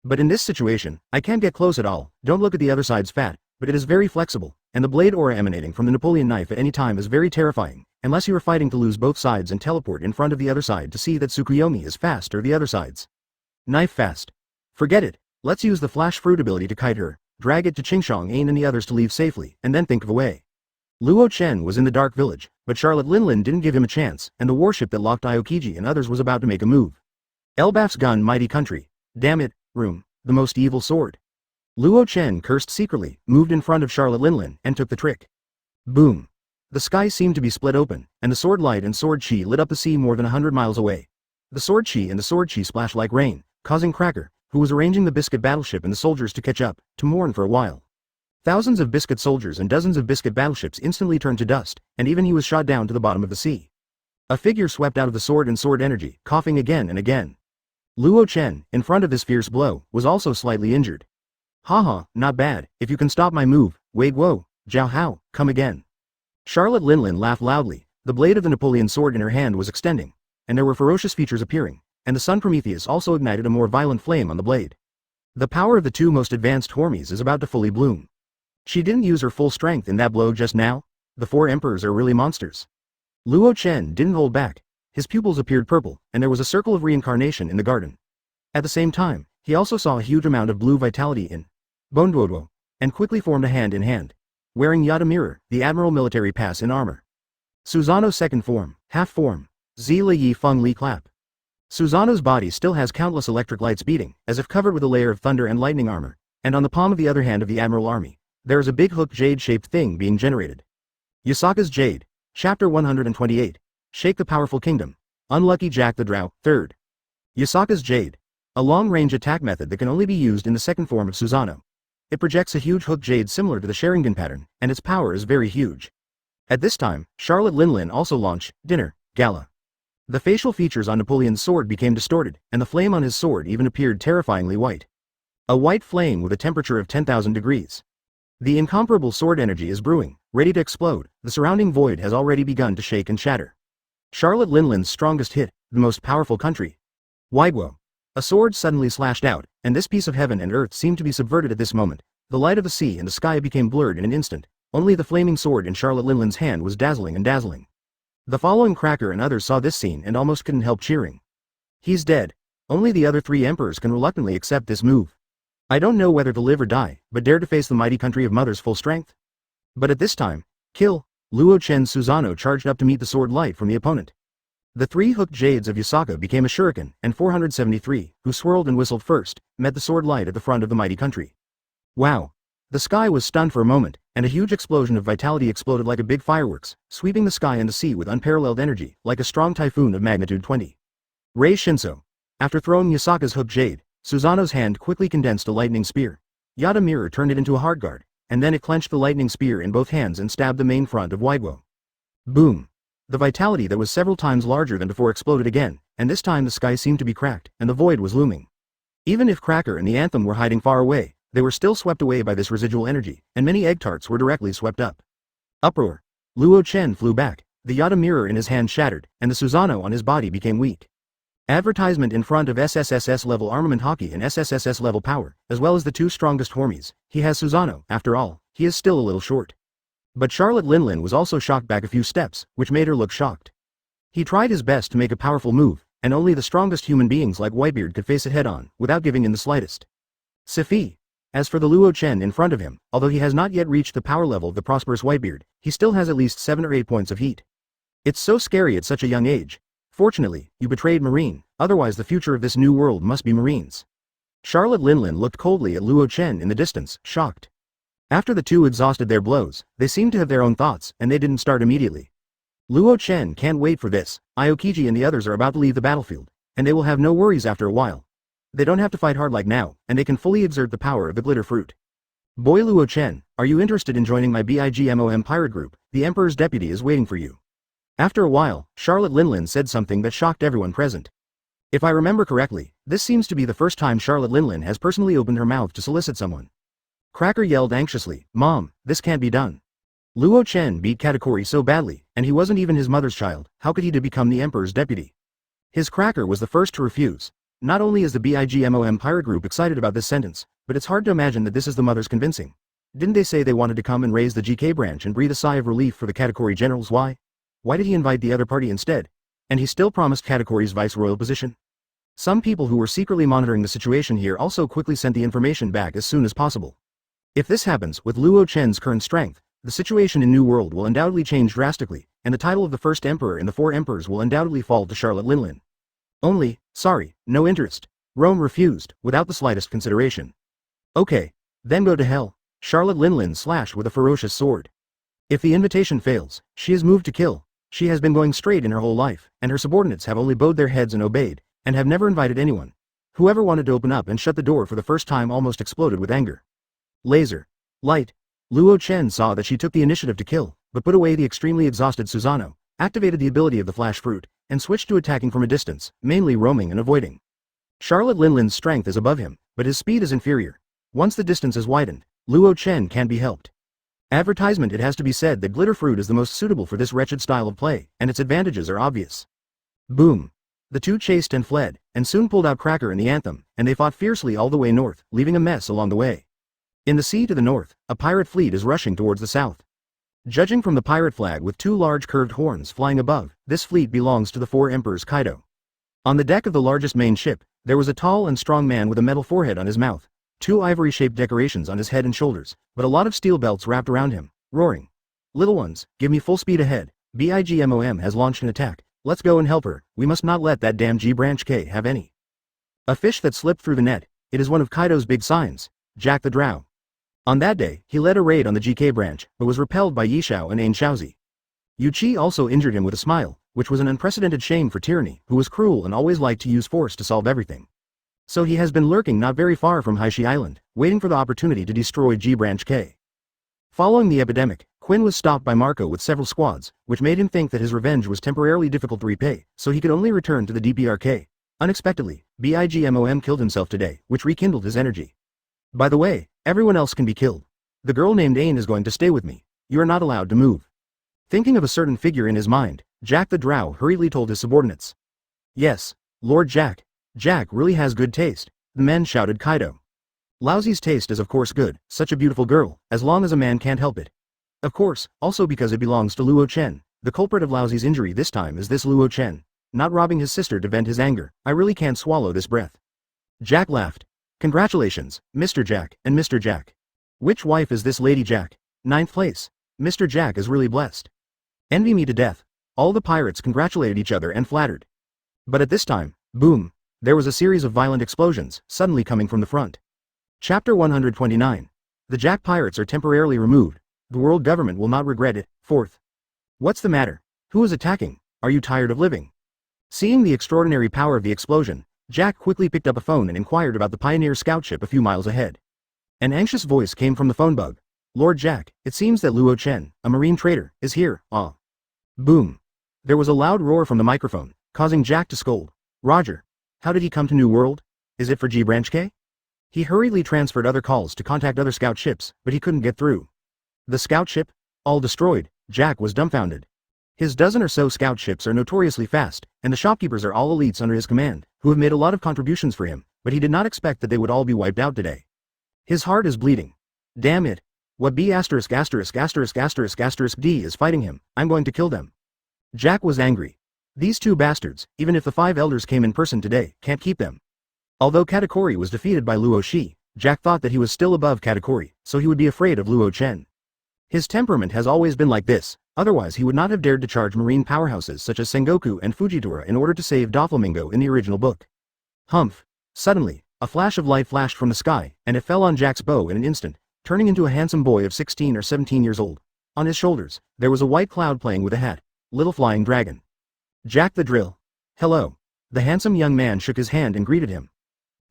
But in this situation, I can't get close at all. Don't look at the other side's fat, but it is very flexible, and the blade aura emanating from the Napoleon knife at any time is very terrifying, unless you are fighting to lose both sides and teleport in front of the other side to see that Tsukuyomi is fast or the other side's. Knife fast. Forget it, let's use the flash fruit ability to kite her, drag it to Qingshong Ain and the others to leave safely, and then think of a way. Luo Chen was in the dark village, but Charlotte Linlin didn't give him a chance, and the warship that locked Aokiji and others was about to make a move. Elbaf's gun, mighty country. Damn it, room, the most evil sword. Luo Chen cursed secretly, moved in front of Charlotte Linlin, and took the trick. Boom. The sky seemed to be split open, and the sword light and sword chi lit up the sea more than 100 miles away. The sword chi and the sword chi splashed like rain, causing cracker, who was arranging the biscuit battleship and the soldiers to catch up, to mourn for a while. Thousands of biscuit soldiers and dozens of biscuit battleships instantly turned to dust, and even he was shot down to the bottom of the sea. A figure swept out of the sword and sword energy, coughing again and again. Luo Chen, in front of this fierce blow, was also slightly injured. Haha, not bad, if you can stop my move, Wei Guo, Jiao Hao, come again. Charlotte Linlin laughed loudly, the blade of the Napoleon sword in her hand was extending, and there were ferocious features appearing, and the sun Prometheus also ignited a more violent flame on the blade. The power of the two most advanced Hormies is about to fully bloom. She didn't use her full strength in that blow just now. The four emperors are really monsters. Luo Chen didn't hold back. His pupils appeared purple, and there was a circle of reincarnation in the garden. At the same time, he also saw a huge amount of blue vitality in Bonduoduo, and quickly formed a hand in hand, wearing Yada Mirror, the Admiral military pass in armor. Susanoo's second form, half form, Zila Yi Feng Li Clap. Susanoo's body still has countless electric lights beating, as if covered with a layer of thunder and lightning armor, and on the palm of the other hand of the Admiral army, there is a big hook jade-shaped thing being generated. Yasaka's Jade, Chapter 128, Shake the Powerful Kingdom, Unlucky Jack the Drow, 3rd. Yasaka's Jade, a long-range attack method that can only be used in the second form of Susanoo. It projects a huge hook jade similar to the Sharingan pattern, and its power is very huge. At this time, Charlotte Linlin also launched Dinner Gala. The facial features on Napoleon's sword became distorted, and the flame on his sword even appeared terrifyingly white. A white flame with a temperature of 10,000 degrees. The incomparable sword energy is brewing, ready to explode. The surrounding void has already begun to shake and shatter. Charlotte Linlin's strongest hit, the most powerful country. Waiguo. A sword suddenly slashed out, and this piece of heaven and earth seemed to be subverted at this moment. The light of the sea and the sky became blurred in an instant. Only the flaming sword in Charlotte Linlin's hand was dazzling and dazzling. The following Cracker and others saw this scene and almost couldn't help cheering. He's dead. Only the other three emperors can reluctantly accept this move. I don't know whether to live or die, but dare to face the mighty country of Mother's full strength? But at this time, kill, Luo Chen Susanoo charged up to meet the sword light from the opponent. The three hooked jades of Yasaka became a shuriken, and 473, who swirled and whistled first, met the sword light at the front of the mighty country. Wow! The sky was stunned for a moment, and a huge explosion of vitality exploded like a big fireworks, sweeping the sky and the sea with unparalleled energy, like a strong typhoon of magnitude 20. Rei Shinso. After throwing Yasaka's hooked jade, Susanoo's hand quickly condensed a lightning spear. Yada Mirror turned it into a hard guard, and then it clenched the lightning spear in both hands and stabbed the main front of Waiguo. Boom! The vitality that was several times larger than before exploded again, and this time the sky seemed to be cracked, and the void was looming. Even if Cracker and the Anthem were hiding far away, they were still swept away by this residual energy, and many egg tarts were directly swept up. Uproar! Luo Chen flew back, the Yada Mirror in his hand shattered, and the Susanoo on his body became weak. Advertisement in front of SSSS level armament hockey and SSSS level power, as well as the two strongest Hormies. He has Susanoo, after all, he is still a little short. But Charlotte Linlin was also shocked back a few steps, which made her look shocked. He tried his best to make a powerful move, and only the strongest human beings like Whitebeard could face it head-on, without giving in the slightest. Sifi. As for the Luo Chen in front of him, although he has not yet reached the power level of the prosperous Whitebeard, he still has at least 7 or 8 points of heat. It's so scary at such a young age. Fortunately, you betrayed Marine, otherwise the future of this new world must be Marines. Charlotte Linlin looked coldly at Luo Chen in the distance, shocked. After the two exhausted their blows, they seemed to have their own thoughts, and they didn't start immediately. Luo Chen can't wait for this. Aokiji and the others are about to leave the battlefield, and they will have no worries after a while. They don't have to fight hard like now, and they can fully exert the power of the glitter fruit. Boy Luo Chen, are you interested in joining my BIGMOM pirate group? The Emperor's deputy is waiting for you. After a while, Charlotte Linlin said something that shocked everyone present. If I remember correctly, this seems to be the first time Charlotte Linlin has personally opened her mouth to solicit someone. Cracker yelled anxiously, "Mom, this can't be done. Luo Chen beat Katakuri so badly, and he wasn't even his mother's child, how could he become the Emperor's deputy?" His Cracker was the first to refuse. Not only is the BIGMOM pirate group excited about this sentence, but it's hard to imagine that this is the mother's convincing. Didn't they say they wanted to come and raise the GK branch and breathe a sigh of relief for the Katakuri generals? Why did he invite the other party instead? And he still promised Katakuri's viceroyal position? Some people who were secretly monitoring the situation here also quickly sent the information back as soon as possible. If this happens, with Luo Chen's current strength, the situation in New World will undoubtedly change drastically, and the title of the first emperor in the 4 emperors will undoubtedly fall to Charlotte Linlin. Only, sorry, no interest. Rome refused, without the slightest consideration. Okay, then go to hell. Charlotte Linlin slashed with a ferocious sword. If the invitation fails, she is moved to kill. She has been going straight in her whole life, and her subordinates have only bowed their heads and obeyed, and have never invited anyone. Whoever wanted to open up and shut the door for the first time almost exploded with anger. Laser. Light. Luo Chen saw that she took the initiative to kill, but put away the extremely exhausted Susanoo, activated the ability of the flash fruit, and switched to attacking from a distance, mainly roaming and avoiding. Charlotte Linlin's strength is above him, but his speed is inferior. Once the distance is widened, Luo Chen can't be helped. Advertisement. It has to be said that glitter fruit is the most suitable for this wretched style of play, and its advantages are obvious. Boom. The two chased and fled, and soon pulled out Cracker and the Anthem, and they fought fiercely all the way north, leaving a mess along the way. In the sea to the north, a pirate fleet is rushing towards the south. Judging from the pirate flag with two large curved horns flying above, this fleet belongs to the four emperors Kaido. On the deck of the largest main ship, there was a tall and strong man with a metal forehead on his mouth, two ivory-shaped decorations on his head and shoulders, but a lot of steel belts wrapped around him, roaring. Little ones, give me full speed ahead. BIGMOM has launched an attack. Let's go and help her. We must not let that damn G-Branch K have any. A fish that slipped through the net. It is one of Kaido's big signs, Jack the Drow. On that day, he led a raid on the GK branch, but was repelled by Yishao and Ain Shaozi. Yuchi also injured him with a smile, which was an unprecedented shame for Tyranny, who was cruel and always liked to use force to solve everything. So he has been lurking not very far from Haishi Island, waiting for the opportunity to destroy G-Branch K. Following the epidemic, Quinn was stopped by Marco with several squads, which made him think that his revenge was temporarily difficult to repay, so he could only return to the DPRK. Unexpectedly, BIGMOM killed himself today, which rekindled his energy. By the way, everyone else can be killed. The girl named Ain is going to stay with me. You are not allowed to move. Thinking of a certain figure in his mind, Jack the Drow hurriedly told his subordinates. Yes, Lord Jack. Jack really has good taste, the men shouted Kaido. Lousy's taste is of course good, such a beautiful girl, as long as a man can't help it. Of course, also because it belongs to Luo Chen. The culprit of Lousy's injury this time is this Luo Chen. Not robbing his sister to vent his anger. I really can't swallow this breath. Jack laughed. Congratulations, Mr. Jack and Mr. Jack. Which wife is this Lady Jack? 9th place. Mr. Jack is really blessed. Envy me to death. All the pirates congratulated each other and flattered. But at this time, boom, there was a series of violent explosions, suddenly coming from the front. Chapter 129. The Jack pirates are temporarily removed. The world government will not regret it. 4th. What's the matter? Who is attacking? Are you tired of living? Seeing the extraordinary power of the explosion, Jack quickly picked up a phone and inquired about the Pioneer scout ship a few miles ahead. An anxious voice came from the phone bug. Lord Jack, it seems that Luo Chen, a marine trader, is here. Ah. Boom. There was a loud roar from the microphone, causing Jack to scold. Roger. How did he come to New World? Is it for G-Branch K? He hurriedly transferred other calls to contact other scout ships, but he couldn't get through. The scout ship? All destroyed. Jack was dumbfounded. His dozen or so scout ships are notoriously fast, and the shopkeepers are all elites under his command, who have made a lot of contributions for him, but he did not expect that they would all be wiped out today. His heart is bleeding. Damn it. What B************ D is fighting him? I'm going to kill them. Jack was angry. These two bastards, even if the 5 elders came in person today, can't keep them. Although Katakuri was defeated by Luo Shi, Jack thought that he was still above Katakuri, so he would be afraid of Luo Chen. His temperament has always been like this, otherwise he would not have dared to charge marine powerhouses such as Sengoku and Fujitora in order to save Doflamingo in the original book. Humph. Suddenly, a flash of light flashed from the sky, and it fell on Jack's bow in an instant, turning into a handsome boy of 16 or 17 years old. On his shoulders, there was a white cloud playing with a hat. Little flying dragon. Jack the Drill. Hello. The handsome young man shook his hand and greeted him.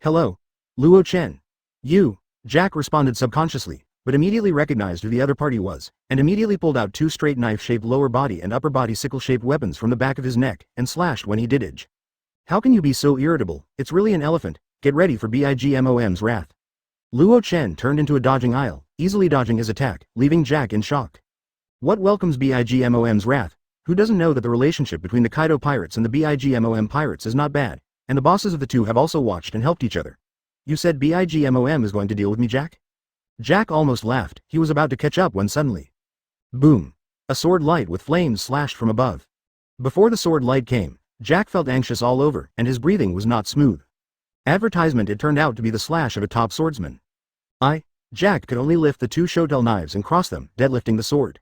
Hello. Luo Chen. You. Jack responded subconsciously, but immediately recognized who the other party was, and immediately pulled out 2 straight knife-shaped lower body and upper body sickle-shaped weapons from the back of his neck, and slashed when he did edge. How can you be so irritable? It's really an elephant. Get ready for BIGMOM's wrath. Luo Chen turned into a dodging aisle, easily dodging his attack, leaving Jack in shock. What welcomes BIGMOM's wrath? Who doesn't know that the relationship between the Kaido pirates and the BIGMOM pirates is not bad, and the bosses of the two have also watched and helped each other. You said BIGMOM is going to deal with me, Jack? Jack almost laughed. He was about to catch up when suddenly. Boom. A sword light with flames slashed from above. Before the sword light came, Jack felt anxious all over, and his breathing was not smooth. Advertisement. It turned out to be the slash of a top swordsman. Jack could only lift the 2 shotel knives and cross them, deadlifting the sword.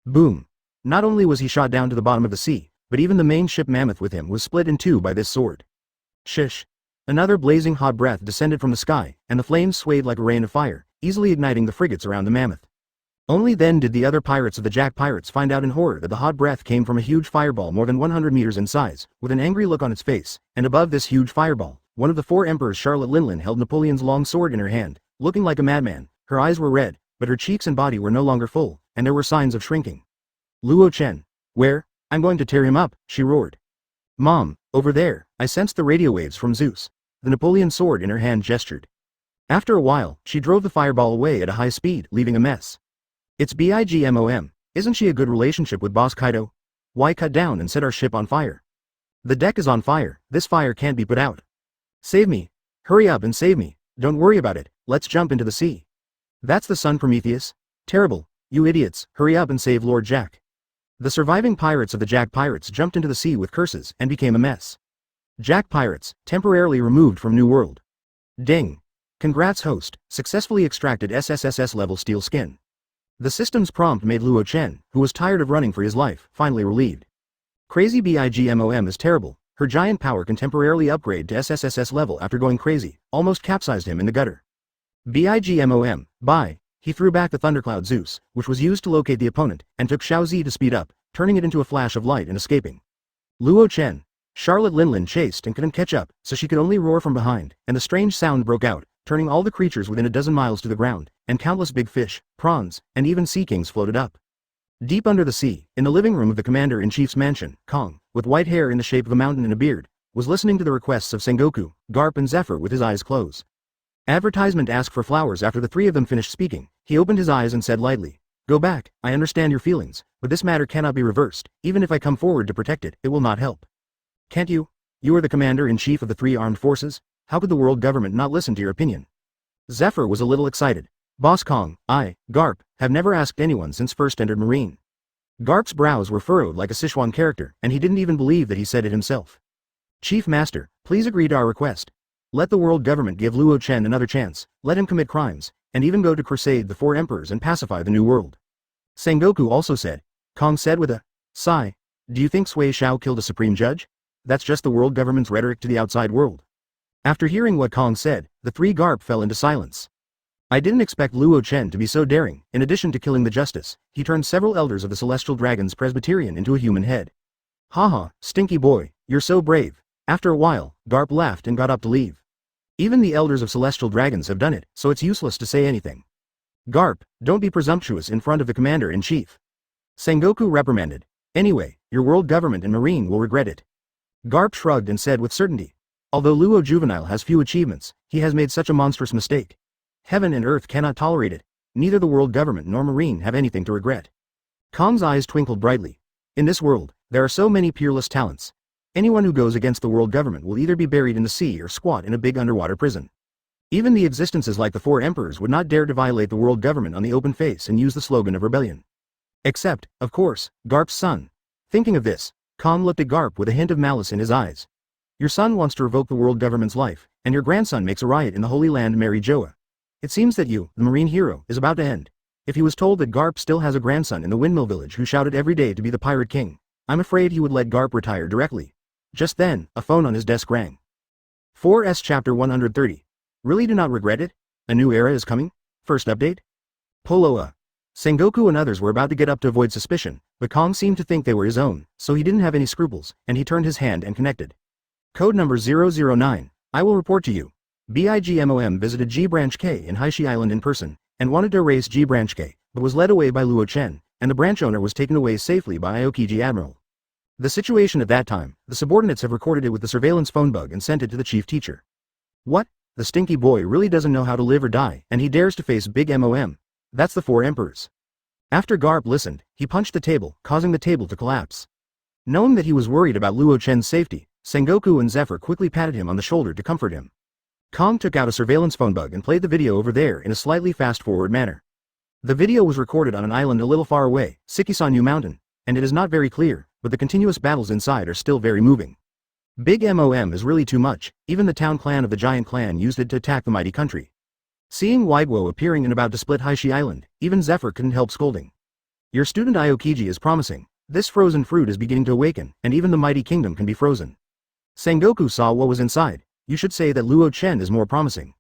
Boom. Not only was he shot down to the bottom of the sea, but even the main ship mammoth with him was split in 2 by this sword. Shish. Another blazing hot breath descended from the sky, and the flames swayed like a rain of fire, easily igniting the frigates around the mammoth. Only then did the other pirates of the Jack pirates find out in horror that the hot breath came from a huge fireball more than 100 meters in size, with an angry look on its face, and above this huge fireball, One of the four emperors, Charlotte Linlin, held Napoleon's long sword in her hand, looking like a madman. Her eyes were red, but her cheeks and body were no longer full, and there were signs of shrinking. Luo Chen. Where? I'm going to tear him up, she roared. Mom, over there, I sensed the radio waves from Zeus. The Napoleon sword in her hand gestured. After a while, she drove the fireball away at a high speed, leaving a mess. It's BIGMOM. Isn't she a good relationship with Boss Kaido? Why cut down and set our ship on fire? The deck is on fire, this fire can't be put out. Save me. Hurry up and save me. Don't worry about it, let's jump into the sea. That's the sun, Prometheus. Terrible, you idiots, hurry up and save Lord Jack. The surviving pirates of the Jack Pirates jumped into the sea with curses and became a mess. Jack Pirates, temporarily removed from New World. Ding. Congrats host, successfully extracted SSSS level steel skin. The system's prompt made Luo Chen, who was tired of running for his life, finally relieved. Crazy BIGMOM is terrible, her giant power can temporarily upgrade to SSSS level after going crazy, almost capsized him in the gutter. BIGMOM, bye. He threw back the thundercloud Zeus, which was used to locate the opponent, and took Xiaozi to speed up, turning it into a flash of light and escaping. Luo Chen. Charlotte Linlin chased and couldn't catch up, so she could only roar from behind, and the strange sound broke out, turning all the creatures within a dozen miles to the ground, and countless big fish, prawns, and even sea kings floated up. Deep under the sea, in the living room of the commander-in-chief's mansion, Kong, with white hair in the shape of a mountain and a beard, was listening to the requests of Sengoku, Garp and Zephyr with his eyes closed. Advertisement asked for flowers. After the three of them finished speaking, he opened his eyes and said lightly, "Go back, I understand your feelings, but this matter cannot be reversed. Even if I come forward to protect it, it will not help." "Can't you? You are the commander-in-chief of the three armed forces. How could the world government not listen to your opinion?" Zephyr was a little excited. "Boss Kong, I, Garp, have never asked anyone since first entered Marine." Garp's brows were furrowed like a Sichuan character, and he didn't even believe that he said it himself. "Chief Master, please agree to our request. Let the world government give Luo Chen another chance, let him commit crimes, and even go to crusade the four emperors and pacify the new world." Sengoku also said. Kong said with a sigh, "Do you think Sui Shao killed a supreme judge? That's just the world government's rhetoric to the outside world." After hearing what Kong said, the three Garp fell into silence. I didn't expect Luo Chen to be so daring. In addition to killing the justice, he turned several elders of the Celestial Dragon's Presbyterian into a human head. "Haha, stinky boy, you're so brave." After a while, Garp laughed and got up to leave. "Even the elders of Celestial Dragons have done it, so it's useless to say anything." "Garp, don't be presumptuous in front of the commander-in-chief." Sengoku reprimanded. "Anyway, your world government and marine will regret it." Garp shrugged and said with certainty, "Although Luo Juvenile has few achievements, he has made such a monstrous mistake. Heaven and earth cannot tolerate it. Neither the world government nor marine have anything to regret." Kong's eyes twinkled brightly. "In this world, there are so many peerless talents. Anyone who goes against the world government will either be buried in the sea or squat in a big underwater prison. Even the existences like the four emperors would not dare to violate the world government on the open face and use the slogan of rebellion. Except, of course, Garp's son." Thinking of this, Kong looked at Garp with a hint of malice in his eyes. "Your son wants to revoke the world government's life, and your grandson makes a riot in the Holy Land Mary Joa. It seems that you, the marine hero, is about to end." If he was told that Garp still has a grandson in the Windmill Village who shouted every day to be the Pirate King, I'm afraid he would let Garp retire directly. Just then, a phone on his desk rang. 4S Chapter 130. Really do not regret it? A new era is coming? First update? Poloa. Sengoku and others were about to get up to avoid suspicion, but Kong seemed to think they were his own, so he didn't have any scruples, and he turned his hand and connected. Code number 009. I will report to you. BIGMOM visited G Branch K in Haishi Island in person, and wanted to erase G Branch K, but was led away by Luo Chen, and the branch owner was taken away safely by Aokiji Admiral. The situation at that time, the subordinates have recorded it with the surveillance phone bug and sent it to the chief teacher. What? The stinky boy really doesn't know how to live or die, and he dares to face Big MOM. That's the four emperors. After Garp listened, he punched the table, causing the table to collapse. Knowing that he was worried about Luo Chen's safety, Sengoku and Zephyr quickly patted him on the shoulder to comfort him. Kong took out a surveillance phone bug and played the video over there in a slightly fast-forward manner. The video was recorded on an island a little far away, Sikisanyu Mountain, and it is not very clear, but the continuous battles inside are still very moving. Big MOM is really too much. Even the town clan of the giant clan used it to attack the mighty country. Seeing Whitebeard appearing and about to split Haishi Island, even Zephyr couldn't help scolding. Your student Aokiji is promising. This frozen fruit is beginning to awaken, and even the mighty kingdom can be frozen. Sengoku saw what was inside. You should say that Luo Chen is more promising.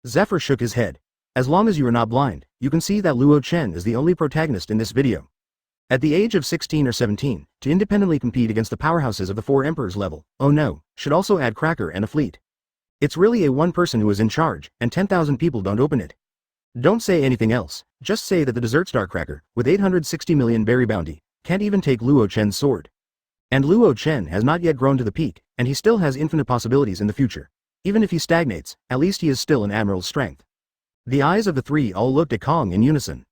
Zephyr shook his head. As long as you are not blind, you can see that Luo Chen is the only protagonist in this video. At the age of 16 or 17, to independently compete against the powerhouses of the four emperors level, oh no, should also add Cracker and a fleet. It's really a one person who is in charge, and 10,000 people don't open it. Don't say anything else, just say that the dessert Starcracker, with 860 million berry bounty, can't even take Luo Chen's sword. And Luo Chen has not yet grown to the peak, and he still has infinite possibilities in the future. Even if he stagnates, at least he is still an admiral's strength. The eyes of the three all looked at Kong in unison.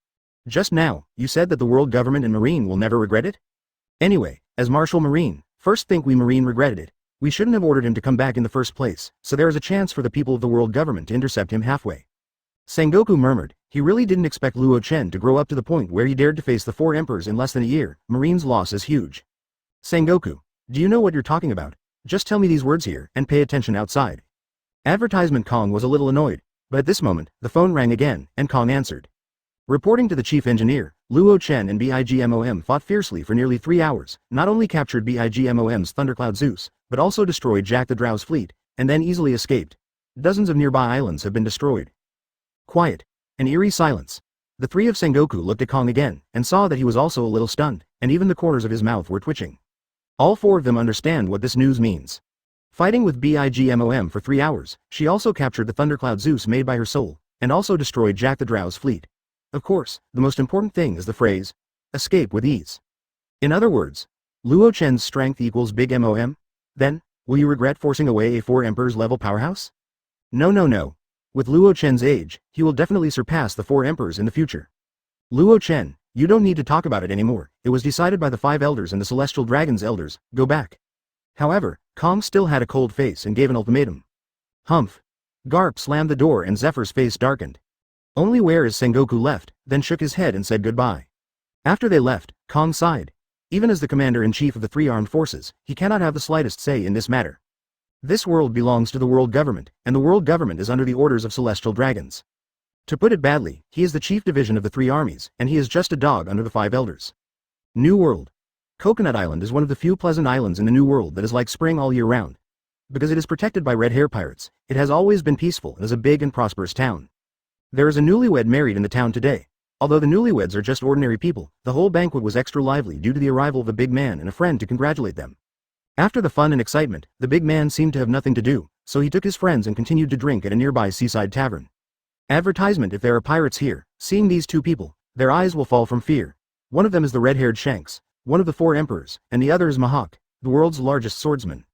Just now, you said that the world government and Marine will never regret it? Anyway, as Marshal Marine, first think we Marine regretted it. We shouldn't have ordered him to come back in the first place, so there is a chance for the people of the world government to intercept him halfway. Sengoku murmured, he really didn't expect Luo Chen to grow up to the point where he dared to face the 4 emperors in less than a year. Marine's loss is huge. Sengoku, do you know what you're talking about? Just tell me these words here, and pay attention outside. Advertisement. Kong was a little annoyed, but at this moment, the phone rang again, and Kong answered. Reporting to the chief engineer, Luo Chen and BIGMOM fought fiercely for nearly 3 hours, not only captured BIGMOM's Thundercloud Zeus, but also destroyed Jack the Drow's fleet, and then easily escaped. Dozens of nearby islands have been destroyed. Quiet. An eerie silence. The three of Sengoku looked at Kong again, and saw that he was also a little stunned, and even the corners of his mouth were twitching. All 4 of them understand what this news means. Fighting with BIGMOM for 3 hours, she also captured the Thundercloud Zeus made by her soul, and also destroyed Jack the Drow's fleet. Of course, the most important thing is the phrase, escape with ease. In other words, Luo Chen's strength equals Big MOM? Then, will you regret forcing away a 4 Emperors level powerhouse? No. With Luo Chen's age, he will definitely surpass the 4 Emperors in the future. Luo Chen, you don't need to talk about it anymore, it was decided by the 5 elders and the Celestial Dragon's elders, go back. However, Kong still had a cold face and gave an ultimatum. Humph. Garp slammed the door and Zephyr's face darkened. Only where is Sengoku left, then shook his head and said goodbye. After they left, Kong sighed. Even as the commander-in-chief of the 3 armed forces, he cannot have the slightest say in this matter. This world belongs to the world government, and the world government is under the orders of celestial dragons. To put it badly, he is the chief division of the 3 armies, and he is just a dog under the 5 elders. New World. Coconut Island is one of the few pleasant islands in the New World that is like spring all year round. Because it is protected by red hair pirates, it has always been peaceful and is a big and prosperous town. There is a newlywed married in the town today. Although the newlyweds are just ordinary people, the whole banquet was extra lively due to the arrival of the big man and a friend to congratulate them. After the fun and excitement, the big man seemed to have nothing to do, so he took his friends and continued to drink at a nearby seaside tavern. Advertisement. If there are pirates here, seeing these 2 people, their eyes will fall from fear. One of them is the red-haired Shanks, one of the 4 emperors, and the other is Mahawk, the world's largest swordsman.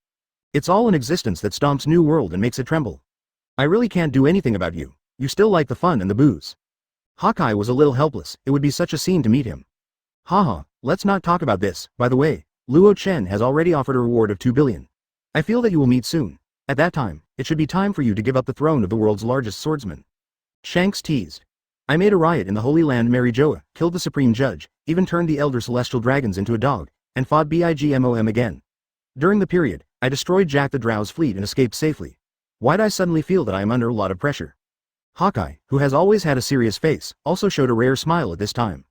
It's all an existence that stomps New World and makes it tremble. I really can't do anything about you. You still like the fun and the booze. Hawkeye was a little helpless, it would be such a scene to meet him. Haha, let's not talk about this. By the way, Luo Chen has already offered a reward of 2 billion. I feel that you will meet soon. At that time, it should be time for you to give up the throne of the world's largest swordsman. Shanks teased. I made a riot in the Holy Land. Mary Joa killed the Supreme Judge, even turned the Elder Celestial Dragons into a dog, and fought BIGMOM again. During the period, I destroyed Jack the Drow's fleet and escaped safely. Why'd I suddenly feel that I am under a lot of pressure? Hawkeye, who has always had a serious face, also showed a rare smile at this time.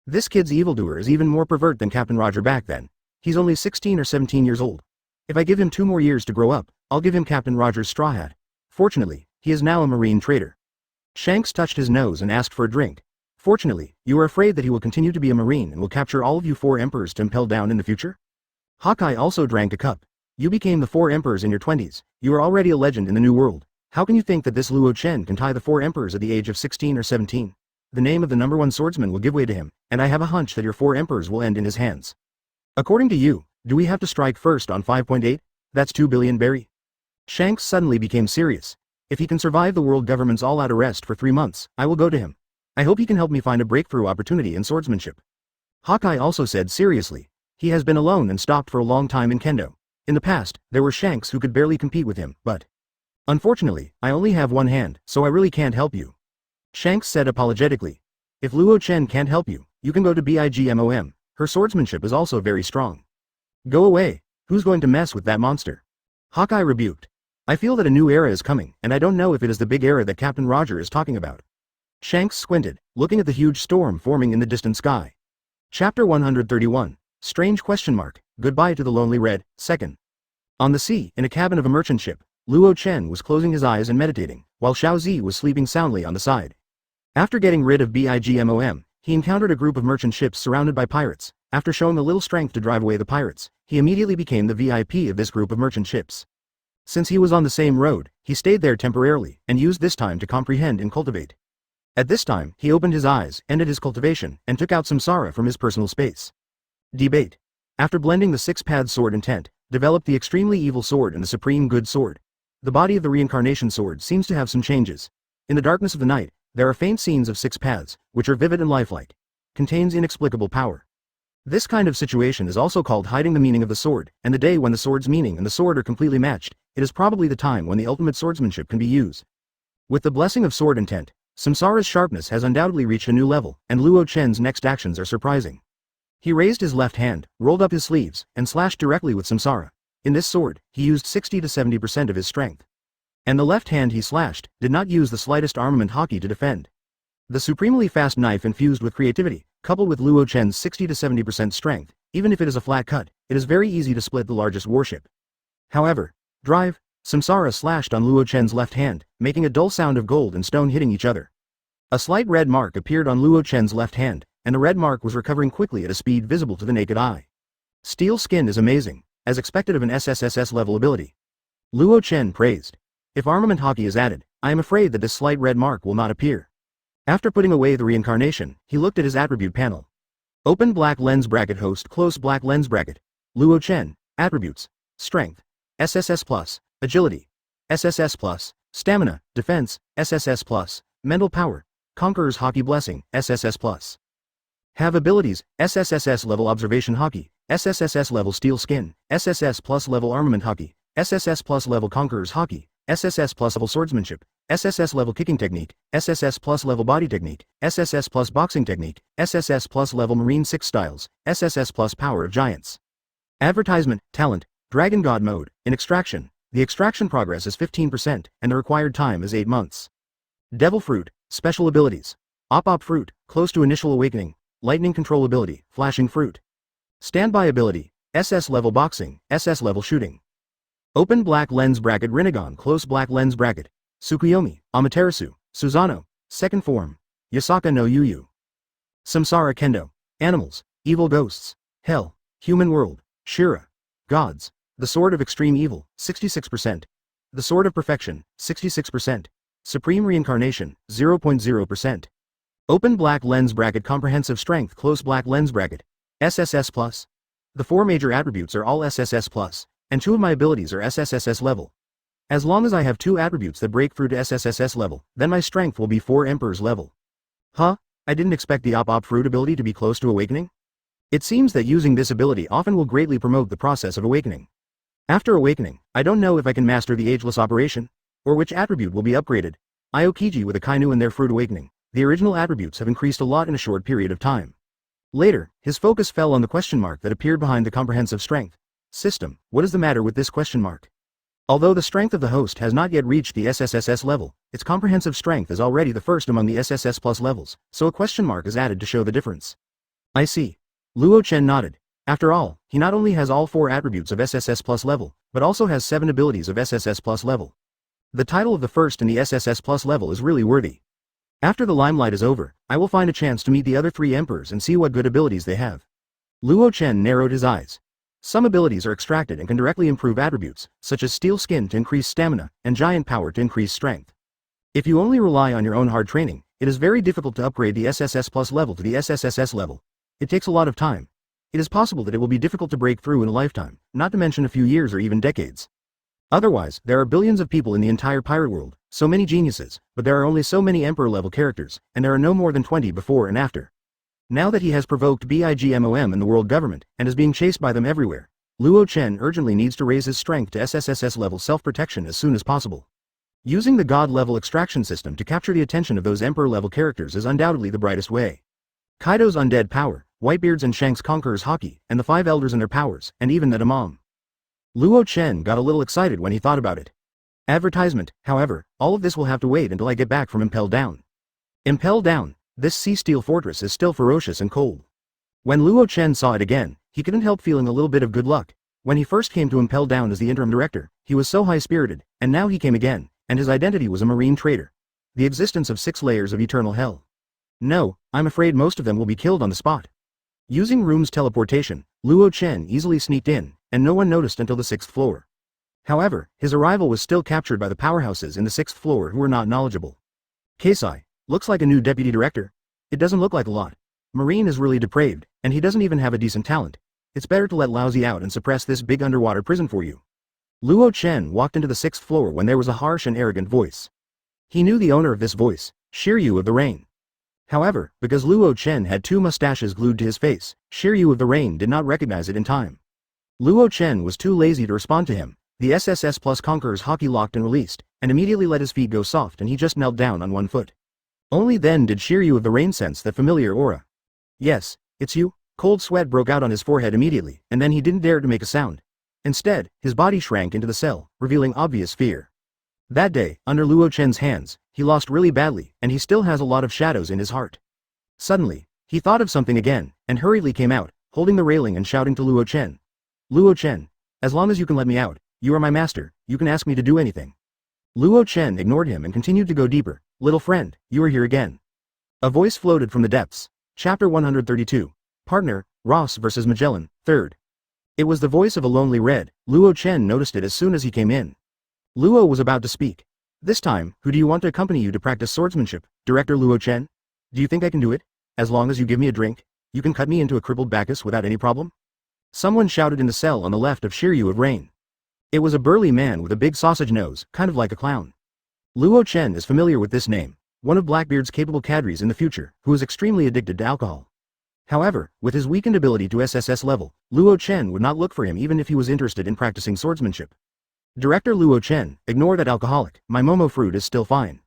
This kid's evildoer is even more pervert than Captain Roger back then. He's only 16 or 17 years old. If I give him 2 more years to grow up, I'll give him Captain Roger's straw hat. Fortunately, he is now a marine trader. Shanks touched his nose and asked for a drink. Fortunately, you are afraid that he will continue to be a marine and will capture all of you 4 emperors to impel down in the future? Hawkeye also drank a cup. You became the 4 emperors in your 20s. You are already a legend in the New World. How can you think that this Luo Chen can tie the 4 emperors at the age of 16 or 17? The name of the #1 swordsman will give way to him, and I have a hunch that your 4 emperors will end in his hands. According to you, do we have to strike first on 5.8? That's 2 billion berry. Shanks suddenly became serious. If he can survive the world government's all-out arrest for 3 months, I will go to him. I hope he can help me find a breakthrough opportunity in swordsmanship. Hawkeye also said seriously. He has been alone and stopped for a long time in kendo. In the past, there were Shanks who could barely compete with him, but unfortunately, I only have 1 hand, so I really can't help you. Shanks said apologetically. If Luo Chen can't help you, you can go to BIGMOM. Her swordsmanship is also very strong. Go away. Who's going to mess with that monster? Hawkeye rebuked. I feel that a new era is coming, and I don't know if it is the big era that Captain Roger is talking about. Shanks squinted, looking at the huge storm forming in the distant sky. Chapter 131. Strange question mark. Goodbye to the lonely red. 2nd. On the sea, in a cabin of a merchant ship, Luo Chen was closing his eyes and meditating, while Xiao Zi was sleeping soundly on the side. After getting rid of BIGMOM, he encountered a group of merchant ships surrounded by pirates. After showing a little strength to drive away the pirates, he immediately became the VIP of this group of merchant ships. Since he was on the same road, he stayed there temporarily, and used this time to comprehend and cultivate. At this time, he opened his eyes, ended his cultivation, and took out samsara from his personal space. Debate. After blending the six-path sword intent, developed the extremely evil sword and the supreme good sword. The body of the reincarnation sword seems to have some changes. In the darkness of the night, there are faint scenes of six paths, which are vivid and lifelike. Contains inexplicable power. This kind of situation is also called hiding the meaning of the sword, and the day when the sword's meaning and the sword are completely matched, it is probably the time when the ultimate swordsmanship can be used. With the blessing of sword intent, samsara's sharpness has undoubtedly reached a new level, and Luo Chen's next actions are surprising. He raised his left hand, rolled up his sleeves, and slashed directly with samsara. In this sword, he used 60 to 70% of his strength. And the left hand he slashed did not use the slightest armament haki to defend. The supremely fast knife infused with creativity, coupled with Luo Chen's 60 to 70% strength, even if it is a flat cut, it is very easy to split the largest warship. However, drive, samsara slashed on Luo Chen's left hand, making a dull sound of gold and stone hitting each other. A slight red mark appeared on Luo Chen's left hand, and the red mark was recovering quickly at a speed visible to the naked eye. Steel skin is amazing, as expected of an SSSS level ability. Luo Chen praised. If armament haki is added, I am afraid that this slight red mark will not appear. After putting away the reincarnation, he looked at his attribute panel. Open black lens bracket host close black lens bracket. Luo Chen, attributes, strength, SSS plus, agility, SSS plus, stamina, defense, SSS plus, mental power, conqueror's haki blessing, SSS plus. Have abilities, SSSS level observation haki, SSSS level steel skin, SSS plus level armament haki, SSS plus level conqueror's haki, SSS plus level swordsmanship, SSS level kicking technique, SSS plus level body technique, SSS plus boxing technique, SSS plus level marine 6 styles, SSS plus power of giants. Advertisement, talent, dragon god mode, in extraction, the extraction progress is 15% and the required time is 8 months. Devil fruit, special abilities. Op fruit, close to initial awakening, lightning control ability, flashing fruit. Standby ability, SS level boxing, SS level shooting. Open black lens bracket Rinnegan close black lens bracket. Tsukuyomi, Amaterasu, Susanoo, second form. Yasaka no Yuyu. Samsara Kendo. Animals, evil ghosts, hell, human world, Shira. Gods. The sword of extreme evil, 66%. The sword of perfection, 66%. Supreme reincarnation, 0.0%. Open black lens bracket comprehensive strength close black lens bracket. SSS plus. The 4 major attributes are all SSS plus, and 2 of my abilities are SSSS level. As long as I have 2 attributes that break through to SSSS level, then my strength will be 4 Emperor's level. Huh? I didn't expect the op fruit ability to be close to awakening? It seems that using this ability often will greatly promote the process of awakening. After awakening, I don't know if I can master the ageless operation, or which attribute will be upgraded. Aokiji with a Kainu and their fruit awakening, the original attributes have increased a lot in a short period of time. Later, his focus fell on the question mark that appeared behind the comprehensive strength. System, what is the matter with this question mark? Although the strength of the host has not yet reached the SSSS level, its comprehensive strength is already the first among the SSS plus levels, so a question mark is added to show the difference. I see. Luo Chen nodded. After all, he not only has all 4 attributes of SSS plus level, but also has 7 abilities of SSS plus level. The title of the first in the SSS plus level is really worthy. After the limelight is over, I will find a chance to meet the other 3 emperors and see what good abilities they have. Luo Chen narrowed his eyes. Some abilities are extracted and can directly improve attributes, such as steel skin to increase stamina, and giant power to increase strength. If you only rely on your own hard training, it is very difficult to upgrade the SSS plus level to the SSSS level. It takes a lot of time. It is possible that it will be difficult to break through in a lifetime, not to mention a few years or even decades. Otherwise, there are billions of people in the entire pirate world, so many geniuses, but there are only so many emperor-level characters, and there are no more than 20 before and after. Now that he has provoked BIGMOM in the world government, and is being chased by them everywhere, Luo Chen urgently needs to raise his strength to SSSS level self-protection as soon as possible. Using the god-level extraction system to capture the attention of those emperor-level characters is undoubtedly the brightest way. Kaido's undead power, Whitebeard's and Shanks' conqueror's haki, and the 5 elders and their powers, and even the Damam. Luo Chen got a little excited when he thought about it. Advertisement, however, all of this will have to wait until I get back from Impel Down. Impel Down. This sea steel fortress is still ferocious and cold. When Luo Chen saw it again, he couldn't help feeling a little bit of good luck. When he first came to Impel Down as the interim director, he was so high-spirited, and now he came again, and his identity was a marine trader. The existence of 6 layers of eternal hell. No, I'm afraid most of them will be killed on the spot. Using room's teleportation, Luo Chen easily sneaked in, and no one noticed until the 6th floor. However, his arrival was still captured by the powerhouses in the 6th floor who were not knowledgeable. Keisai, looks like a new deputy director. It doesn't look like a lot. Marine is really depraved, and he doesn't even have a decent talent. It's better to let Lousy out and suppress this big underwater prison for you. Luo Chen walked into the 6th floor when there was a harsh and arrogant voice. He knew the owner of this voice, Shiryu of the Rain. However, because Luo Chen had 2 mustaches glued to his face, Shiryu of the Rain did not recognize it in time. Luo Chen was too lazy to respond to him. The SSS plus Conqueror's hockey locked and released, and immediately let his feet go soft and he just knelt down on one foot. Only then did Shiryu of the Rain sense that familiar aura. Yes, it's you. Cold sweat broke out on his forehead immediately, and then he didn't dare to make a sound. Instead, his body shrank into the cell, revealing obvious fear. That day, under Luo Chen's hands, he lost really badly, and he still has a lot of shadows in his heart. Suddenly, he thought of something again, and hurriedly came out, holding the railing and shouting to Luo Chen. Luo Chen, as long as you can let me out, you are my master, you can ask me to do anything. Luo Chen ignored him and continued to go deeper. Little friend, you are here again. A voice floated from the depths. Chapter 132. Partner, Ross vs. Magellan, 3rd. It was the voice of a lonely red. Luo Chen noticed it as soon as he came in. Luo was about to speak. This time, who do you want to accompany you to practice swordsmanship, Director Luo Chen? Do you think I can do it? As long as you give me a drink, you can cut me into a crippled Bacchus without any problem? Someone shouted in the cell on the left of Shiryu of Rain. It was a burly man with a big sausage nose, kind of like a clown. Luo Chen is familiar with this name, one of Blackbeard's capable cadres in the future, who is extremely addicted to alcohol. However, with his weakened ability to SSS level, Luo Chen would not look for him even if he was interested in practicing swordsmanship. Director Luo Chen, ignore that alcoholic, my Momo fruit is still fine.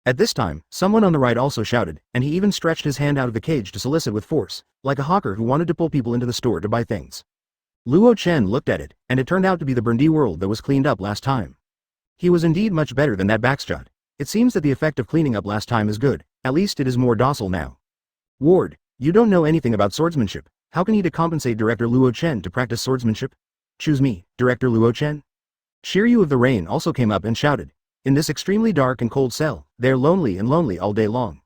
At this time, someone on the right also shouted, and he even stretched his hand out of the cage to solicit with force, like a hawker who wanted to pull people into the store to buy things. Luo Chen looked at it, and it turned out to be the Burndy world that was cleaned up last time. He was indeed much better than that backshot. It seems that the effect of cleaning up last time is good, at least it is more docile now. Ward, you don't know anything about swordsmanship, how can you compensate Director Luo Chen to practice swordsmanship? Choose me, Director Luo Chen. Shiryu of the Rain also came up and shouted. In this extremely dark and cold cell, they're lonely all day long.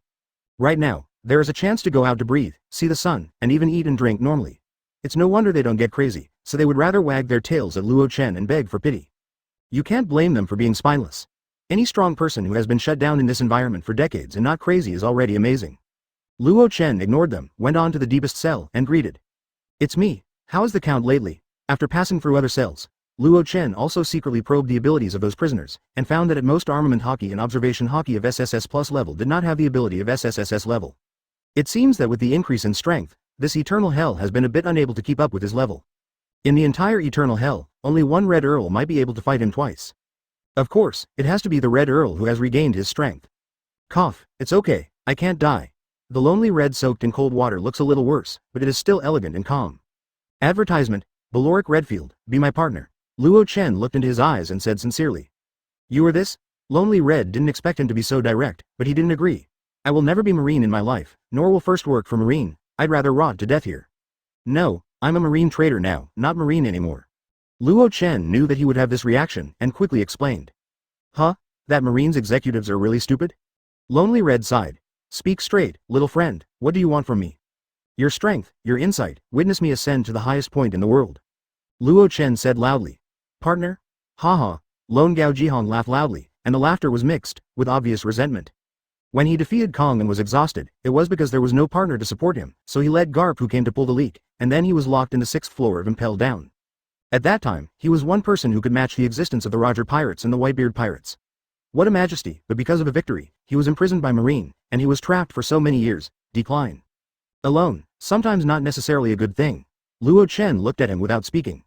Right now, there is a chance to go out to breathe, see the sun, and even eat and drink normally. It's no wonder they don't get crazy, so they would rather wag their tails at Luo Chen and beg for pity. You can't blame them for being spineless. Any strong person who has been shut down in this environment for decades and not crazy is already amazing. Luo Chen ignored them, went on to the deepest cell, and greeted. It's me, how is the count lately? After passing through other cells, Luo Chen also secretly probed the abilities of those prisoners, and found that at most armament hockey and observation hockey of SSS plus level did not have the ability of SSSS level. It seems that with the increase in strength, this eternal hell has been a bit unable to keep up with his level. In the entire eternal hell, only one Red Earl might be able to fight him twice. Of course, it has to be the Red Earl who has regained his strength. Cough, it's okay, I can't die. The lonely red soaked in cold water looks a little worse, but it is still elegant and calm. Advertisement, Baloric Redfield, be my partner. Luo Chen looked into his eyes and said sincerely. You are this? Lonely Red didn't expect him to be so direct, but he didn't agree. I will never be Marine in my life, nor will first work for Marine, I'd rather rot to death here. No, I'm a Marine trader now, not Marine anymore. Luo Chen knew that he would have this reaction, and quickly explained. Huh? That Marines executives are really stupid? Lonely Red sighed. Speak straight, little friend, what do you want from me? Your strength, your insight, witness me ascend to the highest point in the world. Luo Chen said loudly. Partner? Haha, Lone Gao Jihong laughed loudly, and the laughter was mixed, with obvious resentment. When he defeated Kong and was exhausted, it was because there was no partner to support him, so he led Garp who came to pull the leak, and then he was locked in the 6th floor of Impel Down. At that time, he was one person who could match the existence of the Roger Pirates and the Whitebeard Pirates. What a majesty, but because of a victory, he was imprisoned by Marine, and he was trapped for so many years. Decline. Alone, sometimes not necessarily a good thing. Luo Chen looked at him without speaking.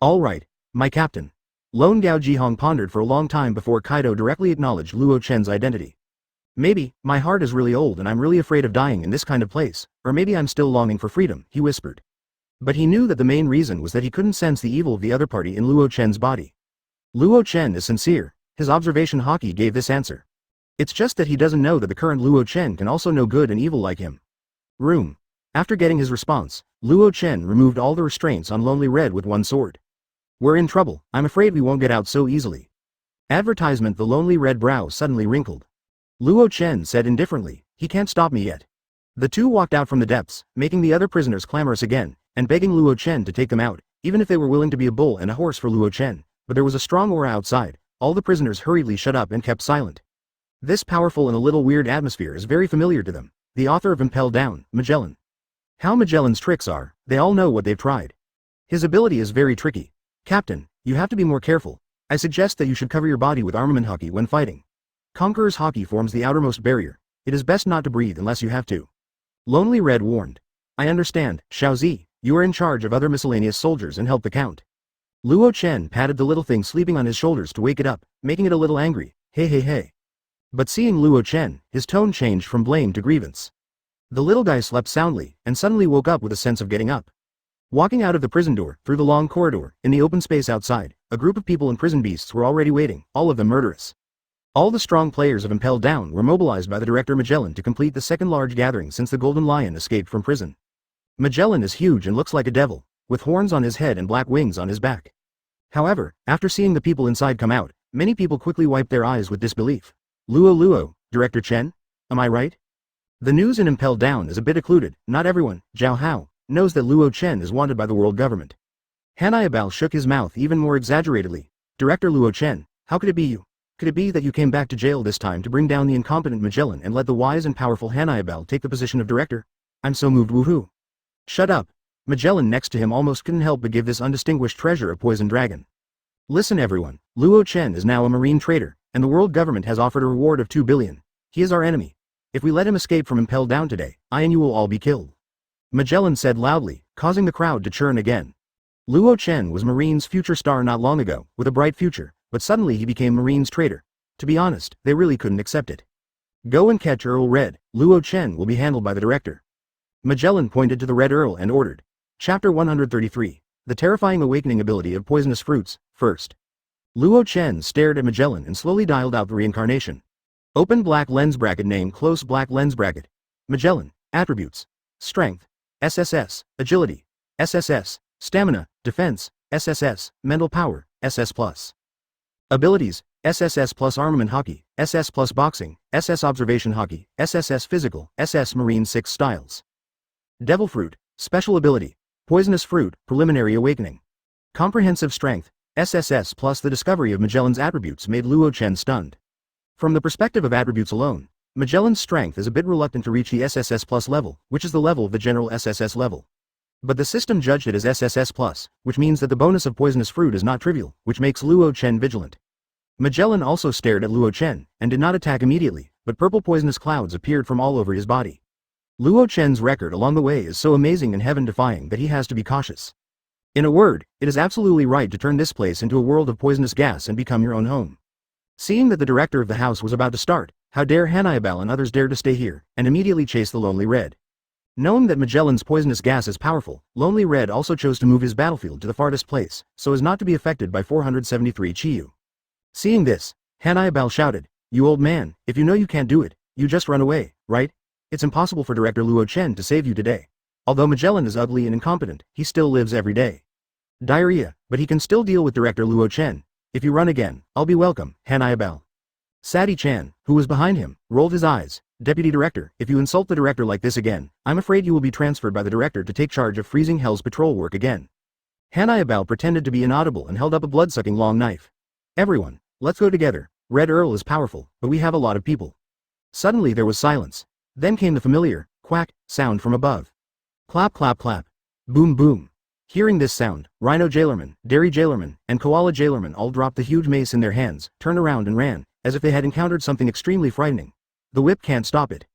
All right, my captain. Lone Gao Jihong pondered for a long time before Kaido directly acknowledged Luo Chen's identity. Maybe, my heart is really old and I'm really afraid of dying in this kind of place, or maybe I'm still longing for freedom, he whispered. But he knew that the main reason was that he couldn't sense the evil of the other party in Luo Chen's body. Luo Chen is sincere, his observation hockey gave this answer. It's just that he doesn't know that the current Luo Chen can also know good and evil like him. Room. After getting his response, Luo Chen removed all the restraints on Lonely Red with one sword. We're in trouble, I'm afraid we won't get out so easily. Advertisement. The Lonely Red brow suddenly wrinkled. Luo Chen said indifferently, he can't stop me yet. The two walked out from the depths, making the other prisoners clamorous again, and begging Luo Chen to take them out, even if they were willing to be a bull and a horse for Luo Chen. but there was a strong aura outside. All the prisoners hurriedly shut up and kept silent. This powerful and a little weird atmosphere is very familiar to them. The author of Impel Down, Magellan. How Magellan's tricks are, they all know what they've tried. His ability is very tricky. Captain, you have to be more careful. I suggest that you should cover your body with armament haki when fighting. Conqueror's haki forms the outermost barrier. It is best not to breathe unless you have to. Lonely Red warned. I understand, Xiaozi, you are in charge of other miscellaneous soldiers and help the count. Luo Chen patted the little thing sleeping on his shoulders to wake it up, making it a little angry. Hey hey hey. But seeing Luo Chen, his tone changed from blame to grievance. The little guy slept soundly, and suddenly woke up with a sense of getting up. Walking out of the prison door, through the long corridor, in the open space outside, a group of people in prison beasts were already waiting, all of them murderous. All the strong players of Impel Down were mobilized by the director Magellan to complete the second large gathering since the Golden Lion escaped from prison. Magellan is huge and looks like a devil, with horns on his head and black wings on his back. However, after seeing the people inside come out, many people quickly wiped their eyes with disbelief. Luo, Director Chen? Am I right? The news in Impel Down is a bit occluded. Not everyone, Zhao Hao, knows that Luo Chen is wanted by the world government. Hannibal shook his mouth even more exaggeratedly. Director Luo Chen, how could it be you? Could it be that you came back to jail this time to bring down the incompetent Magellan and let the wise and powerful Hannibal take the position of director? I'm so moved, woohoo. Shut up. Magellan next to him almost couldn't help but give this undistinguished treasure a poison dragon. Listen everyone, Luo Chen is now a marine trader, and the world government has offered a reward of 2 billion. He is our enemy. If we let him escape from Impel Down today, I and you will all be killed. Magellan said loudly, causing the crowd to churn again. Luo Chen was Marine's future star not long ago, with a bright future, but suddenly he became Marine's traitor. To be honest, they really couldn't accept it. Go and catch Earl Red. Luo Chen will be handled by the director. Magellan pointed to the Red Earl and ordered. Chapter 133. The terrifying awakening ability of poisonous fruits, first. Luo Chen stared at Magellan and slowly dialed out the reincarnation. Open black lens bracket name close black lens bracket. Magellan, attributes. Strength, SSS, agility, SSS, stamina, defense, SSS, mental power, SS+. Abilities, SSS plus armament haki, SS plus boxing, SS observation haki, SSS physical, SS marine 6 styles. Devil fruit, special ability, poisonous fruit, preliminary awakening. Comprehensive strength, SSS plus the discovery of Magellan's attributes made Luo Chen stunned. From the perspective of attributes alone, Magellan's strength is a bit reluctant to reach the SSS plus level, which is the level of the general SSS level. But the system judged it as SSS plus, which means that the bonus of poisonous fruit is not trivial, which makes Luo Chen vigilant. Magellan also stared at Luo Chen, and did not attack immediately, but purple poisonous clouds appeared from all over his body. Luo Chen's record along the way is so amazing and heaven-defying that he has to be cautious. In a word, it is absolutely right to turn this place into a world of poisonous gas and become your own home. Seeing that the director of the house was about to start, how dare Hannibal and others dare to stay here, and immediately chase the Lonely Red. Knowing that Magellan's poisonous gas is powerful, Lonely Red also chose to move his battlefield to the farthest place, so as not to be affected by 473 Chiyu. Seeing this, Hannibal shouted, "You old man, if you know you can't do it, you just run away, right? It's impossible for Director Luo Chen to save you today. Although Magellan is ugly and incompetent, he still lives every day. Diarrhea, but he can still deal with Director Luo Chen. If you run again, I'll be welcome, Hannibal." Sadi Chan, who was behind him, rolled his eyes. "Deputy Director, if you insult the director like this again, I'm afraid you will be transferred by the director to take charge of Freezing Hell's patrol work again." Hannibal pretended to be inaudible and held up a blood-sucking long knife. "Everyone, let's go together. Red Earl is powerful, but we have a lot of people." Suddenly there was silence. Then came the familiar, quack, sound from above. Clap clap clap. Boom boom. Hearing this sound, Rhino Jailerman, Dairy Jailerman, and Koala Jailerman all dropped the huge mace in their hands, turned around and ran, as if they had encountered something extremely frightening. The whip can't stop it.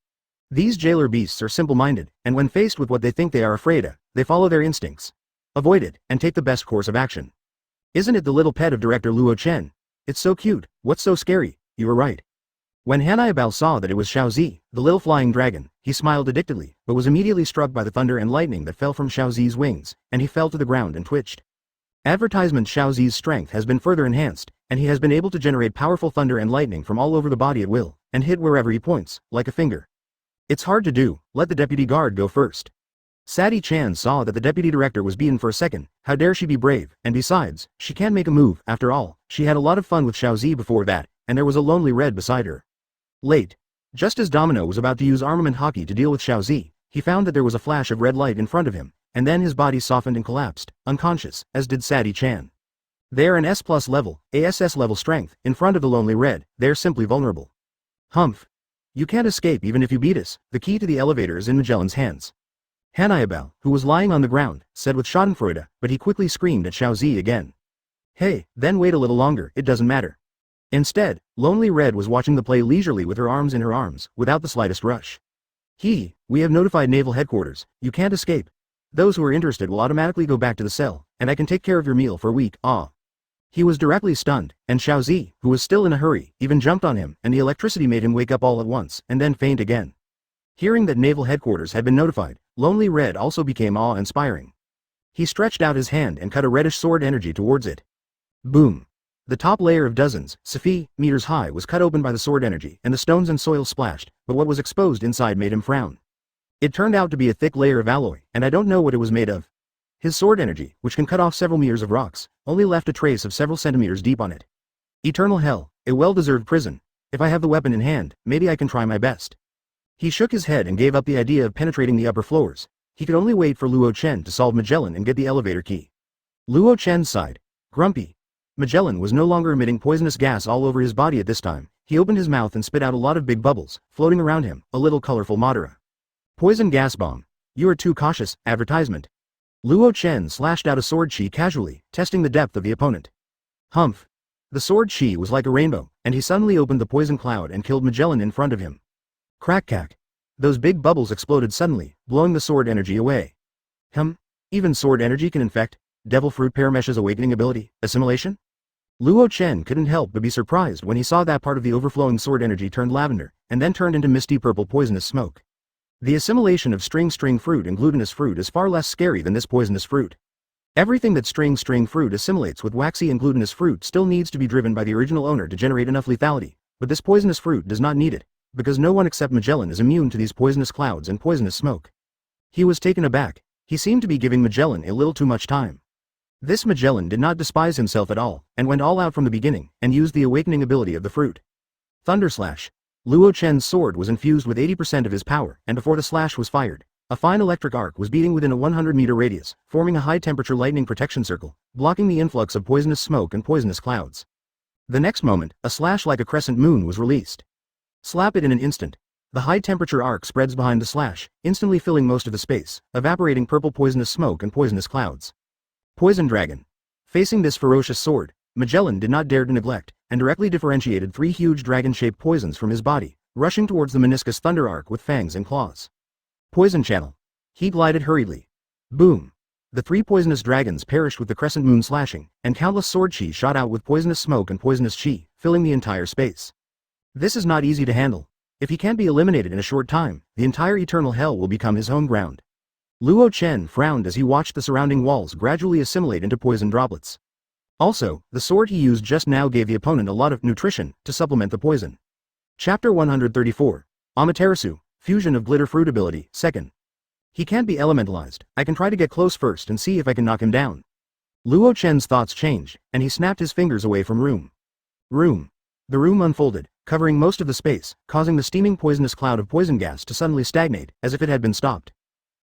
These jailer beasts are simple-minded, and when faced with what they think they are afraid of, they follow their instincts. Avoid it, and take the best course of action. Isn't it the little pet of Director Luo Chen? It's so cute. What's so scary? You were right. When Hannibal saw that it was Xiaozi, the little flying dragon, he smiled addictedly, but was immediately struck by the thunder and lightning that fell from Xiaozi's wings, and he fell to the ground and twitched. Advertisement: Xiaozi's strength has been further enhanced, and he has been able to generate powerful thunder and lightning from all over the body at will, and hit wherever he points, like a finger. It's hard to do. Let the deputy guard go first. Sadi Chan saw that the deputy director was beaten for a second. How dare she be brave, and besides, she can't make a move. After all, she had a lot of fun with Xiaozi before that, and there was a Lonely Red beside her. Late. Just as Domino was about to use armament haki to deal with Xiaozi, he found that there was a flash of red light in front of him, and then his body softened and collapsed, unconscious, as did Sadi Chan. They're an S+ level, ASS level strength, in front of the Lonely Red, they're simply vulnerable. Humph. You can't escape even if you beat us, the key to the elevator is in Magellan's hands. Hanayabao, who was lying on the ground, said with schadenfreude, but he quickly screamed at Xiaozi again. Hey, then wait a little longer, it doesn't matter. Instead, Lonely Red was watching the play leisurely with her arms in her arms, without the slightest rush. We have notified Naval Headquarters, you can't escape. Those who are interested will automatically go back to the cell, and I can take care of your meal for a week, ah. He was directly stunned, and Xiaozi, who was still in a hurry, even jumped on him, and the electricity made him wake up all at once, and then faint again. Hearing that Naval Headquarters had been notified, Lonely Red also became awe-inspiring. He stretched out his hand and cut a reddish sword energy towards it. Boom. The top layer of dozens, meters high was cut open by the sword energy, and the stones and soil splashed, but what was exposed inside made him frown. It turned out to be a thick layer of alloy, and I don't know what it was made of. His sword energy, which can cut off several meters of rocks, only left a trace of several centimeters deep on it. Eternal hell, a well-deserved prison. If I have the weapon in hand, maybe I can try my best. He shook his head and gave up the idea of penetrating the upper floors. He could only wait for Luo Chen to solve Magellan and get the elevator key. Luo Chen sighed. Grumpy. Magellan was no longer emitting poisonous gas all over his body at this time. He opened his mouth and spit out a lot of big bubbles, floating around him, a little colorful Madara. Poison gas bomb. You are too cautious, advertisement. Luo Chen slashed out a sword chi casually, testing the depth of the opponent. Humph. The sword chi was like a rainbow, and he suddenly opened the poison cloud and killed Magellan in front of him. Crack-cack. Those big bubbles exploded suddenly, blowing the sword energy away. Even sword energy can infect. Devil Fruit Paramesh's awakening ability, assimilation? Luo Chen couldn't help but be surprised when he saw that part of the overflowing sword energy turned lavender, and then turned into misty purple poisonous smoke. The assimilation of string fruit and glutinous fruit is far less scary than this poisonous fruit. Everything that string fruit assimilates with waxy and glutinous fruit still needs to be driven by the original owner to generate enough lethality, but this poisonous fruit does not need it, because no one except Magellan is immune to these poisonous clouds and poisonous smoke. He was taken aback. He seemed to be giving Magellan a little too much time. This Magellan did not despise himself at all, and went all out from the beginning, and used the awakening ability of the fruit. Thunder Slash. Luo Chen's sword was infused with 80% of his power, and before the slash was fired, a fine electric arc was beating within a 100-meter radius, forming a high-temperature lightning protection circle, blocking the influx of poisonous smoke and poisonous clouds. The next moment, a slash like a crescent moon was released. Slap it in an instant. The high-temperature arc spreads behind the slash, instantly filling most of the space, evaporating purple poisonous smoke and poisonous clouds. Poison Dragon. Facing this ferocious sword, Magellan did not dare to neglect, and directly differentiated 3 huge dragon-shaped poisons from his body, rushing towards the meniscus thunder arc with fangs and claws. Poison Channel. He glided hurriedly. Boom. The 3 poisonous dragons perished with the crescent moon slashing, and countless sword chi shot out with poisonous smoke and poisonous chi, filling the entire space. This is not easy to handle. If he can't be eliminated in a short time, the entire eternal hell will become his home ground. Luo Chen frowned as he watched the surrounding walls gradually assimilate into poison droplets. Also, the sword he used just now gave the opponent a lot of nutrition to supplement the poison. Chapter 134. Amaterasu, Fusion of Glitter Fruit Ability, 2nd. He can't be elementalized. I can try to get close first and see if I can knock him down. Luo Chen's thoughts changed, and he snapped his fingers away from room. The room unfolded, covering most of the space, causing the steaming poisonous cloud of poison gas to suddenly stagnate, as if it had been stopped.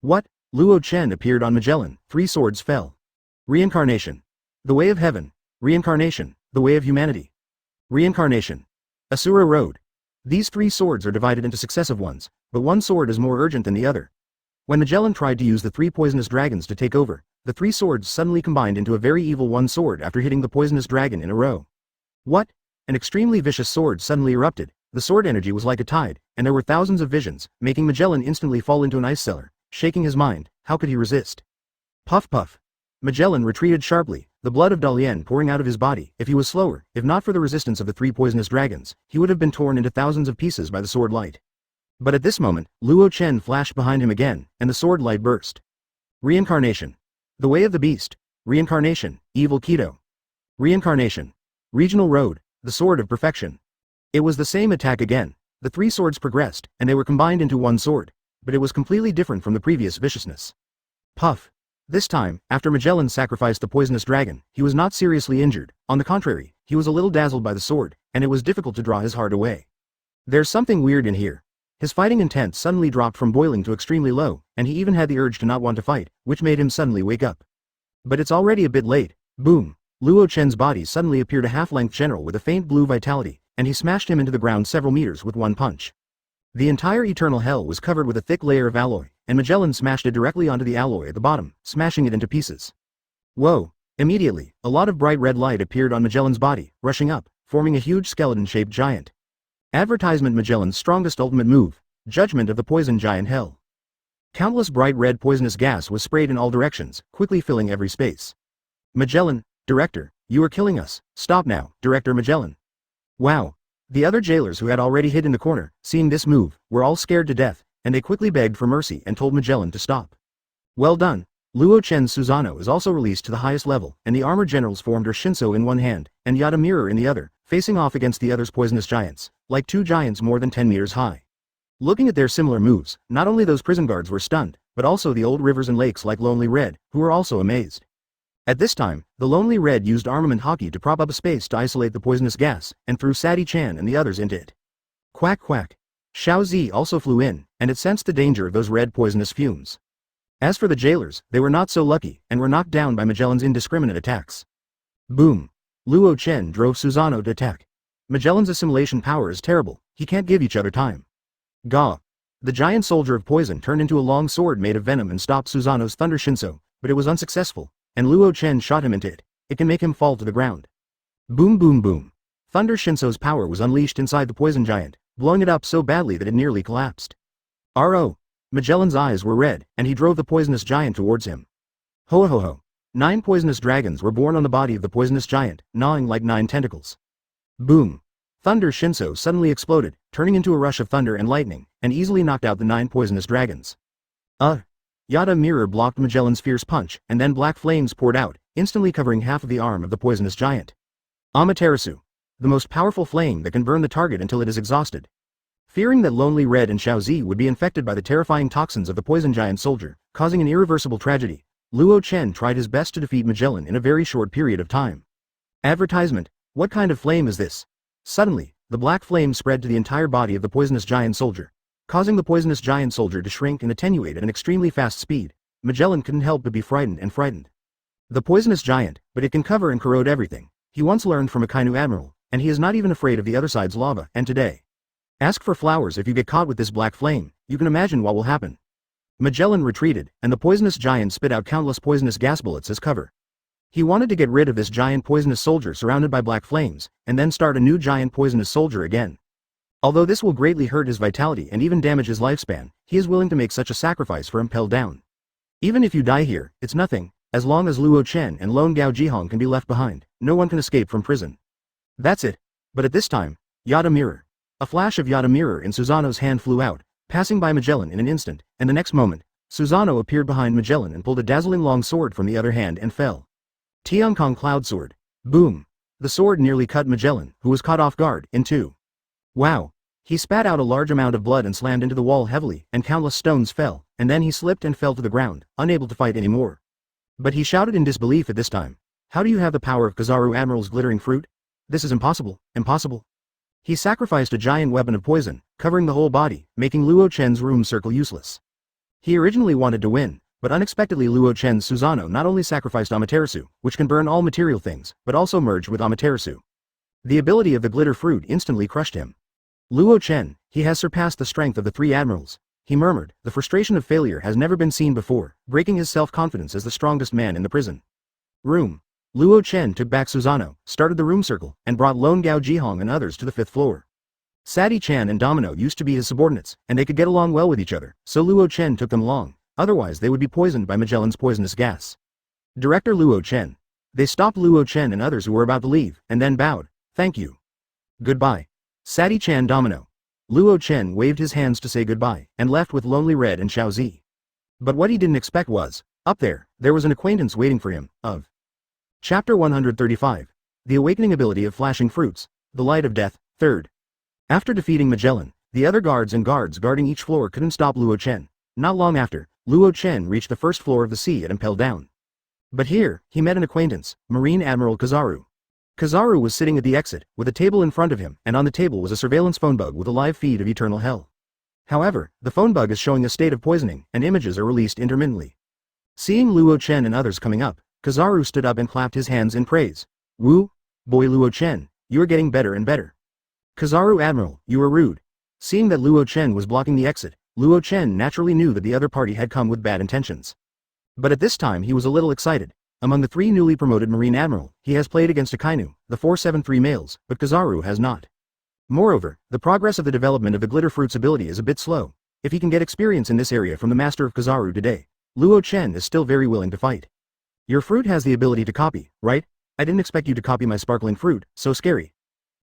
What? Luo Chen appeared on Magellan. 3 swords fell. Reincarnation. The Way of Heaven. Reincarnation. The Way of Humanity. Reincarnation. Asura Road. These 3 swords are divided into successive ones, but one sword is more urgent than the other. When Magellan tried to use the 3 poisonous dragons to take over, the 3 swords suddenly combined into a very evil one sword after hitting the poisonous dragon in a row. What? An extremely vicious sword suddenly erupted. The sword energy was like a tide, and there were thousands of visions, making Magellan instantly fall into an ice cellar. Shaking his mind, how could he resist? Puff puff. Magellan retreated sharply, the blood of Dalian pouring out of his body. If he was slower, if not for the resistance of the 3 poisonous dragons, he would have been torn into thousands of pieces by the sword light. But at this moment, Luo Chen flashed behind him again, and the sword light burst. Reincarnation. The Way of the Beast. Reincarnation, Evil Kaido. Reincarnation. Regional Road, the Sword of Perfection. It was the same attack again. The 3 swords progressed, and they were combined into one sword, but it was completely different from the previous viciousness. Puff. This time, after Magellan sacrificed the poisonous dragon, he was not seriously injured. On the contrary, he was a little dazzled by the sword, and it was difficult to draw his heart away. There's something weird in here. His fighting intent suddenly dropped from boiling to extremely low, and he even had the urge to not want to fight, which made him suddenly wake up. But it's already a bit late. Boom. Luo Chen's body suddenly appeared a half-length general with a faint blue vitality, and he smashed him into the ground several meters with one punch. The entire eternal hell was covered with a thick layer of alloy, and Magellan smashed it directly onto the alloy at the bottom, smashing it into pieces. Whoa! Immediately, a lot of bright red light appeared on Magellan's body, rushing up, forming a huge skeleton-shaped giant. Advertisement: Magellan's strongest ultimate move, Judgment of the Poison Giant Hell. Countless bright red poisonous gas was sprayed in all directions, quickly filling every space. Magellan, Director, you are killing us, stop now, Director Magellan. Wow! The other jailers who had already hid in the corner, seeing this move, were all scared to death, and they quickly begged for mercy and told Magellan to stop. Well done! Luo Chen's Susanoo is also released to the highest level, and the armored generals formed her Shinso in one hand, and Yada Mirror in the other, facing off against the other's poisonous giants, like two giants more than 10 meters high. Looking at their similar moves, not only those prison guards were stunned, but also the old rivers and lakes like Lonely Red, who were also amazed. At this time, the Lonely Red used armament hockey to prop up a space to isolate the poisonous gas, and threw Sadie Chan and the others into it. Quack quack. Xiao Zi also flew in, and it sensed the danger of those red poisonous fumes. As for the jailers, they were not so lucky, and were knocked down by Magellan's indiscriminate attacks. Boom! Luo Chen drove Susanoo to attack. Magellan's assimilation power is terrible, he can't give each other time. Ga! The giant soldier of poison turned into a long sword made of venom and stopped Susanoo's Thunder Shinso, but it was unsuccessful, and Luo Chen shot him into it. It can make him fall to the ground. Boom boom boom. Thunder Shinso's power was unleashed inside the poison giant, blowing it up so badly that it nearly collapsed. R.O. Magellan's eyes were red, and he drove the poisonous giant towards him. Ho ho ho. 9 poisonous dragons were born on the body of the poisonous giant, gnawing like 9 tentacles. Boom. Thunder Shinso suddenly exploded, turning into a rush of thunder and lightning, and easily knocked out the 9 poisonous dragons. Yada Mirror blocked Magellan's fierce punch, and then black flames poured out, instantly covering half of the arm of the poisonous giant. Amaterasu. The most powerful flame that can burn the target until it is exhausted. Fearing that Lonely Red and Xiao Zi would be infected by the terrifying toxins of the poison giant soldier, causing an irreversible tragedy, Luo Chen tried his best to defeat Magellan in a very short period of time. Advertisement: what kind of flame is this? Suddenly, the black flame spread to the entire body of the poisonous giant soldier, causing the poisonous giant soldier to shrink and attenuate at an extremely fast speed. Magellan couldn't help but be frightened. The poisonous giant, but it can cover and corrode everything. He once learned from a Kainu admiral, and he is not even afraid of the other side's lava, and today. Ask for flowers if you get caught with this black flame, you can imagine what will happen. Magellan retreated, and the poisonous giant spit out countless poisonous gas bullets as cover. He wanted to get rid of this giant poisonous soldier surrounded by black flames, and then start a new giant poisonous soldier again. Although this will greatly hurt his vitality and even damage his lifespan, he is willing to make such a sacrifice for impel down. Even if you die here, it's nothing, as long as Luo Chen and Lone Gao Jihong can be left behind, no one can escape from prison. That's it. But at this time, Yada Mirror. A flash of Yada Mirror in Susanoo's hand flew out, passing by Magellan in an instant, and the next moment, Susanoo appeared behind Magellan and pulled a dazzling long sword from the other hand and fell. Tiankong Cloud Sword. Boom. The sword nearly cut Magellan, who was caught off guard, in two. Wow. He spat out a large amount of blood and slammed into the wall heavily, and countless stones fell, and then he slipped and fell to the ground, unable to fight anymore. But he shouted in disbelief at this time. How do you have the power of Kizaru Admiral's glittering fruit? This is impossible, impossible. He sacrificed a giant weapon of poison, covering the whole body, making Luo Chen's room circle useless. He originally wanted to win, but unexpectedly Luo Chen's Susanoo not only sacrificed Amaterasu, which can burn all material things, but also merged with Amaterasu. The ability of the glitter fruit instantly crushed him. Luo Chen, he has surpassed the strength of the 3 admirals, he murmured. The frustration of failure has never been seen before, breaking his self-confidence as the strongest man in the prison room. Luo Chen took back Susanoo, started the room circle, and brought Lone Gao Jihong and others to the 5th floor. Sadie Chan and Domino used to be his subordinates, and they could get along well with each other, so Luo Chen took them along, otherwise they would be poisoned by Magellan's poisonous gas. Director Luo Chen. They stopped Luo Chen and others who were about to leave, and then bowed. Thank you. Goodbye. Sadie Chan Domino. Luo Chen waved his hands to say goodbye, and left with Lonely Red and Xiao Zi. But what he didn't expect was, up there was an acquaintance waiting for him, of Chapter 135. The Awakening Ability of Flashing Fruits, The Light of Death, 3rd. After defeating Magellan, the other guards guarding each floor couldn't stop Luo Chen. Not long after, Luo Chen reached the 1st floor of the sea at Impel Down. But here, he met an acquaintance, Marine Admiral Kizaru. Kizaru was sitting at the exit, with a table in front of him, and on the table was a surveillance phone bug with a live feed of Eternal Hell. However, the phone bug is showing a state of poisoning, and images are released intermittently. Seeing Luo Chen and others coming up, Kizaru stood up and clapped his hands in praise. Woo, boy Luo Chen, you are getting better and better. Kizaru Admiral, you are rude. Seeing that Luo Chen was blocking the exit, Luo Chen naturally knew that the other party had come with bad intentions. But at this time he was a little excited. Among the 3 newly promoted Marine Admiral, he has played against Akainu, the 473 males, but Kizaru has not. Moreover, the progress of the development of the Glitter Fruit's ability is a bit slow. If he can get experience in this area from the master of Kizaru today, Luo Chen is still very willing to fight. Your fruit has the ability to copy, right? I didn't expect you to copy my sparkling fruit, so scary.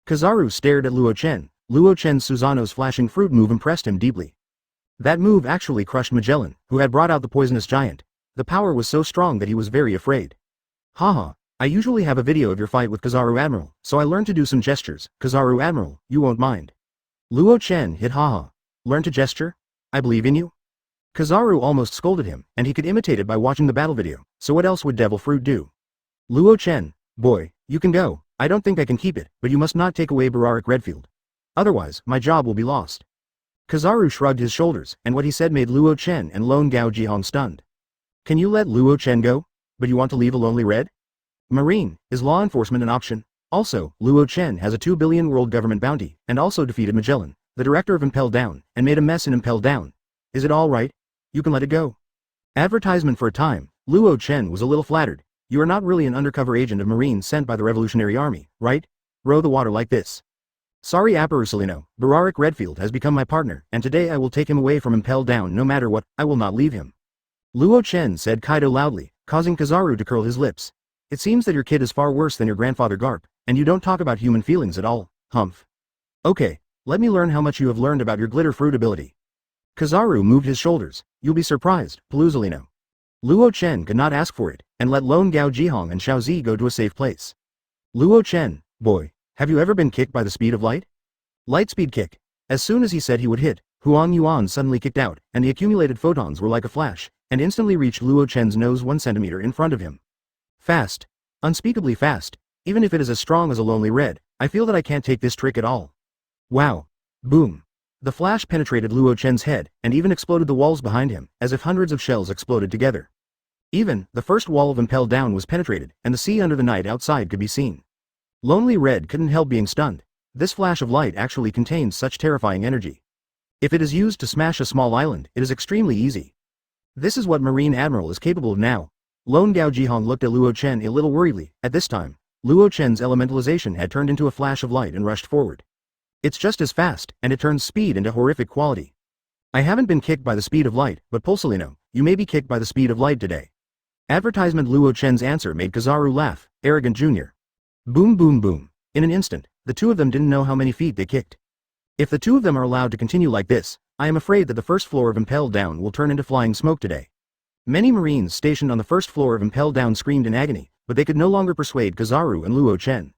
Kizaru stared at Luo Chen. Luo Chen's Susanoo's flashing fruit move impressed him deeply. That move actually crushed Magellan, who had brought out the poisonous giant. The power was so strong that he was very afraid. Haha, I usually have a video of your fight with Kizaru Admiral, so I learned to do some gestures. Kizaru Admiral, you won't mind. Luo Chen hit haha. Learn to gesture? I believe in you? Kizaru almost scolded him, and he could imitate it by watching the battle video, so what else would Devil Fruit do? Luo Chen, boy, you can go. I don't think I can keep it, but you must not take away Bararic Redfield. Otherwise, my job will be lost. Kizaru shrugged his shoulders, and what he said made Luo Chen and Lone Gao Jihong stunned. Can you let Luo Chen go? But you want to leave a lonely red? Marine, is law enforcement an option? Also, Luo Chen has a 2 billion world government bounty, and also defeated Magellan, the director of Impel Down, and made a mess in Impel Down. Is it all right? You can let it go. Advertisement for a time, Luo Chen was a little flattered. You are not really an undercover agent of Marine sent by the Revolutionary Army, right? Row the water like this. Sorry Aparusolino, Bararic Redfield has become my partner, and today I will take him away from Impel Down no matter what, I will not leave him. Luo Chen said Kaido loudly, causing Kizaru to curl his lips. It seems that your kid is far worse than your grandfather Garp, and you don't talk about human feelings at all, humph. Okay, let me learn how much you have learned about your glitter fruit ability. Kizaru moved his shoulders. You'll be surprised, Paluzolino. Luo Chen could not ask for it, and let Lone Gao Jihong and Xiaozi go to a safe place. Luo Chen, boy, have you ever been kicked by the speed of light? Light speed kick. As soon as he said he would hit, Huang Yuan suddenly kicked out, and the accumulated photons were like a flash, and instantly reached Luo Chen's nose 1 centimeter in front of him. Fast. Unspeakably fast. Even if it is as strong as a lonely red, I feel that I can't take this trick at all. Wow. Boom. The flash penetrated Luo Chen's head, and even exploded the walls behind him, as if hundreds of shells exploded together. Even, the first wall of Impel Down was penetrated, and the sea under the night outside could be seen. Lonely Red couldn't help being stunned. This flash of light actually contains such terrifying energy. If it is used to smash a small island, it is extremely easy. This is what Marine Admiral is capable of now. Lone Gao Jihong looked at Luo Chen a little worriedly. At this time, Luo Chen's elementalization had turned into a flash of light and rushed forward. It's just as fast, and it turns speed into horrific quality. I haven't been kicked by the speed of light, but Pulsolino, you may be kicked by the speed of light today. Advertisement. Luo Chen's answer made Kizaru laugh. Arrogant Jr. Boom boom boom. In an instant, the two of them didn't know how many feet they kicked. If the two of them are allowed to continue like this, I am afraid that the first floor of Impel Down will turn into flying smoke today. Many Marines stationed on the first floor of Impel Down screamed in agony, but they could no longer persuade Kizaru and Luo Chen.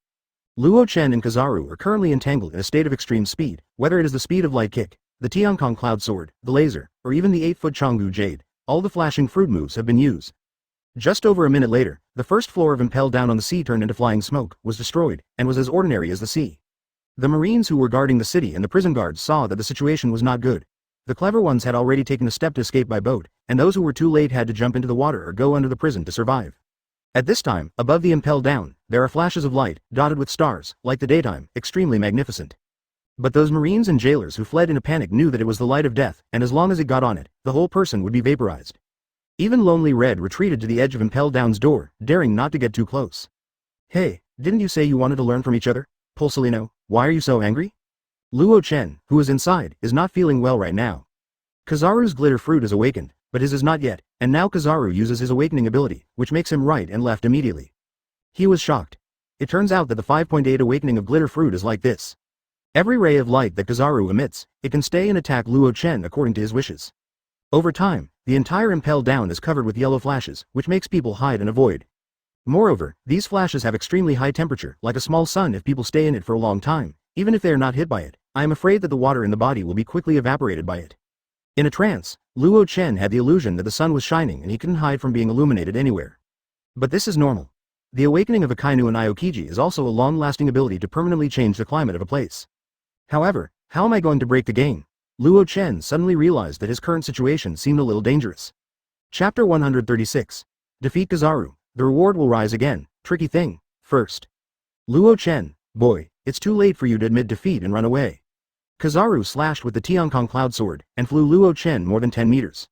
Luo Chen and Kizaru are currently entangled in a state of extreme speed, whether it is the speed of light kick, the Tiankong Cloud Sword, the laser, or even the 8-foot Changgu Jade, all the flashing fruit moves have been used. Just over a minute later, the first floor of Impel Down on the sea turned into flying smoke, was destroyed, and was as ordinary as the sea. The Marines who were guarding the city and the prison guards saw that the situation was not good. The clever ones had already taken a step to escape by boat, and those who were too late had to jump into the water or go under the prison to survive. At this time, above the Impel Down, there are flashes of light, dotted with stars, like the daytime, extremely magnificent. But those Marines and jailers who fled in a panic knew that it was the light of death, and as long as it got on it, the whole person would be vaporized. Even Lonely Red retreated to the edge of Impel Down's door, daring not to get too close. Hey, didn't you say you wanted to learn from each other? Pulsolino, why are you so angry? Luo Chen, who is inside, is not feeling well right now. Kizaru's glitter fruit is awakened, but his is not yet, and now Kizaru uses his awakening ability, which makes him right and left immediately. He was shocked. It turns out that the 5.8 awakening of glitter fruit is like this. Every ray of light that Kizaru emits, it can stay and attack Luo Chen according to his wishes. Over time, the entire Impel Down is covered with yellow flashes, which makes people hide and avoid. Moreover, these flashes have extremely high temperature, like a small sun if people stay in it for a long time, even if they are not hit by it. I am afraid that the water in the body will be quickly evaporated by it. In a trance, Luo Chen had the illusion that the sun was shining and he couldn't hide from being illuminated anywhere. But this is normal. The awakening of Akainu and Aokiji is also a long-lasting ability to permanently change the climate of a place. However, how am I going to break the game? Luo Chen suddenly realized that his current situation seemed a little dangerous. Chapter 136. Defeat Kizaru. The reward will rise again. Tricky thing. First. Luo Chen, boy, it's too late for you to admit defeat and run away. Kizaru slashed with the Tiankong Cloud Sword, and flew Luo Chen more than 10 meters.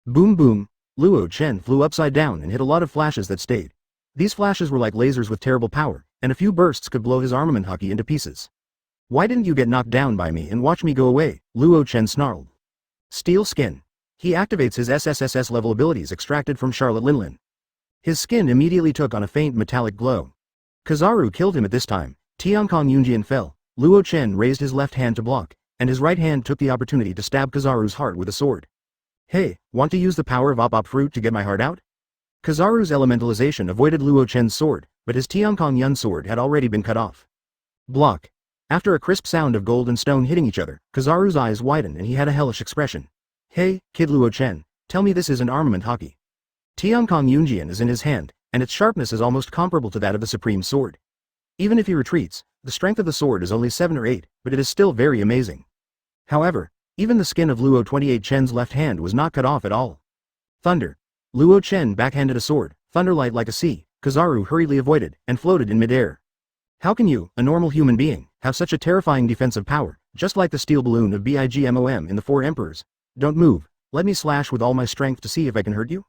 Boom boom. Luo Chen flew upside down and hit a lot of flashes that stayed. These flashes were like lasers with terrible power, and a few bursts could blow his armament hockey into pieces. Why didn't you get knocked down by me and watch me go away? Luo Chen snarled. Steel Skin. He activates his SSSS level abilities extracted from Charlotte Linlin. His skin immediately took on a faint metallic glow. Kizaru killed him at this time. Tiankong Yunjian fell. Luo Chen raised his left hand to block, and his right hand took the opportunity to stab Kizaru's heart with a sword. Hey, want to use the power of Op Fruit to get my heart out? Kizaru's elementalization avoided Luo Chen's sword, but his Tiankong Yun sword had already been cut off. Block. After a crisp sound of gold and stone hitting each other, Kizaru's eyes widened and he had a hellish expression. Hey, kid Luo Chen, tell me this isn't armament hockey. Tiankong Yunjian is in his hand, and its sharpness is almost comparable to that of the Supreme Sword. Even if he retreats, the strength of the sword is only 7 or 8, but it is still very amazing. However, even the skin of Luo 28 Chen's left hand was not cut off at all. Thunder. Luo Chen backhanded a sword, thunderlight like a sea. Kizaru hurriedly avoided, and floated in midair. How can you, a normal human being, have such a terrifying defensive power, just like the steel balloon of Bigmom in the Four Emperors? Don't move, let me slash with all my strength to see if I can hurt you?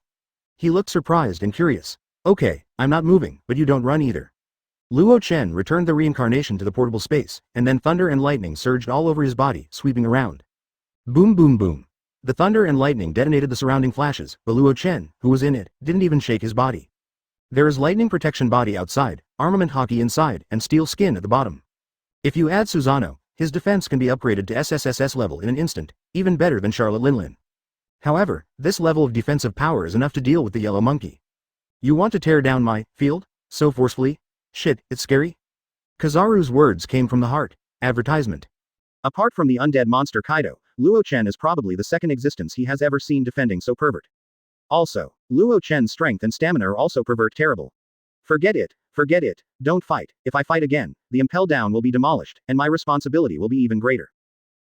He looked surprised and curious. Okay, I'm not moving, but you don't run either. Luo Chen returned the reincarnation to the portable space, and then thunder and lightning surged all over his body, sweeping around. Boom boom boom. The thunder and lightning detonated the surrounding flashes, but Luo Chen, who was in it, didn't even shake his body. There is lightning protection body outside, armament hockey inside, and steel skin at the bottom. If you add Susanoo, his defense can be upgraded to SSSS level in an instant, even better than Charlotte Linlin. However, this level of defensive power is enough to deal with the yellow monkey. You want to tear down my field? So forcefully? Shit, it's scary? Kizaru's words came from the heart. Advertisement. Apart from the undead monster Kaido, Luo Chen is probably the second existence he has ever seen defending so pervert. Also, Luo Chen's strength and stamina are also pervert terrible. Forget it, don't fight. If I fight again, the impel down will be demolished, and my responsibility will be even greater.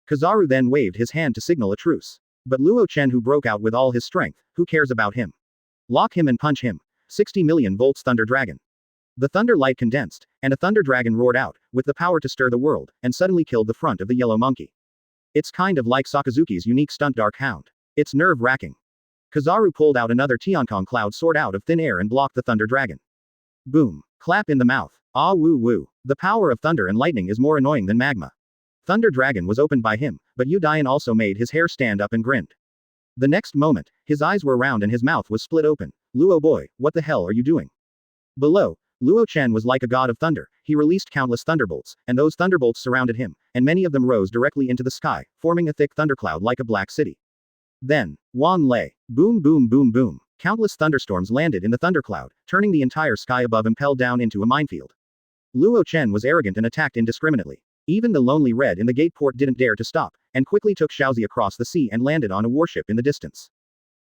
Kizaru then waved his hand to signal a truce. But Luo Chen, who broke out with all his strength, who cares about him? Lock him and punch him. 60 million volts Thunder Dragon. The thunder light condensed, and a thunder dragon roared out, with the power to stir the world, and suddenly killed the front of the yellow monkey. It's kind of like Sakazuki's unique stunt Dark Hound. It's nerve-wracking. Kizaru pulled out another Tiankong Cloud Sword out of thin air and blocked the thunder dragon. Boom. Clap in the mouth. Ah woo woo. The power of thunder and lightning is more annoying than magma. Thunder Dragon was opened by him, but Yu Dian also made his hair stand up and grinned. The next moment, his eyes were round and his mouth was split open. Luo boy, what the hell are you doing? Below, Luo Chen was like a god of thunder. He released countless thunderbolts, and those thunderbolts surrounded him, and many of them rose directly into the sky, forming a thick thundercloud like a black city. Then, Wan Lei. Boom boom boom boom. Countless thunderstorms landed in the thundercloud, turning the entire sky above impelled down into a minefield. Luo Chen was arrogant and attacked indiscriminately. Even the lonely red in the gate port didn't dare to stop, and quickly took Shaozi across the sea and landed on a warship in the distance.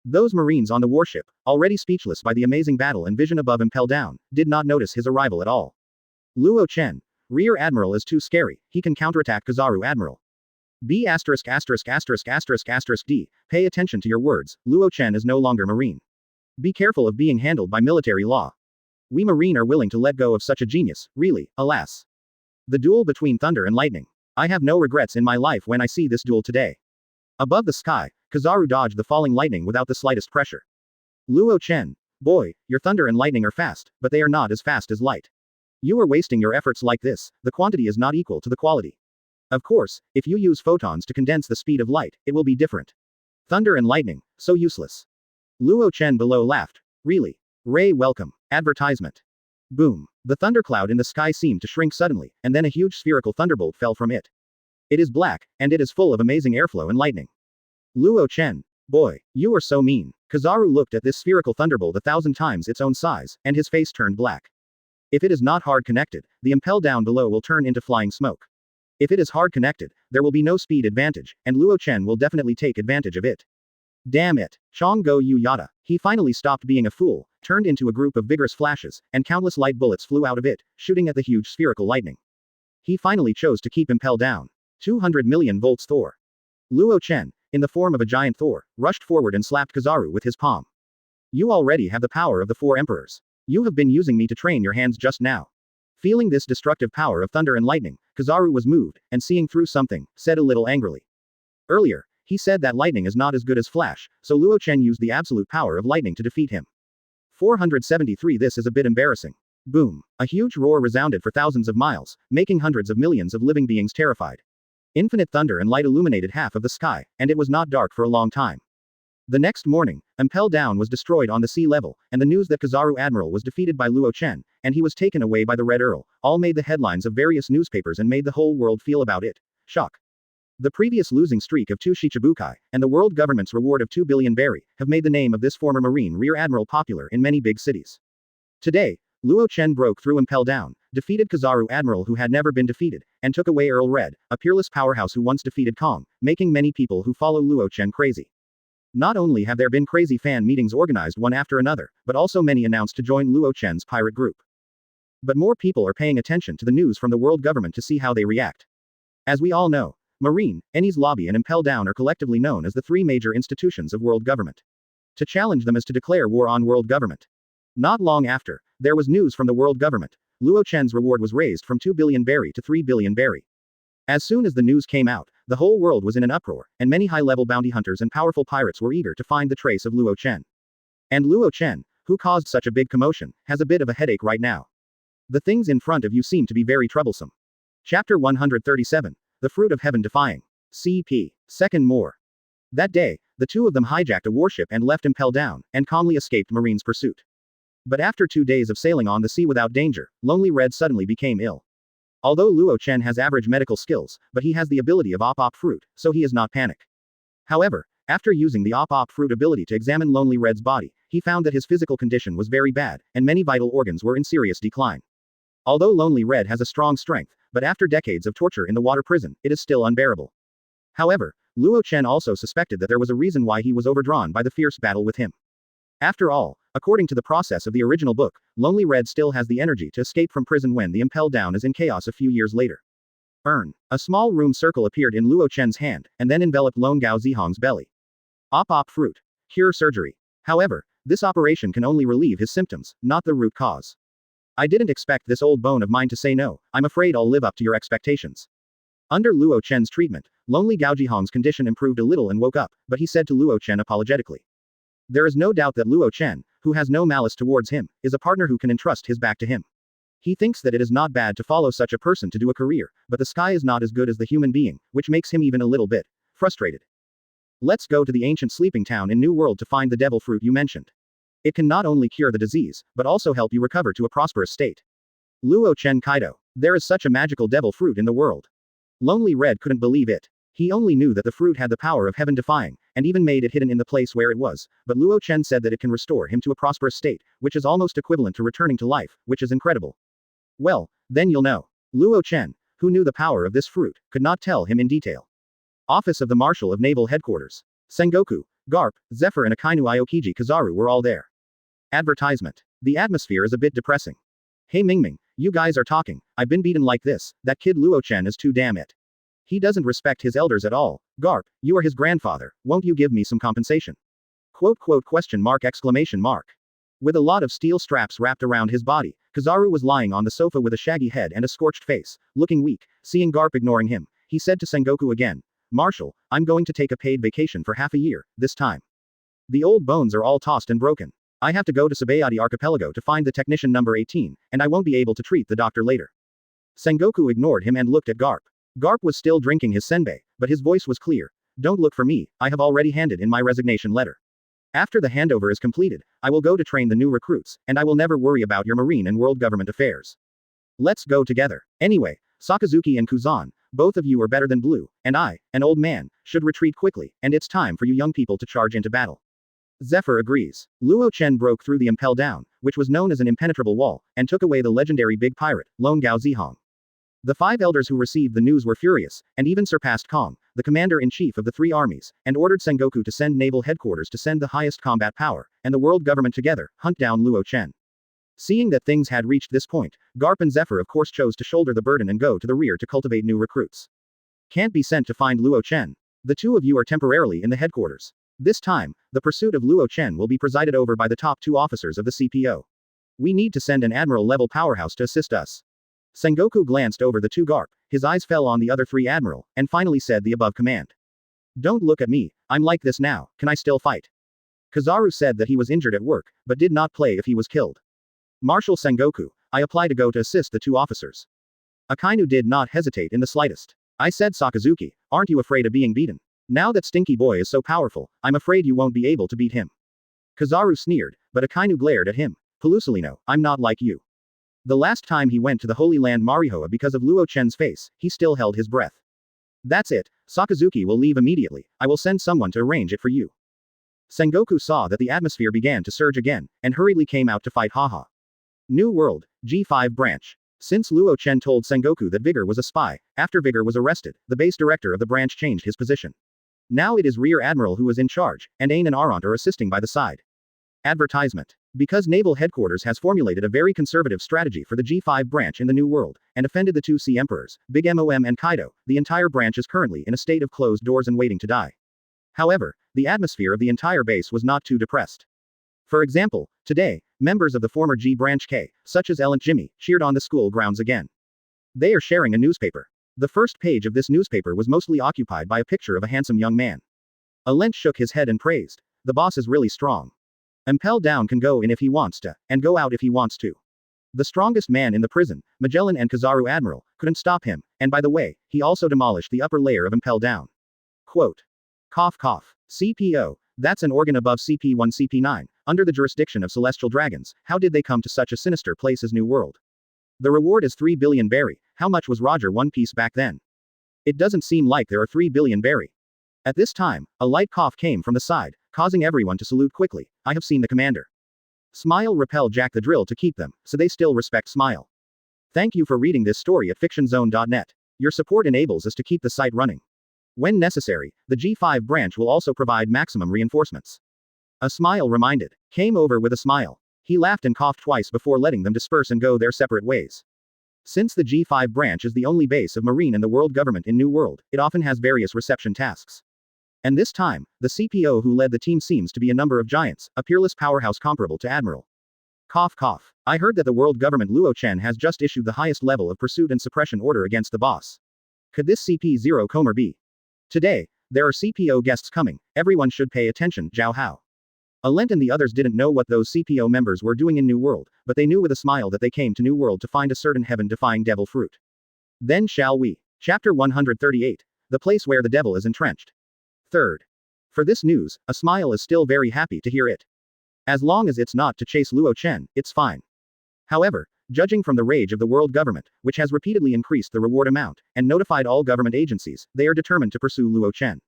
Those marines on the warship, already speechless by the amazing battle and vision above impel down, did not notice his arrival at all. Luo Chen. Rear Admiral is too scary, he can counterattack Kizaru Admiral. B******************************************************************************************************************************************************************************************************************************************* Be careful of being handled by military law. We Marine are willing to let go of such a genius, really, alas. The duel between thunder and lightning. I have no regrets in my life when I see this duel today. Above the sky, Kizaru dodged the falling lightning without the slightest pressure. Luo Chen. Boy, your thunder and lightning are fast, but they are not as fast as light. You are wasting your efforts like this, the quantity is not equal to the quality. Of course, if you use photons to condense the speed of light, it will be different. Thunder and lightning, so useless. Luo Chen below laughed. Really? Ray welcome. Advertisement. Boom. The thundercloud in the sky seemed to shrink suddenly, and then a huge spherical thunderbolt fell from it. It is black, and it is full of amazing airflow and lightning. Luo Chen. Boy, you are so mean. Kizaru looked at this spherical thunderbolt 1,000 times its own size, and his face turned black. If it is not hard connected, the impel down below will turn into flying smoke. If it is hard connected, there will be no speed advantage, and Luo Chen will definitely take advantage of it. Damn it. Chong Go Yu Yada. He finally stopped being a fool, turned into a group of vigorous flashes, and countless light bullets flew out of it, shooting at the huge spherical lightning. He finally chose to keep impel down. 200 million volts Thor. Luo Chen, in the form of a giant Thor, rushed forward and slapped Kizaru with his palm. You already have the power of the Four Emperors. You have been using me to train your hands just now. Feeling this destructive power of thunder and lightning, Kizaru was moved, and seeing through something, said a little angrily. Earlier, he said that lightning is not as good as flash, so Luo Chen used the absolute power of lightning to defeat him. 473. This is a bit embarrassing. Boom. A huge roar resounded for thousands of miles, making hundreds of millions of living beings terrified. Infinite thunder and light illuminated half of the sky, and it was not dark for a long time. The next morning, Impel Down was destroyed on the sea level, and the news that Kizaru Admiral was defeated by Luo Chen, and he was taken away by the Red Earl, all made the headlines of various newspapers and made the whole world feel about it. Shock. The previous losing streak of 2 Shichibukai, and the world government's reward of 2 billion berry, have made the name of this former Marine Rear Admiral popular in many big cities. Today, Luo Chen broke through Impel Down, defeated Kizaru Admiral who had never been defeated, and took away Earl Red, a peerless powerhouse who once defeated Kong, making many people who follow Luo Chen crazy. Not only have there been crazy fan meetings organized one after another, but also many announced to join Luo Chen's pirate group. But more people are paying attention to the news from the world government to see how they react. As we all know, Marine, Enies Lobby and Impel Down are collectively known as the 3 major institutions of world government. To challenge them is to declare war on world government. Not long after, there was news from the world government. Luo Chen's reward was raised from 2 billion berry to 3 billion berry. As soon as the news came out, the whole world was in an uproar, and many high-level bounty hunters and powerful pirates were eager to find the trace of Luo Chen. And Luo Chen, who caused such a big commotion, has a bit of a headache right now. The things in front of you seem to be very troublesome. Chapter 137. The Fruit of Heaven Defying. CP. Second more. That day, the two of them hijacked a warship and left Impel Down, and calmly escaped Marine's pursuit. But after 2 days of sailing on the sea without danger, Lonely Red suddenly became ill. Although Luo Chen has average medical skills, but he has the ability of Op Fruit, so he is not panic. However, after using the Op Fruit ability to examine Lonely Red's body, he found that his physical condition was very bad, and many vital organs were in serious decline. Although Lonely Red has a strong strength, but after decades of torture in the water prison, it is still unbearable. However, Luo Chen also suspected that there was a reason why he was overdrawn by the fierce battle with him. After all, according to the process of the original book, Lonely Red still has the energy to escape from prison when the Impel Down is in chaos a few years later. A small room circle appeared in Luo Chen's hand, and then enveloped Lone Gao Zihong's belly. Op Fruit. Cure surgery. However, this operation can only relieve his symptoms, not the root cause. I didn't expect this old bone of mine to say no. I'm afraid I'll live up to your expectations. Under Luo Chen's treatment, Lonely Gao Zihong's condition improved a little and woke up, but he said to Luo Chen apologetically. There is no doubt that Luo Chen, who has no malice towards him, is a partner who can entrust his back to him. He thinks that it is not bad to follow such a person to do a career, but the sky is not as good as the human being, which makes him even a little bit frustrated. Let's go to the ancient sleeping town in New World to find the devil fruit you mentioned. It can not only cure the disease, but also help you recover to a prosperous state. Luo Chen Kaido. There is such a magical devil fruit in the world. Lonely Red couldn't believe it. He only knew that the fruit had the power of heaven defying, and even made it hidden in the place where it was, but Luo Chen said that it can restore him to a prosperous state, which is almost equivalent to returning to life, which is incredible. Well, then you'll know. Luo Chen, who knew the power of this fruit, could not tell him in detail. Office of the Marshal of Naval Headquarters. Sengoku, Garp, Zephyr and Akainu Aokiji Kizaru were all there. Advertisement. The atmosphere is a bit depressing. Hey Mingming, you guys are talking. I've been beaten like this. That kid Luo Chen is too damn it. He doesn't respect his elders at all. Garp, you are his grandfather. Won't you give me some compensation? Question mark exclamation mark. With a lot of steel straps wrapped around his body, Kizaru was lying on the sofa with a shaggy head and a scorched face, looking weak. Seeing Garp ignoring him, he said to Sengoku again, Marshal, I'm going to take a paid vacation for half a year, this time. The old bones are all tossed and broken. I have to go to Sabayati Archipelago to find the technician number 18, and I won't be able to treat the doctor later. Sengoku ignored him and looked at Garp. Garp was still drinking his senbei, but his voice was clear. Don't look for me, I have already handed in my resignation letter. After the handover is completed, I will go to train the new recruits, and I will never worry about your marine and world government affairs. Let's go together. Anyway, Sakazuki and Kuzan, both of you are better than Blue, and I, an old man, should retreat quickly, and it's time for you young people to charge into battle. Zephyr agrees. Luo Chen broke through the Impel Down, which was known as an impenetrable wall, and took away the legendary big pirate, Lone Gao Zihong. The 5 elders who received the news were furious, and even surpassed Kong, the commander-in-chief of the 3 armies, and ordered Sengoku to send naval headquarters to send the highest combat power, and the world government together, hunt down Luo Chen. Seeing that things had reached this point, Garp and Zephyr of course chose to shoulder the burden and go to the rear to cultivate new recruits. Can't be sent to find Luo Chen. The 2 of you are temporarily in the headquarters. This time, the pursuit of Luo Chen will be presided over by the top 2 officers of the CPO. We need to send an admiral-level powerhouse to assist us. Sengoku glanced over the two Garp, his eyes fell on the other three admiral, and finally said the above command. Don't look at me, I'm like this now, can I still fight? Kizaru said that he was injured at work, but did not play if he was killed. Marshal Sengoku, I apply to go to assist the two officers. Akainu did not hesitate in the slightest. I said Sakazuki, aren't you afraid of being beaten? Now that Stinky Boy is so powerful, I'm afraid you won't be able to beat him. Kizaru sneered, but Akainu glared at him. Pelusilino, I'm not like you. The last time he went to the Holy Land Marihoa because of Luo Chen's face, he still held his breath. That's it, Sakazuki will leave immediately, I will send someone to arrange it for you. Sengoku saw that the atmosphere began to surge again, and hurriedly came out to fight Haha. New World, G5 Branch. Since Luo Chen told Sengoku that Vigor was a spy, after Vigor was arrested, the base director of the branch changed his position. Now it is Rear Admiral who is in charge, and Ain and Aront are assisting by the side. Advertisement. Because Naval Headquarters has formulated a very conservative strategy for the G5 branch in the New World, and offended the two Sea Emperors, Big Mom and Kaido, the entire branch is currently in a state of closed doors and waiting to die. However, the atmosphere of the entire base was not too depressed. For example, today, members of the former G Branch K, such as El and Jimmy, cheered on the school grounds again. They are sharing a newspaper. The first page of this newspaper was mostly occupied by a picture of a handsome young man. Alent shook his head and praised. The boss is really strong. Impel Down can go in if he wants to, and go out if he wants to. The strongest man in the prison, Magellan and Kizaru Admiral, couldn't stop him, and by the way, he also demolished the upper layer of Impel Down. Quote. Cough cough. CPO, that's an organ above CP1 CP9, under the jurisdiction of celestial dragons, how did they come to such a sinister place as New World? The reward is 3 billion berry, how much was Roger One Piece back then? It doesn't seem like there are 3 billion berry. At this time, a light cough came from the side, causing everyone to salute quickly. I have seen the commander. Smile repel Jack the Drill to keep them, so they still respect Smile. Thank you for reading this story at fictionzone.net. Your support enables us to keep the site running. When necessary, the G5 branch will also provide maximum reinforcements. A smile reminded. Came over with a smile. He laughed and coughed twice before letting them disperse and go their separate ways. Since the G5 branch is the only base of Marine and the world government in New World, it often has various reception tasks. And this time, the CPO who led the team seems to be a number of giants, a peerless powerhouse comparable to Admiral. Cough cough. I heard that the world government Luo Chen has just issued the highest level of pursuit and suppression order against the boss. Could this CP0 Comer be? Today, there are CPO guests coming, everyone should pay attention, Zhao Hao. Alent and the others didn't know what those CPO members were doing in New World, but they knew with a smile that they came to New World to find a certain heaven-defying devil fruit. Then shall we. Chapter 138. The place where the devil is entrenched. Third. For this news, a smile is still very happy to hear it. As long as it's not to chase Luo Chen, it's fine. However, judging from the rage of the world government, which has repeatedly increased the reward amount, and notified all government agencies, they are determined to pursue Luo Chen.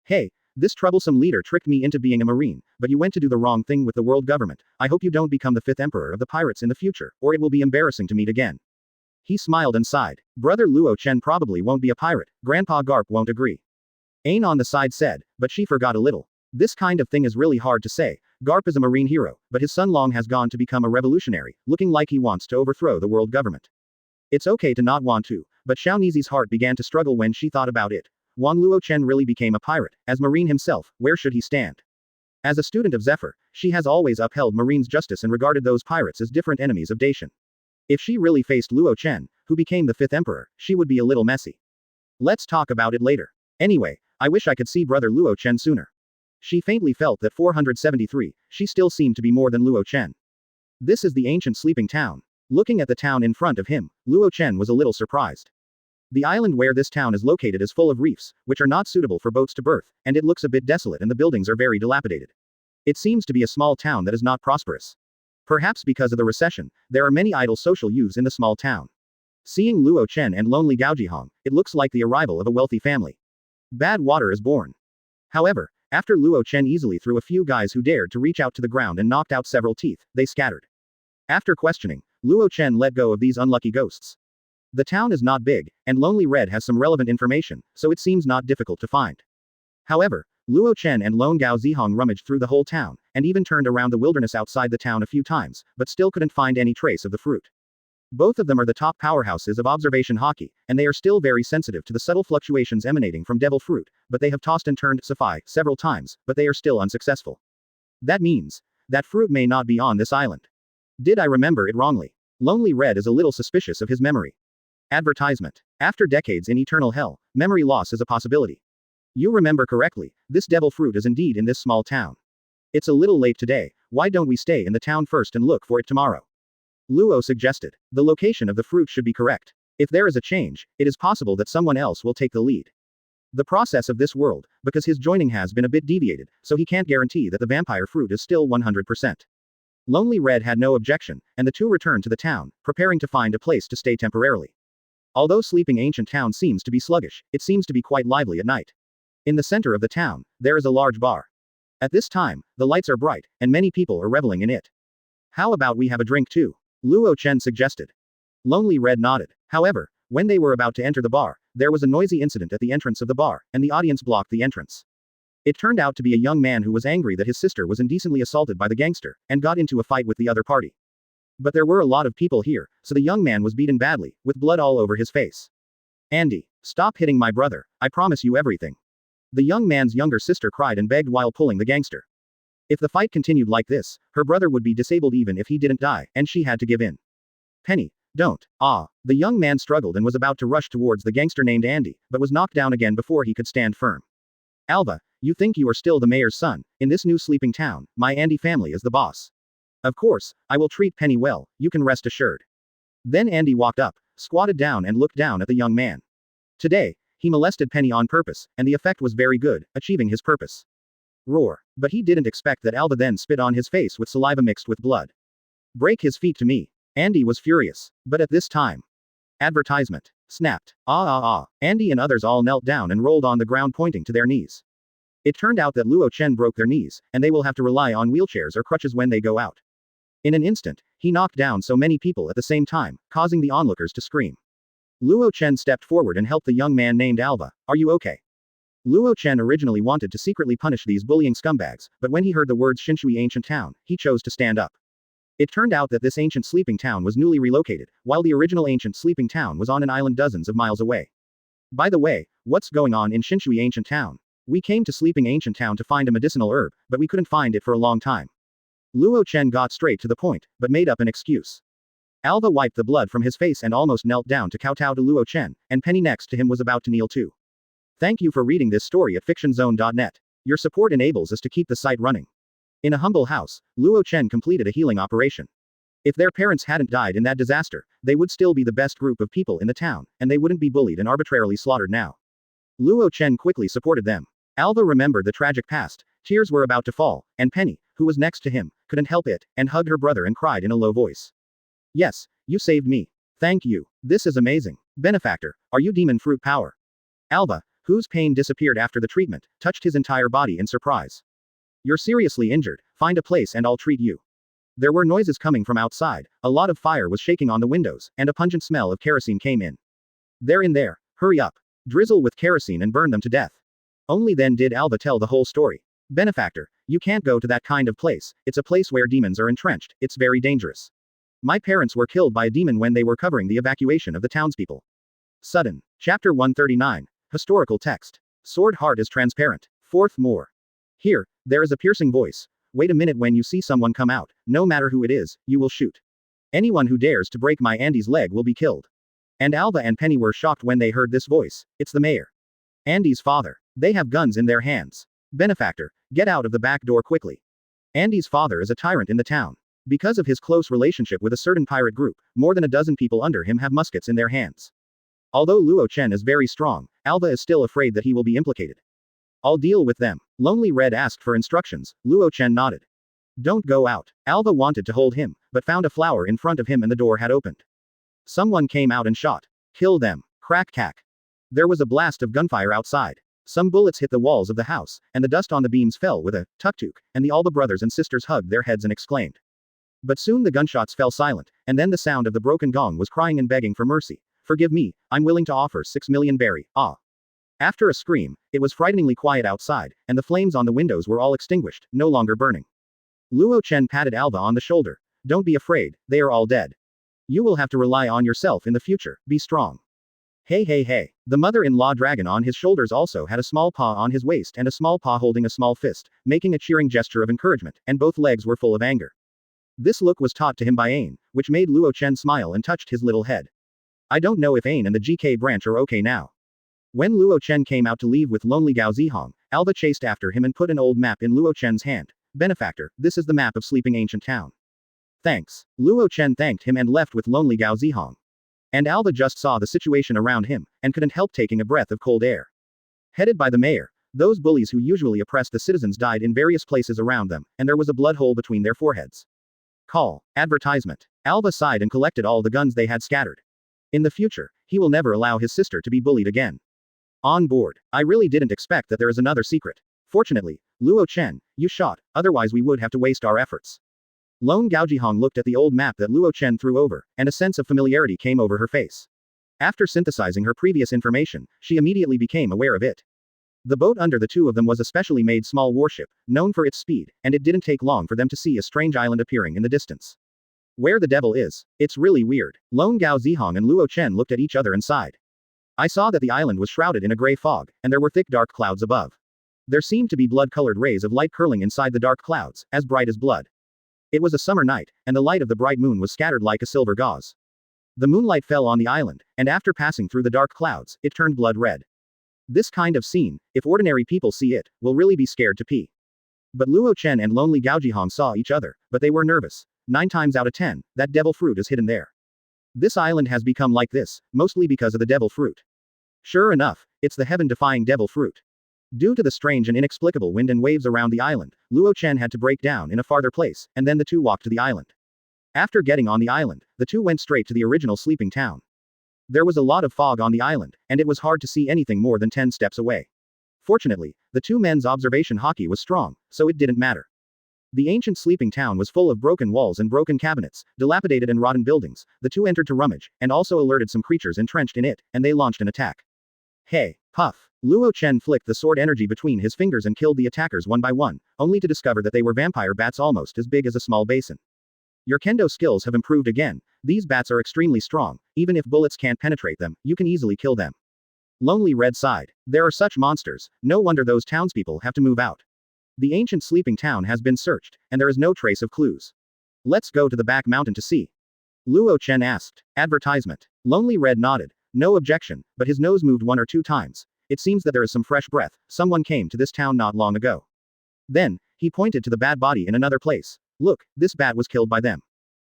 Hey, this troublesome leader tricked me into being a marine, but you went to do the wrong thing with the world government. I hope you don't become the 5th emperor of the pirates in the future, or it will be embarrassing to meet again. He smiled and sighed. Brother Luo Chen probably won't be a pirate, Grandpa Garp won't agree. Ain on the side said, but she forgot a little. This kind of thing is really hard to say. Garp is a marine hero, but his son Long has gone to become a revolutionary, looking like he wants to overthrow the world government. It's okay to not want to, but Xiaonizi's heart began to struggle when she thought about it. Wang Luo Chen really became a pirate. As marine himself, where should he stand? As a student of Zephyr, she has always upheld marine's justice and regarded those pirates as different enemies of Dacian. If she really faced Luo Chen, who became the 5th emperor, she would be a little messy. Let's talk about it later. Anyway, I wish I could see brother Luo Chen sooner. She faintly felt that 473, she still seemed to be more than Luo Chen. This is the ancient sleeping town. Looking at the town in front of him, Luo Chen was a little surprised. The island where this town is located is full of reefs, which are not suitable for boats to berth, and it looks a bit desolate and the buildings are very dilapidated. It seems to be a small town that is not prosperous. Perhaps because of the recession, there are many idle social youths in the small town. Seeing Luo Chen and lonely Gao Jihong, it looks like the arrival of a wealthy family. Bad water is born. However, after Luo Chen easily threw a few guys who dared to reach out to the ground and knocked out several teeth, they scattered. After questioning, Luo Chen let go of these unlucky ghosts. The town is not big, and Lonely Red has some relevant information, so it seems not difficult to find. However, Luo Chen and Lone Gao Zihong rummaged through the whole town, and even turned around the wilderness outside the town a few times, but still couldn't find any trace of the fruit. Both of them are the top powerhouses of observation hockey, and they are still very sensitive to the subtle fluctuations emanating from devil fruit, but they have tossed and turned Sapphire several times, but they are still unsuccessful. That means that fruit may not be on this island. Did I remember it wrongly? Lonely Red is a little suspicious of his memory. Advertisement. After decades in eternal hell, memory loss is a possibility. You remember correctly, this devil fruit is indeed in this small town. It's a little late today, why don't we stay in the town first and look for it tomorrow? Luo suggested. The location of the fruit should be correct. If there is a change, it is possible that someone else will take the lead. The process of this world, because his joining has been a bit deviated, so he can't guarantee that the vampire fruit is still 100%. Lonely Red had no objection, and the two returned to the town, preparing to find a place to stay temporarily. Although sleeping ancient town seems to be sluggish, it seems to be quite lively at night. In the center of the town, there is a large bar. At this time, the lights are bright, and many people are reveling in it. How about we have a drink too? Luo Chen suggested. Lonely Red nodded. However, when they were about to enter the bar, there was a noisy incident at the entrance of the bar, and the audience blocked the entrance. It turned out to be a young man who was angry that his sister was indecently assaulted by the gangster, and got into a fight with the other party. But there were a lot of people here, so the young man was beaten badly, with blood all over his face. Andy, stop hitting my brother, I promise you everything. The young man's younger sister cried and begged while pulling the gangster. If the fight continued like this, her brother would be disabled even if he didn't die, and she had to give in. Penny, don't. The young man struggled and was about to rush towards the gangster named Andy, but was knocked down again before he could stand firm. Alva, you think you are still the mayor's son, in this new sleeping town, my Andy family is the boss. Of course, I will treat Penny well, you can rest assured. Then Andy walked up, squatted down and looked down at the young man. Today, he molested Penny on purpose, and the effect was very good, achieving his purpose. Roar. But he didn't expect that Alva then spit on his face with saliva mixed with blood. Break his feet to me. Andy was furious. But at this time. Advertisement. Snapped. Andy and others all knelt down and rolled on the ground pointing to their knees. It turned out that Luo Chen broke their knees, and they will have to rely on wheelchairs or crutches when they go out. In an instant, he knocked down so many people at the same time, causing the onlookers to scream. Luo Chen stepped forward and helped the young man named Alva. Are you okay? Luo Chen originally wanted to secretly punish these bullying scumbags, but when he heard the words Shinshui Ancient Town, he chose to stand up. It turned out that this ancient sleeping town was newly relocated, while the original ancient sleeping town was on an island dozens of miles away. By the way, what's going on in Shinshui Ancient Town? We came to Sleeping Ancient Town to find a medicinal herb, but we couldn't find it for a long time. Luo Chen got straight to the point, but made up an excuse. Alva wiped the blood from his face and almost knelt down to kowtow to Luo Chen, and Penny next to him was about to kneel too. Thank you for reading this story at fictionzone.net. Your support enables us to keep the site running. In a humble house, Luo Chen completed a healing operation. If their parents hadn't died in that disaster, they would still be the best group of people in the town, and they wouldn't be bullied and arbitrarily slaughtered now. Luo Chen quickly supported them. Alva remembered the tragic past, tears were about to fall, and Penny, who was next to him, couldn't help it, and hugged her brother and cried in a low voice. Yes, you saved me. Thank you. This is amazing. Benefactor, are you demon fruit power? Alva, whose pain disappeared after the treatment, touched his entire body in surprise. You're seriously injured, find a place and I'll treat you. There were noises coming from outside, a lot of fire was shaking on the windows, and a pungent smell of kerosene came in. They're in there, hurry up. Drizzle with kerosene and burn them to death. Only then did Alva tell the whole story. Benefactor, you can't go to that kind of place, it's a place where demons are entrenched, it's very dangerous. My parents were killed by a demon when they were covering the evacuation of the townspeople. Sudden. Chapter 139. Historical text. Sword heart is transparent. Fourth more. Here, there is a piercing voice. Wait a minute, when you see someone come out, no matter who it is, you will shoot. Anyone who dares to break my Andy's leg will be killed. And Alva and Penny were shocked when they heard this voice. It's the mayor. Andy's father. They have guns in their hands. Benefactor, get out of the back door quickly. Andy's father is a tyrant in the town. Because of his close relationship with a certain pirate group, more than a dozen people under him have muskets in their hands. Although Luo Chen is very strong, Alva is still afraid that he will be implicated. I'll deal with them. Lonely Red asked for instructions. Luo Chen nodded. Don't go out. Alva wanted to hold him, but found a flower in front of him and the door had opened. Someone came out and shot. Kill them. Crack cack. There was a blast of gunfire outside. Some bullets hit the walls of the house, and the dust on the beams fell with a tuk-tuk, and the Alba brothers and sisters hugged their heads and exclaimed. But soon the gunshots fell silent, and then the sound of the broken gong was crying and begging for mercy. Forgive me, I'm willing to offer 6 million berry. After a scream, it was frighteningly quiet outside, and the flames on the windows were all extinguished, no longer burning. Luo Chen patted Alva on the shoulder. Don't be afraid, they are all dead. You will have to rely on yourself in the future, be strong. Hey. The mother-in-law dragon on his shoulders also had a small paw on his waist and a small paw holding a small fist, making a cheering gesture of encouragement, and both legs were full of anger. This look was taught to him by Ain, which made Luo Chen smile and touched his little head. I don't know if Ain and the GK branch are okay now. When Luo Chen came out to leave with lonely Gao Zihong, Alba chased after him and put an old map in Luo Chen's hand. Benefactor, this is the map of Sleeping Ancient Town. Thanks. Luo Chen thanked him and left with lonely Gao Zihong. And Alba just saw the situation around him, and couldn't help taking a breath of cold air. Headed by the mayor, those bullies who usually oppressed the citizens died in various places around them, and there was a blood hole between their foreheads. Call. Advertisement. Alba sighed and collected all the guns they had scattered. In the future, he will never allow his sister to be bullied again. On board. I really didn't expect that there is another secret. Fortunately, Luo Chen, you shot, otherwise we would have to waste our efforts. Lone Gaojihong looked at the old map that Luo Chen threw over, and a sense of familiarity came over her face. After synthesizing her previous information, she immediately became aware of it. The boat under the two of them was a specially made small warship, known for its speed, and it didn't take long for them to see a strange island appearing in the distance. Where the devil is? It's really weird. Lone Gao Zihong and Luo Chen looked at each other and sighed. I saw that the island was shrouded in a gray fog, and there were thick dark clouds above. There seemed to be blood-colored rays of light curling inside the dark clouds, as bright as blood. It was a summer night, and the light of the bright moon was scattered like a silver gauze. The moonlight fell on the island, and after passing through the dark clouds, it turned blood red. This kind of scene, if ordinary people see it, will really be scared to pee. But Luo Chen and lonely Gaojihong saw each other, but they were nervous. 9 times out of 10, that devil fruit is hidden there. This island has become like this, mostly because of the devil fruit. Sure enough, it's the heaven-defying devil fruit. Due to the strange and inexplicable wind and waves around the island, Luo Chen had to break down in a farther place, and then the two walked to the island. After getting on the island, the two went straight to the original sleeping town. There was a lot of fog on the island, and it was hard to see anything more than 10 steps away. Fortunately, the two men's observation hockey was strong, so it didn't matter. The ancient sleeping town was full of broken walls and broken cabinets, dilapidated and rotten buildings. The two entered to rummage, and also alerted some creatures entrenched in it, and they launched an attack. Hey, puff. Luo Chen flicked the sword energy between his fingers and killed the attackers one by one, only to discover that they were vampire bats almost as big as a small basin. Your kendo skills have improved again. These bats are extremely strong. Even if bullets can't penetrate them, you can easily kill them. Lonely Red sighed. There are such monsters, no wonder those townspeople have to move out. The ancient sleeping town has been searched, and there is no trace of clues. Let's go to the back mountain to see. Luo Chen asked. Advertisement. Lonely Red nodded. No objection, but his nose moved 1 or 2 times. It seems that there is some fresh breath. Someone came to this town not long ago. Then, he pointed to the bat body in another place. Look, this bat was killed by them.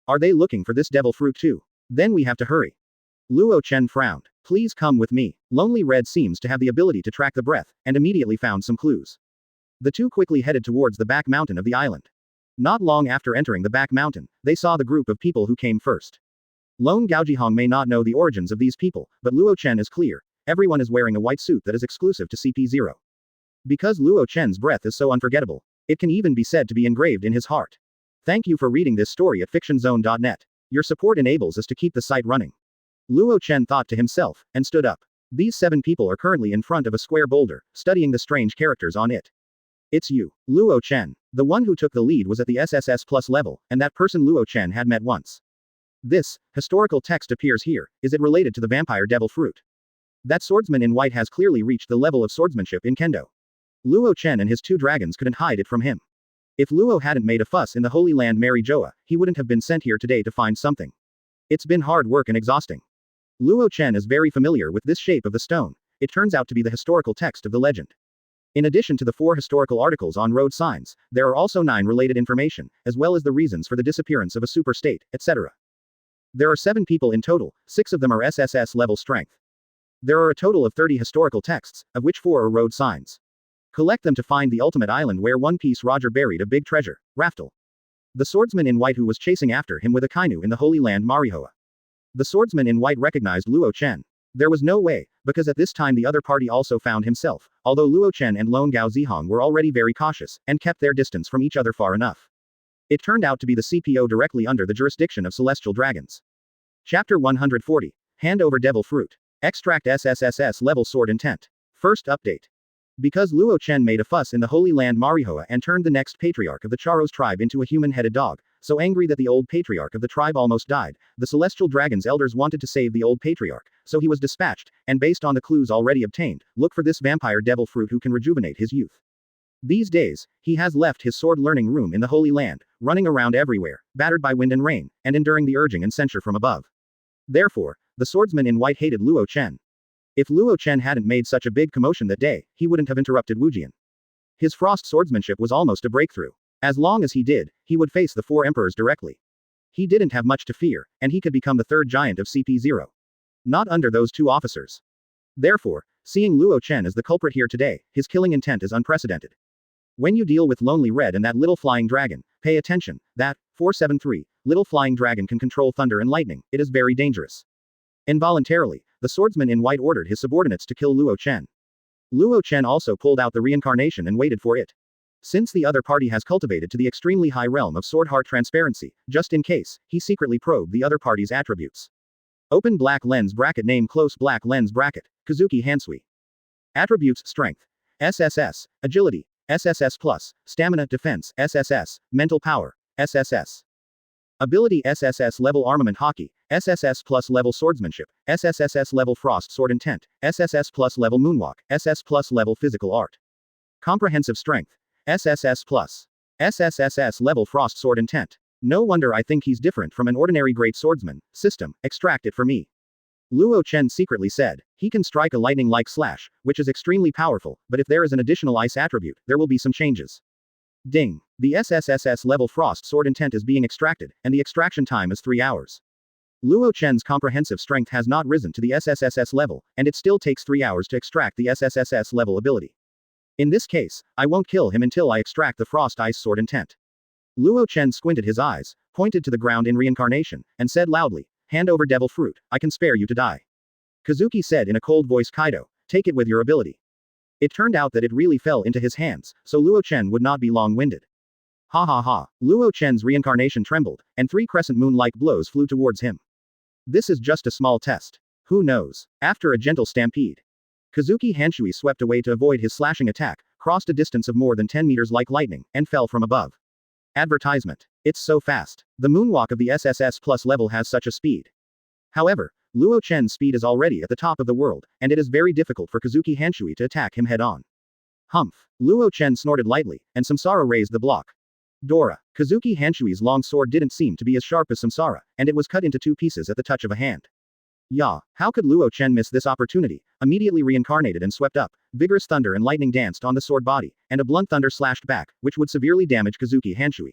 Are they looking for this devil fruit too? Then we have to hurry. Luo Chen frowned. Please come with me. Lonely Red seems to have the ability to track the breath, and immediately found some clues. The two quickly headed towards the back mountain of the island. Not long after entering the back mountain, they saw the group of people who came first. Lone Gaojihong may not know the origins of these people, but Luo Chen is clear. Everyone is wearing a white suit that is exclusive to CP0. Because Luo Chen's breath is so unforgettable, it can even be said to be engraved in his heart. Thank you for reading this story at fictionzone.net. Your support enables us to keep the site running. Luo Chen thought to himself, and stood up. These 7 people are currently in front of a square boulder, studying the strange characters on it. It's you, Luo Chen. The one who took the lead was at the SSS plus level, and that person Luo Chen had met once. This historical text appears here. Is it related to the vampire devil fruit? That swordsman in white has clearly reached the level of swordsmanship in kendo. Luo Chen and his 2 dragons couldn't hide it from him. If Luo hadn't made a fuss in the Holy Land Mary Joa, he wouldn't have been sent here today to find something. It's been hard work and exhausting. Luo Chen is very familiar with this shape of the stone. It turns out to be the historical text of the legend. In addition to the 4 historical articles on road signs, there are also 9 related information, as well as the reasons for the disappearance of a super state, etc. There are 7 people in total, 6 of them are SSS level strength. There are a total of 30 historical texts, of which 4 are road signs. Collect them to find the ultimate island where One Piece Roger buried a big treasure, Raftel. The swordsman in white who was chasing after him with a kainu in the Holy Land Marihoa. The swordsman in white recognized Luo Chen. There was no way, because at this time the other party also found himself, although Luo Chen and Lone Gao Zihong were already very cautious, and kept their distance from each other far enough. It turned out to be the CPO directly under the jurisdiction of celestial dragons. Chapter 140. Hand over devil fruit. Extract SSSS level sword intent. First update. Because Luo Chen made a fuss in the Holy Land Marihoa and turned the next patriarch of the Charos tribe into a human-headed dog, so angry that the old patriarch of the tribe almost died, the celestial dragon's elders wanted to save the old patriarch, so he was dispatched, and based on the clues already obtained, look for this vampire devil fruit who can rejuvenate his youth. These days, he has left his sword learning room in the Holy Land, running around everywhere, battered by wind and rain, and enduring the urging and censure from above. Therefore, the swordsman in white hated Luo Chen. If Luo Chen hadn't made such a big commotion that day, he wouldn't have interrupted Wujian. His frost swordsmanship was almost a breakthrough. As long as he did, he would face the 4 emperors directly. He didn't have much to fear, and he could become the 3rd giant of CP0. Not under those 2 officers. Therefore, seeing Luo Chen as the culprit here today, his killing intent is unprecedented. When you deal with Lonely Red and that little flying dragon, pay attention, that, 473, little flying dragon can control thunder and lightning, it is very dangerous. Involuntarily, the swordsman in white ordered his subordinates to kill Luo Chen. Luo Chen also pulled out the reincarnation and waited for it. Since the other party has cultivated to the extremely high realm of sword heart transparency, just in case, he secretly probed the other party's attributes. Open black lens bracket name close black lens bracket, Kazuki Hansui. Attributes strength. SSS, agility, SSS plus, stamina defense, SSS, mental power, SSS. Ability SSS level armament hockey, SSS plus level swordsmanship, SSSS level frost sword intent, SSS plus level moonwalk, SS plus level physical art. Comprehensive strength, SSS plus. SSSS level frost sword intent. No wonder I think he's different from an ordinary great swordsman. System, extract it for me. Luo Chen secretly said, he can strike a lightning-like slash, which is extremely powerful, but if there is an additional ice attribute, there will be some changes. Ding. The SSSS level frost sword intent is being extracted, and the extraction time is 3 hours. Luo Chen's comprehensive strength has not risen to the SSSS level, and it still takes 3 hours to extract the SSSS level ability. In this case, I won't kill him until I extract the frost ice sword intent. Luo Chen squinted his eyes, pointed to the ground in reincarnation, and said loudly, hand over devil fruit, I can spare you to die. Kazuki said in a cold voice Kaido, take it with your ability. It turned out that it really fell into his hands, so Luo Chen would not be long-winded. Ha ha ha. Luo Chen's reincarnation trembled, and 3 crescent moon-like blows flew towards him. This is just a small test. Who knows? After a gentle stampede. Kazuki Hansui swept away to avoid his slashing attack, crossed a distance of more than 10 meters like lightning, and fell from above. Advertisement. It's so fast. The moonwalk of the SSS plus level has such a speed. However, Luo Chen's speed is already at the top of the world, and it is very difficult for Kazuki Hansui to attack him head-on. Humph. Luo Chen snorted lightly, and Samsara raised the block. Dora. Kazuki Hansui's long sword didn't seem to be as sharp as Samsara, and it was cut into 2 pieces at the touch of a hand. Yeah, how could Luo Chen miss this opportunity? Immediately reincarnated and swept up, vigorous thunder and lightning danced on the sword body, and a blunt thunder slashed back, which would severely damage Kazuki Hansui.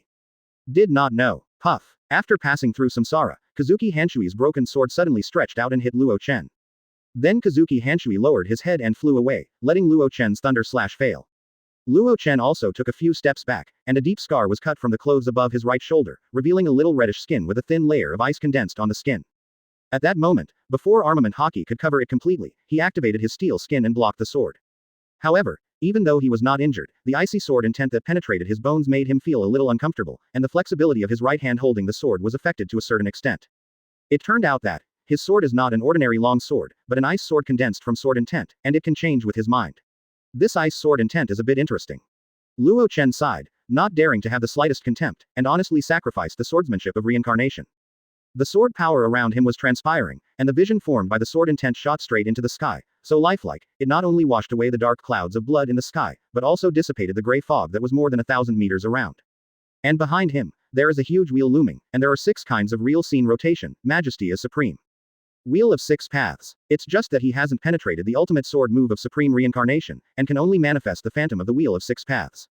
Did not know. Puff. After passing through Samsara, Kazuki Hansui's broken sword suddenly stretched out and hit Luo Chen. Then Kazuki Hansui lowered his head and flew away, letting Luo Chen's thunder slash fail. Luo Chen also took a few steps back, and a deep scar was cut from the clothes above his right shoulder, revealing a little reddish skin with a thin layer of ice condensed on the skin. At that moment, before armament hockey could cover it completely, he activated his steel skin and blocked the sword. However, even though he was not injured, the icy sword intent that penetrated his bones made him feel a little uncomfortable, and the flexibility of his right hand holding the sword was affected to a certain extent. It turned out that his sword is not an ordinary long sword, but an ice sword condensed from sword intent, and it can change with his mind. This ice sword intent is a bit interesting. Luo Chen sighed, not daring to have the slightest contempt, and honestly sacrificed the swordsmanship of reincarnation. The sword power around him was transpiring, and the vision formed by the sword intent shot straight into the sky, so lifelike, it not only washed away the dark clouds of blood in the sky, but also dissipated the gray fog that was more than 1,000 meters around. And behind him, there is a huge wheel looming, and there are 6 kinds of real scene rotation, majesty is supreme. Wheel of 6 paths. It's just that he hasn't penetrated the ultimate sword move of supreme reincarnation, and can only manifest the phantom of the wheel of 6 paths.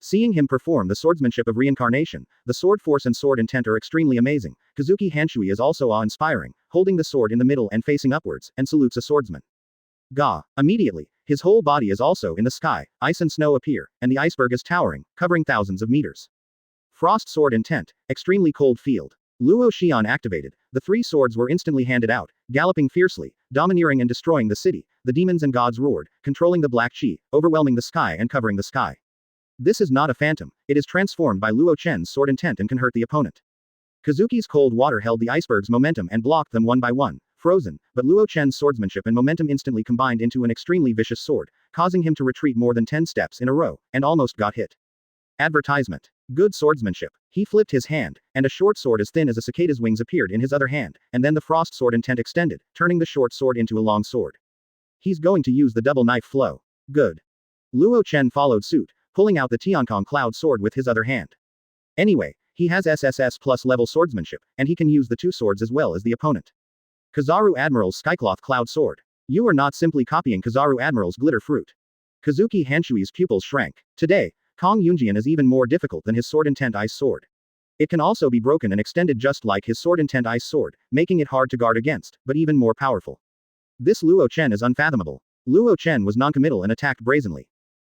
Seeing him perform the swordsmanship of reincarnation, the sword force and sword intent are extremely amazing. Kazuki Hansui is also awe-inspiring, holding the sword in the middle and facing upwards, and salutes a swordsman. Ga. Immediately, his whole body is also in the sky, ice and snow appear, and the iceberg is towering, covering thousands of meters. Frost sword intent, extremely cold field. Luo Xian activated, the 3 swords were instantly handed out, galloping fiercely, domineering and destroying the city, the demons and gods roared, controlling the black chi, overwhelming the sky and covering the sky. This is not a phantom, it is transformed by Luo Chen's sword intent and can hurt the opponent. Kazuki's cold water held the iceberg's momentum and blocked them one by one, frozen, but Luo Chen's swordsmanship and momentum instantly combined into an extremely vicious sword, causing him to retreat more than 10 steps in a row, and almost got hit. Advertisement. Good swordsmanship. He flipped his hand, and a short sword as thin as a cicada's wings appeared in his other hand, and then the frost sword intent extended, turning the short sword into a long sword. He's going to use the double knife flow. Good. Luo Chen followed suit, pulling out the Tiankong Cloud Sword with his other hand. Anyway, he has SSS plus level swordsmanship, and he can use the two swords as well as the opponent. Kizaru Admiral's Skycloth Cloud Sword. You are not simply copying Kizaru Admiral's Glitter Fruit. Kazuki Hanshui's pupils shrank. Today, Kong Yunjian is even more difficult than his Sword Intent Ice Sword. It can also be broken and extended just like his Sword Intent Ice Sword, making it hard to guard against, but even more powerful. This Luo Chen is unfathomable. Luo Chen was noncommittal and attacked brazenly.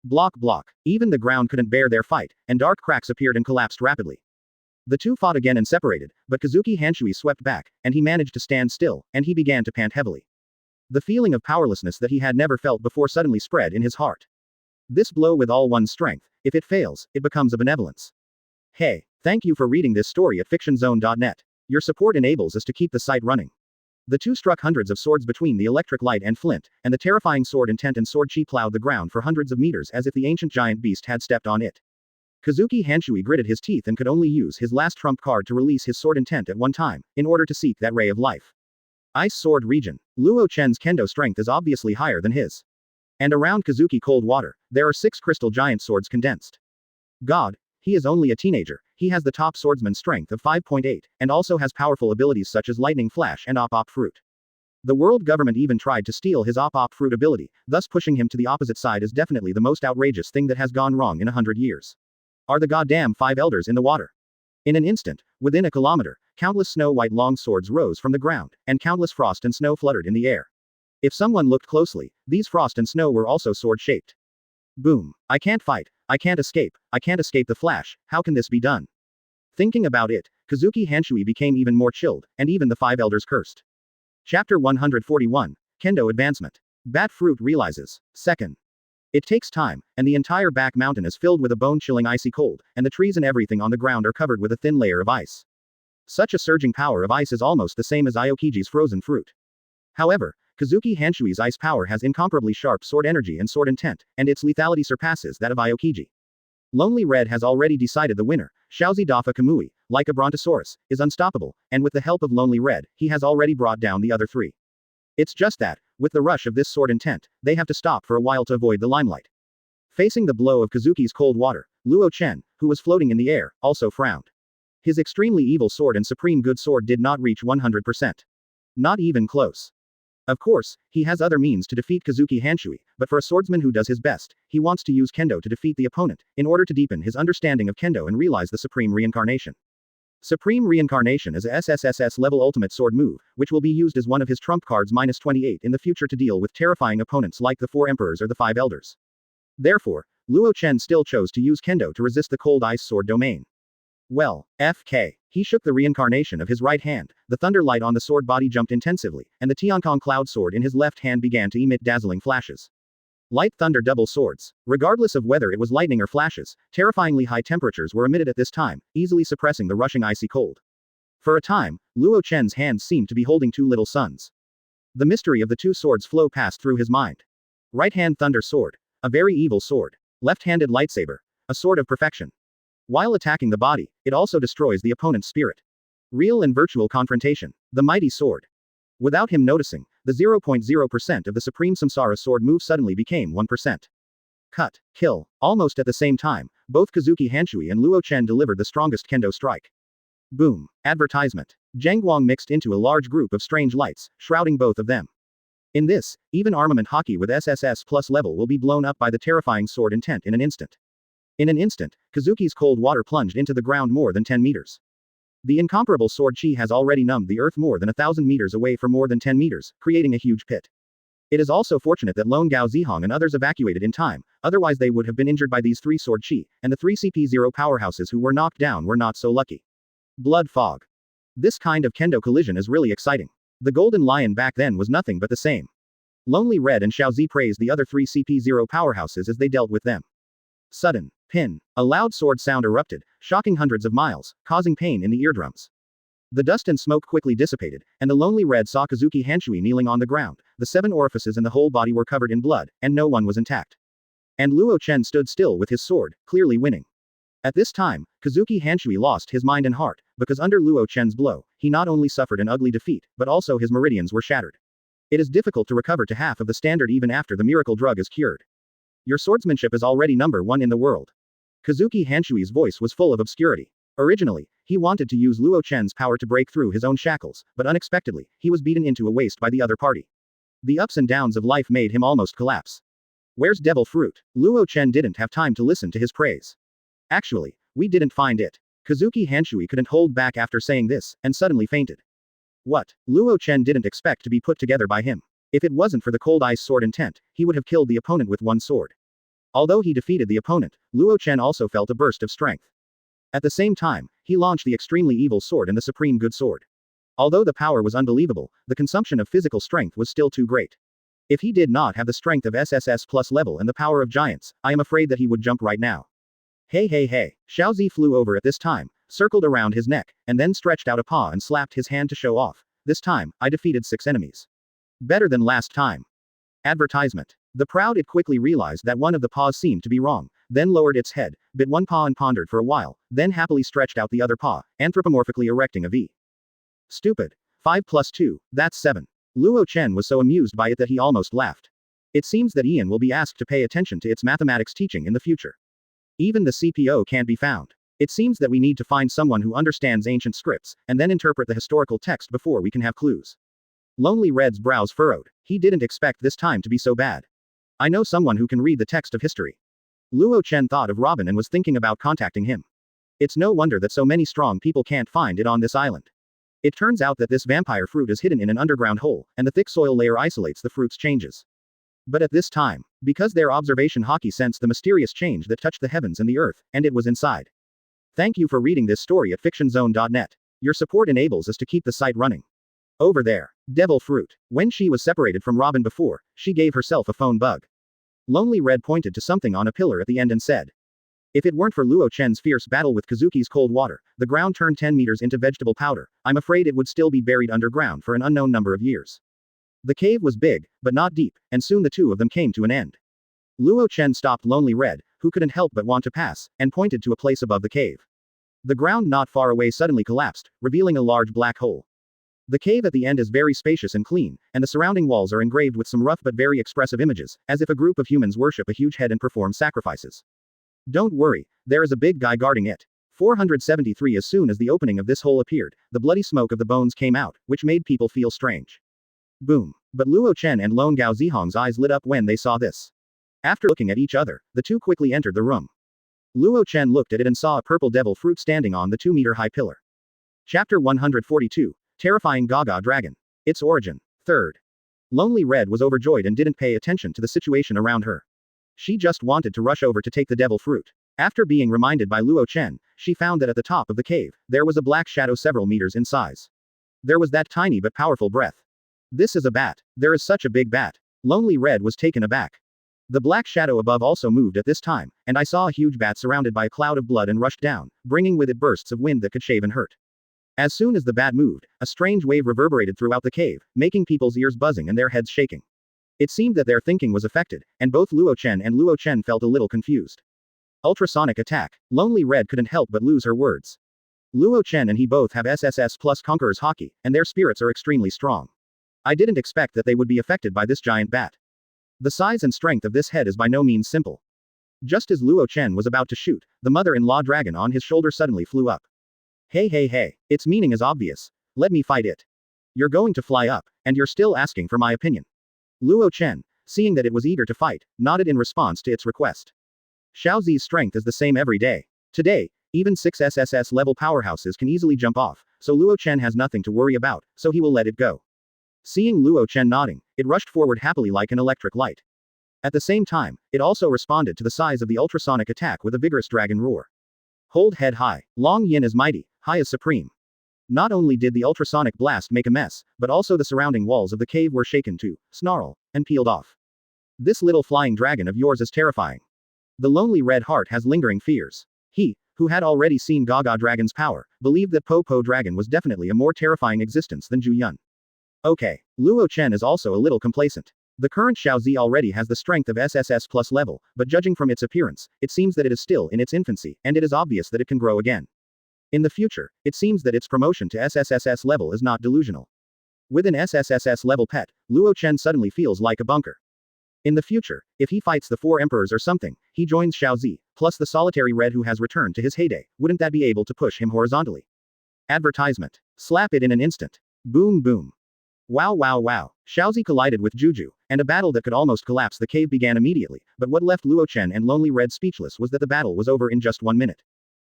Block block. Even the ground couldn't bear their fight, and dark cracks appeared and collapsed rapidly. The two fought again and separated, but Kazuki Hanshui swept back, and he managed to stand still, and he began to pant heavily. The feeling of powerlessness that he had never felt before suddenly spread in his heart. This blow with all one's strength, if it fails, it becomes a benevolence. Hey, thank you for reading this story at fictionzone.net. Your support enables us to keep the site running. The two struck hundreds of swords between the electric light and flint, and the terrifying sword intent and sword chi plowed the ground for hundreds of meters as if the ancient giant beast had stepped on it. Kazuki Hanshui gritted his teeth and could only use his last trump card to release his sword intent at one time, in order to seek that ray of life. Ice Sword Region. Luo Chen's kendo strength is obviously higher than his. And around Kazuki Cold Water, there are 6 crystal giant swords condensed. God, he is only a teenager, he has the top swordsman strength of 5.8, and also has powerful abilities such as Lightning Flash and Op Fruit. The world government even tried to steal his Op Fruit ability, thus pushing him to the opposite side is definitely the most outrageous thing that has gone wrong in 100 years. Are the goddamn 5 elders in the water? In an instant, within a kilometer, countless snow-white long swords rose from the ground, and countless frost and snow fluttered in the air. If someone looked closely, these frost and snow were also sword-shaped. Boom. I can't fight, I can't escape the flash, how can this be done? Thinking about it, Kazuki Hanshui became even more chilled, and even the 5 elders cursed. Chapter 141, Kendo Advancement. Bat Fruit realizes. Second. It takes time, and the entire back mountain is filled with a bone-chilling icy cold, and the trees and everything on the ground are covered with a thin layer of ice. Such a surging power of ice is almost the same as Aokiji's frozen fruit. However, Kazuki Hanshui's ice power has incomparably sharp sword energy and sword intent, and its lethality surpasses that of Aokiji. Lonely Red has already decided the winner. Shaozi Dafa Kamui, like a brontosaurus, is unstoppable, and with the help of Lonely Red, he has already brought down the other 3. It's just that, with the rush of this sword intent, they have to stop for a while to avoid the limelight. Facing the blow of Kazuki's cold water, Luo Chen, who was floating in the air, also frowned. His extremely evil sword and supreme good sword did not reach 100%. Not even close. Of course, he has other means to defeat Kazuki Hanshui, but for a swordsman who does his best, he wants to use Kendo to defeat the opponent, in order to deepen his understanding of Kendo and realize the Supreme Reincarnation. Supreme Reincarnation is a SSSS level ultimate sword move, which will be used as one of his trump cards -28 in the future to deal with terrifying opponents like the 4 Emperors or the 5 Elders. Therefore, Luo Chen still chose to use Kendo to resist the cold ice sword domain. Well, FK. He shook the reincarnation of his right hand, the thunder light on the sword body jumped intensively, and the Tiankong cloud sword in his left hand began to emit dazzling flashes. Light thunder double swords. Regardless of whether it was lightning or flashes, terrifyingly high temperatures were emitted at this time, easily suppressing the rushing icy cold. For a time, Luo Chen's hands seemed to be holding 2 little suns. The mystery of the 2 swords flow passed through his mind. Right hand thunder sword. A very evil sword. Left-handed lightsaber. A sword of perfection. While attacking the body, it also destroys the opponent's spirit. Real and virtual confrontation. The mighty sword. Without him noticing, the 0.0% of the Supreme Samsara sword move suddenly became 1%. Cut. Kill. Almost at the same time, both Kazuki Hanshui and Luo Chen delivered the strongest kendo strike. Boom. Advertisement. Zhengguang mixed into a large group of strange lights, shrouding both of them. In this, even armament hockey with SSS plus level will be blown up by the terrifying sword intent in an instant. In an instant, Kazuki's cold water plunged into the ground more than 10 meters. The incomparable sword chi has already numbed the earth more than 1,000 meters away for more than 10 meters, creating a huge pit. It is also fortunate that Lone Gao Zihong and others evacuated in time, otherwise they would have been injured by these 3 sword chi, and the 3 CP0 powerhouses who were knocked down were not so lucky. Blood fog. This kind of kendo collision is really exciting. The Golden Lion back then was nothing but the same. Lonely Red and Xiaozi praised the other 3 CP0 powerhouses as they dealt with them. Sudden. Pin. A loud sword sound erupted, shocking hundreds of miles, causing pain in the eardrums. The dust and smoke quickly dissipated, and the Lonely Red saw Kazuki Hanshui kneeling on the ground, the 7 orifices in the whole body were covered in blood, and no one was intact. And Luo Chen stood still with his sword, clearly winning. At this time, Kazuki Hanshui lost his mind and heart, because under Luo Chen's blow, he not only suffered an ugly defeat, but also his meridians were shattered. It is difficult to recover to half of the standard even after the miracle drug is cured. Your swordsmanship is already number 1 in the world. Kazuki Hanshui's voice was full of obscurity. Originally, he wanted to use Luo Chen's power to break through his own shackles, but unexpectedly, he was beaten into a waste by the other party. The ups and downs of life made him almost collapse. Where's devil fruit? Luo Chen didn't have time to listen to his praise. Actually, we didn't find it. Kazuki Hanshui couldn't hold back after saying this, and suddenly fainted. What? Luo Chen didn't expect to be put together by him. If it wasn't for the cold ice sword intent, he would have killed the opponent with one sword. Although he defeated the opponent, Luo Chen also felt a burst of strength. At the same time, he launched the extremely evil sword and the supreme good sword. Although the power was unbelievable, the consumption of physical strength was still too great. If he did not have the strength of SSS plus level and the power of giants, I am afraid that he would jump right now. Hey hey hey, Xiaozi flew over at this time, circled around his neck, and then stretched out a paw and slapped his hand to show off. This time, I defeated 6 enemies. Better than last time. Advertisement. The proud it quickly realized that one of the paws seemed to be wrong, then lowered its head, bit one paw and pondered for a while, then happily stretched out the other paw, anthropomorphically erecting a V. Stupid. 5 plus 2, that's 7. Luo Chen was so amused by it that he almost laughed. It seems that Ian will be asked to pay attention to its mathematics teaching in the future. Even the CPO can't be found. It seems that we need to find someone who understands ancient scripts, and then interpret the historical text before we can have clues. Lonely Red's brows furrowed. He didn't expect this time to be so bad. I know someone who can read the text of history. Luo Chen thought of Robin and was thinking about contacting him. It's no wonder that so many strong people can't find it on this island. It turns out that this vampire fruit is hidden in an underground hole, and the thick soil layer isolates the fruit's changes. But at this time, because their observation hockey sensed the mysterious change that touched the heavens and the earth, and it was inside. Thank you for reading this story at fictionzone.net. Your support enables us to keep the site running. Over there. Devil fruit. When she was separated from Robin before, she gave herself a phone bug. Lonely Red pointed to something on a pillar at the end and said. If it weren't for Luo Chen's fierce battle with Kazuki's cold water, the ground turned 10 meters into vegetable powder, I'm afraid it would still be buried underground for an unknown number of years. The cave was big, but not deep, and soon the two of them came to an end. Luo Chen stopped Lonely Red, who couldn't help but want to pass, and pointed to a place above the cave. The ground not far away suddenly collapsed, revealing a large black hole. The cave at the end is very spacious and clean, and the surrounding walls are engraved with some rough but very expressive images, as if a group of humans worship a huge head and perform sacrifices. Don't worry, there is a big guy guarding it. 473. As soon as the opening of this hole appeared, the bloody smoke of the bones came out, which made people feel strange. Boom. But Luo Chen and Lone Gao Zihong's eyes lit up when they saw this. After looking at each other, the two quickly entered the room. Luo Chen looked at it and saw a purple devil fruit standing on the 2-meter-high pillar. Chapter 142. Terrifying Gaga Dragon. Its origin. 3rd. Lonely Red was overjoyed and didn't pay attention to the situation around her. She just wanted to rush over to take the devil fruit. After being reminded by Luo Chen, she found that at the top of the cave, there was a black shadow several meters in size. There was that tiny but powerful breath. This is a bat. There is such a big bat. Lonely Red was taken aback. The black shadow above also moved at this time, and I saw a huge bat surrounded by a cloud of blood and rushed down, bringing with it bursts of wind that could shave and hurt. As soon as the bat moved, a strange wave reverberated throughout the cave, making people's ears buzzing and their heads shaking. It seemed that their thinking was affected, and both Luo Chen and Luo Chen felt a little confused. Ultrasonic attack. Lonely Red couldn't help but lose her words. Luo Chen and he both have SSS plus Conqueror's Hockey, and their spirits are extremely strong. I didn't expect that they would be affected by this giant bat. The size and strength of this head is by no means simple. Just as Luo Chen was about to shoot, the mother-in-law dragon on his shoulder suddenly flew up. Hey hey hey, its meaning is obvious. Let me fight it. You're going to fly up, and you're still asking for my opinion. Luo Chen, seeing that it was eager to fight, nodded in response to its request. Xiaozi's strength is the same every day. Today, even 6 SSS level powerhouses can easily jump off, so Luo Chen has nothing to worry about, so he will let it go. Seeing Luo Chen nodding, it rushed forward happily like an electric light. At the same time, it also responded to the size of the ultrasonic attack with a vigorous dragon roar. Hold head high. Long Yin is mighty, high is supreme. Not only did the ultrasonic blast make a mess, but also the surrounding walls of the cave were shaken too, snarl, and peeled off. This little flying dragon of yours is terrifying. The Lonely Red Heart has lingering fears. He, who had already seen Gaga Dragon's power, believed that Po Po Dragon was definitely a more terrifying existence than Ju Yun. Okay, Luo Chen is also a little complacent. The current Xiaozi already has the strength of SSS plus level, but judging from its appearance, it seems that it is still in its infancy, and it is obvious that it can grow again. In the future, it seems that its promotion to SSSS level is not delusional. With an SSSS level pet, Luo Chen suddenly feels like a bunker. In the future, if he fights the 4 emperors or something, he joins Xiaozi, plus the solitary red who has returned to his heyday, wouldn't that be able to push him horizontally? Advertisement. Slap it in an instant. Boom boom. Wow wow wow. Xiaozi collided with Juju, and a battle that could almost collapse the cave began immediately, but what left Luo Chen and Lonely Red speechless was that the battle was over in just 1 minute.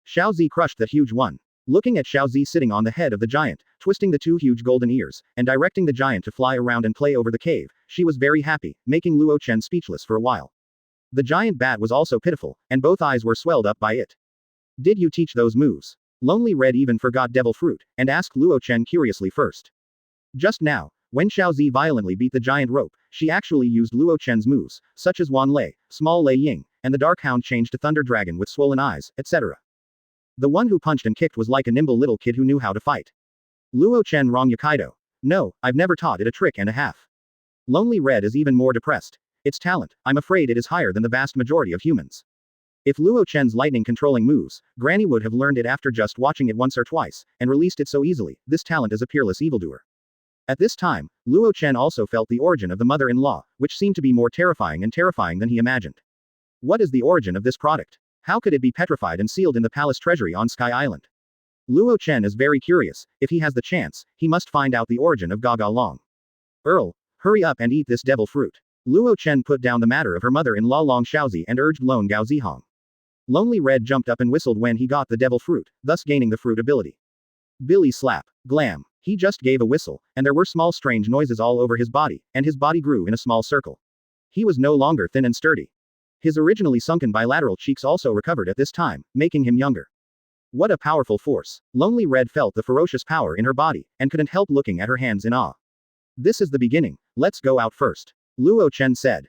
Xiaozi crushed that huge one. Looking at Xiaozi sitting on the head of the giant, twisting the 2 huge golden ears, and directing the giant to fly around and play over the cave, she was very happy, making Luo Chen speechless for a while. The giant bat was also pitiful, and both eyes were swelled up by it. Did you teach those moves? Lonely Red even forgot Devil Fruit, and asked Luo Chen curiously first. Just now, when Xiaozi violently beat the giant rope, she actually used Luo Chen's moves, such as Wan Lei, Small Lei Ying, and the Dark Hound changed to Thunder Dragon with swollen eyes, etc. The one who punched and kicked was like a nimble little kid who knew how to fight. Luo Chen wrong Kaido. No, I've never taught it a trick and a half. Lonely Red is even more depressed. Its talent, I'm afraid it is higher than the vast majority of humans. If Luo Chen's lightning controlling moves, Granny would have learned it after just watching it once or twice, and released it so easily. This talent is a peerless evildoer. At this time, Luo Chen also felt the origin of the mother-in-law, which seemed to be more terrifying than he imagined. What is the origin of this product? How could it be petrified and sealed in the palace treasury on Sky Island? Luo Chen is very curious. If he has the chance, he must find out the origin of Gaga Long. Earl, hurry up and eat this devil fruit. Luo Chen put down the matter of her mother-in-law Long Xiaozi and urged Lone Gao Zihong. Lonely Red jumped up and whistled when he got the devil fruit, thus gaining the fruit ability. Billy slap. Glam. He just gave a whistle, and there were small strange noises all over his body, and his body grew in a small circle. He was no longer thin and sturdy. His originally sunken bilateral cheeks also recovered at this time, making him younger. What a powerful force. Lonely Red felt the ferocious power in her body, and couldn't help looking at her hands in awe. This is the beginning. Let's go out first. Luo Chen said.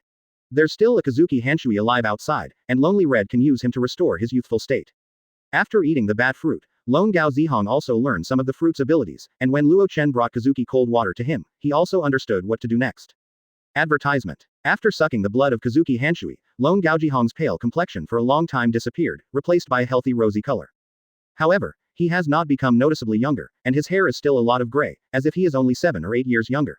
There's still a Kazuki Hanshui alive outside, and Lonely Red can use him to restore his youthful state. After eating the bad fruit, Lone Gao Zihong also learned some of the fruit's abilities, and when Luo Chen brought Kazuki cold water to him, he also understood what to do next. Advertisement. After sucking the blood of Kazuki Hanshui, Lone Gao Zihong's pale complexion for a long time disappeared, replaced by a healthy rosy color. However, he has not become noticeably younger, and his hair is still a lot of gray, as if he is only 7 or 8 years younger.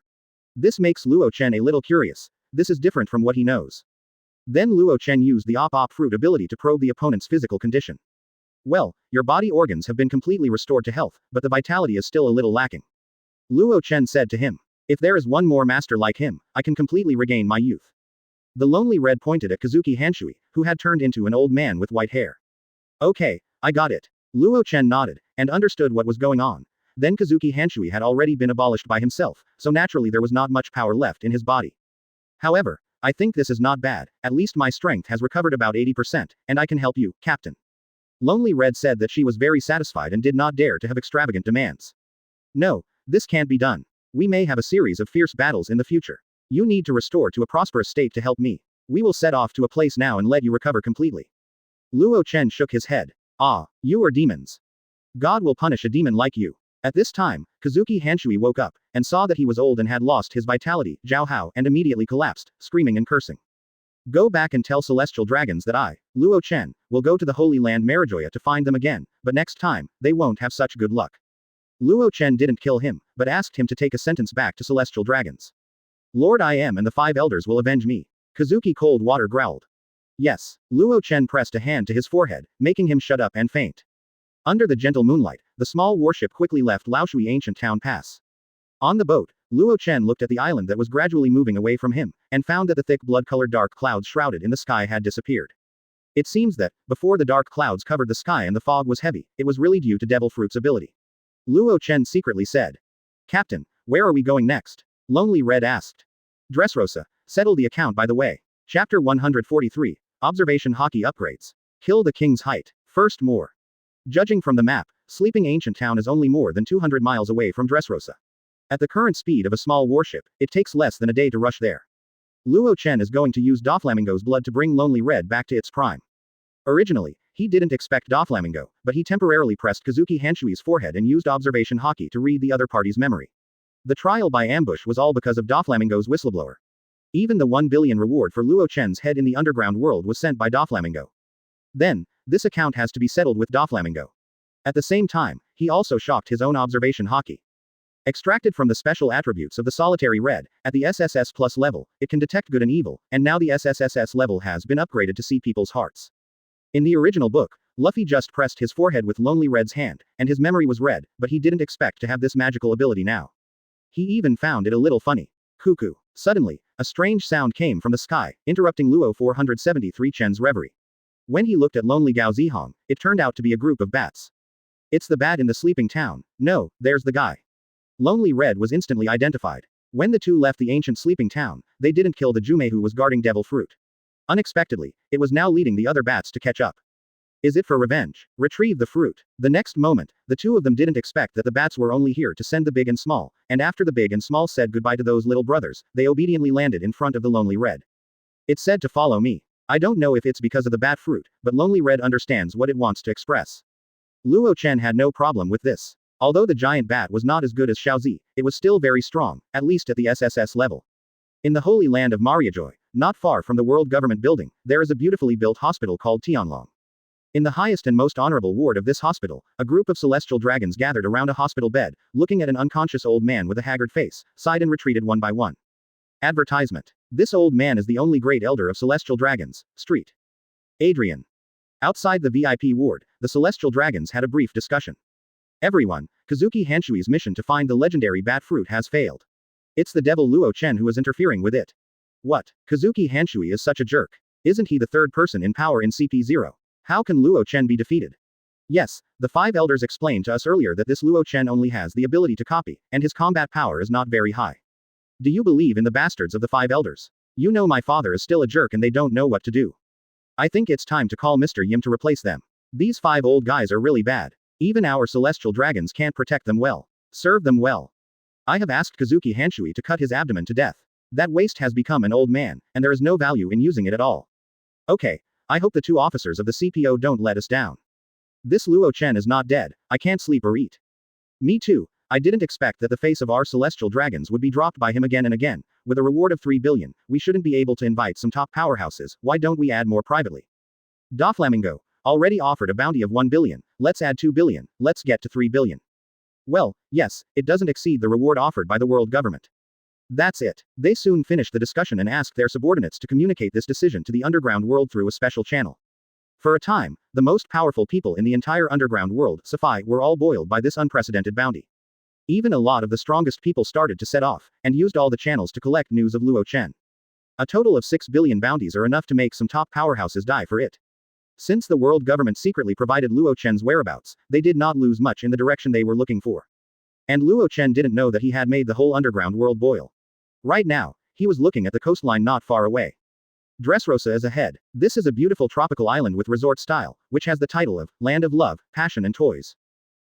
This makes Luo Chen a little curious. This is different from what he knows. Then Luo Chen used the Op fruit ability to probe the opponent's physical condition. Well, your body organs have been completely restored to health, but the vitality is still a little lacking. Luo Chen said to him. If there is one more master like him, I can completely regain my youth. The Lonely Red pointed at Kazuki Hanshui, who had turned into an old man with white hair. Okay, I got it. Luo Chen nodded, and understood what was going on. Then Kazuki Hanshui had already been abolished by himself, so naturally there was not much power left in his body. However, I think this is not bad, at least my strength has recovered about 80%, and I can help you, Captain. Lonely Red said that she was very satisfied and did not dare to have extravagant demands. No, this can't be done. We may have a series of fierce battles in the future. You need to restore to a prosperous state to help me. We will set off to a place now and let you recover completely. Luo Chen shook his head. Ah, you are demons. God will punish a demon like you. At this time, Kazuki Hanshui woke up, and saw that he was old and had lost his vitality, Zhao Hao, and immediately collapsed, screaming and cursing. Go back and tell celestial dragons that I, Luo Chen, will go to the Holy Land Marijoya to find them again, but next time, they won't have such good luck. Luo Chen didn't kill him, but asked him to take a sentence back to celestial dragons. Lord I am and the 5 elders will avenge me. Kazuki Cold Water growled. Yes. Luo Chen pressed a hand to his forehead, making him shut up and faint. Under the gentle moonlight, the small warship quickly left Laoshui Ancient Town Pass. On the boat, Luo Chen looked at the island that was gradually moving away from him, and found that the thick blood-colored dark clouds shrouded in the sky had disappeared. It seems that, before the dark clouds covered the sky and the fog was heavy, it was really due to Devil Fruit's ability. Luo Chen secretly said. Captain, where are we going next? Lonely Red asked. Dressrosa, settle the account by the way. Chapter 143, Observation Hockey Upgrades. Kill the King's Height. First more. Judging from the map, Sleeping Ancient Town is only more than 200 miles away from Dressrosa. At the current speed of a small warship, it takes less than a day to rush there. Luo Chen is going to use Doflamingo's blood to bring Lonely Red back to its prime. Originally, he didn't expect Doflamingo, but he temporarily pressed Kazuki Hanshui's forehead and used observation hockey to read the other party's memory. The trial by ambush was all because of Doflamingo's whistleblower. Even the 1 billion reward for Luo Chen's head in the underground world was sent by Doflamingo. Then, this account has to be settled with Doflamingo. At the same time, he also shocked his own observation hockey. Extracted from the special attributes of the solitary red, at the SSS plus level, it can detect good and evil, and now the SSSS level has been upgraded to see people's hearts. In the original book, Luffy just pressed his forehead with Lonely Red's hand, and his memory was red, but he didn't expect to have this magical ability now. He even found it a little funny. Cuckoo. Suddenly, a strange sound came from the sky, interrupting Luo 473 Chen's reverie. When he looked at Lonely Gao Zihong, it turned out to be a group of bats. It's the bat in the sleeping town. No, there's the guy. Lonely Red was instantly identified. When the two left the ancient sleeping town, they didn't kill the Jume who was guarding Devil Fruit. Unexpectedly, it was now leading the other bats to catch up. Is it for revenge? Retrieve the fruit. The next moment, the two of them didn't expect that the bats were only here to send the big and small, and after the big and small said goodbye to those little brothers, they obediently landed in front of the Lonely Red. It said to follow me. I don't know if it's because of the bat fruit, but Lonely Red understands what it wants to express. Luo Chen had no problem with this. Although the giant bat was not as good as Xiaozi, it was still very strong, at least at the SSS level. In the holy land of Mariajoy, not far from the world government building, there is a beautifully built hospital called Tianlong. In the highest and most honorable ward of this hospital, a group of celestial dragons gathered around a hospital bed, looking at an unconscious old man with a haggard face, sighed and retreated one by one. Advertisement. This old man is the only great elder of celestial dragons. Street. Adrian. Outside the VIP ward, the celestial dragons had a brief discussion. Everyone, Kazuki Hanshui's mission to find the legendary bat fruit has failed. It's the devil Luo Chen who is interfering with it. What? Kazuki Hanshui is such a jerk. Isn't he the third person in power in CP0? How can Luo Chen be defeated? Yes, the five elders explained to us earlier that this Luo Chen only has the ability to copy, and his combat power is not very high. Do you believe in the bastards of the five elders? You know my father is still a jerk and they don't know what to do. I think it's time to call Mr. Yim to replace them. These five old guys are really bad. Even our celestial dragons can't protect them well. Serve them well. I have asked Kazuki Hanshui to cut his abdomen to death. That waste has become an old man, and there is no value in using it at all. Okay, I hope the two officers of the CPO don't let us down. This Luo Chen is not dead, I can't sleep or eat. Me too, I didn't expect that the face of our celestial dragons would be dropped by him again and again. With a reward of 3 billion, we shouldn't be able to invite some top powerhouses, why don't we add more privately? Doflamingo already offered a bounty of 1 billion, let's add 2 billion, let's get to 3 billion. Well, yes, it doesn't exceed the reward offered by the world government. That's it. They soon finished the discussion and asked their subordinates to communicate this decision to the underground world through a special channel. For a time, the most powerful people in the entire underground world, Safai, were all boiled by this unprecedented bounty. Even a lot of the strongest people started to set off, and used all the channels to collect news of Luo Chen. A total of 6 billion bounties are enough to make some top powerhouses die for it. Since the world government secretly provided Luo Chen's whereabouts, they did not lose much in the direction they were looking for. And Luo Chen didn't know that he had made the whole underground world boil. Right now, he was looking at the coastline not far away. Dressrosa is ahead. This is a beautiful tropical island with resort style, which has the title of Land of Love, Passion and Toys.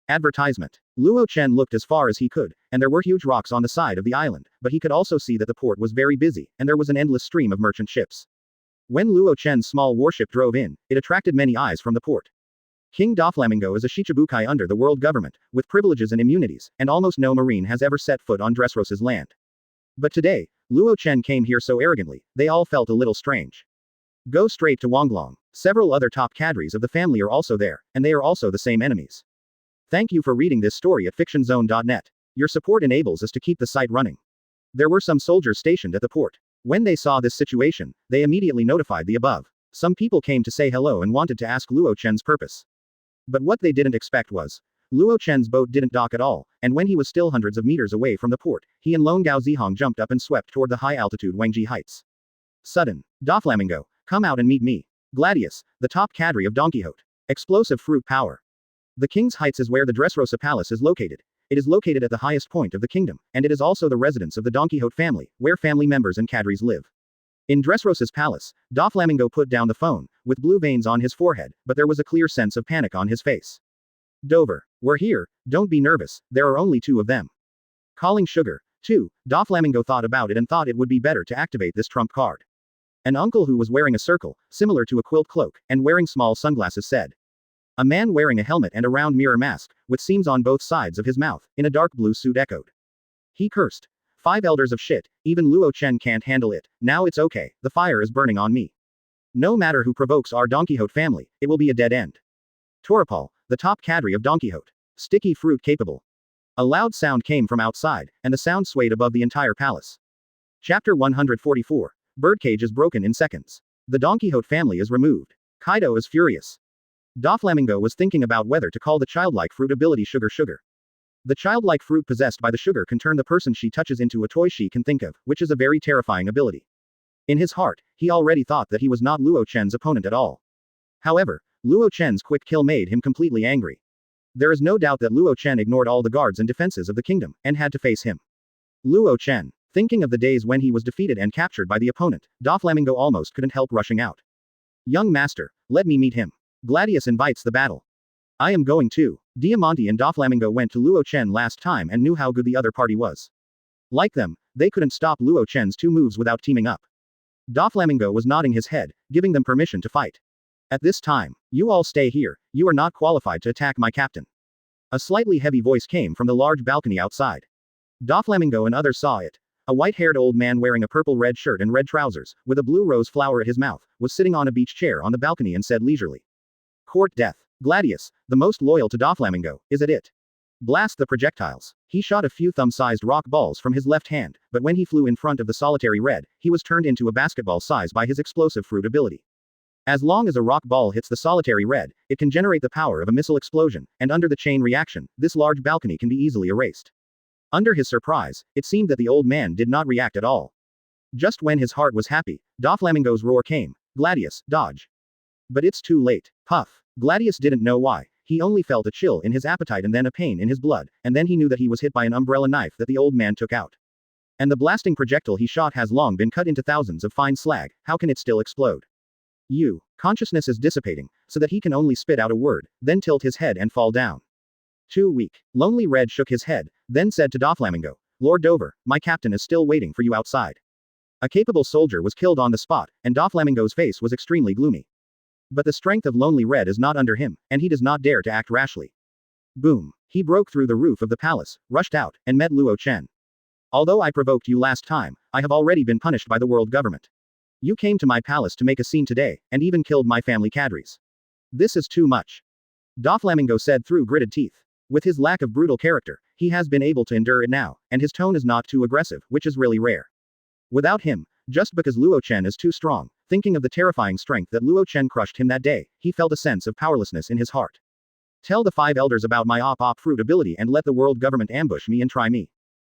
Advertisement. Luo Chen looked as far as he could, and there were huge rocks on the side of the island, but he could also see that the port was very busy, and there was an endless stream of merchant ships. When Luo Chen's small warship drove in, it attracted many eyes from the port. King Doflamingo is a Shichibukai under the world government, with privileges and immunities, and almost no marine has ever set foot on Dressrosa's land. But today, Luo Chen came here so arrogantly, they all felt a little strange. Go straight to Wonglong. Several other top cadres of the family are also there, and they are also the same enemies. Thank you for reading this story at fictionzone.net. Your support enables us to keep the site running. There were some soldiers stationed at the port. When they saw this situation, they immediately notified the above. Some people came to say hello and wanted to ask Luo Chen's purpose. But what they didn't expect was, Luo Chen's boat didn't dock at all, and when he was still hundreds of meters away from the port, he and Lone Gao Zihong jumped up and swept toward the high-altitude Wangji heights. Sudden. Doflamingo, come out and meet me. Gladius, the top cadre of Don Quixote. Explosive fruit power. The King's Heights is where the Dressrosa Palace is located. It is located at the highest point of the kingdom, and it is also the residence of the Don Quixote family, where family members and cadres live. In Dressrosa's palace, Doflamingo put down the phone, with blue veins on his forehead, but there was a clear sense of panic on his face. Dover, we're here, don't be nervous, there are only 2 of them. Calling Sugar, too, Doflamingo thought about it and thought it would be better to activate this trump card. An uncle who was wearing a circle, similar to a quilt cloak, and wearing small sunglasses said. A man wearing a helmet and a round mirror mask, with seams on both sides of his mouth, in a dark blue suit echoed. He cursed. 5 elders of shit, even Luo Chen can't handle it, now it's okay, the fire is burning on me. No matter who provokes our Don Quixote family, it will be a dead end. Toripal, the top cadre of Don Quixote. Sticky fruit capable. A loud sound came from outside, and the sound swayed above the entire palace. Chapter 144. Birdcage is broken in seconds. The Don Quixote family is removed. Kaido is furious. Doflamingo was thinking about whether to call the childlike fruit ability Sugar Sugar. The childlike fruit possessed by the sugar can turn the person she touches into a toy she can think of, which is a very terrifying ability. In his heart, he already thought that he was not Luo Chen's opponent at all. However, Luo Chen's quick kill made him completely angry. There is no doubt that Luo Chen ignored all the guards and defenses of the kingdom, and had to face him. Luo Chen. Thinking of the days when he was defeated and captured by the opponent, Doflamingo almost couldn't help rushing out. Young master, let me meet him. Gladius invites the battle. I am going too. Diamante and Doflamingo went to Luo Chen last time and knew how good the other party was. Like them, they couldn't stop Luo Chen's 2 moves without teaming up. Doflamingo was nodding his head, giving them permission to fight. At this time, you all stay here, you are not qualified to attack my captain. A slightly heavy voice came from the large balcony outside. Doflamingo and others saw it. A white-haired old man wearing a purple-red shirt and red trousers, with a blue rose flower at his mouth, was sitting on a beach chair on the balcony and said leisurely. Court death. Gladius, the most loyal to Doflamingo, is at it. Blast the projectiles. He shot a few thumb-sized rock balls from his left hand, but when he flew in front of the solitary red, he was turned into a basketball size by his explosive fruit ability. As long as a rock ball hits the solitary red, it can generate the power of a missile explosion, and under the chain reaction, this large balcony can be easily erased. Under his surprise, it seemed that the old man did not react at all. Just when his heart was happy, Doflamingo's roar came. Gladius, dodge. But it's too late. Puff. Gladius didn't know why. He only felt a chill in his appetite and then a pain in his blood, and then he knew that he was hit by an umbrella knife that the old man took out. And the blasting projectile he shot has long been cut into thousands of fine slag, how can it still explode? Consciousness is dissipating, so that he can only spit out a word, then tilt his head and fall down. Too weak. Lonely Red shook his head, then said to Doflamingo, Lord Dover, my captain is still waiting for you outside. A capable soldier was killed on the spot, and Doflamingo's face was extremely gloomy. But the strength of Lonely Red is not under him, and he does not dare to act rashly. Boom. He broke through the roof of the palace, rushed out, and met Luo Chen. Although I provoked you last time, I have already been punished by the world government. You came to my palace to make a scene today, and even killed my family cadres. This is too much. Doflamingo said through gritted teeth. With his lack of brutal character, he has been able to endure it now, and his tone is not too aggressive, which is really rare. Without him, just because Luo Chen is too strong, thinking of the terrifying strength that Luo Chen crushed him that day, he felt a sense of powerlessness in his heart. Tell the 5 elders about my op fruit ability and let the world government ambush me and try me.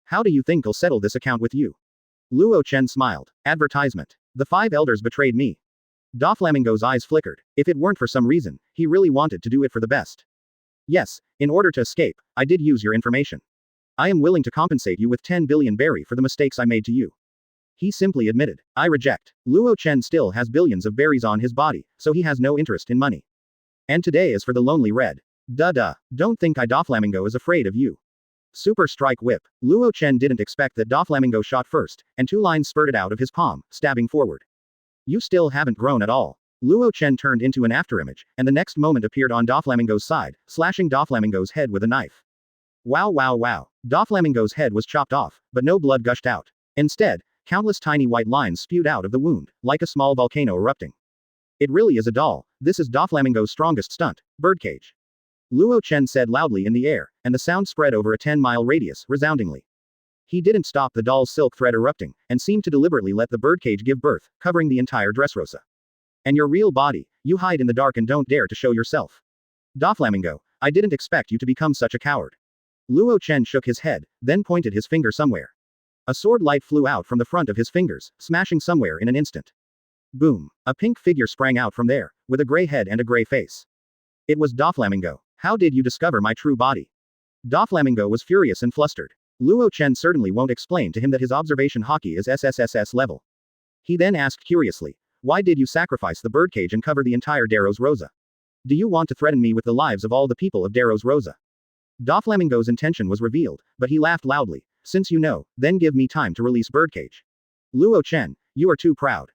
How do you think I'll settle this account with you? Luo Chen smiled. Advertisement. The 5 elders betrayed me. Doflamingo's eyes flickered. If it weren't for some reason, he really wanted to do it for the best. Yes, in order to escape, I did use your information. I am willing to compensate you with 10 billion berry for the mistakes I made to you. He simply admitted. I reject. Luo Chen still has billions of berries on his body, so he has no interest in money. And today is for the Lonely Red. Duh. Don't think Doflamingo is afraid of you. Super Strike Whip. Luo Chen didn't expect that Doflamingo shot first, and 2 lines spurted out of his palm, stabbing forward. You still haven't grown at all. Luo Chen turned into an afterimage, and the next moment appeared on Doflamingo's side, slashing Doflamingo's head with a knife. Wow. Doflamingo's head was chopped off, but no blood gushed out. Instead, countless tiny white lines spewed out of the wound, like a small volcano erupting. It really is a doll. This is Doflamingo's strongest stunt, birdcage. Luo Chen said loudly in the air, and the sound spread over a 10-mile radius, resoundingly. He didn't stop the doll's silk thread erupting, and seemed to deliberately let the birdcage give birth, covering the entire Dressrosa. And your real body, you hide in the dark and don't dare to show yourself. Doflamingo, I didn't expect you to become such a coward. Luo Chen shook his head, then pointed his finger somewhere. A sword light flew out from the front of his fingers, smashing somewhere in an instant. Boom. A pink figure sprang out from there, with a gray head and a gray face. It was Doflamingo. How did you discover my true body? Doflamingo was furious and flustered. Luo Chen certainly won't explain to him that his observation hockey is SSSS level. He then asked curiously, why did you sacrifice the birdcage and cover the entire Daros Rosa? Do you want to threaten me with the lives of all the people of Daros Rosa? Doflamingo's intention was revealed, but he laughed loudly. Since you know, then give me time to release birdcage. Luo Chen, you are too proud.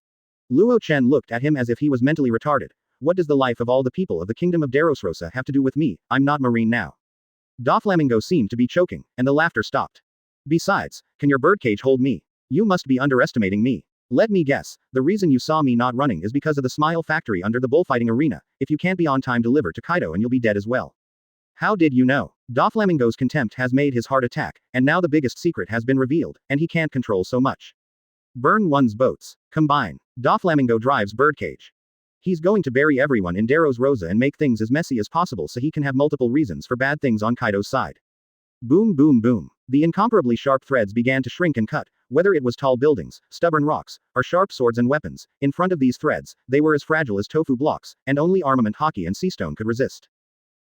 Luo Chen looked at him as if he was mentally retarded. What does the life of all the people of the kingdom of Daros Rosa have to do with me? I'm not marine now. Doflamingo seemed to be choking, and the laughter stopped. Besides, can your birdcage hold me? You must be underestimating me. Let me guess, the reason you saw me not running is because of the smile factory under the bullfighting arena. If you can't be on time, deliver to Kaido and you'll be dead as well. How did you know? Doflamingo's contempt has made his heart attack, and now the biggest secret has been revealed, and he can't control so much. Burn one's boats. Combine. Doflamingo drives birdcage. He's going to bury everyone in Daros Rosa and make things as messy as possible so he can have multiple reasons for bad things on Kaido's side. Boom boom boom. The incomparably sharp threads began to shrink and cut, whether it was tall buildings, stubborn rocks, or sharp swords and weapons. In front of these threads, they were as fragile as tofu blocks, and only armament hockey and seastone could resist.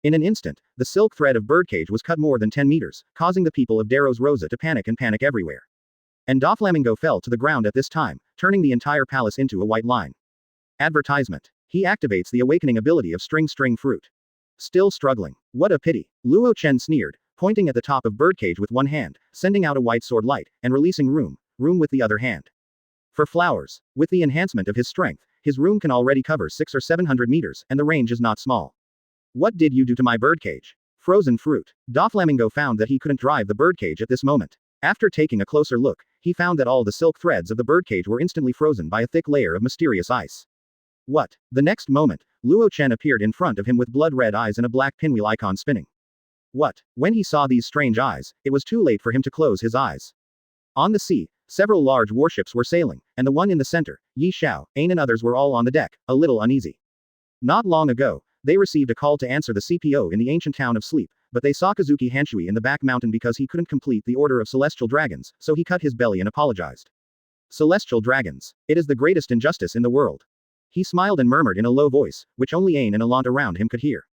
In an instant, the silk thread of birdcage was cut more than 10 meters, causing the people of Daros Rosa to panic everywhere. And Doflamingo fell to the ground at this time, turning the entire palace into a white line. Advertisement. He activates the awakening ability of string fruit. Still struggling. What a pity. Luo Chen sneered, pointing at the top of birdcage with one hand, sending out a white sword light, and releasing room with the other hand. For flowers. With the enhancement of his strength, his room can already cover 600 or 700 meters, and the range is not small. What did you do to my birdcage? Frozen fruit. Doflamingo found that he couldn't drive the birdcage at this moment. After taking a closer look, he found that all the silk threads of the birdcage were instantly frozen by a thick layer of mysterious ice. What? The next moment, Luo Chen appeared in front of him with blood-red eyes and a black pinwheel icon spinning. What? When he saw these strange eyes, it was too late for him to close his eyes. On the sea, several large warships were sailing, and the one in the center, Yi Xiao, Ain and others were all on the deck, a little uneasy. Not long ago, they received a call to answer the CPO in the ancient town of Sleep, but they saw Kazuki Hanshui in the back mountain because he couldn't complete the order of celestial dragons, so he cut his belly and apologized. Celestial dragons. It is the greatest injustice in the world. He smiled and murmured in a low voice, which only Ain and Alant around him could hear.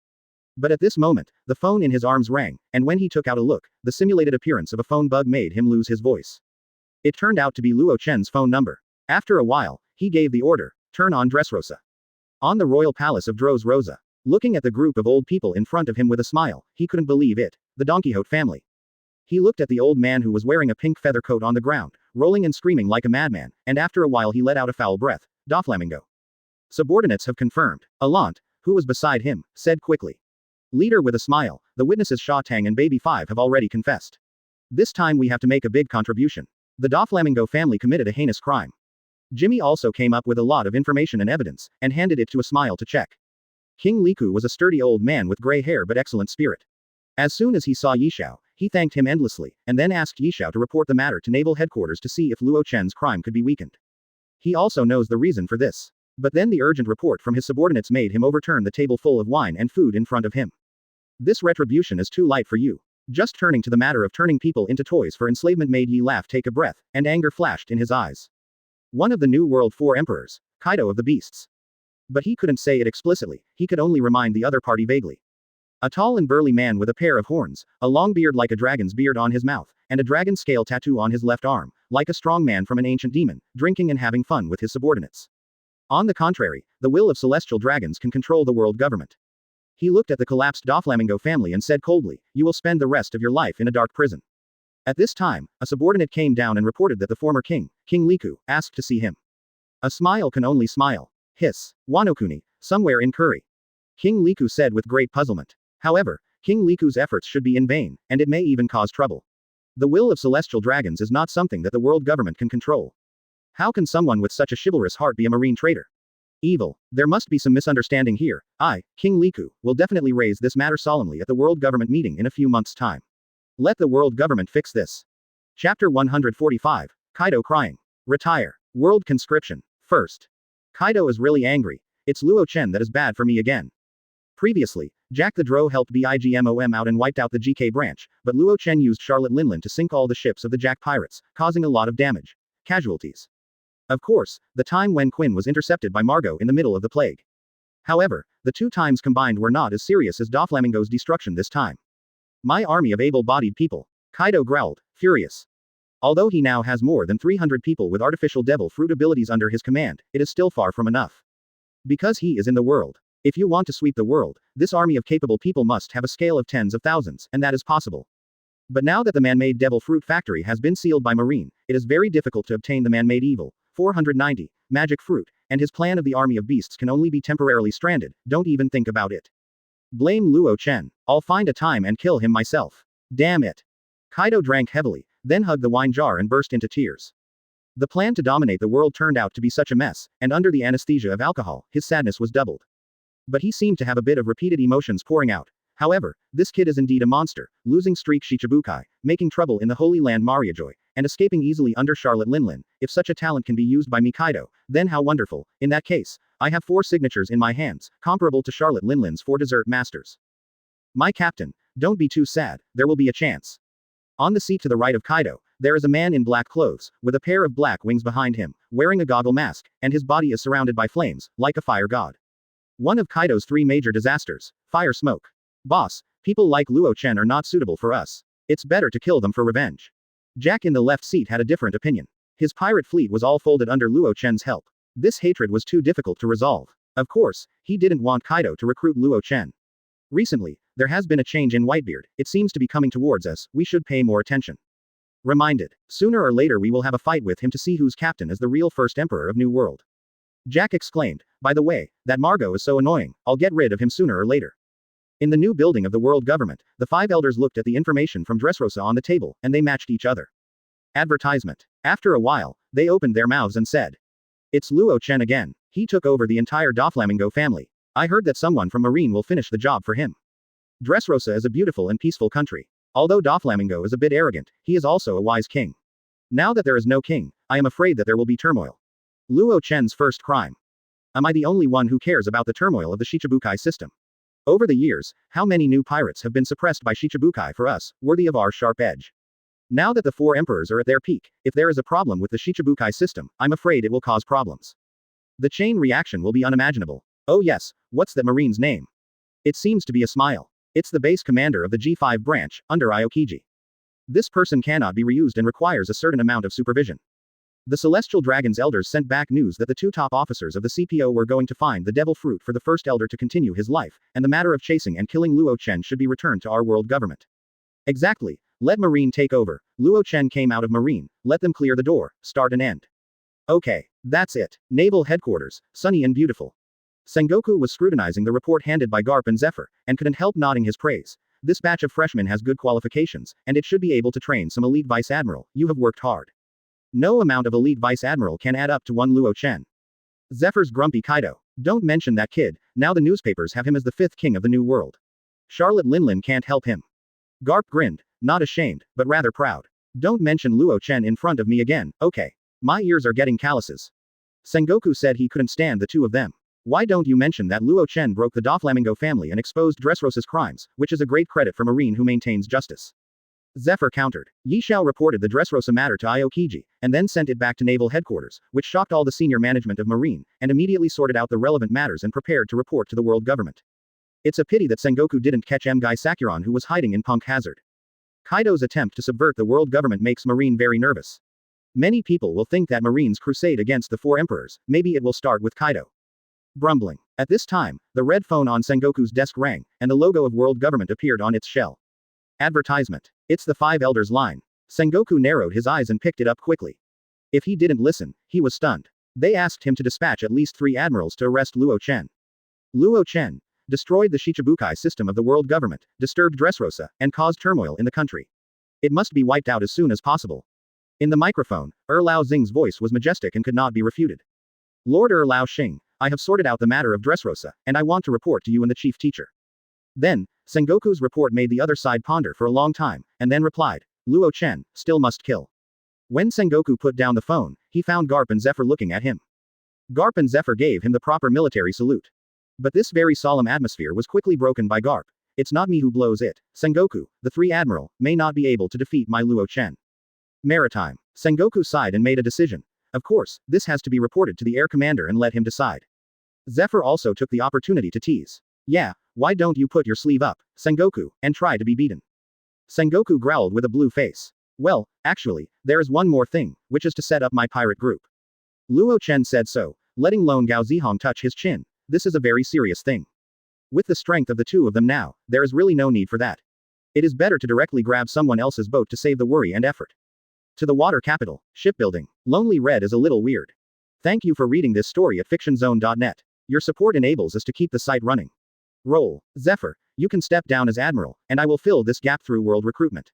But at this moment, the phone in his arms rang, and when he took out a look, the simulated appearance of a phone bug made him lose his voice. It turned out to be Luo Chen's phone number. After a while, he gave the order, turn on Dressrosa. On the royal palace of Dros Rosa. Looking at the group of old people in front of him with a smile, he couldn't believe it. The Don Quixote family. He looked at the old man who was wearing a pink feather coat on the ground, rolling and screaming like a madman, and after a while he let out a foul breath. Doflamingo. Subordinates have confirmed. Alant, who was beside him, said quickly. Leader with a smile, the witnesses Sha Tang and Baby 5 have already confessed. This time we have to make a big contribution. The Doflamingo family committed a heinous crime. Jimmy also came up with a lot of information and evidence, and handed it to a smile to check. King Liku was a sturdy old man with gray hair but excellent spirit. As soon as he saw Yi Xiao, he thanked him endlessly, and then asked Yi Xiao to report the matter to naval headquarters to see if Luo Chen's crime could be weakened. He also knows the reason for this. But then the urgent report from his subordinates made him overturn the table full of wine and food in front of him. This retribution is too light for you. Just turning to the matter of turning people into toys for enslavement made Yi laugh take a breath, and anger flashed in his eyes. One of the New World 4 emperors, Kaido of the Beasts. But he couldn't say it explicitly, he could only remind the other party vaguely. A tall and burly man with a pair of horns, a long beard like a dragon's beard on his mouth, and a dragon scale tattoo on his left arm, like a strong man from an ancient demon, drinking and having fun with his subordinates. On the contrary, the will of celestial dragons can control the world government. He looked at the collapsed Doflamingo family and said coldly, you will spend the rest of your life in a dark prison. At this time, a subordinate came down and reported that the former king, King Liku, asked to see him. A smile can only smile. Hiss. Wanokuni, somewhere in Kuri. King Liku said with great puzzlement. However, King Liku's efforts should be in vain, and it may even cause trouble. The will of celestial dragons is not something that the world government can control. How can someone with such a chivalrous heart be a marine traitor? Evil. There must be some misunderstanding here. I, King Liku, will definitely raise this matter solemnly at the world government meeting in a few months' time. Let the world government fix this. Chapter 145. Kaido crying. Retire. World conscription. First. Kaido is really angry. It's Luo Chen that is bad for me again. Previously, Jack the Drow helped BIGMOM out and wiped out the GK branch, but Luo Chen used Charlotte Linlin to sink all the ships of the Jack pirates, causing a lot of damage. Casualties. Of course, the time when Quinn was intercepted by Margot in the middle of the plague. However, the two times combined were not as serious as Doflamingo's destruction this time. My army of able-bodied people. Kaido growled, furious. Although he now has more than 300 people with artificial devil fruit abilities under his command, it is still far from enough. Because he is in the world. If you want to sweep the world, this army of capable people must have a scale of tens of thousands, and that is possible. But now that the man-made devil fruit factory has been sealed by Marine, it is very difficult to obtain the man-made evil, 490, magic fruit, and his plan of the army of beasts can only be temporarily stranded, don't even think about it. Blame Luo Chen. I'll find a time and kill him myself. Damn it. Kaido drank heavily, then hugged the wine jar and burst into tears. The plan to dominate the world turned out to be such a mess, and under the anesthesia of alcohol, his sadness was doubled. But he seemed to have a bit of repeated emotions pouring out. However, this kid is indeed a monster, losing streak Shichibukai, making trouble in the Holy Land Mariajoy, and escaping easily under Charlotte Linlin. If such a talent can be used by Kaido, then how wonderful. In that case, I have 4 signatures in my hands, comparable to Charlotte Linlin's 4 desert masters. My captain, don't be too sad, there will be a chance. On the seat to the right of Kaido, there is a man in black clothes, with a pair of black wings behind him, wearing a goggle mask, and his body is surrounded by flames, like a fire god. One of Kaido's 3 major disasters. Fire smoke. Boss, people like Luo Chen are not suitable for us. It's better to kill them for revenge. Jack in the left seat had a different opinion. His pirate fleet was all folded under Luo Chen's help. This hatred was too difficult to resolve. Of course, he didn't want Kaido to recruit Luo Chen. Recently, there has been a change in Whitebeard. It seems to be coming towards us, we should pay more attention. Reminded. Sooner or later we will have a fight with him to see whose captain is the real first emperor of New World. Jack exclaimed, by the way, that Margot is so annoying, I'll get rid of him sooner or later. In the new building of the world government, the 5 elders looked at the information from Dressrosa on the table, and they matched each other. Advertisement. After a while, they opened their mouths and said, it's Luo Chen again. He took over the entire Doflamingo family. I heard that someone from Marine will finish the job for him. Dressrosa is a beautiful and peaceful country. Although Doflamingo is a bit arrogant, he is also a wise king. Now that there is no king, I am afraid that there will be turmoil. Luo Chen's first crime. Am I the only one who cares about the turmoil of the Shichibukai system? Over the years, how many new pirates have been suppressed by Shichibukai for us, worthy of our sharp edge? Now that the 4 emperors are at their peak, if there is a problem with the Shichibukai system, I'm afraid it will cause problems. The chain reaction will be unimaginable. Oh yes, what's that Marine's name? It seems to be a smile. It's the base commander of the G5 branch, under Aokiji. This person cannot be reused and requires a certain amount of supervision. The Celestial Dragon's elders sent back news that the 2 top officers of the CPO were going to find the devil fruit for the first elder to continue his life, and the matter of chasing and killing Luo Chen should be returned to our world government. Exactly. Let Marine take over. Luo Chen came out of Marine, let them clear the door, start and end. Okay. That's it. Naval Headquarters, sunny and beautiful. Sengoku was scrutinizing the report handed by Garp and Zephyr, and couldn't help nodding his praise. This batch of freshmen has good qualifications, and it should be able to train some elite vice admiral. You have worked hard. No amount of elite vice admiral can add up to one Luo Chen. Zephyr's grumpy Kaido. Don't mention that kid, now the newspapers have him as the 5th king of the new world. Charlotte Linlin can't help him. Garp grinned, not ashamed, but rather proud. Don't mention Luo Chen in front of me again, okay. My ears are getting calluses. Sengoku said he couldn't stand the 2 of them. Why don't you mention that Luo Chen broke the Doflamingo family and exposed Dressrosa's crimes, which is a great credit for Marine who maintains justice. Zephyr countered. Yishao reported the Dressrosa matter to Aokiji, and then sent it back to Naval Headquarters, which shocked all the senior management of Marine, and immediately sorted out the relevant matters and prepared to report to the world government. It's a pity that Sengoku didn't catch M-Guy Sakuran who was hiding in Punk Hazard. Kaido's attempt to subvert the world government makes Marine very nervous. Many people will think that Marine's crusade against the 4 emperors, maybe it will start with Kaido. Grumbling. At this time, the red phone on Sengoku's desk rang, and the logo of world government appeared on its shell. Advertisement. It's the 5 elders line. Sengoku narrowed his eyes and picked it up quickly. If he didn't listen, he was stunned. They asked him to dispatch at least 3 admirals to arrest Luo Chen. Luo Chen destroyed the Shichibukai system of the world government, disturbed Dressrosa, and caused turmoil in the country. It must be wiped out as soon as possible. In the microphone, Lao Xing's voice was majestic and could not be refuted. Lord Lao Xing, I have sorted out the matter of Dressrosa, and I want to report to you and the chief teacher. Then, Sengoku's report made the other side ponder for a long time, and then replied, Luo Chen, still must kill. When Sengoku put down the phone, he found Garp and Zephyr looking at him. Garp and Zephyr gave him the proper military salute. But this very solemn atmosphere was quickly broken by Garp. It's not me who blows it. Sengoku, the 3 admiral, may not be able to defeat my Luo Chen. Maritime. Sengoku sighed and made a decision. Of course, this has to be reported to the air commander and let him decide. Zephyr also took the opportunity to tease. Yeah, why don't you put your sleeve up, Sengoku, and try to be beaten? Sengoku growled with a blue face. Well, actually, there is one more thing, which is to set up my pirate group. Luo Chen said so, letting Lone Gao Zihong touch his chin. This is a very serious thing. With the strength of the 2 of them now, there is really no need for that. It is better to directly grab someone else's boat to save the worry and effort. To the water capital, shipbuilding. Lonely Red is a little weird. Thank you for reading this story at fictionzone.net. Your support enables us to keep the site running. Roll. Zephyr, you can step down as admiral, and I will fill this gap through world recruitment.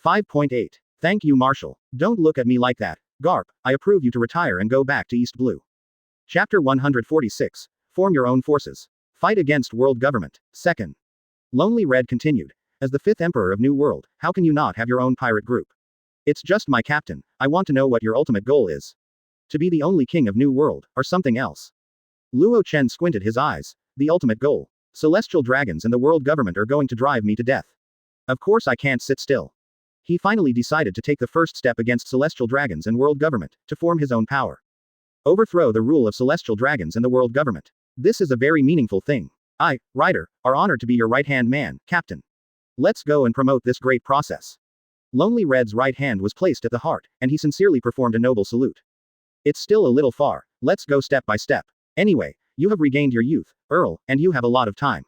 5.8. Thank you, Marshal. Don't look at me like that. Garp, I approve you to retire and go back to East Blue. Chapter 146. Form your own forces. Fight against world government. 2nd. Lonely Red continued. As the 5th Emperor of New World, how can you not have your own pirate group? It's just my captain, I want to know what your ultimate goal is. To be the only king of New World, or something else. Luo Chen squinted his eyes. The ultimate goal. Celestial dragons and the world government are going to drive me to death. Of course I can't sit still. He finally decided to take the first step against celestial dragons and world government, to form his own power. Overthrow the rule of celestial dragons and the world government. This is a very meaningful thing. I, Ryder, are honored to be your right-hand man, Captain. Let's go and promote this great process. Lonely Red's right hand was placed at the heart, and he sincerely performed a noble salute. It's still a little far, let's go step by step. Anyway, you have regained your youth, Earl, and you have a lot of time.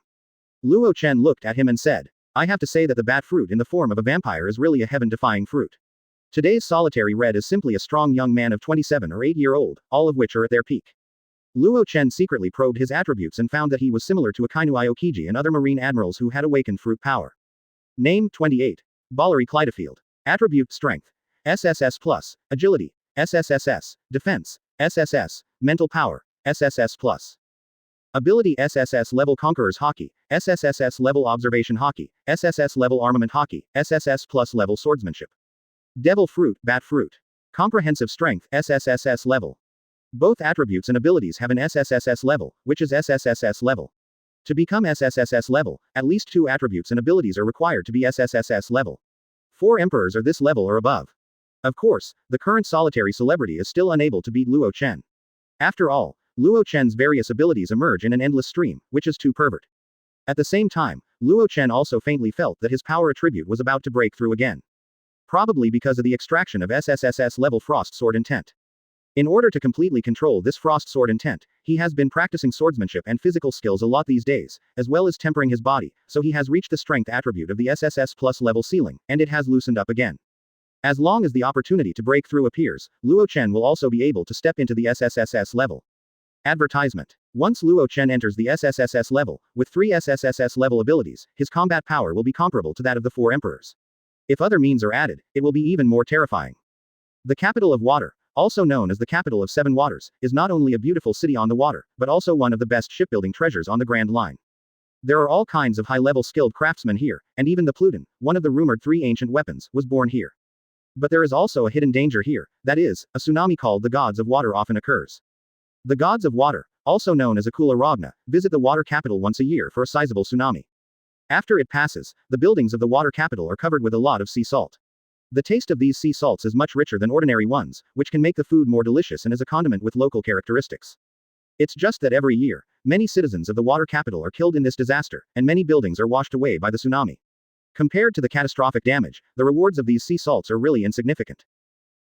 Luo Chen looked at him and said, I have to say that the bat fruit in the form of a vampire is really a heaven-defying fruit. Today's solitary red is simply a strong young man of 27 or 8-year-old, all of which are at their peak. Luo Chen secretly probed his attributes and found that he was similar to Akainu Aokiji and other marine admirals who had awakened fruit power. Name 28. Ballery Clydefield. Attribute Strength. SSS+. Agility. SSSS. Defense. SSS. Mental Power. SSS+. Ability SSS level Conqueror's Hockey. SSSS level Observation Hockey. SSS level Armament Hockey. SSS plus level Swordsmanship. Devil Fruit, Bat Fruit. Comprehensive Strength, SSSS level. Both attributes and abilities have an SSSS level, which is SSSS level. To become SSSS level, at least 2 attributes and abilities are required to be SSSS level. 4 emperors are this level or above. Of course, the current solitary celebrity is still unable to beat Luo Chen. After all, Luo Chen's various abilities emerge in an endless stream, which is too pervert. At the same time, Luo Chen also faintly felt that his power attribute was about to break through again. Probably because of the extraction of SSSS level Frost Sword Intent. In order to completely control this Frost Sword Intent, he has been practicing swordsmanship and physical skills a lot these days, as well as tempering his body, so he has reached the strength attribute of the SSS plus level ceiling, and it has loosened up again. As long as the opportunity to break through appears, Luo Chen will also be able to step into the SSSS level. Advertisement. Once Luo Chen enters the SSSS level, with 3 SSSS level abilities, his combat power will be comparable to that of the 4 emperors. If other means are added, it will be even more terrifying. The capital of water, also known as the capital of 7 waters, is not only a beautiful city on the water, but also one of the best shipbuilding treasures on the Grand Line. There are all kinds of high-level skilled craftsmen here, and even the Pluton, one of the rumored 3 ancient weapons, was born here. But there is also a hidden danger here, that is, a tsunami called the gods of water often occurs. The gods of water, also known as Akula Ragna, visit the water capital once a year for a sizable tsunami. After it passes, the buildings of the water capital are covered with a lot of sea salt. The taste of these sea salts is much richer than ordinary ones, which can make the food more delicious and is a condiment with local characteristics. It's just that every year, many citizens of the water capital are killed in this disaster, and many buildings are washed away by the tsunami. Compared to the catastrophic damage, the rewards of these sea salts are really insignificant.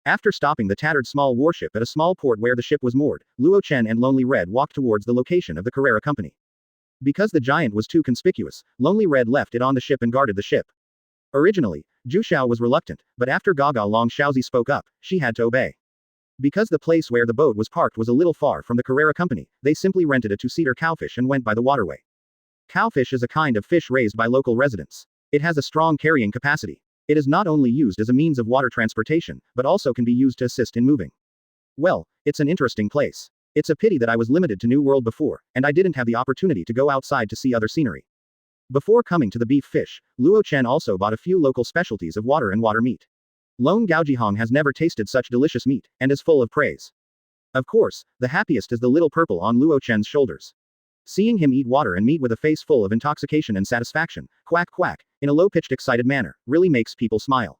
After stopping the tattered small warship at a small port where the ship was moored, Luo Chen and Lonely Red walked towards the location of the Carrera Company. Because the giant was too conspicuous, Lonely Red left it on the ship and guarded the ship. Originally, Zhu Xiao was reluctant, but after Gaga Long Xiaozi spoke up, she had to obey. Because the place where the boat was parked was a little far from the Carrera Company, they simply rented a 2-seater cowfish and went by the waterway. Cowfish is a kind of fish raised by local residents. It has a strong carrying capacity. It is not only used as a means of water transportation, but also can be used to assist in moving. Well, it's an interesting place. It's a pity that I was limited to New World before, and I didn't have the opportunity to go outside to see other scenery. Before coming to the beef fish, Luo Chen also bought a few local specialties of water and water meat. Lone Gaojihong has never tasted such delicious meat, and is full of praise. Of course, the happiest is the little purple on Luo Chen's shoulders. Seeing him eat water and meat with a face full of intoxication and satisfaction, quack quack, in a low-pitched excited manner, really makes people smile.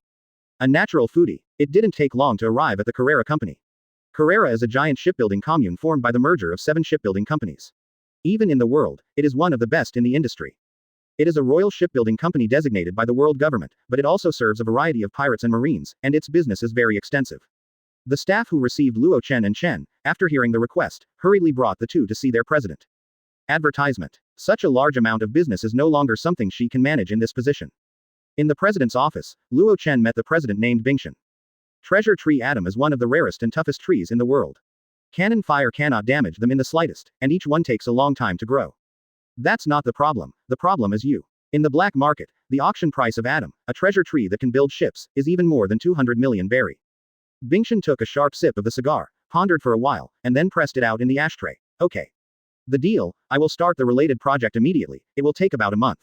A natural foodie, it didn't take long to arrive at the Carrera Company. Carrera is a giant shipbuilding commune formed by the merger of 7 shipbuilding companies. Even in the world, it is one of the best in the industry. It is a royal shipbuilding company designated by the world government, but it also serves a variety of pirates and marines, and its business is very extensive. The staff who received Luo Chen and Chen, after hearing the request, hurriedly brought the two to see their president. Advertisement. Such a large amount of business is no longer something she can manage in this position. In the president's office, Luo Chen met the president named Bingshan. Treasure Tree Atom is one of the rarest and toughest trees in the world. Cannon fire cannot damage them in the slightest, and each one takes a long time to grow. That's not the problem is you. In the black market, the auction price of Atom, a treasure tree that can build ships, is even more than 200 million berry. Bingshan took a sharp sip of the cigar, pondered for a while, and then pressed it out in the ashtray. Okay. The deal, I will start the related project immediately, it will take about a month.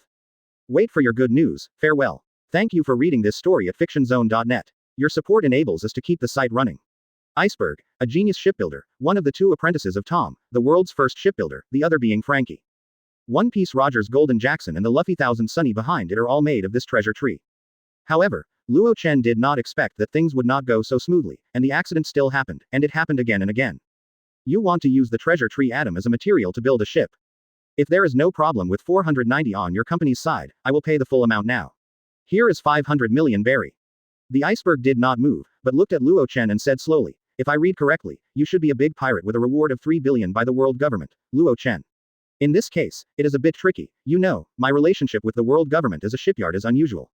Wait for your good news, farewell. Thank you for reading this story at fictionzone.net. Your support enables us to keep the site running. Iceberg, a genius shipbuilder, one of the two apprentices of Tom, the world's first shipbuilder, the other being Frankie. One Piece Rogers Golden Jackson and the Luffy Thousand Sunny behind it are all made of this treasure tree. However, Luo Chen did not expect that things would not go so smoothly, and the accident still happened, and it happened again and again. You want to use the treasure tree atom as a material to build a ship. If there is no problem with 490 on your company's side, I will pay the full amount now. Here is 500 million berry. The iceberg did not move, but looked at Luo Chen and said slowly, if I read correctly, you should be a big pirate with a reward of 3 billion by the world government, Luo Chen. In this case, it is a bit tricky, you know, my relationship with the world government as a shipyard is unusual.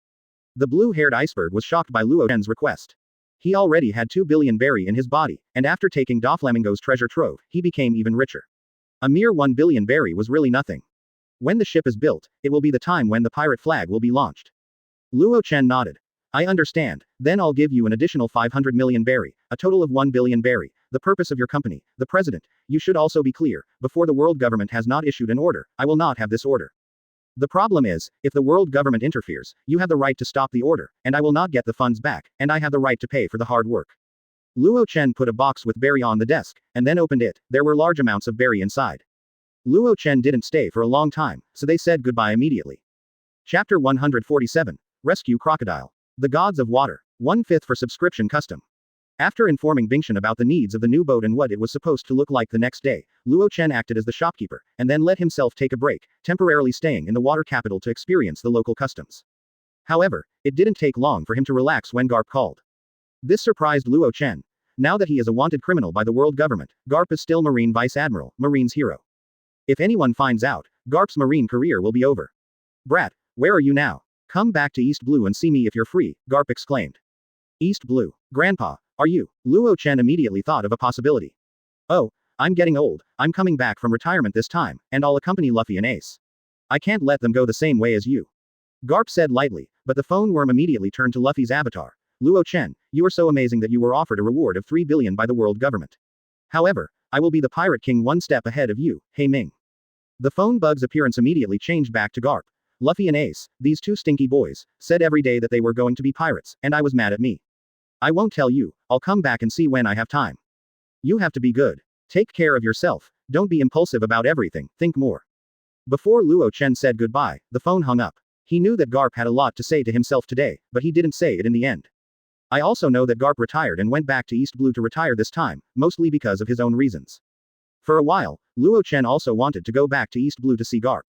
The blue-haired iceberg was shocked by Luo Chen's request. He already had 2 billion berry in his body, and after taking Doflamingo's treasure trove, he became even richer. A mere 1 billion berry was really nothing. When the ship is built, it will be the time when the pirate flag will be launched. Luo Chen nodded. I understand, then I'll give you an additional 500 million berry, a total of 1 billion berry, the purpose of your company, the president. You should also be clear, before the world government has not issued an order, I will not have this order. The problem is, if the world government interferes, you have the right to stop the order, and I will not get the funds back, and I have the right to pay for the hard work. Luo Chen put a box with berry on the desk, and then opened it. There were large amounts of berry inside. Luo Chen didn't stay for a long time, so they said goodbye immediately. Chapter 147. Rescue Crocodile. The Gods of Water. 1/5 for subscription custom. After informing Bingshan about the needs of the new boat and what it was supposed to look like the next day, Luo Chen acted as the shopkeeper, and then let himself take a break, temporarily staying in the water capital to experience the local customs. However, it didn't take long for him to relax when Garp called. This surprised Luo Chen. Now that he is a wanted criminal by the world government, Garp is still Marine Vice Admiral, Marine's hero. If anyone finds out, Garp's marine career will be over. Brat, where are you now? Come back to East Blue and see me if you're free, Garp exclaimed. East Blue. Grandpa, are you? Luo Chen immediately thought of a possibility. Oh, I'm getting old, I'm coming back from retirement this time, and I'll accompany Luffy and Ace. I can't let them go the same way as you. Garp said lightly, but the phone worm immediately turned to Luffy's avatar. Luo Chen, you are so amazing that you were offered a reward of 3 billion by the world government. However, I will be the pirate king one step ahead of you, Hey Ming. The phone bug's appearance immediately changed back to Garp. Luffy and Ace, these two stinky boys, said every day that they were going to be pirates, and I was mad at me. I won't tell you, I'll come back and see when I have time. You have to be good. Take care of yourself, don't be impulsive about everything, think more. Before Luo Chen said goodbye, the phone hung up. He knew that Garp had a lot to say to himself today, but he didn't say it in the end. I also know that Garp retired and went back to East Blue to retire this time, mostly because of his own reasons. For a while, Luo Chen also wanted to go back to East Blue to see Garp.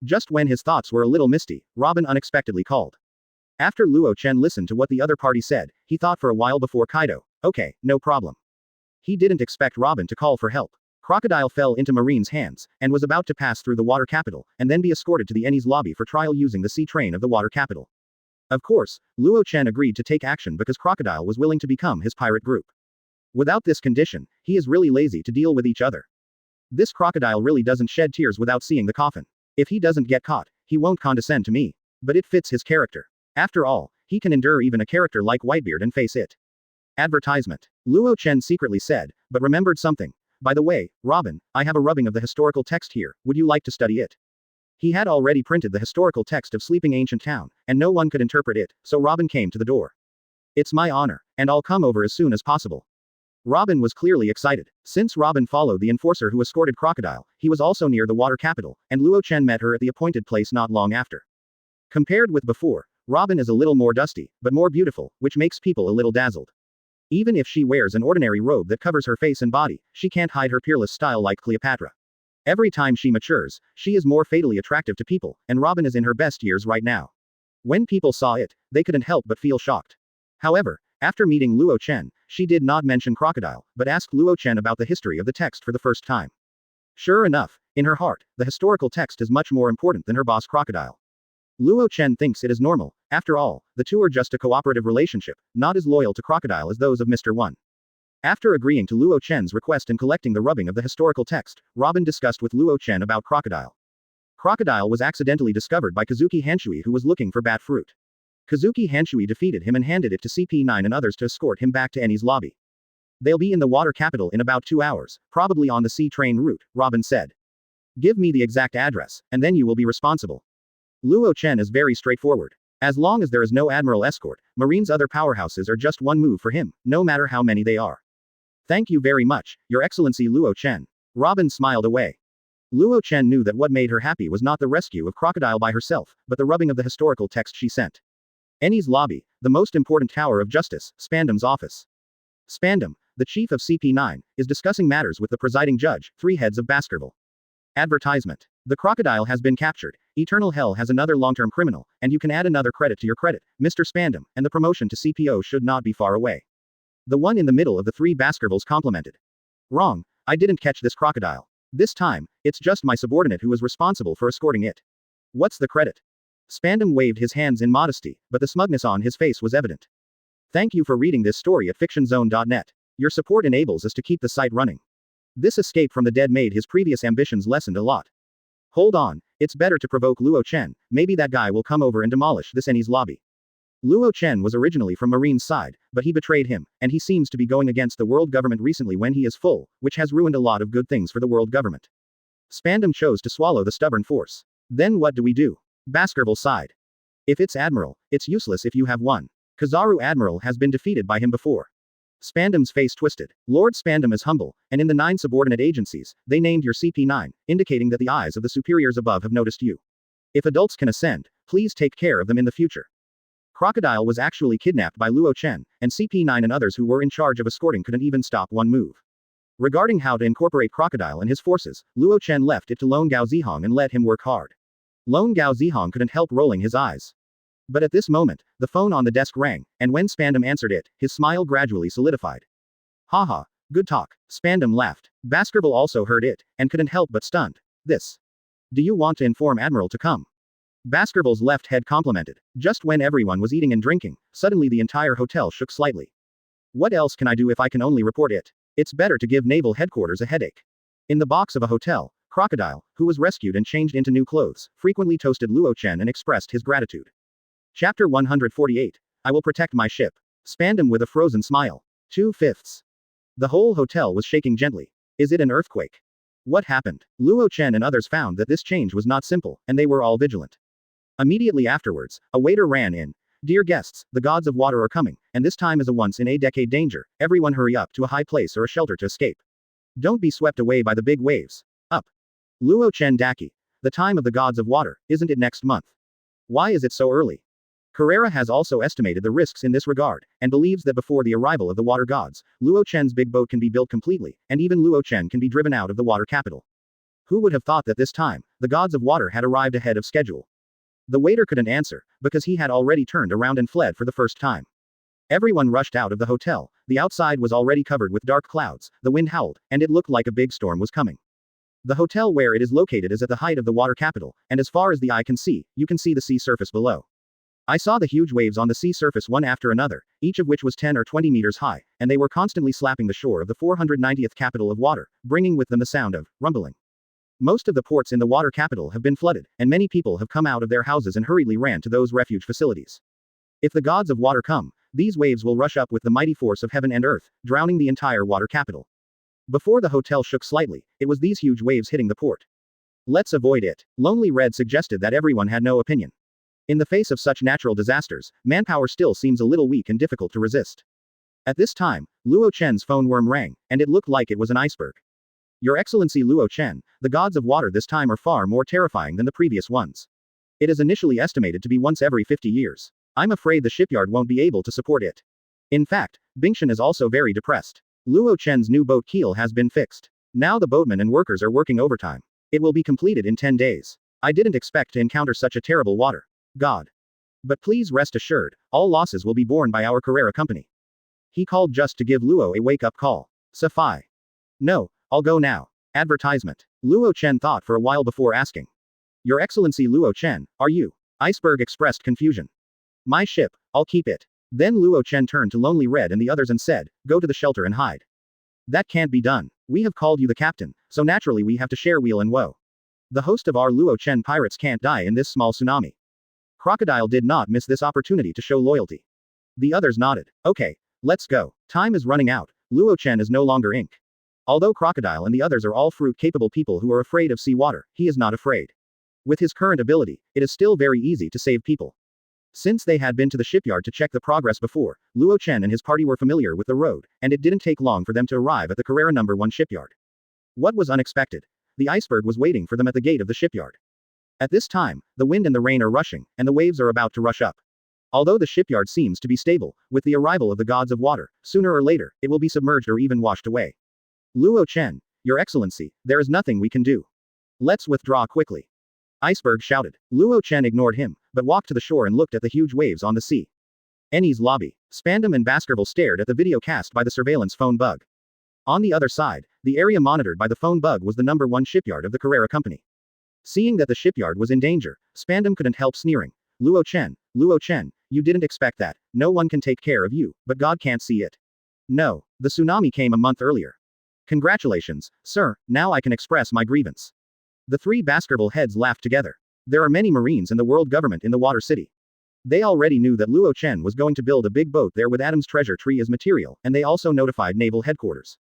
Just when his thoughts were a little misty, Robin unexpectedly called. After Luo Chen listened to what the other party said, he thought for a while before Kaido. Okay, no problem. He didn't expect Robin to call for help. Crocodile fell into Marine's hands, and was about to pass through the water capital, and then be escorted to the Enies lobby for trial using the sea train of the water capital. Of course, Luo Chen agreed to take action because Crocodile was willing to become his pirate group. Without this condition, he is really lazy to deal with each other. This crocodile really doesn't shed tears without seeing the coffin. If he doesn't get caught, he won't condescend to me. But it fits his character. After all, he can endure even a character like Whitebeard and face it. Advertisement. Luo Chen secretly said, but remembered something. By the way, Robin, I have a rubbing of the historical text here, would you like to study it? He had already printed the historical text of Sleeping Ancient Town, and no one could interpret it, so Robin came to the door. It's my honor, and I'll come over as soon as possible. Robin was clearly excited. Since Robin followed the enforcer who escorted Crocodile, he was also near the water capital, and Luo Chen met her at the appointed place not long after. Compared with before, Robin is a little more dusty, but more beautiful, which makes people a little dazzled. Even if she wears an ordinary robe that covers her face and body, she can't hide her peerless style like Cleopatra. Every time she matures, she is more fatally attractive to people, and Robin is in her best years right now. When people saw it, they couldn't help but feel shocked. However, after meeting Luo Chen, she did not mention Crocodile, but asked Luo Chen about the history of the text for the first time. Sure enough, in her heart, the historical text is much more important than her boss Crocodile. Luo Chen thinks it is normal, after all, the two are just a cooperative relationship, not as loyal to Crocodile as those of Mr. One. After agreeing to Luo Chen's request and collecting the rubbing of the historical text, Robin discussed with Luo Chen about Crocodile. Crocodile was accidentally discovered by Kazuki Hanshui who was looking for bat fruit. Kazuki Hanshui defeated him and handed it to CP9 and others to escort him back to Enies lobby. They'll be in the water capital in about 2 hours, probably on the sea train route, Robin said. Give me the exact address, and then you will be responsible. Luo Chen is very straightforward. As long as there is no admiral escort, Marine's other powerhouses are just one move for him, no matter how many they are. Thank you very much, Your Excellency Luo Chen. Robin smiled away. Luo Chen knew that what made her happy was not the rescue of Crocodile by herself, but the rubbing of the historical text she sent. Ennie's lobby, the most important tower of justice, Spandam's office. Spandam, the chief of CP9, is discussing matters with the presiding judge, 3 heads of Baskerville. Advertisement. The crocodile has been captured, Eternal Hell has another long-term criminal, and you can add another credit to your credit, Mr. Spandam, and the promotion to CPO should not be far away. The one in the middle of the 3 Baskervilles complimented. Wrong, I didn't catch this crocodile. This time, it's just my subordinate who was responsible for escorting it. What's the credit? Spandam waved his hands in modesty, but the smugness on his face was evident. Thank you for reading this story at fictionzone.net. Your support enables us to keep the site running. This escape from the dead made his previous ambitions lessened a lot. Hold on, it's better to provoke Luo Chen, maybe that guy will come over and demolish this Ennie's lobby. Luo Chen was originally from Marine's side, but he betrayed him, and he seems to be going against the world government recently when he is full, which has ruined a lot of good things for the world government. Spandam chose to swallow the stubborn force. Then what do we do? Baskerville sighed. If it's Admiral, it's useless if you have one. Kizaru Admiral has been defeated by him before. Spandam's face twisted. Lord Spandam is humble, and in the 9 subordinate agencies, they named your CP9, indicating that the eyes of the superiors above have noticed you. If adults can ascend, please take care of them in the future. Crocodile was actually kidnapped by Luo Chen, and CP9 and others who were in charge of escorting couldn't even stop one move. Regarding how to incorporate Crocodile and his forces, Luo Chen left it to Lone Gao Zihong and let him work hard. Lone Gao Zihong couldn't help rolling his eyes. But at this moment, the phone on the desk rang, and when Spandam answered it, his smile gradually solidified. Haha, good talk. Spandam laughed. Baskerville also heard it, and couldn't help but stunned. This. Do you want to inform Admiral to come? Baskerville's left head complimented. Just when everyone was eating and drinking, suddenly the entire hotel shook slightly. What else can I do if I can only report it? It's better to give Naval Headquarters a headache. In the box of a hotel, Crocodile, who was rescued and changed into new clothes, frequently toasted Luo Chen and expressed his gratitude. Chapter 148. I will protect my ship. Spandam with a frozen smile. 2/5. The whole hotel was shaking gently. Is it an earthquake? What happened? Luo Chen and others found that this change was not simple, and they were all vigilant. Immediately afterwards, a waiter ran in. Dear guests, the gods of water are coming, and this time is a once-in-a-decade danger. Everyone hurry up to a high place or a shelter to escape. Don't be swept away by the big waves. Up. Luo Chen Daki. The time of the gods of water, isn't it next month? Why is it so early? Carrera has also estimated the risks in this regard, and believes that before the arrival of the water gods, Luo Chen's big boat can be built completely, and even Luo Chen can be driven out of the water capital. Who would have thought that this time, the gods of water had arrived ahead of schedule? The waiter couldn't answer, because he had already turned around and fled for the first time. Everyone rushed out of the hotel, the outside was already covered with dark clouds, the wind howled, and it looked like a big storm was coming. The hotel where it is located is at the height of the water capital, and as far as the eye can see, you can see the sea surface below. I saw the huge waves on the sea surface one after another, each of which was 10 or 20 meters high, and they were constantly slapping the shore of the 490th capital of water, bringing with them the sound of rumbling. Most of the ports in the water capital have been flooded, and many people have come out of their houses and hurriedly ran to those refuge facilities. If the gods of water come, these waves will rush up with the mighty force of heaven and earth, drowning the entire water capital. Before the hotel shook slightly, it was these huge waves hitting the port. Let's avoid it. Lonely Red suggested that everyone had no opinion. In the face of such natural disasters, manpower still seems a little weak and difficult to resist. At this time, Luo Chen's phone worm rang, and it looked like it was an iceberg. Your Excellency Luo Chen, the gods of water this time are far more terrifying than the previous ones. It is initially estimated to be once every 50 years. I'm afraid the shipyard won't be able to support it. In fact, Bingshan is also very depressed. Luo Chen's new boat keel has been fixed. Now the boatmen and workers are working overtime. It will be completed in 10 days. I didn't expect to encounter such a terrible water. God. But please rest assured, all losses will be borne by our Carrera company. He called just to give Luo a wake-up call. Safai. No, I'll go now. Advertisement. Luo Chen thought for a while before asking. Your Excellency Luo Chen, are you? Iceberg expressed confusion. My ship, I'll keep it. Then Luo Chen turned to Lonely Red and the others and said, go to the shelter and hide. That can't be done. We have called you the captain, so naturally we have to share weal and woe. The host of our Luo Chen pirates can't die in this small tsunami. Crocodile did not miss this opportunity to show loyalty. The others nodded. Okay, let's go. Time is running out. Luo Chen is no longer ink. Although Crocodile and the others are all fruit-capable people who are afraid of sea water, he is not afraid. With his current ability, it is still very easy to save people. Since they had been to the shipyard to check the progress before, Luo Chen and his party were familiar with the road, and it didn't take long for them to arrive at the Carrera No. 1 shipyard. What was unexpected? The iceberg was waiting for them at the gate of the shipyard. At this time, the wind and the rain are rushing, and the waves are about to rush up. Although the shipyard seems to be stable, with the arrival of the gods of water, sooner or later, it will be submerged or even washed away. Luo Chen, Your Excellency, there is nothing we can do. Let's withdraw quickly. Iceberg shouted. Luo Chen ignored him, but walked to the shore and looked at the huge waves on the sea. Ennie's lobby. Spandam and Baskerville stared at the video cast by the surveillance phone bug. On the other side, the area monitored by the phone bug was the No. 1 shipyard of the Carrera Company. Seeing that the shipyard was in danger, Spandam couldn't help sneering. Luo Chen, you didn't expect that. No one can take care of you, but God can't see it. No, the tsunami came a month earlier. Congratulations, sir, now I can express my grievance. The three Baskerville heads laughed together. There are many Marines in the world government in the Water City. They already knew that Luo Chen was going to build a big boat there with Adam's treasure tree as material, and they also notified Naval Headquarters.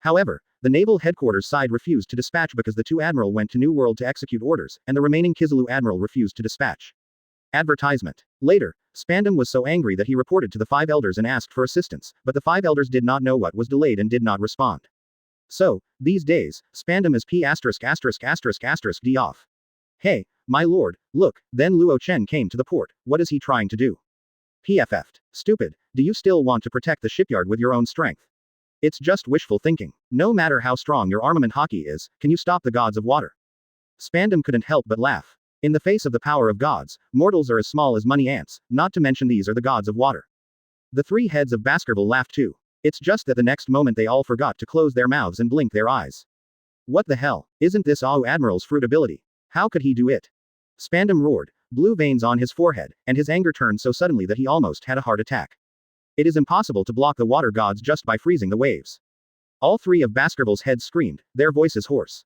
However, the Naval Headquarters side refused to dispatch because the two admiral went to New World to execute orders, and the remaining Kizaru admiral refused to dispatch. Advertisement. Later, Spandam was so angry that he reported to the five elders and asked for assistance, but the five elders did not know what was delayed and did not respond. So, these days, Spandam is P********* D off. Hey, my lord, look, then Luo Chen came to the port, what is he trying to do? PFF'd. Stupid, do you still want to protect the shipyard with your own strength? It's just wishful thinking. No matter how strong your armament hockey is, can you stop the gods of water? Spandam couldn't help but laugh. In the face of the power of gods, mortals are as small as money ants, not to mention these are the gods of water. The three heads of Baskerville laughed too. It's just that the next moment they all forgot to close their mouths and blink their eyes. What the hell? Isn't this AU Admiral's fruit ability? How could he do it? Spandam roared, blue veins on his forehead, and his anger turned so suddenly that he almost had a heart attack. It is impossible to block the water gods just by freezing the waves. All three of Baskerville's heads screamed, their voices hoarse.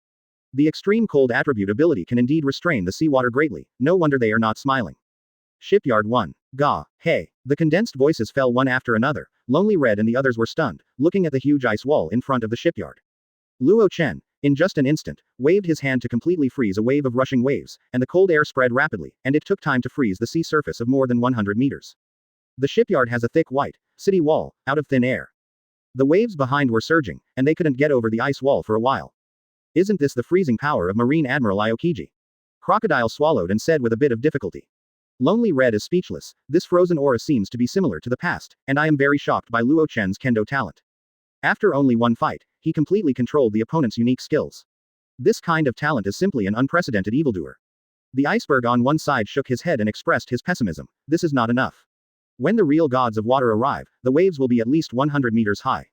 The extreme cold attribute ability can indeed restrain the seawater greatly, no wonder they are not smiling. Shipyard 1. Gah, hey. The condensed voices fell one after another. Lonely Red and the others were stunned, looking at the huge ice wall in front of the shipyard. Luo Chen, in just an instant, waved his hand to completely freeze a wave of rushing waves, and the cold air spread rapidly, and it took time to freeze the sea surface of more than 100 meters. The shipyard has a thick white, city wall, out of thin air. The waves behind were surging, and they couldn't get over the ice wall for a while. Isn't this the freezing power of Marine Admiral Aokiji? Crocodile swallowed and said with a bit of difficulty. Lonely Red is speechless, this frozen aura seems to be similar to the past, and I am very shocked by Luo Chen's kendo talent. After only one fight, he completely controlled the opponent's unique skills. This kind of talent is simply an unprecedented evildoer. The iceberg on one side shook his head and expressed his pessimism. This is not enough. When the real gods of water arrive, the waves will be at least 100 meters high.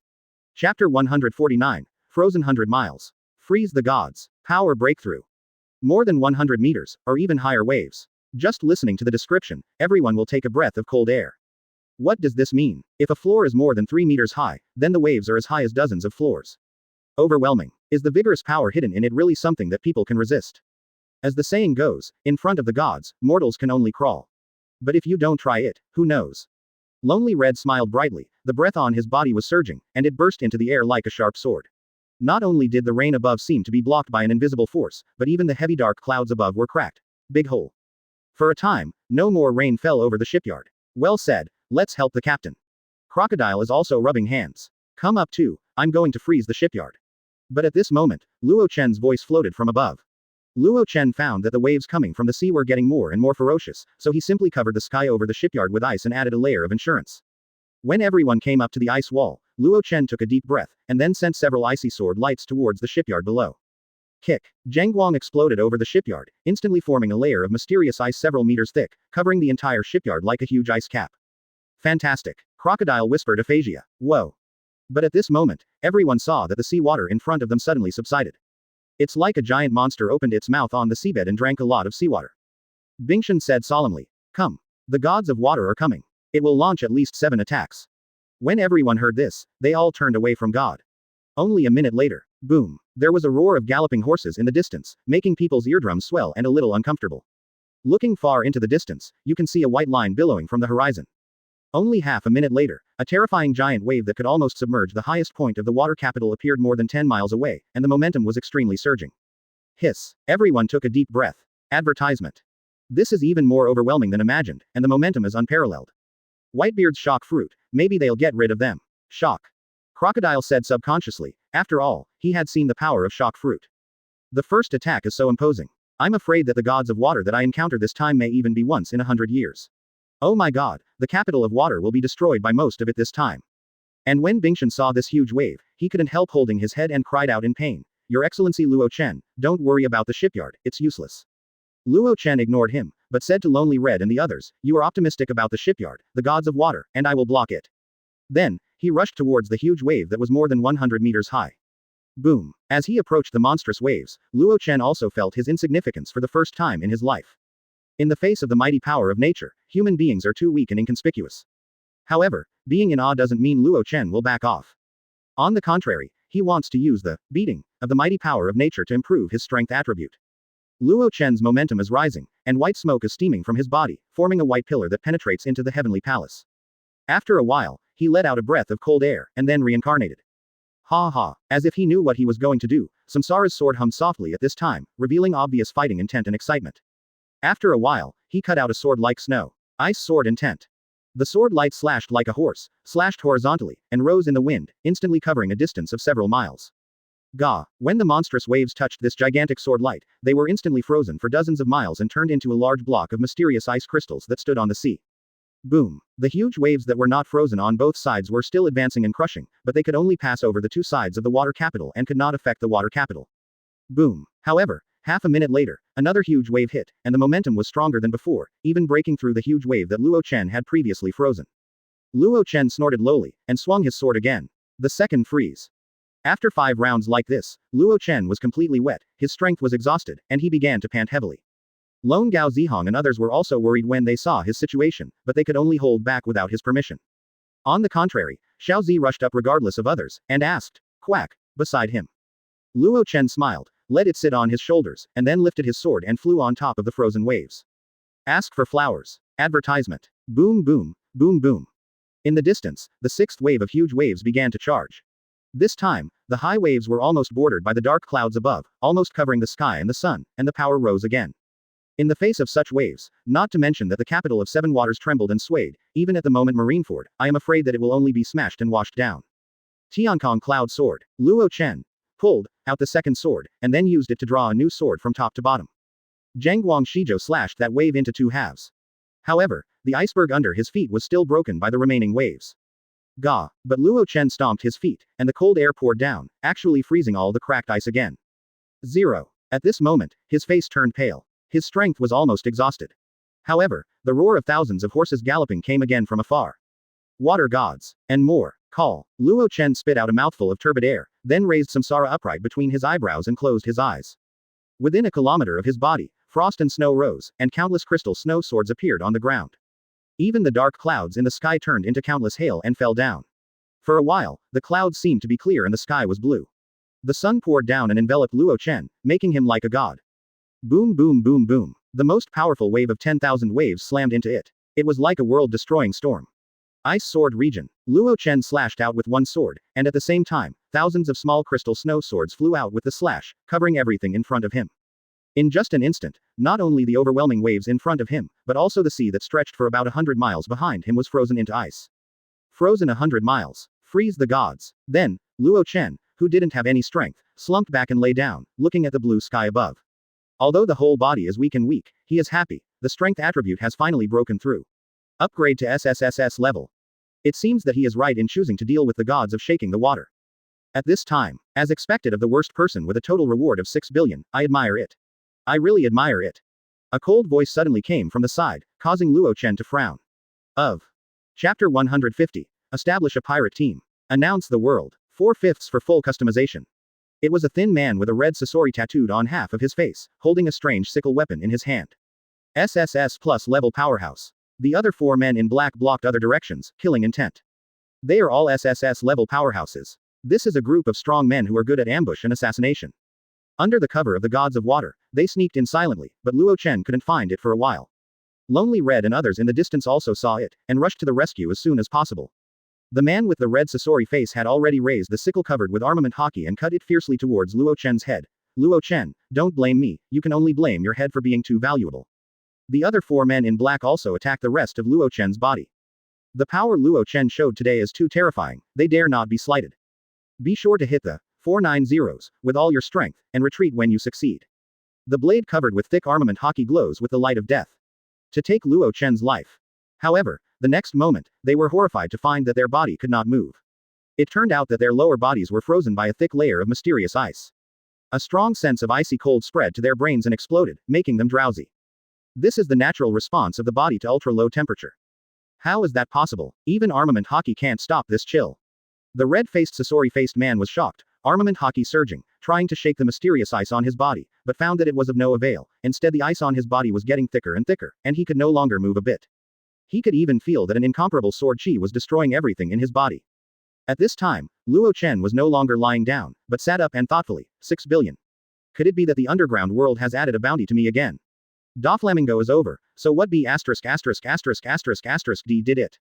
Chapter 149, Frozen 100 Miles. Freeze the gods. Power breakthrough. More than 100 meters, or even higher waves. Just listening to the description, everyone will take a breath of cold air. What does this mean? If a floor is more than 3 meters high, then the waves are as high as dozens of floors. Overwhelming. Is the vigorous power hidden in it really something that people can resist? As the saying goes, in front of the gods, mortals can only crawl. But if you don't try it, who knows? Lonely Red smiled brightly, the breath on his body was surging, and it burst into the air like a sharp sword. Not only did the rain above seem to be blocked by an invisible force, but even the heavy dark clouds above were cracked. Big hole. For a time, no more rain fell over the shipyard. Well said, let's help the captain. Crocodile is also rubbing hands. Come up too, I'm going to freeze the shipyard. But at this moment, Luo Chen's voice floated from above. Luo Chen found that the waves coming from the sea were getting more and more ferocious, so he simply covered the sky over the shipyard with ice and added a layer of insurance. When everyone came up to the ice wall, Luo Chen took a deep breath, and then sent several icy sword lights towards the shipyard below. Kick. Zhangguang exploded over the shipyard, instantly forming a layer of mysterious ice several meters thick, covering the entire shipyard like a huge ice cap. Fantastic. Crocodile whispered aphasia. Whoa. But at this moment, everyone saw that the seawater in front of them suddenly subsided. It's like a giant monster opened its mouth on the seabed and drank a lot of seawater. Bingshan said solemnly. Come. The gods of water are coming. It will launch at least 7 attacks. When everyone heard this, they all turned away from God. Only a minute later, boom, there was a roar of galloping horses in the distance, making people's eardrums swell and a little uncomfortable. Looking far into the distance, you can see a white line billowing from the horizon. Only half a minute later, a terrifying giant wave that could almost submerge the highest point of the water capital appeared more than 10 miles away, and the momentum was extremely surging. Hiss. Everyone took a deep breath. Advertisement. This is even more overwhelming than imagined, and the momentum is unparalleled. Whitebeard's shock fruit, maybe they'll get rid of them. Shock. Crocodile said subconsciously, after all, he had seen the power of shock fruit. The first attack is so imposing. I'm afraid that the gods of water that I encounter this time may even be once in 100 years. Oh my god, the capital of water will be destroyed by most of it this time. And when Bingshan saw this huge wave, he couldn't help holding his head and cried out in pain. Your Excellency Luo Chen, don't worry about the shipyard, it's useless. Luo Chen ignored him, but said to Lonely Red and the others, you are optimistic about the shipyard, the gods of water, and I will block it. Then, he rushed towards the huge wave that was more than 100 meters high. Boom. As he approached the monstrous waves, Luo Chen also felt his insignificance for the first time in his life. In the face of the mighty power of nature, human beings are too weak and inconspicuous. However, being in awe doesn't mean Luo Chen will back off. On the contrary, he wants to use the beating of the mighty power of nature to improve his strength attribute. Luo Chen's momentum is rising, and white smoke is steaming from his body, forming a white pillar that penetrates into the heavenly palace. After a while, he let out a breath of cold air, and then reincarnated. Ha ha. As if he knew what he was going to do, Samsara's sword hummed softly at this time, revealing obvious fighting intent and excitement. After a while, he cut out a sword like snow. Ice sword intent. The sword light slashed like a horse, slashed horizontally, and rose in the wind, instantly covering a distance of several miles. Gah! When the monstrous waves touched this gigantic sword light, they were instantly frozen for dozens of miles and turned into a large block of mysterious ice crystals that stood on the sea. Boom. The huge waves that were not frozen on both sides were still advancing and crushing, but they could only pass over the two sides of the water capital and could not affect the water capital. Boom. However, half a minute later, another huge wave hit, and the momentum was stronger than before, even breaking through the huge wave that Luo Chen had previously frozen. Luo Chen snorted lowly, and swung his sword again. The second freeze. After 5 rounds like this, Luo Chen was completely wet, his strength was exhausted, and he began to pant heavily. Lone Gao Zihong and others were also worried when they saw his situation, but they could only hold back without his permission. On the contrary, Xiao Zi rushed up regardless of others, and asked, "Quack," beside him. Luo Chen smiled, let it sit on his shoulders, and then lifted his sword and flew on top of the frozen waves. Ask for flowers. Advertisement. Boom boom, boom boom. In the distance, the 6th wave of huge waves began to charge. This time, the high waves were almost bordered by the dark clouds above, almost covering the sky and the sun, and the power rose again. In the face of such waves, not to mention that the capital of 7 waters trembled and swayed, even at the moment Marineford, I am afraid that it will only be smashed and washed down. Tiankong Cloud Sword. Luo Chen pulled out the second sword, and then used it to draw a new sword from top to bottom. Zhangguang Shijo slashed that wave into 2 halves. However, the iceberg under his feet was still broken by the remaining waves. Gah! But Luo Chen stomped his feet, and the cold air poured down, actually freezing all the cracked ice again. 0. At this moment, his face turned pale. His strength was almost exhausted. However, the roar of thousands of horses galloping came again from afar. Water gods. And more. Call. Luo Chen spit out a mouthful of turbid air, then raised Samsara upright between his eyebrows and closed his eyes. Within a kilometer of his body, frost and snow rose, and countless crystal snow swords appeared on the ground. Even the dark clouds in the sky turned into countless hail and fell down. For a while, the clouds seemed to be clear and the sky was blue. The sun poured down and enveloped Luo Chen, making him like a god. Boom boom boom boom. The most powerful wave of 10,000 waves slammed into it. It was like a world-destroying storm. Ice Sword Region. Luo Chen slashed out with one sword, and at the same time, thousands of small crystal snow swords flew out with the slash, covering everything in front of him. In just an instant, not only the overwhelming waves in front of him, but also the sea that stretched for about 100 miles behind him was frozen into ice. Frozen 100 miles. Freeze the gods. Then, Luo Chen, who didn't have any strength, slumped back and lay down, looking at the blue sky above. Although the whole body is weak and weak, he is happy. The strength attribute has finally broken through. Upgrade to SSSS level. It seems that he is right in choosing to deal with the gods of shaking the water. At this time, as expected of the worst person with a total reward of 6 billion, I admire it. I really admire it. A cold voice suddenly came from the side, causing Luo Chen to frown. Chapter 150. Establish a pirate team. Announce the world. 4/5 for full customization. It was a thin man with a red Sasori tattooed on half of his face, holding a strange sickle weapon in his hand. SSS plus level powerhouse. The other 4 men in black blocked other directions, killing intent. They are all SSS level powerhouses. This is a group of strong men who are good at ambush and assassination. Under the cover of the gods of water, they sneaked in silently, but Luo Chen couldn't find it for a while. Lonely Red and others in the distance also saw it, and rushed to the rescue as soon as possible. The man with the red Sasori face had already raised the sickle covered with armament hockey and cut it fiercely towards Luo Chen's head. Luo Chen, Don't blame me, you can only blame your head for being too valuable. The other 4 men in black also attacked the rest of Luo Chen's body. The power Luo Chen showed today is too terrifying, they dare not be slighted. Be sure to hit the 490s with all your strength, and retreat when you succeed. The blade covered with thick armament hockey glows with the light of death. To take Luo Chen's life. However, the next moment, they were horrified to find that their body could not move. It turned out that their lower bodies were frozen by a thick layer of mysterious ice. A strong sense of icy cold spread to their brains and exploded, making them drowsy. This is the natural response of the body to ultra-low temperature. How is that possible? Even armament hockey can't stop this chill. The red-faced Sasori-faced man was shocked, armament hockey surging, trying to shake the mysterious ice on his body, but found that it was of no avail. Instead, the ice on his body was getting thicker and thicker, and he could no longer move a bit. He could even feel that an incomparable sword chi was destroying everything in his body. At this time, Luo Chen was no longer lying down, but sat up and thoughtfully, 6 billion. Could it be that the underground world has added a bounty to me again? Da Flamingo is over, so what B*********** D did it?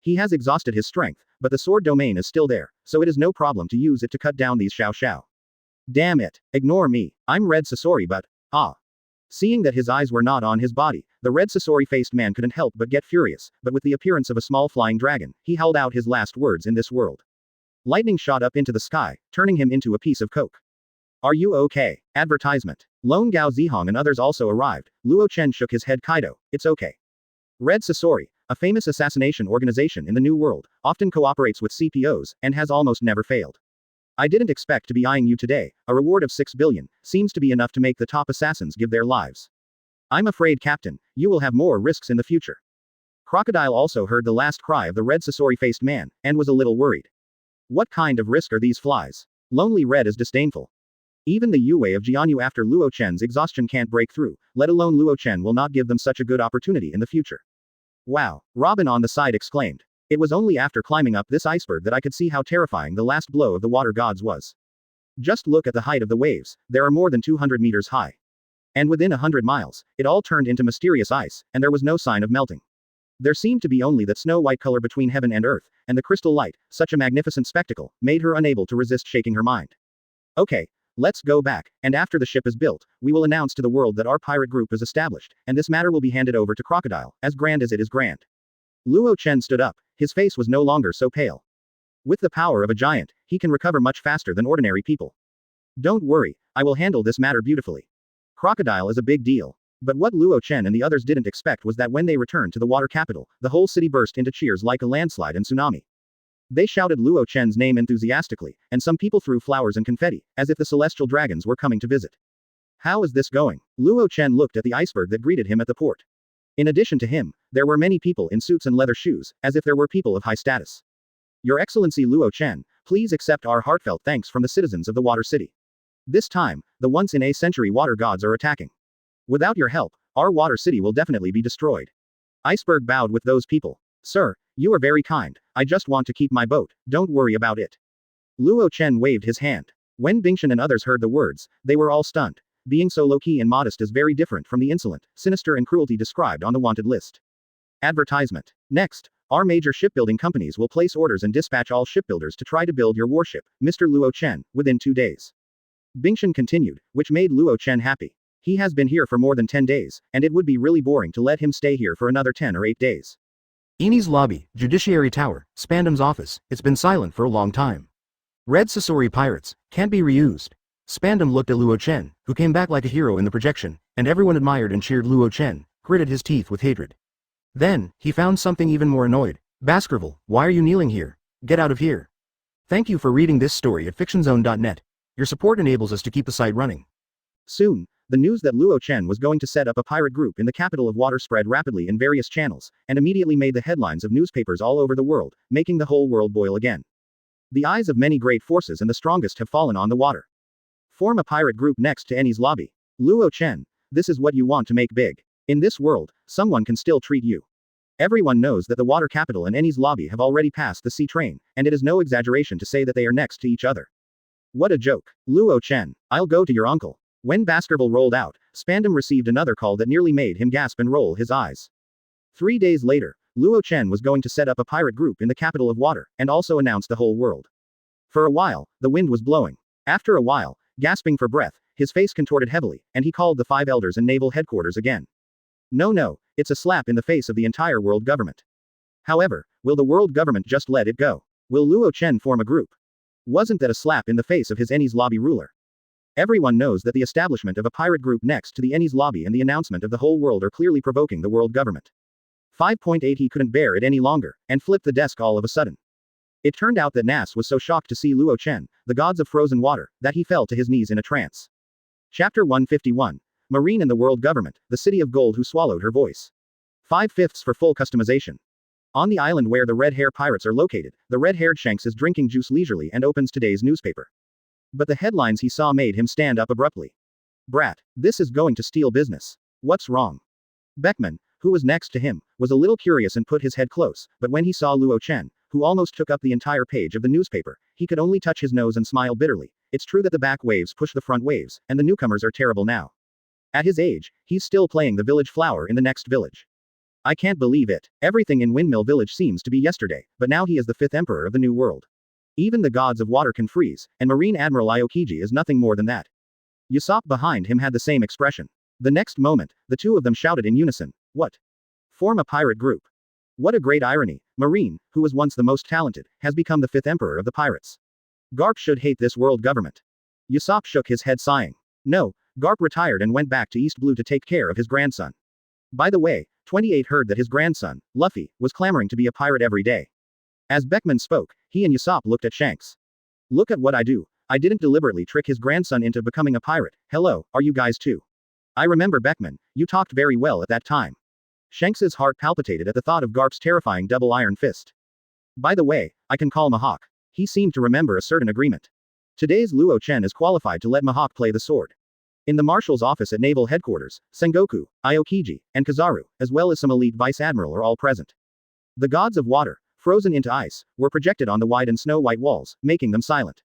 He has exhausted his strength, but the sword domain is still there, so it is no problem to use it to cut down these Xiao Xiao. Damn it, ignore me, I'm Red Sasori but, Seeing that his eyes were not on his body, the red Sasori-faced man couldn't help but get furious, but with the appearance of a small flying dragon, he held out his last words in this world. Lightning shot up into the sky, turning him into a piece of coke. Are you okay? Advertisement. Lone Gao Zihong and others also arrived. Luo Chen shook his head. Kaido, it's okay. Red Sasori, a famous assassination organization in the New World, often cooperates with CPOs, and has almost never failed. I didn't expect to be eyeing you today, a reward of 6 billion, seems to be enough to make the top assassins give their lives. I'm afraid, Captain, you will have more risks in the future. Crocodile also heard the last cry of the red Sasori-faced man, and was a little worried. What kind of risk are these flies? Lonely Red is disdainful. Even the Yue of Jianyu after Luo Chen's exhaustion can't break through, let alone Luo Chen will not give them such a good opportunity in the future. Wow, Robin on the side exclaimed. It was only after climbing up this iceberg that I could see how terrifying the last blow of the water gods was. Just look at the height of the waves, they are more than 200 meters high. And within 100 miles, it all turned into mysterious ice, and there was no sign of melting. There seemed to be only that snow-white color between heaven and earth, and the crystal light, such a magnificent spectacle, made her unable to resist shaking her mind. Okay, let's go back, and after the ship is built, we will announce to the world that our pirate group is established, and this matter will be handed over to Crocodile, as grand as it is grand. Luo Chen stood up, his face was no longer so pale. With the power of a giant, he can recover much faster than ordinary people. Don't worry, I will handle this matter beautifully. Crocodile is a big deal. But what Luo Chen and the others didn't expect was that when they returned to the water capital, the whole city burst into cheers like a landslide and tsunami. They shouted Luo Chen's name enthusiastically, and some people threw flowers and confetti, as if the celestial dragons were coming to visit. How is this going? Luo Chen looked at the iceberg that greeted him at the port. In addition to him, there were many people in suits and leather shoes, as if there were people of high status. Your Excellency Luo Chen, please accept our heartfelt thanks from the citizens of the Water City. This time, the once-in-a-century water gods are attacking. Without your help, our Water City will definitely be destroyed. Iceberg bowed with those people. Sir, you are very kind, I just want to keep my boat, don't worry about it. Luo Chen waved his hand. When Bingshan and others heard the words, they were all stunned. Being so low-key and modest is very different from the insolent, sinister and cruelty described on the wanted list. Advertisement. Next, our major shipbuilding companies will place orders and dispatch all shipbuilders to try to build your warship, Mr. Luo Chen, within 2 days. Bingshan continued, which made Luo Chen happy. He has been here for more than 10 days, and it would be really boring to let him stay here for another 10 or 8 days. Eni's lobby, Judiciary Tower, Spandam's office, it's been silent for a long time. Red Sasori pirates, can't be reused. Spandam looked at Luo Chen, who came back like a hero in the projection, and everyone admired and cheered Luo Chen, gritted his teeth with hatred. Then, he found something even more annoyed. Baskerville, why are you kneeling here? Get out of here. Thank you for reading this story at fictionzone.net. Your support enables us to keep the site running. Soon, the news that Luo Chen was going to set up a pirate group in the capital of water spread rapidly in various channels, and immediately made the headlines of newspapers all over the world, making the whole world boil again. The eyes of many great forces and the strongest have fallen on the water. Form a pirate group next to Eni's lobby. Luo Chen, this is what you want to make big. In this world, someone can still treat you. Everyone knows that the water capital and Eni's lobby have already passed the sea train, and it is no exaggeration to say that they are next to each other. What a joke. Luo Chen, I'll go to your uncle. When Baskerville rolled out, Spandam received another call that nearly made him gasp and roll his eyes. 3 days later, Luo Chen was going to set up a pirate group in the capital of water, and also announce the whole world. For a while, the wind was blowing. After a while, gasping for breath, His face contorted heavily, and he called the 5 elders and naval headquarters again. No, it's a slap in the face of the entire world government. However, will the world government just let it go? Will Luo Chen form a group? Wasn't that a slap in the face of his Enies lobby ruler? Everyone knows that the establishment of a pirate group next to the Enies lobby and the announcement of the whole world are clearly provoking the world government. 5.8 He couldn't bear it any longer, and flipped the desk all of a sudden. It turned out that Nas was so shocked to see Luo Chen, the gods of frozen water, that he fell to his knees in a trance. Chapter 151. Marine and the World Government, the City of Gold who swallowed her voice. 5/5 for full customization. On the island where the red-hair pirates are located, the red-haired Shanks is drinking juice leisurely and opens today's newspaper. But the headlines he saw made him stand up abruptly. Brat, this is going to steal business. What's wrong? Beckman, who was next to him, was a little curious and put his head close, but when he saw Luo Chen, who almost took up the entire page of the newspaper, he could only touch his nose and smile bitterly. It's true that the back waves push the front waves, and the newcomers are terrible now. At his age, he's still playing the village flower in the next village. I can't believe it. Everything in Windmill Village seems to be yesterday, but now he is the 5th emperor of the new world. Even the gods of water can freeze, and Marine Admiral Aokiji is nothing more than that. Usopp behind him had the same expression. The next moment, the two of them shouted in unison, "What? Form a pirate group." What a great irony. Marine, who was once the most talented, has become the 5th emperor of the pirates. Garp should hate this world government. Usopp shook his head sighing. No, Garp retired and went back to East Blue to take care of his grandson. By the way, 28 heard that his grandson, Luffy, was clamoring to be a pirate every day. As Beckman spoke, he and Usopp looked at Shanks. Look at what I do. I didn't deliberately trick his grandson into becoming a pirate. Hello, are you guys too? I remember Beckman, you talked very well at that time. Shanks's heart palpitated at the thought of Garp's terrifying double iron fist. By the way, I can call Mihawk. He seemed to remember a certain agreement. Today's Luo Chen is qualified to let Mihawk play the sword. In the marshal's office at naval headquarters, Sengoku, Aokiji, and Kizaru, as well as some elite vice admiral are all present. The gods of water, frozen into ice, were projected on the wide and snow-white walls, making them silent.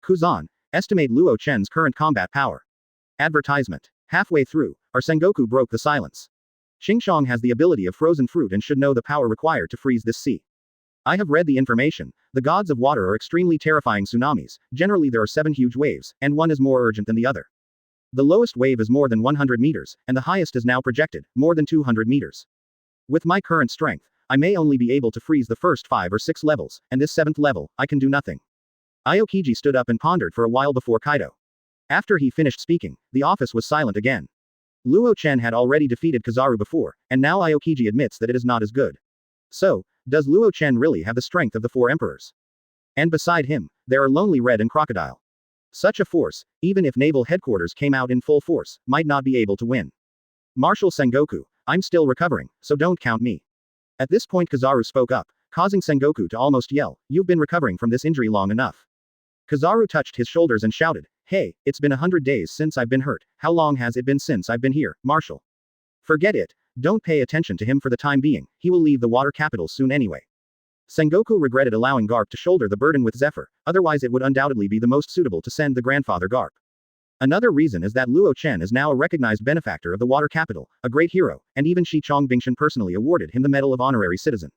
Kuzan, estimate Luo Chen's current combat power. Advertisement. Halfway through, our Sengoku broke the silence. Xingqiang has the ability of frozen fruit and should know the power required to freeze this sea. I have read the information. The gods of water are extremely terrifying tsunamis. Generally there are 7 huge waves, and one is more urgent than the other. The lowest wave is more than 100 meters, and the highest is now projected, more than 200 meters. With my current strength, I may only be able to freeze the first 5 or 6 levels, and this 7th level, I can do nothing. Aokiji stood up and pondered for a while before Kaido. After he finished speaking, the office was silent again. Luo Chen had already defeated Kizaru before, and now Aokiji admits that it is not as good. So, does Luo Chen really have the strength of the 4 emperors? And beside him, there are Lonely Red and Crocodile. Such a force, even if naval headquarters came out in full force, might not be able to win. Marshal Sengoku, I'm still recovering, so don't count me. At this point Kizaru spoke up, causing Sengoku to almost yell, "You've been recovering from this injury long enough." Kizaru touched his shoulders and shouted, "Hey, it's been 100 days since I've been hurt. How long has it been since I've been here, Marshal?" Forget it. Don't pay attention to him for the time being, he will leave the water capital soon anyway. Sengoku regretted allowing Garp to shoulder the burden with Zephyr, otherwise it would undoubtedly be the most suitable to send the grandfather Garp. Another reason is that Luo Chen is now a recognized benefactor of the water capital, a great hero, and even Shi Chongbingshan personally awarded him the Medal of Honorary Citizen.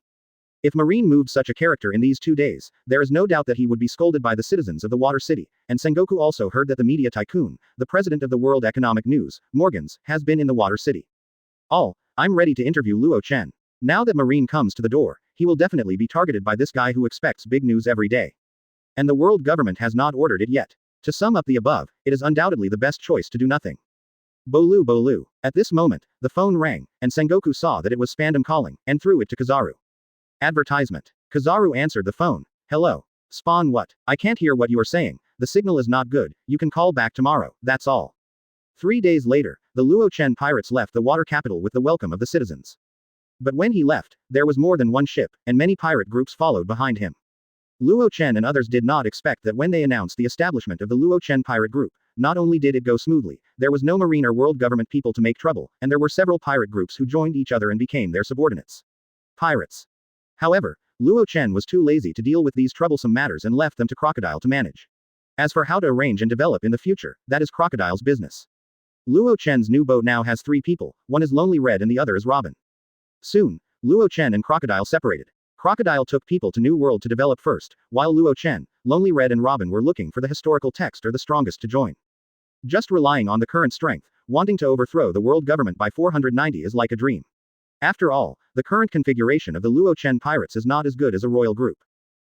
If Marine moved such a character in these 2 days, there is no doubt that he would be scolded by the citizens of the Water City, and Sengoku also heard that the media tycoon, the president of the World Economic News, Morgans, has been in the Water City. I'm ready to interview Luo Chen. Now that Marine comes to the door, he will definitely be targeted by this guy who expects big news every day. And the world government has not ordered it yet. To sum up the above, it is undoubtedly the best choice to do nothing. Bolu. At this moment, the phone rang, and Sengoku saw that it was Spandam calling, and threw it to Kizaru. Advertisement. Kizaru answered the phone. Hello. Spawn what? I can't hear what you are saying, the signal is not good, you can call back tomorrow, that's all. 3 days later, the Luo Chen pirates left the water capital with the welcome of the citizens. But when he left, there was more than one ship, and many pirate groups followed behind him. Luo Chen and others did not expect that when they announced the establishment of the Luo Chen pirate group, not only did it go smoothly, there was no marine or world government people to make trouble, and there were several pirate groups who joined each other and became their subordinates. Pirates. However, Luo Chen was too lazy to deal with these troublesome matters and left them to Crocodile to manage. As for how to arrange and develop in the future, that is Crocodile's business. Luo Chen's new boat now has 3 people, one is Lonely Red and the other is Robin. Soon, Luo Chen and Crocodile separated. Crocodile took people to New World to develop first, while Luo Chen, Lonely Red and Robin were looking for the historical text or the strongest to join. Just relying on the current strength, wanting to overthrow the world government by 490 is like a dream. After all, the current configuration of the Luo Chen pirates is not as good as a royal group.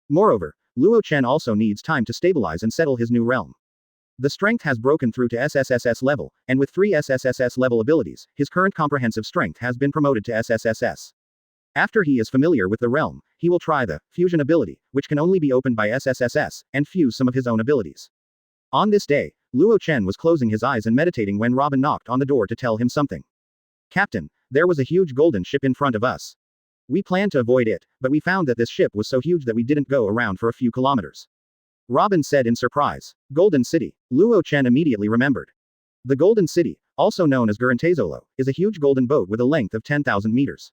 Moreover, Luo Chen also needs time to stabilize and settle his new realm. The strength has broken through to SSSS level, and with 3 SSSS level abilities, his current comprehensive strength has been promoted to SSSS. After he is familiar with the realm, he will try the fusion ability, which can only be opened by SSSS, and fuse some of his own abilities. On this day, Luo Chen was closing his eyes and meditating when Robin knocked on the door to tell him something. Captain, there was a huge golden ship in front of us. We planned to avoid it, but we found that this ship was so huge that we didn't go around for a few kilometers. Robin said in surprise. Golden City. Luo Chen immediately remembered. The Golden City, also known as Gurantezolo, is a huge golden boat with a length of 10,000 meters.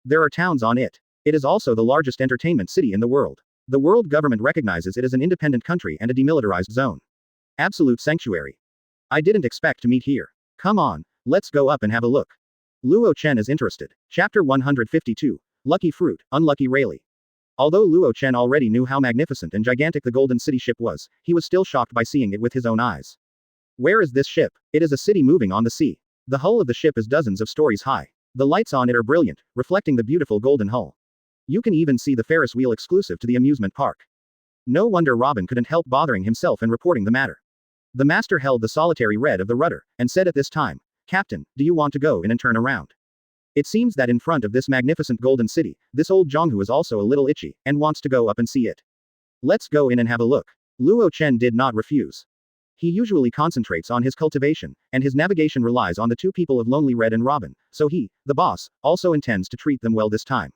There are towns on it. It is also the largest entertainment city in the world. The world government recognizes it as an independent country and a demilitarized zone. Absolute sanctuary. I didn't expect to meet here. Come on, let's go up and have a look. Luo Chen is interested. Chapter 152. Lucky Fruit, Unlucky Rayleigh. Although Luo Chen already knew how magnificent and gigantic the Golden City ship was, he was still shocked by seeing it with his own eyes. Where is this ship? It is a city moving on the sea. The hull of the ship is dozens of stories high. The lights on it are brilliant, reflecting the beautiful golden hull. You can even see the Ferris wheel exclusive to the amusement park. No wonder Robin couldn't help bothering himself and reporting the matter. The master held the solitary red of the rudder, and said at this time, Captain, do you want to go in and turn around? It seems that in front of this magnificent golden city, this old Zhonghu is also a little itchy, and wants to go up and see it. Let's go in and have a look. Luo Chen did not refuse. He usually concentrates on his cultivation, and his navigation relies on the two people of Lonely Red and Robin, so he, the boss, also intends to treat them well this time.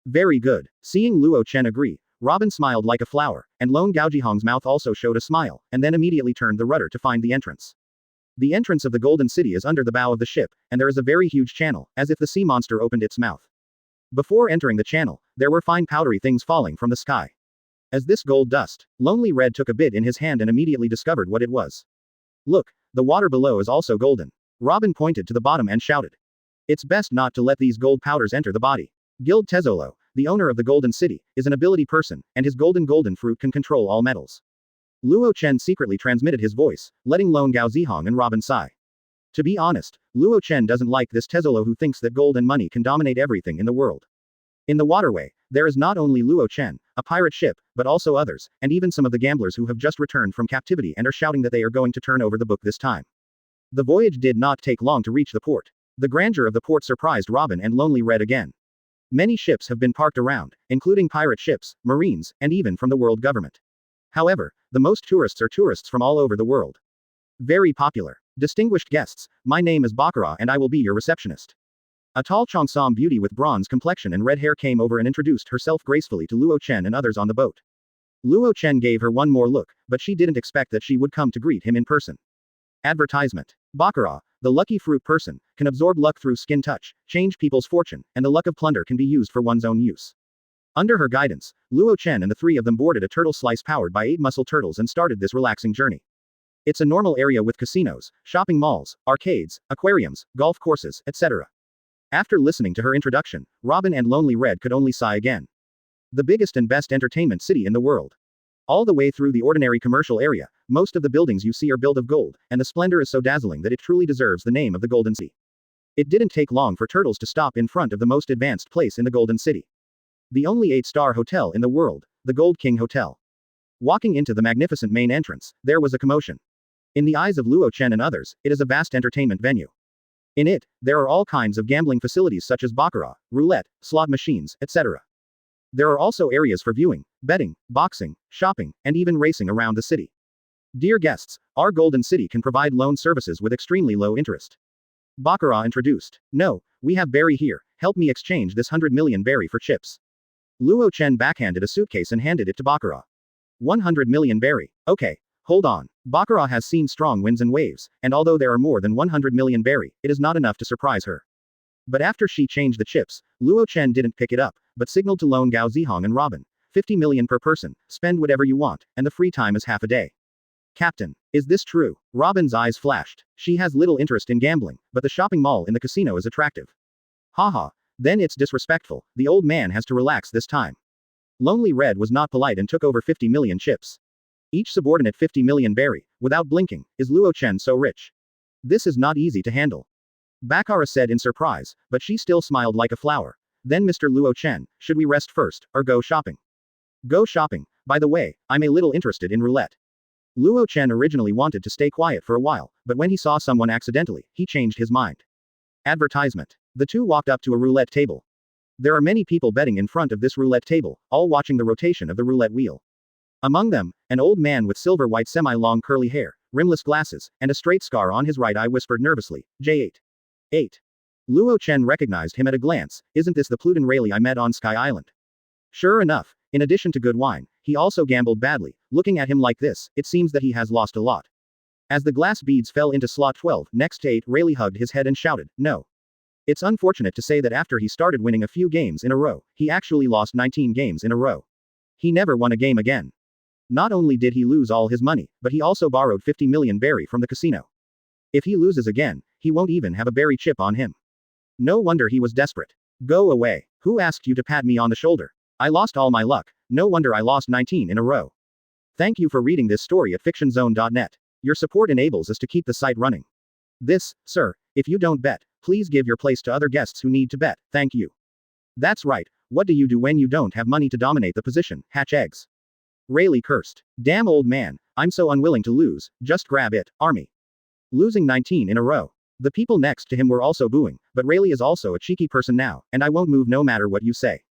Very good. Seeing Luo Chen agree, Robin smiled like a flower, and Lone Gaojihong's mouth also showed a smile, and then immediately turned the rudder to find the entrance. The entrance of the Golden City is under the bow of the ship, and there is a very huge channel, as if the sea monster opened its mouth. Before entering the channel, there were fine powdery things falling from the sky. As this gold dust, Lonely Red took a bit in his hand and immediately discovered what it was. Look, the water below is also golden. Robin pointed to the bottom and shouted. It's best not to let these gold powders enter the body. Guild Tezolo, the owner of the Golden City, is an ability person, and his golden fruit can control all metals. Luo Chen secretly transmitted his voice, letting Lone Gao Zihong and Robin sigh. To be honest, Luo Chen doesn't like this Tezolo who thinks that gold and money can dominate everything in the world. In the waterway, there is not only Luo Chen, a pirate ship, but also others, and even some of the gamblers who have just returned from captivity and are shouting that they are going to turn over the book this time. The voyage did not take long to reach the port. The grandeur of the port surprised Robin and Lonely Red again. Many ships have been parked around, including pirate ships, marines, and even from the world government. However, the most tourists are tourists from all over the world. Very popular. Distinguished guests, my name is Baccarat and I will be your receptionist. A tall Cheongsam beauty with bronze complexion and red hair came over and introduced herself gracefully to Luo Chen and others on the boat. Luo Chen gave her one more look, but she didn't expect that she would come to greet him in person. Advertisement. Baccarat, the lucky fruit person, can absorb luck through skin touch, change people's fortune, and the luck of plunder can be used for one's own use. Under her guidance, Luo Chen and the three of them boarded a turtle slice powered by 8 muscle turtles and started this relaxing journey. It's a normal area with casinos, shopping malls, arcades, aquariums, golf courses, etc. After listening to her introduction, Robin and Lonely Red could only sigh again. The biggest and best entertainment city in the world. All the way through the ordinary commercial area, most of the buildings you see are built of gold, and the splendor is so dazzling that it truly deserves the name of the Golden City. It didn't take long for turtles to stop in front of the most advanced place in the Golden City. The only 8-star hotel in the world, the Gold King Hotel. Walking into the magnificent main entrance, there was a commotion. In the eyes of Luo Chen and others, it is a vast entertainment venue. In it, there are all kinds of gambling facilities such as baccarat, roulette, slot machines, etc. There are also areas for viewing, betting, boxing, shopping, and even racing around the city. Dear guests, our Golden City can provide loan services with extremely low interest. Baccarat introduced. No, we have berry here, help me exchange this 100 million berry for chips. Luo Chen backhanded a suitcase and handed it to Baccarat. 100 million berry. Okay, hold on. Baccarat has seen strong winds and waves, and although there are more than 100 million berry, it is not enough to surprise her. But after she changed the chips, Luo Chen didn't pick it up, but signaled to Lone Gao Zihong and Robin. 50 million per person, spend whatever you want, and the free time is half a day. Captain, is this true? Robin's eyes flashed. She has little interest in gambling, but the shopping mall in the casino is attractive. Haha, then it's disrespectful, the old man has to relax this time. Lonely Red was not polite and took over 50 million chips. Each subordinate 50 million berry, without blinking. Is Luo Chen so rich? This is not easy to handle. Bakara said in surprise, but she still smiled like a flower. Then Mr. Luo Chen, should we rest first, or go shopping? Go shopping. By the way, I'm a little interested in roulette. Luo Chen originally wanted to stay quiet for a while, but when he saw someone accidentally, he changed his mind. Advertisement. The two walked up to a roulette table. There are many people betting in front of this roulette table, all watching the rotation of the roulette wheel. Among them, an old man with silver-white semi-long curly hair, rimless glasses, and a straight scar on his right eye whispered nervously, J8. 8. Luo Chen recognized him at a glance. Isn't this the Pluton Rayleigh I met on Sky Island? Sure enough, in addition to good wine, he also gambled badly. Looking at him like this, it seems that he has lost a lot. As the glass beads fell into slot 12, next to 8, Rayleigh hugged his head and shouted, no. It's unfortunate to say that after he started winning a few games in a row, he actually lost 19 games in a row. He never won a game again. Not only did he lose all his money, but he also borrowed 50 million berry from the casino. If he loses again, he won't even have a berry chip on him. No wonder he was desperate. Go away. Who asked you to pat me on the shoulder? I lost all my luck. No wonder I lost 19 in a row. Thank you for reading this story at fictionzone.net. Your support enables us to keep the site running. This, sir, if you don't bet, please give your place to other guests who need to bet, thank you. That's right, what do you do when you don't have money to dominate the position? Hatch eggs. Rayleigh cursed. Damn old man, I'm so unwilling to lose, just grab it, army. Losing 19 in a row. The people next to him were also booing, but Rayleigh is also a cheeky person now, and I won't move no matter what you say.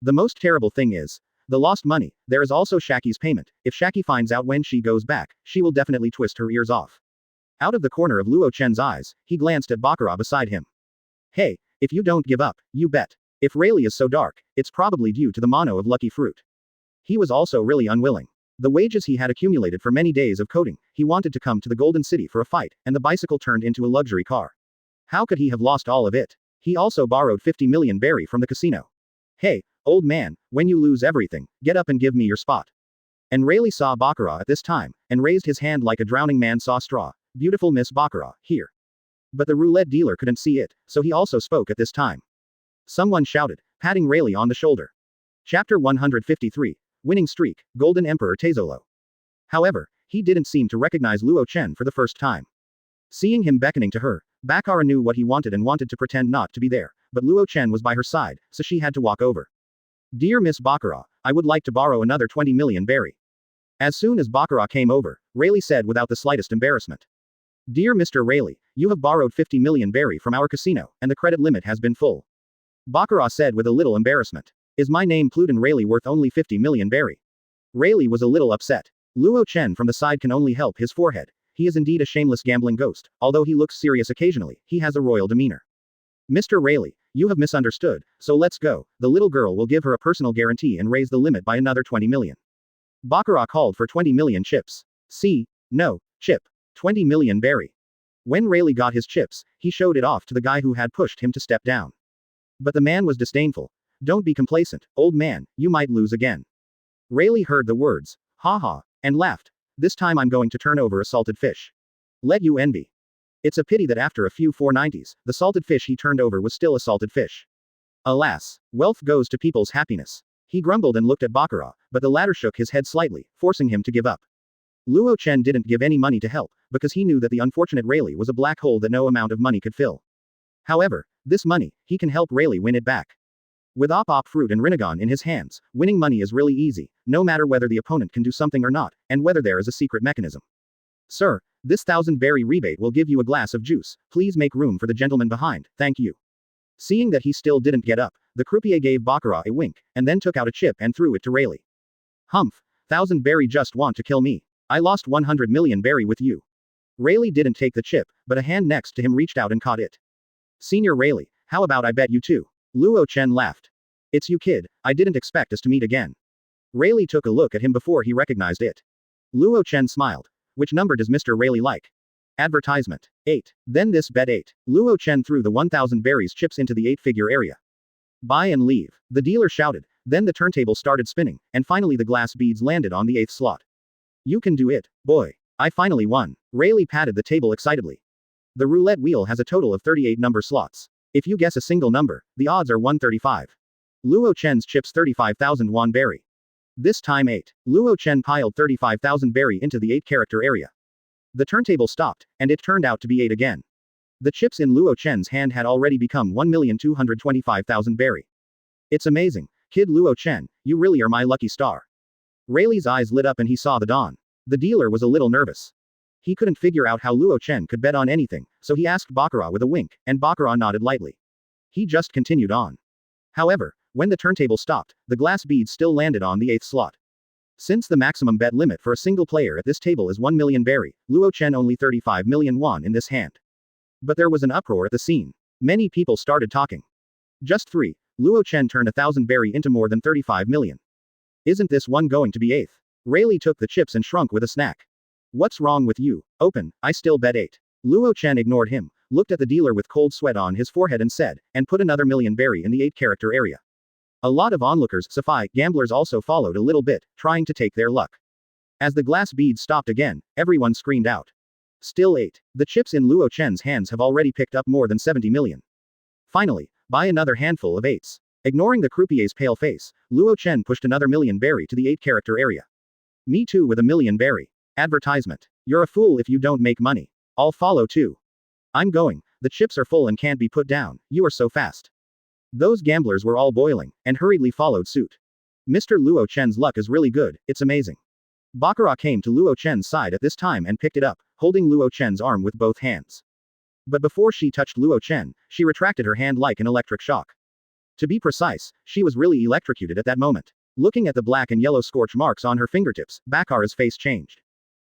The most terrible thing is, the lost money. There is also Shaki's payment. If Shaki finds out when she goes back, she will definitely twist her ears off. Out of the corner of Luo Chen's eyes, he glanced at Bakara beside him. Hey, if you don't give up, you bet. If Rayleigh is so dark, it's probably due to the mono of lucky fruit. He was also really unwilling. The wages he had accumulated for many days of coding, he wanted to come to the Golden City for a fight, and the bicycle turned into a luxury car. How could he have lost all of it? He also borrowed 50 million berry from the casino. Hey, old man, when you lose everything, get up and give me your spot. And Rayleigh saw Bakara at this time, and raised his hand like a drowning man saw straw. Beautiful Miss Bakara, here. But the roulette dealer couldn't see it, so he also spoke at this time. Someone shouted, patting Rayleigh on the shoulder. Chapter 153. Winning Streak, Golden Emperor Tezolo. However, he didn't seem to recognize Luo Chen for the first time. Seeing him beckoning to her, Bakara knew what he wanted and wanted to pretend not to be there, but Luo Chen was by her side, so she had to walk over. Dear Miss Bakara, I would like to borrow another 20 million berry. As soon as Bakara came over, Rayleigh said without the slightest embarrassment. Dear Mr. Rayleigh, you have borrowed 50 million berry from our casino, and the credit limit has been full. Bakara said with a little embarrassment. Is my name Pluton Rayleigh worth only 50 million berry? Rayleigh was a little upset. Luo Chen from the side can only help his forehead. He is indeed a shameless gambling ghost, although he looks serious occasionally, he has a royal demeanor. Mr. Rayleigh, you have misunderstood, so let's go. The little girl will give her a personal guarantee and raise the limit by another 20 million. Bakara called for 20 million chips. No, chip. 20 million berry. When Rayleigh got his chips, he showed it off to the guy who had pushed him to step down. But the man was disdainful. Don't be complacent, old man, you might lose again. Rayleigh heard the words, haha, and laughed. This time I'm going to turn over a salted fish. Let you envy. It's a pity that after a few 490s, the salted fish he turned over was still a salted fish. Alas, wealth goes to people's happiness. He grumbled and looked at Bakara, but the latter shook his head slightly, forcing him to give up. Luo Chen didn't give any money to help, because he knew that the unfortunate Rayleigh was a black hole that no amount of money could fill. However, this money, he can help Rayleigh win it back. With Op Fruit and Rinnegan in his hands, winning money is really easy, no matter whether the opponent can do something or not, and whether there is a secret mechanism. Sir, this 1,000 berry rebate will give you a glass of juice, please make room for the gentleman behind, thank you. Seeing that he still didn't get up, the croupier gave Bakara a wink, and then took out a chip and threw it to Rayleigh. Humph, 1,000 berry just want to kill me. I lost 100 million berry with you. Rayleigh didn't take the chip, but a hand next to him reached out and caught it. Senior Rayleigh, how about I bet you too? Luo Chen laughed. It's you kid, I didn't expect us to meet again. Rayleigh took a look at him before he recognized it. Luo Chen smiled. Which number does Mr. Rayleigh like? Advertisement. 8. Then this bet 8. Luo Chen threw the 1,000 berries chips into the 8-figure area. Buy and leave. The dealer shouted, then the turntable started spinning, and finally the glass beads landed on the 8th slot. You can do it, boy. I finally won. Rayleigh patted the table excitedly. The roulette wheel has a total of 38 number slots. If you guess a single number, the odds are 135. Luo Chen's chips 35,000 won berry. This time 8. Luo Chen piled 35,000 berry into the 8-character area. The turntable stopped, and it turned out to be 8 again. The chips in Luo Chen's hand had already become 1,225,000 berry. It's amazing, kid Luo Chen, you really are my lucky star. Rayleigh's eyes lit up and he saw the dawn. The dealer was a little nervous. He couldn't figure out how Luo Chen could bet on anything, so he asked Baccarat with a wink, and Baccarat nodded lightly. He just continued on. However, when the turntable stopped, the glass beads still landed on the 8th slot. Since the maximum bet limit for a single player at this table is 1 million berry, Luo Chen only 35 million won in this hand. But there was an uproar at the scene. Many people started talking. Just 3. Luo Chen turned 1,000 berry into more than 35 million. Isn't this one going to be 8th? Rayleigh took the chips and shrunk with a snack. What's wrong with you? Open, I still bet 8. Luo Chen ignored him, looked at the dealer with cold sweat on his forehead and said, and put another million berry in the 8-character area. A lot of onlookers, gamblers also followed a little bit, trying to take their luck. As the glass beads stopped again, everyone screamed out. Still 8. The chips in Luo Chen's hands have already picked up more than 70 million. Finally, buy another handful of 8s. Ignoring the croupier's pale face, Luo Chen pushed another million berry to the 8-character area. Me too with a million berry. Advertisement. You're a fool if you don't make money. I'll follow too. I'm going, the chips are full and can't be put down, you are so fast. Those gamblers were all boiling, and hurriedly followed suit. Mr. Luo Chen's luck is really good, it's amazing. Baccarat came to Luo Chen's side at this time and picked it up, holding Luo Chen's arm with both hands. But before she touched Luo Chen, she retracted her hand like an electric shock. To be precise, she was really electrocuted at that moment. Looking at the black and yellow scorch marks on her fingertips, Baccarat's face changed.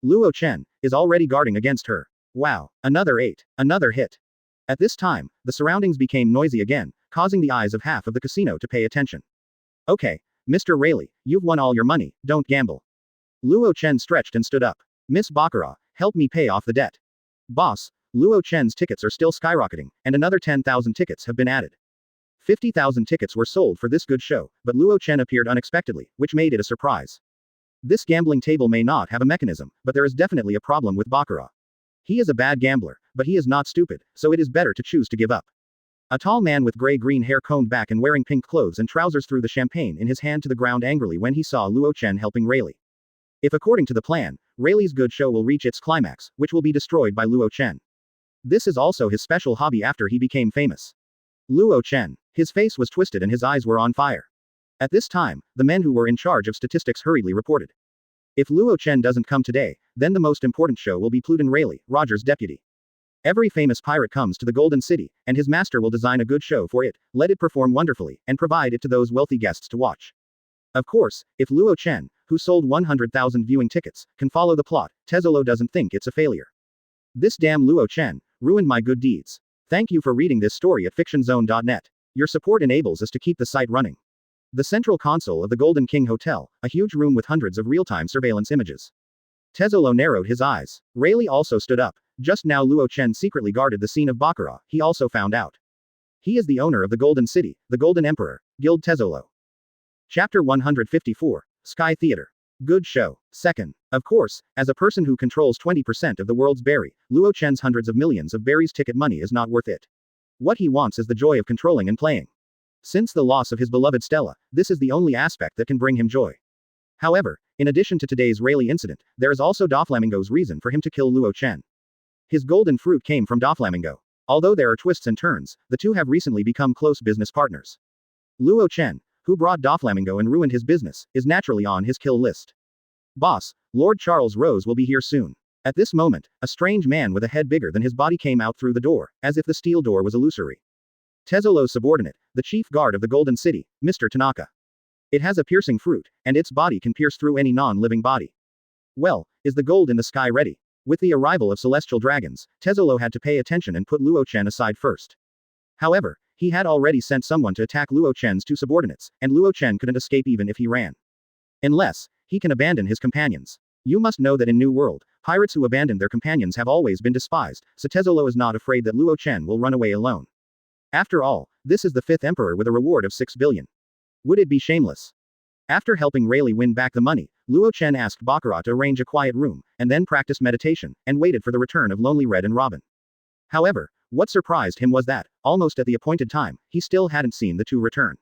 Luo Chen is already guarding against her. Wow, another 8, another hit. At this time, the surroundings became noisy again, causing the eyes of half of the casino to pay attention. Okay, Mr. Rayleigh, you've won all your money, don't gamble. Luo Chen stretched and stood up. Miss Baccarat, help me pay off the debt. Boss, Luo Chen's tickets are still skyrocketing, and another 10,000 tickets have been added. 50,000 tickets were sold for this good show, but Luo Chen appeared unexpectedly, which made it a surprise. This gambling table may not have a mechanism, but there is definitely a problem with Baccarat. He is a bad gambler, but he is not stupid, so it is better to choose to give up. A tall man with gray-green hair combed back and wearing pink clothes and trousers threw the champagne in his hand to the ground angrily when he saw Luo Chen helping Rayleigh. If according to the plan, Rayleigh's good show will reach its climax, which will be destroyed by Luo Chen. This is also his special hobby after he became famous. Luo Chen. His face was twisted and his eyes were on fire. At this time, the men who were in charge of statistics hurriedly reported. If Luo Chen doesn't come today, then the most important show will be Pluton Rayleigh, Roger's deputy. Every famous pirate comes to the Golden City, and his master will design a good show for it, let it perform wonderfully, and provide it to those wealthy guests to watch. Of course, if Luo Chen, who sold 100,000 viewing tickets, can follow the plot, Tezzolo doesn't think it's a failure. This damn Luo Chen ruined my good deeds. Thank you for reading this story at fictionzone.net. Your support enables us to keep the site running. The central console of the Golden King Hotel, a huge room with hundreds of real-time surveillance images. Tezzolo narrowed his eyes. Rayleigh also stood up. Just now Luo Chen secretly guarded the scene of Baccarat, he also found out. He is the owner of the Golden City, the Golden Emperor, Guild Tezzolo. Chapter 154, Sky Theater. Good show. Second. Of course, as a person who controls 20% of the world's berry, Luo Chen's hundreds of millions of berries ticket money is not worth it. What he wants is the joy of controlling and playing. Since the loss of his beloved Stella, this is the only aspect that can bring him joy. However, in addition to today's Rayleigh incident, there is also Doflamingo's reason for him to kill Luo Chen. His golden fruit came from Doflamingo. Although there are twists and turns, the two have recently become close business partners. Luo Chen, who brought Doflamingo and ruined his business, is naturally on his kill list. Boss, Lord Charles Rose will be here soon. At this moment, a strange man with a head bigger than his body came out through the door, as if the steel door was illusory. Tezzolo's subordinate, the chief guard of the Golden City, Mr. Tanaka. It has a piercing fruit, and its body can pierce through any non-living body. Well, is the gold in the sky ready? With the arrival of celestial dragons, Tezzolo had to pay attention and put Luo Chen aside first. However, he had already sent someone to attack Luo Chen's two subordinates, and Luo Chen couldn't escape even if he ran. Unless, he can abandon his companions. You must know that in New World, pirates who abandon their companions have always been despised, so Tezzolo is not afraid that Luo Chen will run away alone. After all, this is the 5th emperor with a reward of 6 billion. Would it be shameless? After helping Rayleigh win back the money, Luo Chen asked Baccarat to arrange a quiet room, and then practiced meditation, and waited for the return of Lonely Red and Robin. However, what surprised him was that, almost at the appointed time, he still hadn't seen the two return.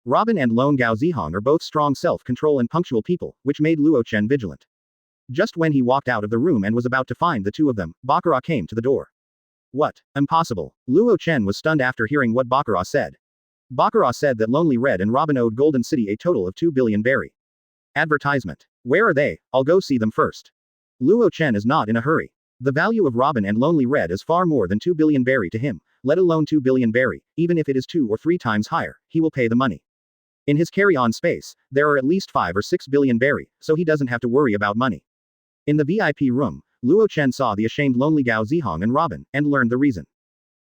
Robin and Lone Gao Zihong are both strong self-control and punctual people, which made Luo Chen vigilant. Just when he walked out of the room and was about to find the two of them, Baccarat came to the door. What? Impossible. Luo Chen was stunned after hearing what Baccarat said. Baccarat said that Lonely Red and Robin owed Golden City a total of 2 billion berry. Advertisement. Where are they? I'll go see them first. Luo Chen is not in a hurry. The value of Robin and Lonely Red is far more than 2 billion berry to him, let alone 2 billion berry, even if it is 2 or 3 times higher, he will pay the money. In his carry-on space, there are at least 5 or 6 billion berry, so he doesn't have to worry about money. In the VIP room, Luo Chen saw the ashamed Lonely Gao Zihong and Robin, and learned the reason.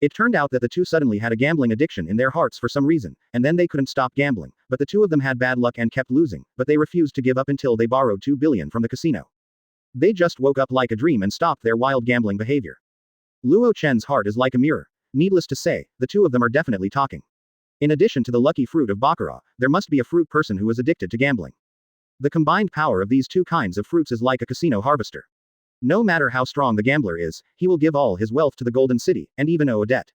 It turned out that the two suddenly had a gambling addiction in their hearts for some reason, and then they couldn't stop gambling, but the two of them had bad luck and kept losing, but they refused to give up until they borrowed 2 billion from the casino. They just woke up like a dream and stopped their wild gambling behavior. Luo Chen's heart is like a mirror. Needless to say, the two of them are definitely talking. In addition to the lucky fruit of Baccarat, there must be a fruit person who is addicted to gambling. The combined power of these two kinds of fruits is like a casino harvester. No matter how strong the gambler is, he will give all his wealth to the Golden City, and even owe a debt.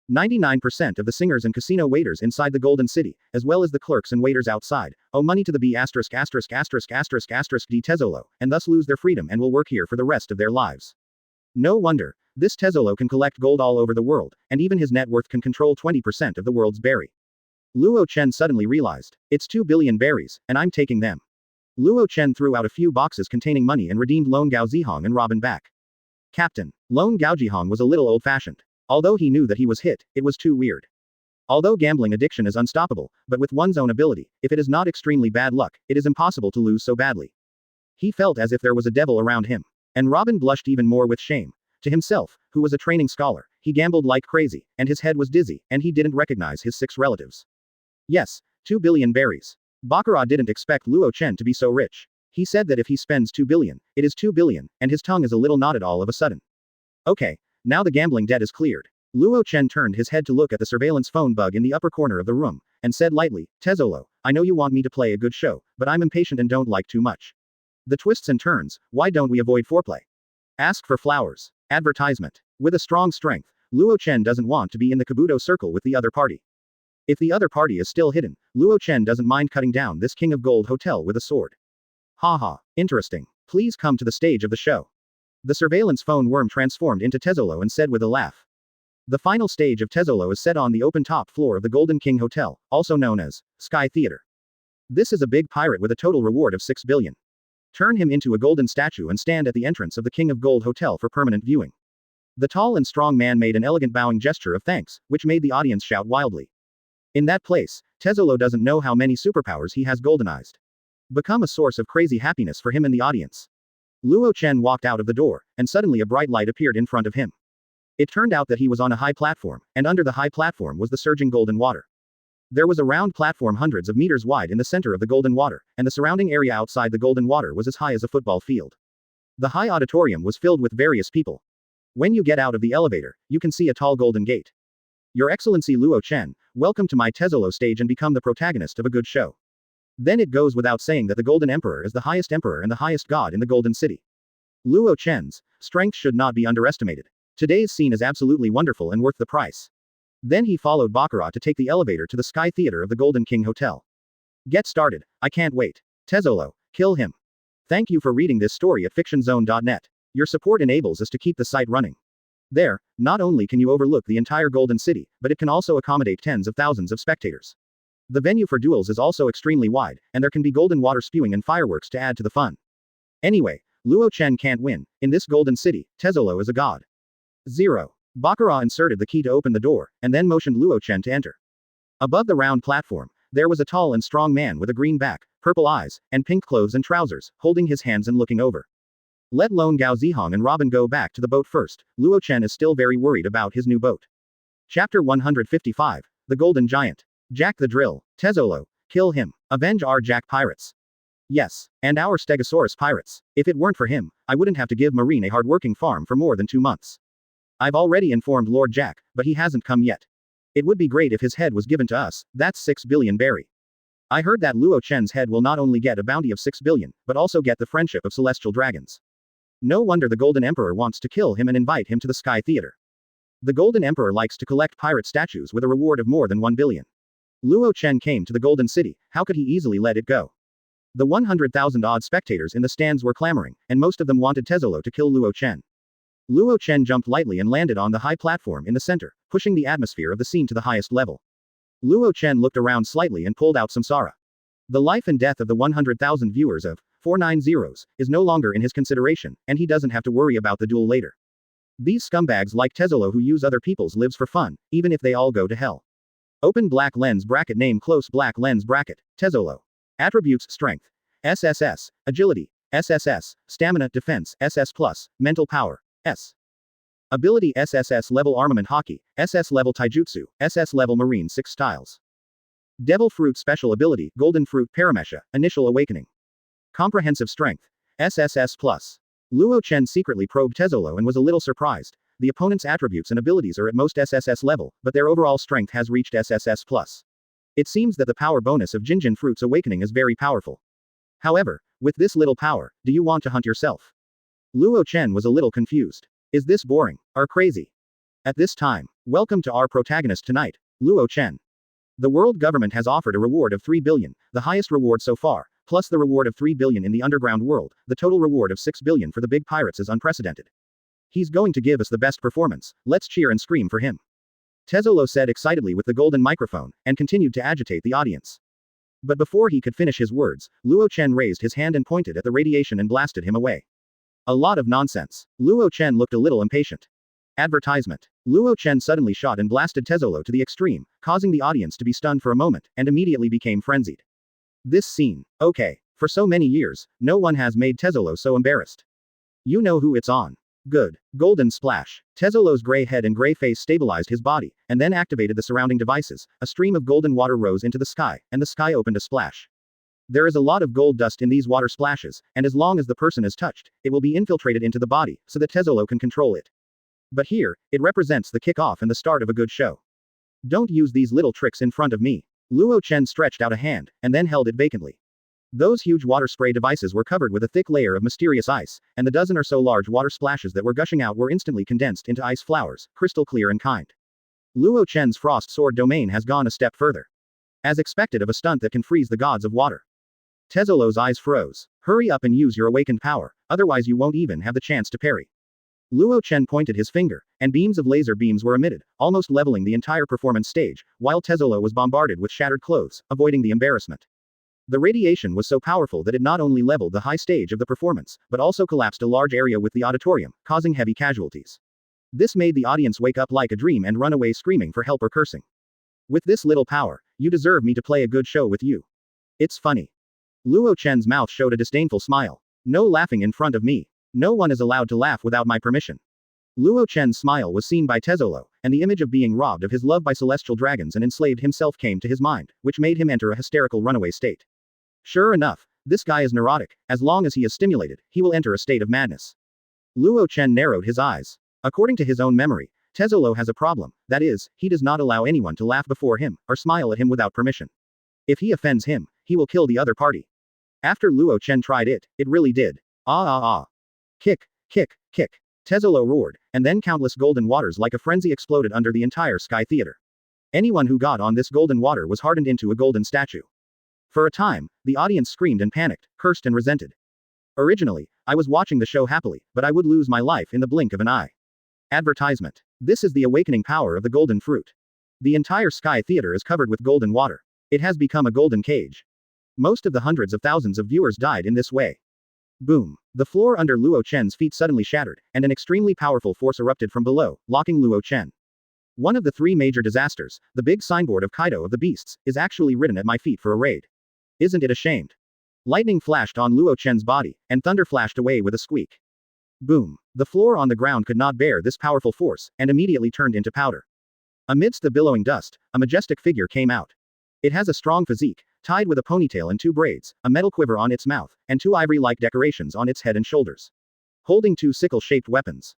99% of the singers and casino waiters inside the Golden City, as well as the clerks and waiters outside, owe money to the B********** D Tezzolo, and thus lose their freedom and will work here for the rest of their lives. No wonder. This Tezzolo can collect gold all over the world, and even his net worth can control 20% of the world's berry. Luo Chen suddenly realized, it's 2 billion berries, and I'm taking them. Luo Chen threw out a few boxes containing money and redeemed Lone Gao Zihong and Robin back. Captain. Lone Gao Zihong was a little old-fashioned. Although he knew that he was hit, it was too weird. Although gambling addiction is unstoppable, but with one's own ability, if it is not extremely bad luck, it is impossible to lose so badly. He felt as if there was a devil around him. And Robin blushed even more with shame. To himself, who was a training scholar, he gambled like crazy, and his head was dizzy, and he didn't recognize his 6 relatives. Yes, 2 billion berries. Baccarat didn't expect Luo Chen to be so rich. He said that if he spends 2 billion, it is 2 billion, and his tongue is a little knotted all of a sudden. Okay, now the gambling debt is cleared. Luo Chen turned his head to look at the surveillance phone bug in the upper corner of the room, and said lightly, Tezzolo, I know you want me to play a good show, but I'm impatient and don't like too much. The twists and turns, why don't we avoid foreplay? Ask for flowers. Advertisement. With a strong strength, Luo Chen doesn't want to be in the Kabuto circle with the other party. If the other party is still hidden, Luo Chen doesn't mind cutting down this King of Gold hotel with a sword. Haha, interesting. Please come to the stage of the show. The surveillance phone worm transformed into Tezzolo and said with a laugh. The final stage of Tezzolo is set on the open top floor of the Golden King Hotel, also known as Sky Theater. This is a big pirate with a total reward of 6 billion. Turn him into a golden statue and stand at the entrance of the King of Gold Hotel for permanent viewing. The tall and strong man made an elegant bowing gesture of thanks, which made the audience shout wildly. In that place, Tezzolo doesn't know how many superpowers he has goldenized. Become a source of crazy happiness for him and the audience. Luo Chen walked out of the door, and suddenly a bright light appeared in front of him. It turned out that he was on a high platform, and under the high platform was the surging golden water. There was a round platform hundreds of meters wide in the center of the golden water, and the surrounding area outside the golden water was as high as a football field. The high auditorium was filled with various people. When you get out of the elevator, you can see a tall golden gate. Your Excellency Luo Chen, welcome to my Tezzolo stage and become the protagonist of a good show. Then it goes without saying that the Golden Emperor is the highest emperor and the highest god in the Golden City. Luo Chen's strength should not be underestimated. Today's scene is absolutely wonderful and worth the price. Then he followed Baccarat to take the elevator to the Sky Theater of the Golden King Hotel. Get started, I can't wait. Tezzolo, kill him. Thank you for reading this story at fictionzone.net. Your support enables us to keep the site running. There, not only can you overlook the entire Golden City, but it can also accommodate tens of thousands of spectators. The venue for duels is also extremely wide, and there can be golden water spewing and fireworks to add to the fun. Anyway, Luo Chen can't win. In this Golden City, Tezzolo is a god. 0. Baccarat inserted the key to open the door, and then motioned Luo Chen to enter. Above the round platform, there was a tall and strong man with a green back, purple eyes, and pink clothes and trousers, holding his hands and looking over. Let Lone Gao Zihong and Robin go back to the boat first. Luo Chen is still very worried about his new boat. Chapter 155. The Golden Giant. Jack the Drill. Tezzolo, kill him. Avenge our Jack pirates. Yes, and our Stegosaurus pirates. If it weren't for him, I wouldn't have to give Marine a hard-working farm for more than 2 months. I've already informed Lord Jack, but he hasn't come yet. It would be great if his head was given to us. That's 6 billion berry. I heard that Luo Chen's head will not only get a bounty of 6 billion, but also get the friendship of celestial dragons. No wonder the Golden Emperor wants to kill him and invite him to the Sky Theater. The Golden Emperor likes to collect pirate statues with a reward of more than 1 billion. Luo Chen came to the Golden City, how could he easily let it go? The 100,000-odd spectators in the stands were clamoring, and most of them wanted Tezolo to kill Luo Chen. Luo Chen jumped lightly and landed on the high platform in the center, pushing the atmosphere of the scene to the highest level. Luo Chen looked around slightly and pulled out samsara. The life and death of the 100,000 viewers of 490s is no longer in his consideration, and he doesn't have to worry about the duel later. These scumbags like Tezolo who use other people's lives for fun, even if they all go to hell. Open black lens bracket name close black lens bracket, Tezolo. Attributes strength. SSS, agility, SSS, stamina defense, SS+, mental power, S. Ability SSS level armament hockey, SS level taijutsu, SS level marine 6 styles. Devil fruit special ability, golden fruit paramesha, initial awakening. Comprehensive strength, SSS+. Luo Chen secretly probed Tezolo and was a little surprised. The opponent's attributes and abilities are at most SSS level, but their overall strength has reached SSS+. It seems that the power bonus of Jinjin Fruit's awakening is very powerful. However, with this little power, do you want to hunt yourself? Luo Chen was a little confused. Is this boring, or crazy? At this time, welcome to our protagonist tonight, Luo Chen. The world government has offered a reward of 3 billion, the highest reward so far, plus the reward of 3 billion in the underground world, the total reward of 6 billion for the big pirates is unprecedented. He's going to give us the best performance, let's cheer and scream for him. Tezolo said excitedly with the golden microphone, and continued to agitate the audience. But before he could finish his words, Luo Chen raised his hand and pointed at the radiation and blasted him away. A lot of nonsense. Luo Chen looked a little impatient. Advertisement. Luo Chen suddenly shot and blasted Tezolo to the extreme, causing the audience to be stunned for a moment, and immediately became frenzied. This scene. Okay. For so many years, no one has made Tezolo so embarrassed. You know who it's on. Good. Golden splash. Tezolo's gray head and gray face stabilized his body, and then activated the surrounding devices. A stream of golden water rose into the sky, and the sky opened a splash. There is a lot of gold dust in these water splashes, and as long as the person is touched, it will be infiltrated into the body, so that Tezolo can control it. But here, it represents the kick-off and the start of a good show. Don't use these little tricks in front of me. Luo Chen stretched out a hand, and then held it vacantly. Those huge water spray devices were covered with a thick layer of mysterious ice, and the dozen or so large water splashes that were gushing out were instantly condensed into ice flowers, crystal clear and kind. Luo Chen's frost sword domain has gone a step further. As expected of a stunt that can freeze the gods of water. Tezolo's eyes froze. Hurry up and use your awakened power, otherwise you won't even have the chance to parry. Luo Chen pointed his finger, and beams of laser beams were emitted, almost leveling the entire performance stage, while Tezolo was bombarded with shattered clothes, avoiding the embarrassment. The radiation was so powerful that it not only leveled the high stage of the performance, but also collapsed a large area with the auditorium, causing heavy casualties. This made the audience wake up like a dream and run away screaming for help or cursing. With this little power, you deserve me to play a good show with you. It's funny. Luo Chen's mouth showed a disdainful smile. No laughing in front of me. No one is allowed to laugh without my permission. Luo Chen's smile was seen by Tezolo, and the image of being robbed of his love by celestial dragons and enslaved himself came to his mind, which made him enter a hysterical runaway state. Sure enough, this guy is neurotic. As long as he is stimulated, he will enter a state of madness. Luo Chen narrowed his eyes. According to his own memory, Tezolo has a problem, that is, he does not allow anyone to laugh before him, or smile at him without permission. If he offends him, he will kill the other party. After Luo Chen tried it, it really did. Ah. Kick, kick, kick. Tezolo roared, and then countless golden waters like a frenzy exploded under the entire Sky Theater. Anyone who got on this golden water was hardened into a golden statue. For a time, the audience screamed and panicked, cursed and resented. Originally, I was watching the show happily, but I would lose my life in the blink of an eye. Advertisement. This is the awakening power of the golden fruit. The entire Sky Theater is covered with golden water. It has become a golden cage. Most of the hundreds of thousands of viewers died in this way. Boom. The floor under Luo Chen's feet suddenly shattered, and an extremely powerful force erupted from below, locking Luo Chen. One of the three major disasters, the big signboard of Kaido of the Beasts, is actually written at my feet for a raid. Isn't it ashamed? Lightning flashed on Luo Chen's body, and thunder flashed away with a squeak. Boom. The floor on the ground could not bear this powerful force, and immediately turned into powder. Amidst the billowing dust, a majestic figure came out. It has a strong physique, tied with a ponytail and two braids, a metal quiver on its mouth, and two ivory-like decorations on its head and shoulders. Holding two sickle-shaped weapons.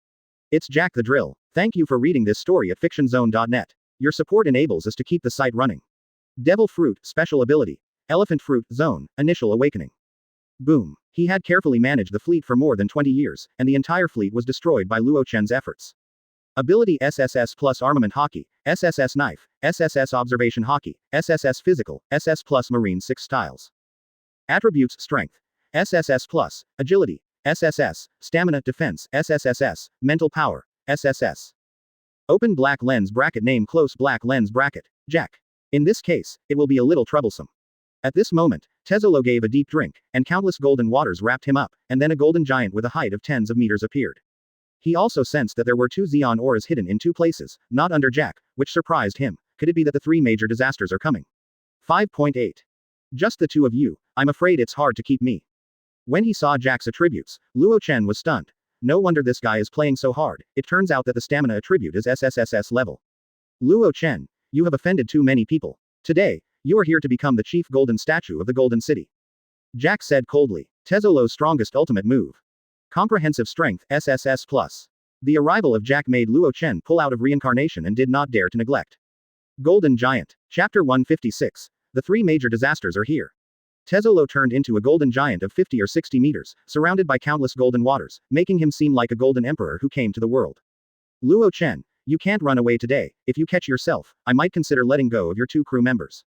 It's Jack the Drill. Thank you for reading this story at fictionzone.net. Your support enables us to keep the site running. Devil Fruit, Special Ability. Elephant Fruit, Zone, Initial Awakening. Boom. He had carefully managed the fleet for more than 20 years, and the entire fleet was destroyed by Luo Chen's efforts. Ability SSS plus Armament Hockey, SSS Knife, SSS Observation Hockey, SSS Physical, SS plus Marine 6 Styles. Attributes Strength, SSS plus, Agility, SSS, Stamina Defense, SSSS, Mental Power, SSS. Open black lens bracket name close black lens bracket, Jack. In this case, it will be a little troublesome. At this moment, Tezzolo gave a deep drink, and countless golden waters wrapped him up, and then a golden giant with a height of tens of meters appeared. He also sensed that there were 2 Xeon auras hidden in 2 places, not under Jack, which surprised him. Could it be that the 3 major disasters are coming? 5.8. Just the 2 of you, I'm afraid it's hard to keep me. When he saw Jack's attributes, Luo Chen was stunned. No wonder this guy is playing so hard. It turns out that the stamina attribute is SSSS level. Luo Chen, you have offended too many people. Today, you are here to become the chief golden statue of the Golden City. Jack said coldly. Tezzolo's strongest ultimate move. Comprehensive Strength, SSS+. The arrival of Jack made Luo Chen pull out of reincarnation and did not dare to neglect. Golden Giant. Chapter 156. The 3 major disasters are here. Tezzolo turned into a golden giant of 50 or 60 meters, surrounded by countless golden waters, making him seem like a golden emperor who came to the world. Luo Chen, you can't run away today. If you catch yourself, I might consider letting go of your 2 crew members.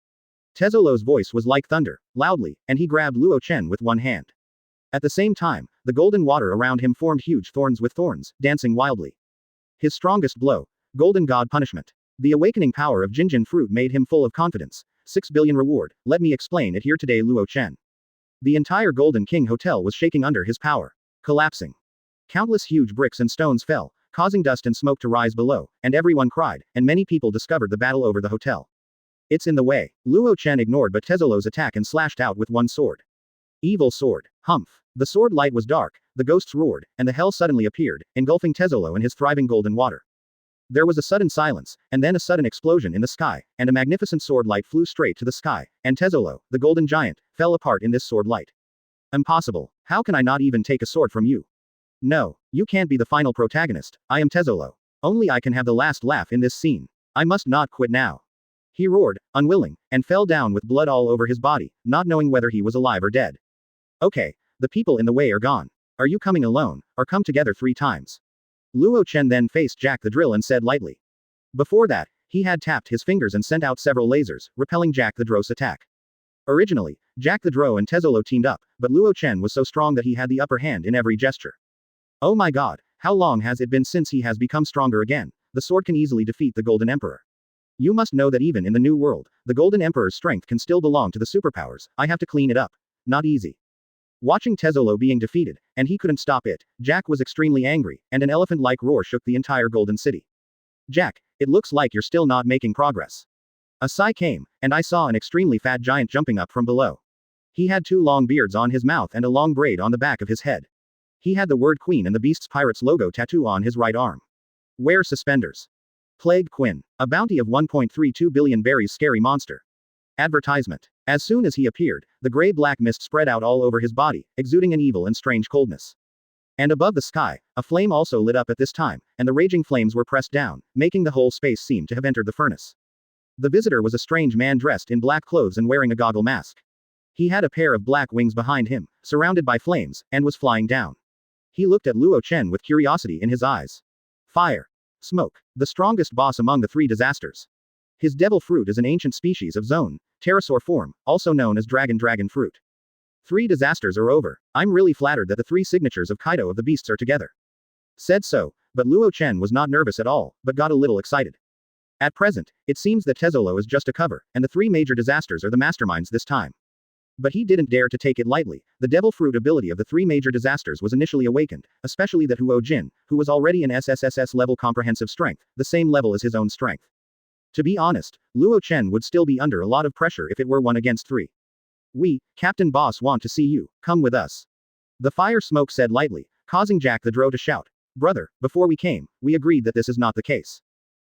Tezzolo's voice was like thunder, loudly, and he grabbed Luo Chen with one hand. At the same time, the golden water around him formed huge thorns with thorns, dancing wildly. His strongest blow, Golden God Punishment. The awakening power of Jinjin fruit made him full of confidence. 6 billion reward, let me explain it here today Luo Chen. The entire Golden King Hotel was shaking under his power. Collapsing. Countless huge bricks and stones fell, causing dust and smoke to rise below, and everyone cried, and many people discovered the battle over the hotel. It's in the way. Luo Chen ignored but Tezzolo's attack and slashed out with one sword. Evil sword. Humph. The sword light was dark, the ghosts roared, and the hell suddenly appeared, engulfing Tezzolo and his thriving golden water. There was a sudden silence, and then a sudden explosion in the sky, and a magnificent sword light flew straight to the sky, and Tezzolo, the golden giant, fell apart in this sword light. Impossible. How can I not even take a sword from you? No, you can't be the final protagonist. I am Tezzolo. Only I can have the last laugh in this scene. I must not quit now. He roared, unwilling, and fell down with blood all over his body, not knowing whether he was alive or dead. Okay, the people in the way are gone. Are you coming alone, or come together 3 times? Luo Chen then faced Jack the Drill and said lightly. Before that, he had tapped his fingers and sent out several lasers, repelling Jack the Dro's attack. Originally, Jack the Dro and Tezzolo teamed up, but Luo Chen was so strong that he had the upper hand in every gesture. Oh my god, how long has it been since he has become stronger again? The sword can easily defeat the Golden Emperor. You must know that even in the new world, the Golden Emperor's strength can still belong to the superpowers. I have to clean it up. Not easy. Watching Tezzolo being defeated, and he couldn't stop it, Jack was extremely angry, and an elephant-like roar shook the entire Golden City. Jack, it looks like you're still not making progress. A sigh came, and I saw an extremely fat giant jumping up from below. He had 2 long beards on his mouth and a long braid on the back of his head. He had the word Queen and the Beast's Pirates logo tattoo on his right arm. Wear suspenders. Plague Quinn. A bounty of 1.32 billion berries scary monster. Advertisement. As soon as he appeared, the gray-black mist spread out all over his body, exuding an evil and strange coldness. And above the sky, a flame also lit up at this time, and the raging flames were pressed down, making the whole space seem to have entered the furnace. The visitor was a strange man dressed in black clothes and wearing a goggle mask. He had a pair of black wings behind him, surrounded by flames, and was flying down. He looked at Luo Chen with curiosity in his eyes. Fire. Smoke. The strongest boss among the 3 disasters. His devil fruit is an ancient species of zone, pterosaur form, also known as dragon fruit. 3 disasters are over. I'm really flattered that the 3 signatures of Kaido of the beasts are together. Said so, but Luo Chen was not nervous at all, but got a little excited. At present, it seems that Tezzolo is just a cover, and the 3 major disasters are the masterminds this time. But he didn't dare to take it lightly. The devil fruit ability of the 3 major disasters was initially awakened, especially that Huo Jin, who was already an SSSS level comprehensive strength, the same level as his own strength. To be honest, Luo Chen would still be under a lot of pressure if it were 1 against 3. We, Captain Boss, want to see you. Come with us. The fire smoke said lightly, causing Jack the Dro to shout. Brother, before we came, we agreed that this is not the case.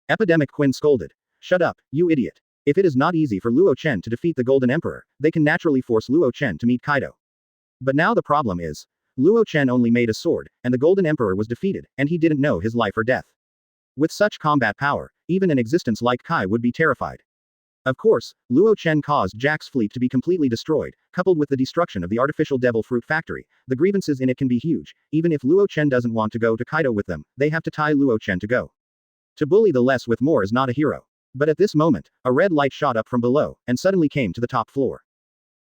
Epidemic Quinn scolded. Shut up, you idiot. If it is not easy for Luo Chen to defeat the Golden Emperor, they can naturally force Luo Chen to meet Kaido. But now the problem is, Luo Chen only made a sword, and the Golden Emperor was defeated, and he didn't know his life or death. With such combat power, even an existence like Kai would be terrified. Of course, Luo Chen caused Jack's fleet to be completely destroyed, coupled with the destruction of the artificial devil fruit factory. The grievances in it can be huge. Even if Luo Chen doesn't want to go to Kaido with them, they have to tie Luo Chen to go. To bully the less with more is not a hero. But at this moment, a red light shot up from below, and suddenly came to the top floor.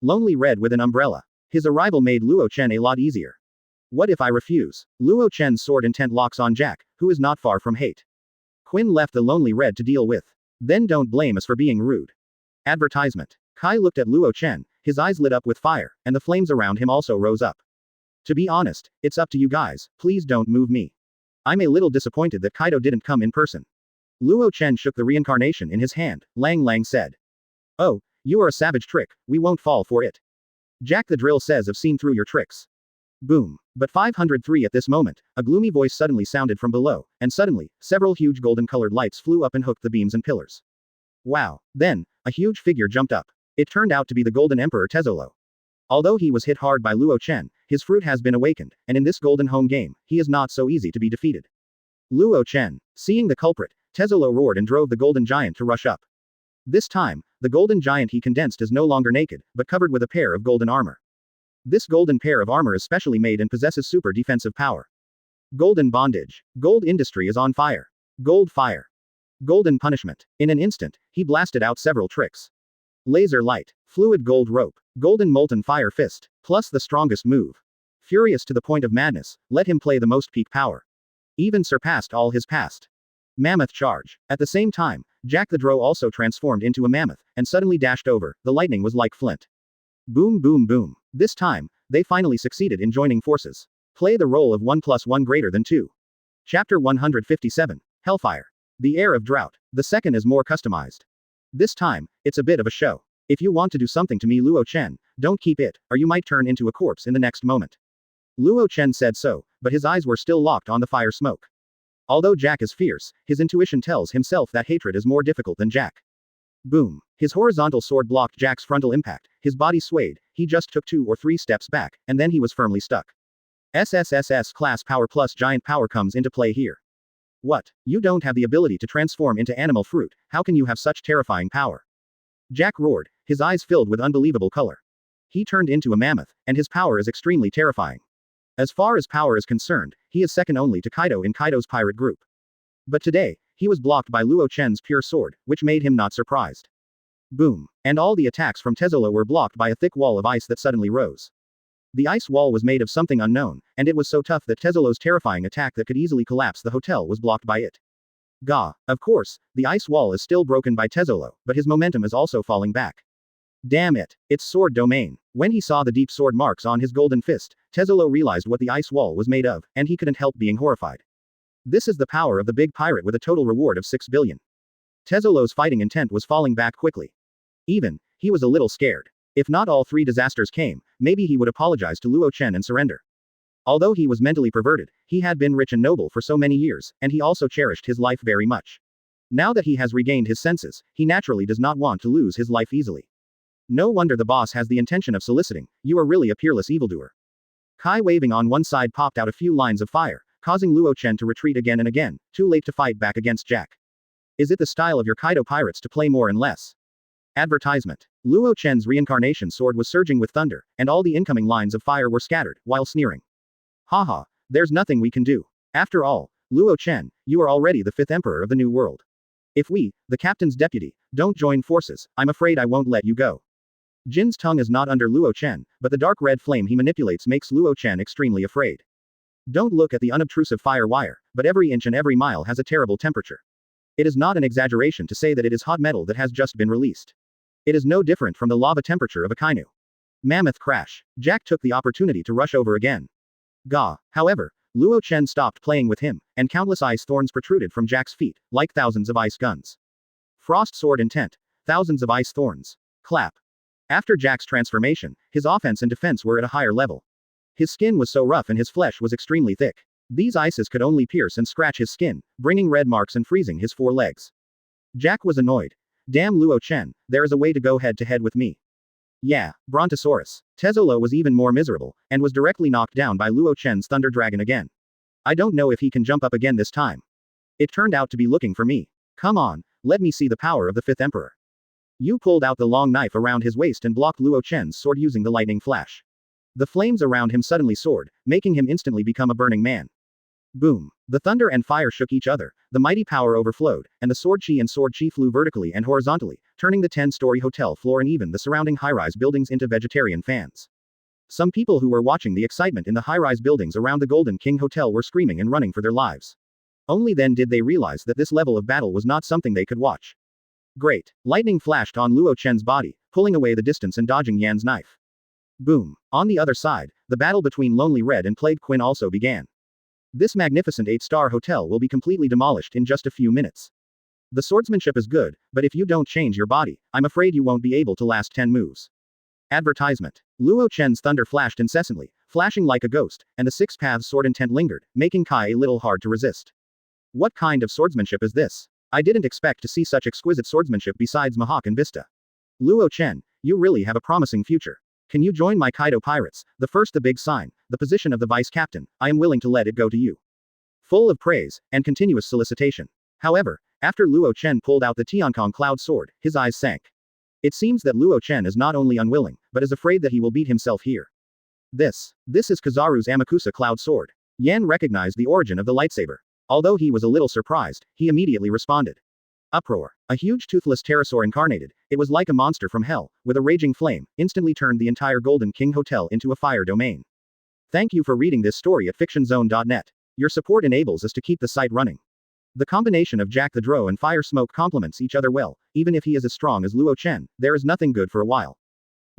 Lonely Red with an umbrella. His arrival made Luo Chen a lot easier. What if I refuse? Luo Chen's sword intent locks on Jack, who is not far from hate. Quinn left the Lonely Red to deal with. Then don't blame us for being rude. Advertisement. Kai looked at Luo Chen, his eyes lit up with fire, and the flames around him also rose up. To be honest, it's up to you guys, please don't move me. I'm a little disappointed that Kaido didn't come in person. Luo Chen shook the reincarnation in his hand. Lang Lang said. Oh, you are a savage trick, we won't fall for it. Jack the Drill says I've seen through your tricks. Boom. But 503 at this moment, a gloomy voice suddenly sounded from below, and suddenly, several huge golden-colored lights flew up and hooked the beams and pillars. Wow. Then, a huge figure jumped up. It turned out to be the Golden Emperor Tezzolo. Although he was hit hard by Luo Chen, his fruit has been awakened, and in this golden home game, he is not so easy to be defeated. Luo Chen. Seeing the culprit, Tezzolo roared and drove the golden giant to rush up. This time, the golden giant he condensed is no longer naked, but covered with a pair of golden armor. This golden pair of armor is specially made and possesses super defensive power. Golden bondage. Gold industry is on fire. Gold fire. Golden punishment. In an instant, he blasted out several tricks. Laser light. Fluid gold rope. Golden molten fire fist. Plus the strongest move. Furious to the point of madness, let him play the most peak power. Even surpassed all his past. Mammoth charge. At the same time, Jack the Drow also transformed into a mammoth, and suddenly dashed over, the lightning was like flint. Boom boom boom. This time, they finally succeeded in joining forces. Play the role of 1 + 1 greater than 2. Chapter 157. Hellfire. The Air of Drought. The second is more customized. This time, it's a bit of a show. If you want to do something to me Luo Chen, don't keep it, or you might turn into a corpse in the next moment. Luo Chen said so, but his eyes were still locked on the fire smoke. Although Jack is fierce, his intuition tells himself that hatred is more difficult than Jack. Boom. His horizontal sword blocked Jack's frontal impact, his body swayed, he just took 2 or 3 steps back, and then he was firmly stuck. SSSS class power plus giant power comes into play here. What? You don't have the ability to transform into animal fruit, how can you have such terrifying power? Jack roared, his eyes filled with unbelievable color. He turned into a mammoth, and his power is extremely terrifying. As far as power is concerned, he is second only to Kaido in Kaido's pirate group. But today, he was blocked by Luo Chen's pure sword, which made him not surprised. Boom. And all the attacks from Tezzolo were blocked by a thick wall of ice that suddenly rose. The ice wall was made of something unknown, and it was so tough that Tezzolo's terrifying attack that could easily collapse the hotel was blocked by it. Gah. Of course, the ice wall is still broken by Tezzolo, but his momentum is also falling back. Damn it. It's sword domain. When he saw the deep sword marks on his golden fist, Tezzolo realized what the ice wall was made of, and he couldn't help being horrified. This is the power of the big pirate with a total reward of 6 billion. Tezzolo's fighting intent was falling back quickly. Even, he was a little scared. If not all 3 disasters came, maybe he would apologize to Luo Chen and surrender. Although he was mentally perverted, he had been rich and noble for so many years, and he also cherished his life very much. Now that he has regained his senses, he naturally does not want to lose his life easily. No wonder the boss has the intention of soliciting, you are really a peerless evildoer. Kai waving on one side popped out a few lines of fire, causing Luo Chen to retreat again and again, too late to fight back against Jack. Is it the style of your Kaido pirates to play more and less? Advertisement. Luo Chen's reincarnation sword was surging with thunder, and all the incoming lines of fire were scattered, while sneering. Haha, there's nothing we can do. After all, Luo Chen, you are already the 5th emperor of the new world. If we, the captain's deputy, don't join forces, I'm afraid I won't let you go. Jin's tongue is not under Luo Chen, but the dark red flame he manipulates makes Luo Chen extremely afraid. Don't look at the unobtrusive fire wire, but every inch and every mile has a terrible temperature. It is not an exaggeration to say that it is hot metal that has just been released. It is no different from the lava temperature of a Kainu. Mammoth crash. Jack took the opportunity to rush over again. Gah. However, Luo Chen stopped playing with him, and countless ice thorns protruded from Jack's feet, like thousands of ice guns. Frost sword intent. Thousands of ice thorns. Clap. After Jack's transformation, his offense and defense were at a higher level. His skin was so rough and his flesh was extremely thick. These ices could only pierce and scratch his skin, bringing red marks and freezing his 4 legs. Jack was annoyed. Damn Luo Chen, there is a way to go head to head with me. Yeah, Brontosaurus. Tezzolo was even more miserable, and was directly knocked down by Luo Chen's Thunder Dragon again. I don't know if he can jump up again this time. It turned out to be looking for me. Come on, let me see the power of the 5th emperor. Yu pulled out the long knife around his waist and blocked Luo Chen's sword using the lightning flash. The flames around him suddenly soared, making him instantly become a burning man. Boom. The thunder and fire shook each other, the mighty power overflowed, and the sword chi flew vertically and horizontally, turning the 10-story hotel floor and even the surrounding high-rise buildings into vegetarian fans. Some people who were watching the excitement in the high-rise buildings around the Golden King Hotel were screaming and running for their lives. Only then did they realize that this level of battle was not something they could watch. Great. Lightning flashed on Luo Chen's body, pulling away the distance and dodging Yan's knife. Boom. On the other side, the battle between Lonely Red and Plague Quinn also began. This magnificent 8-star hotel will be completely demolished in just a few minutes. The swordsmanship is good, but if you don't change your body, I'm afraid you won't be able to last 10 moves. Advertisement. Luo Chen's thunder flashed incessantly, flashing like a ghost, and the 6-path sword intent lingered, making Kai a little hard to resist. What kind of swordsmanship is this? I didn't expect to see such exquisite swordsmanship besides Mahawk and Vista. Luo Chen, you really have a promising future. Can you join my Kaido pirates, the big sign, the position of the vice captain, I am willing to let it go to you. Full of praise, and continuous solicitation. However, after Luo Chen pulled out the Tiankong cloud sword, his eyes sank. It seems that Luo Chen is not only unwilling, but is afraid that he will beat himself here. This is Kizaru's Amakusa cloud sword. Yan recognized the origin of the lightsaber. Although he was a little surprised, he immediately responded. Uproar. A huge toothless pterosaur incarnated, it was like a monster from hell, with a raging flame, instantly turned the entire Golden King Hotel into a fire domain. Thank you for reading this story at fictionzone.net. Your support enables us to keep the site running. The combination of Jack the Drow and Fire Smoke complements each other well, even if he is as strong as Luo Chen, there is nothing good for a while.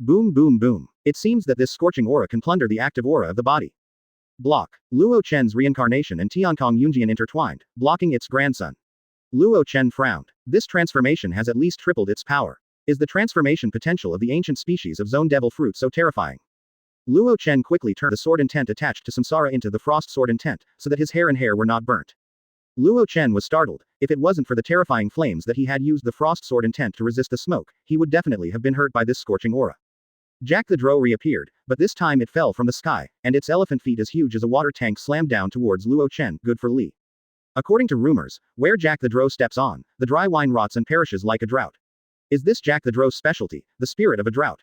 Boom boom boom. It seems that this scorching aura can plunder the active aura of the body. Block. Luo Chen's reincarnation and Tiankong Yunjian intertwined, blocking its grandson. Luo Chen frowned. This transformation has at least tripled its power. Is the transformation potential of the ancient species of Zone Devil Fruit so terrifying? Luo Chen quickly turned the sword intent attached to Samsara into the frost sword intent, so that his hair were not burnt. Luo Chen was startled. If it wasn't for the terrifying flames that he had used the frost sword intent to resist the smoke, he would definitely have been hurt by this scorching aura. Jack the Drow reappeared, but this time it fell from the sky, and its elephant feet as huge as a water tank slammed down towards Luo Chen, good for Li. According to rumors, where Jack the Drow steps on, the dry wine rots and perishes like a drought. Is this Jack the Drow's specialty, the spirit of a drought?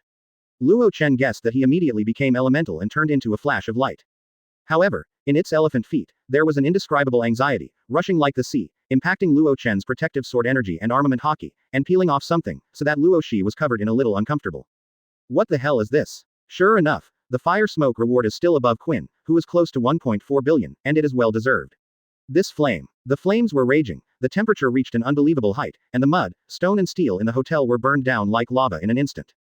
Luo Chen guessed that he immediately became elemental and turned into a flash of light. However, in its elephant feet, there was an indescribable anxiety, rushing like the sea, impacting Luo Chen's protective sword energy and armament hockey, and peeling off something, so that Luo Shi was covered in a little uncomfortable. What the hell is this? Sure enough, the fire smoke reward is still above Quinn, who is close to 1.4 billion, and it is well deserved. This flame. The flames were raging, the temperature reached an unbelievable height, and the mud, stone and steel in the hotel were burned down like lava in an instant.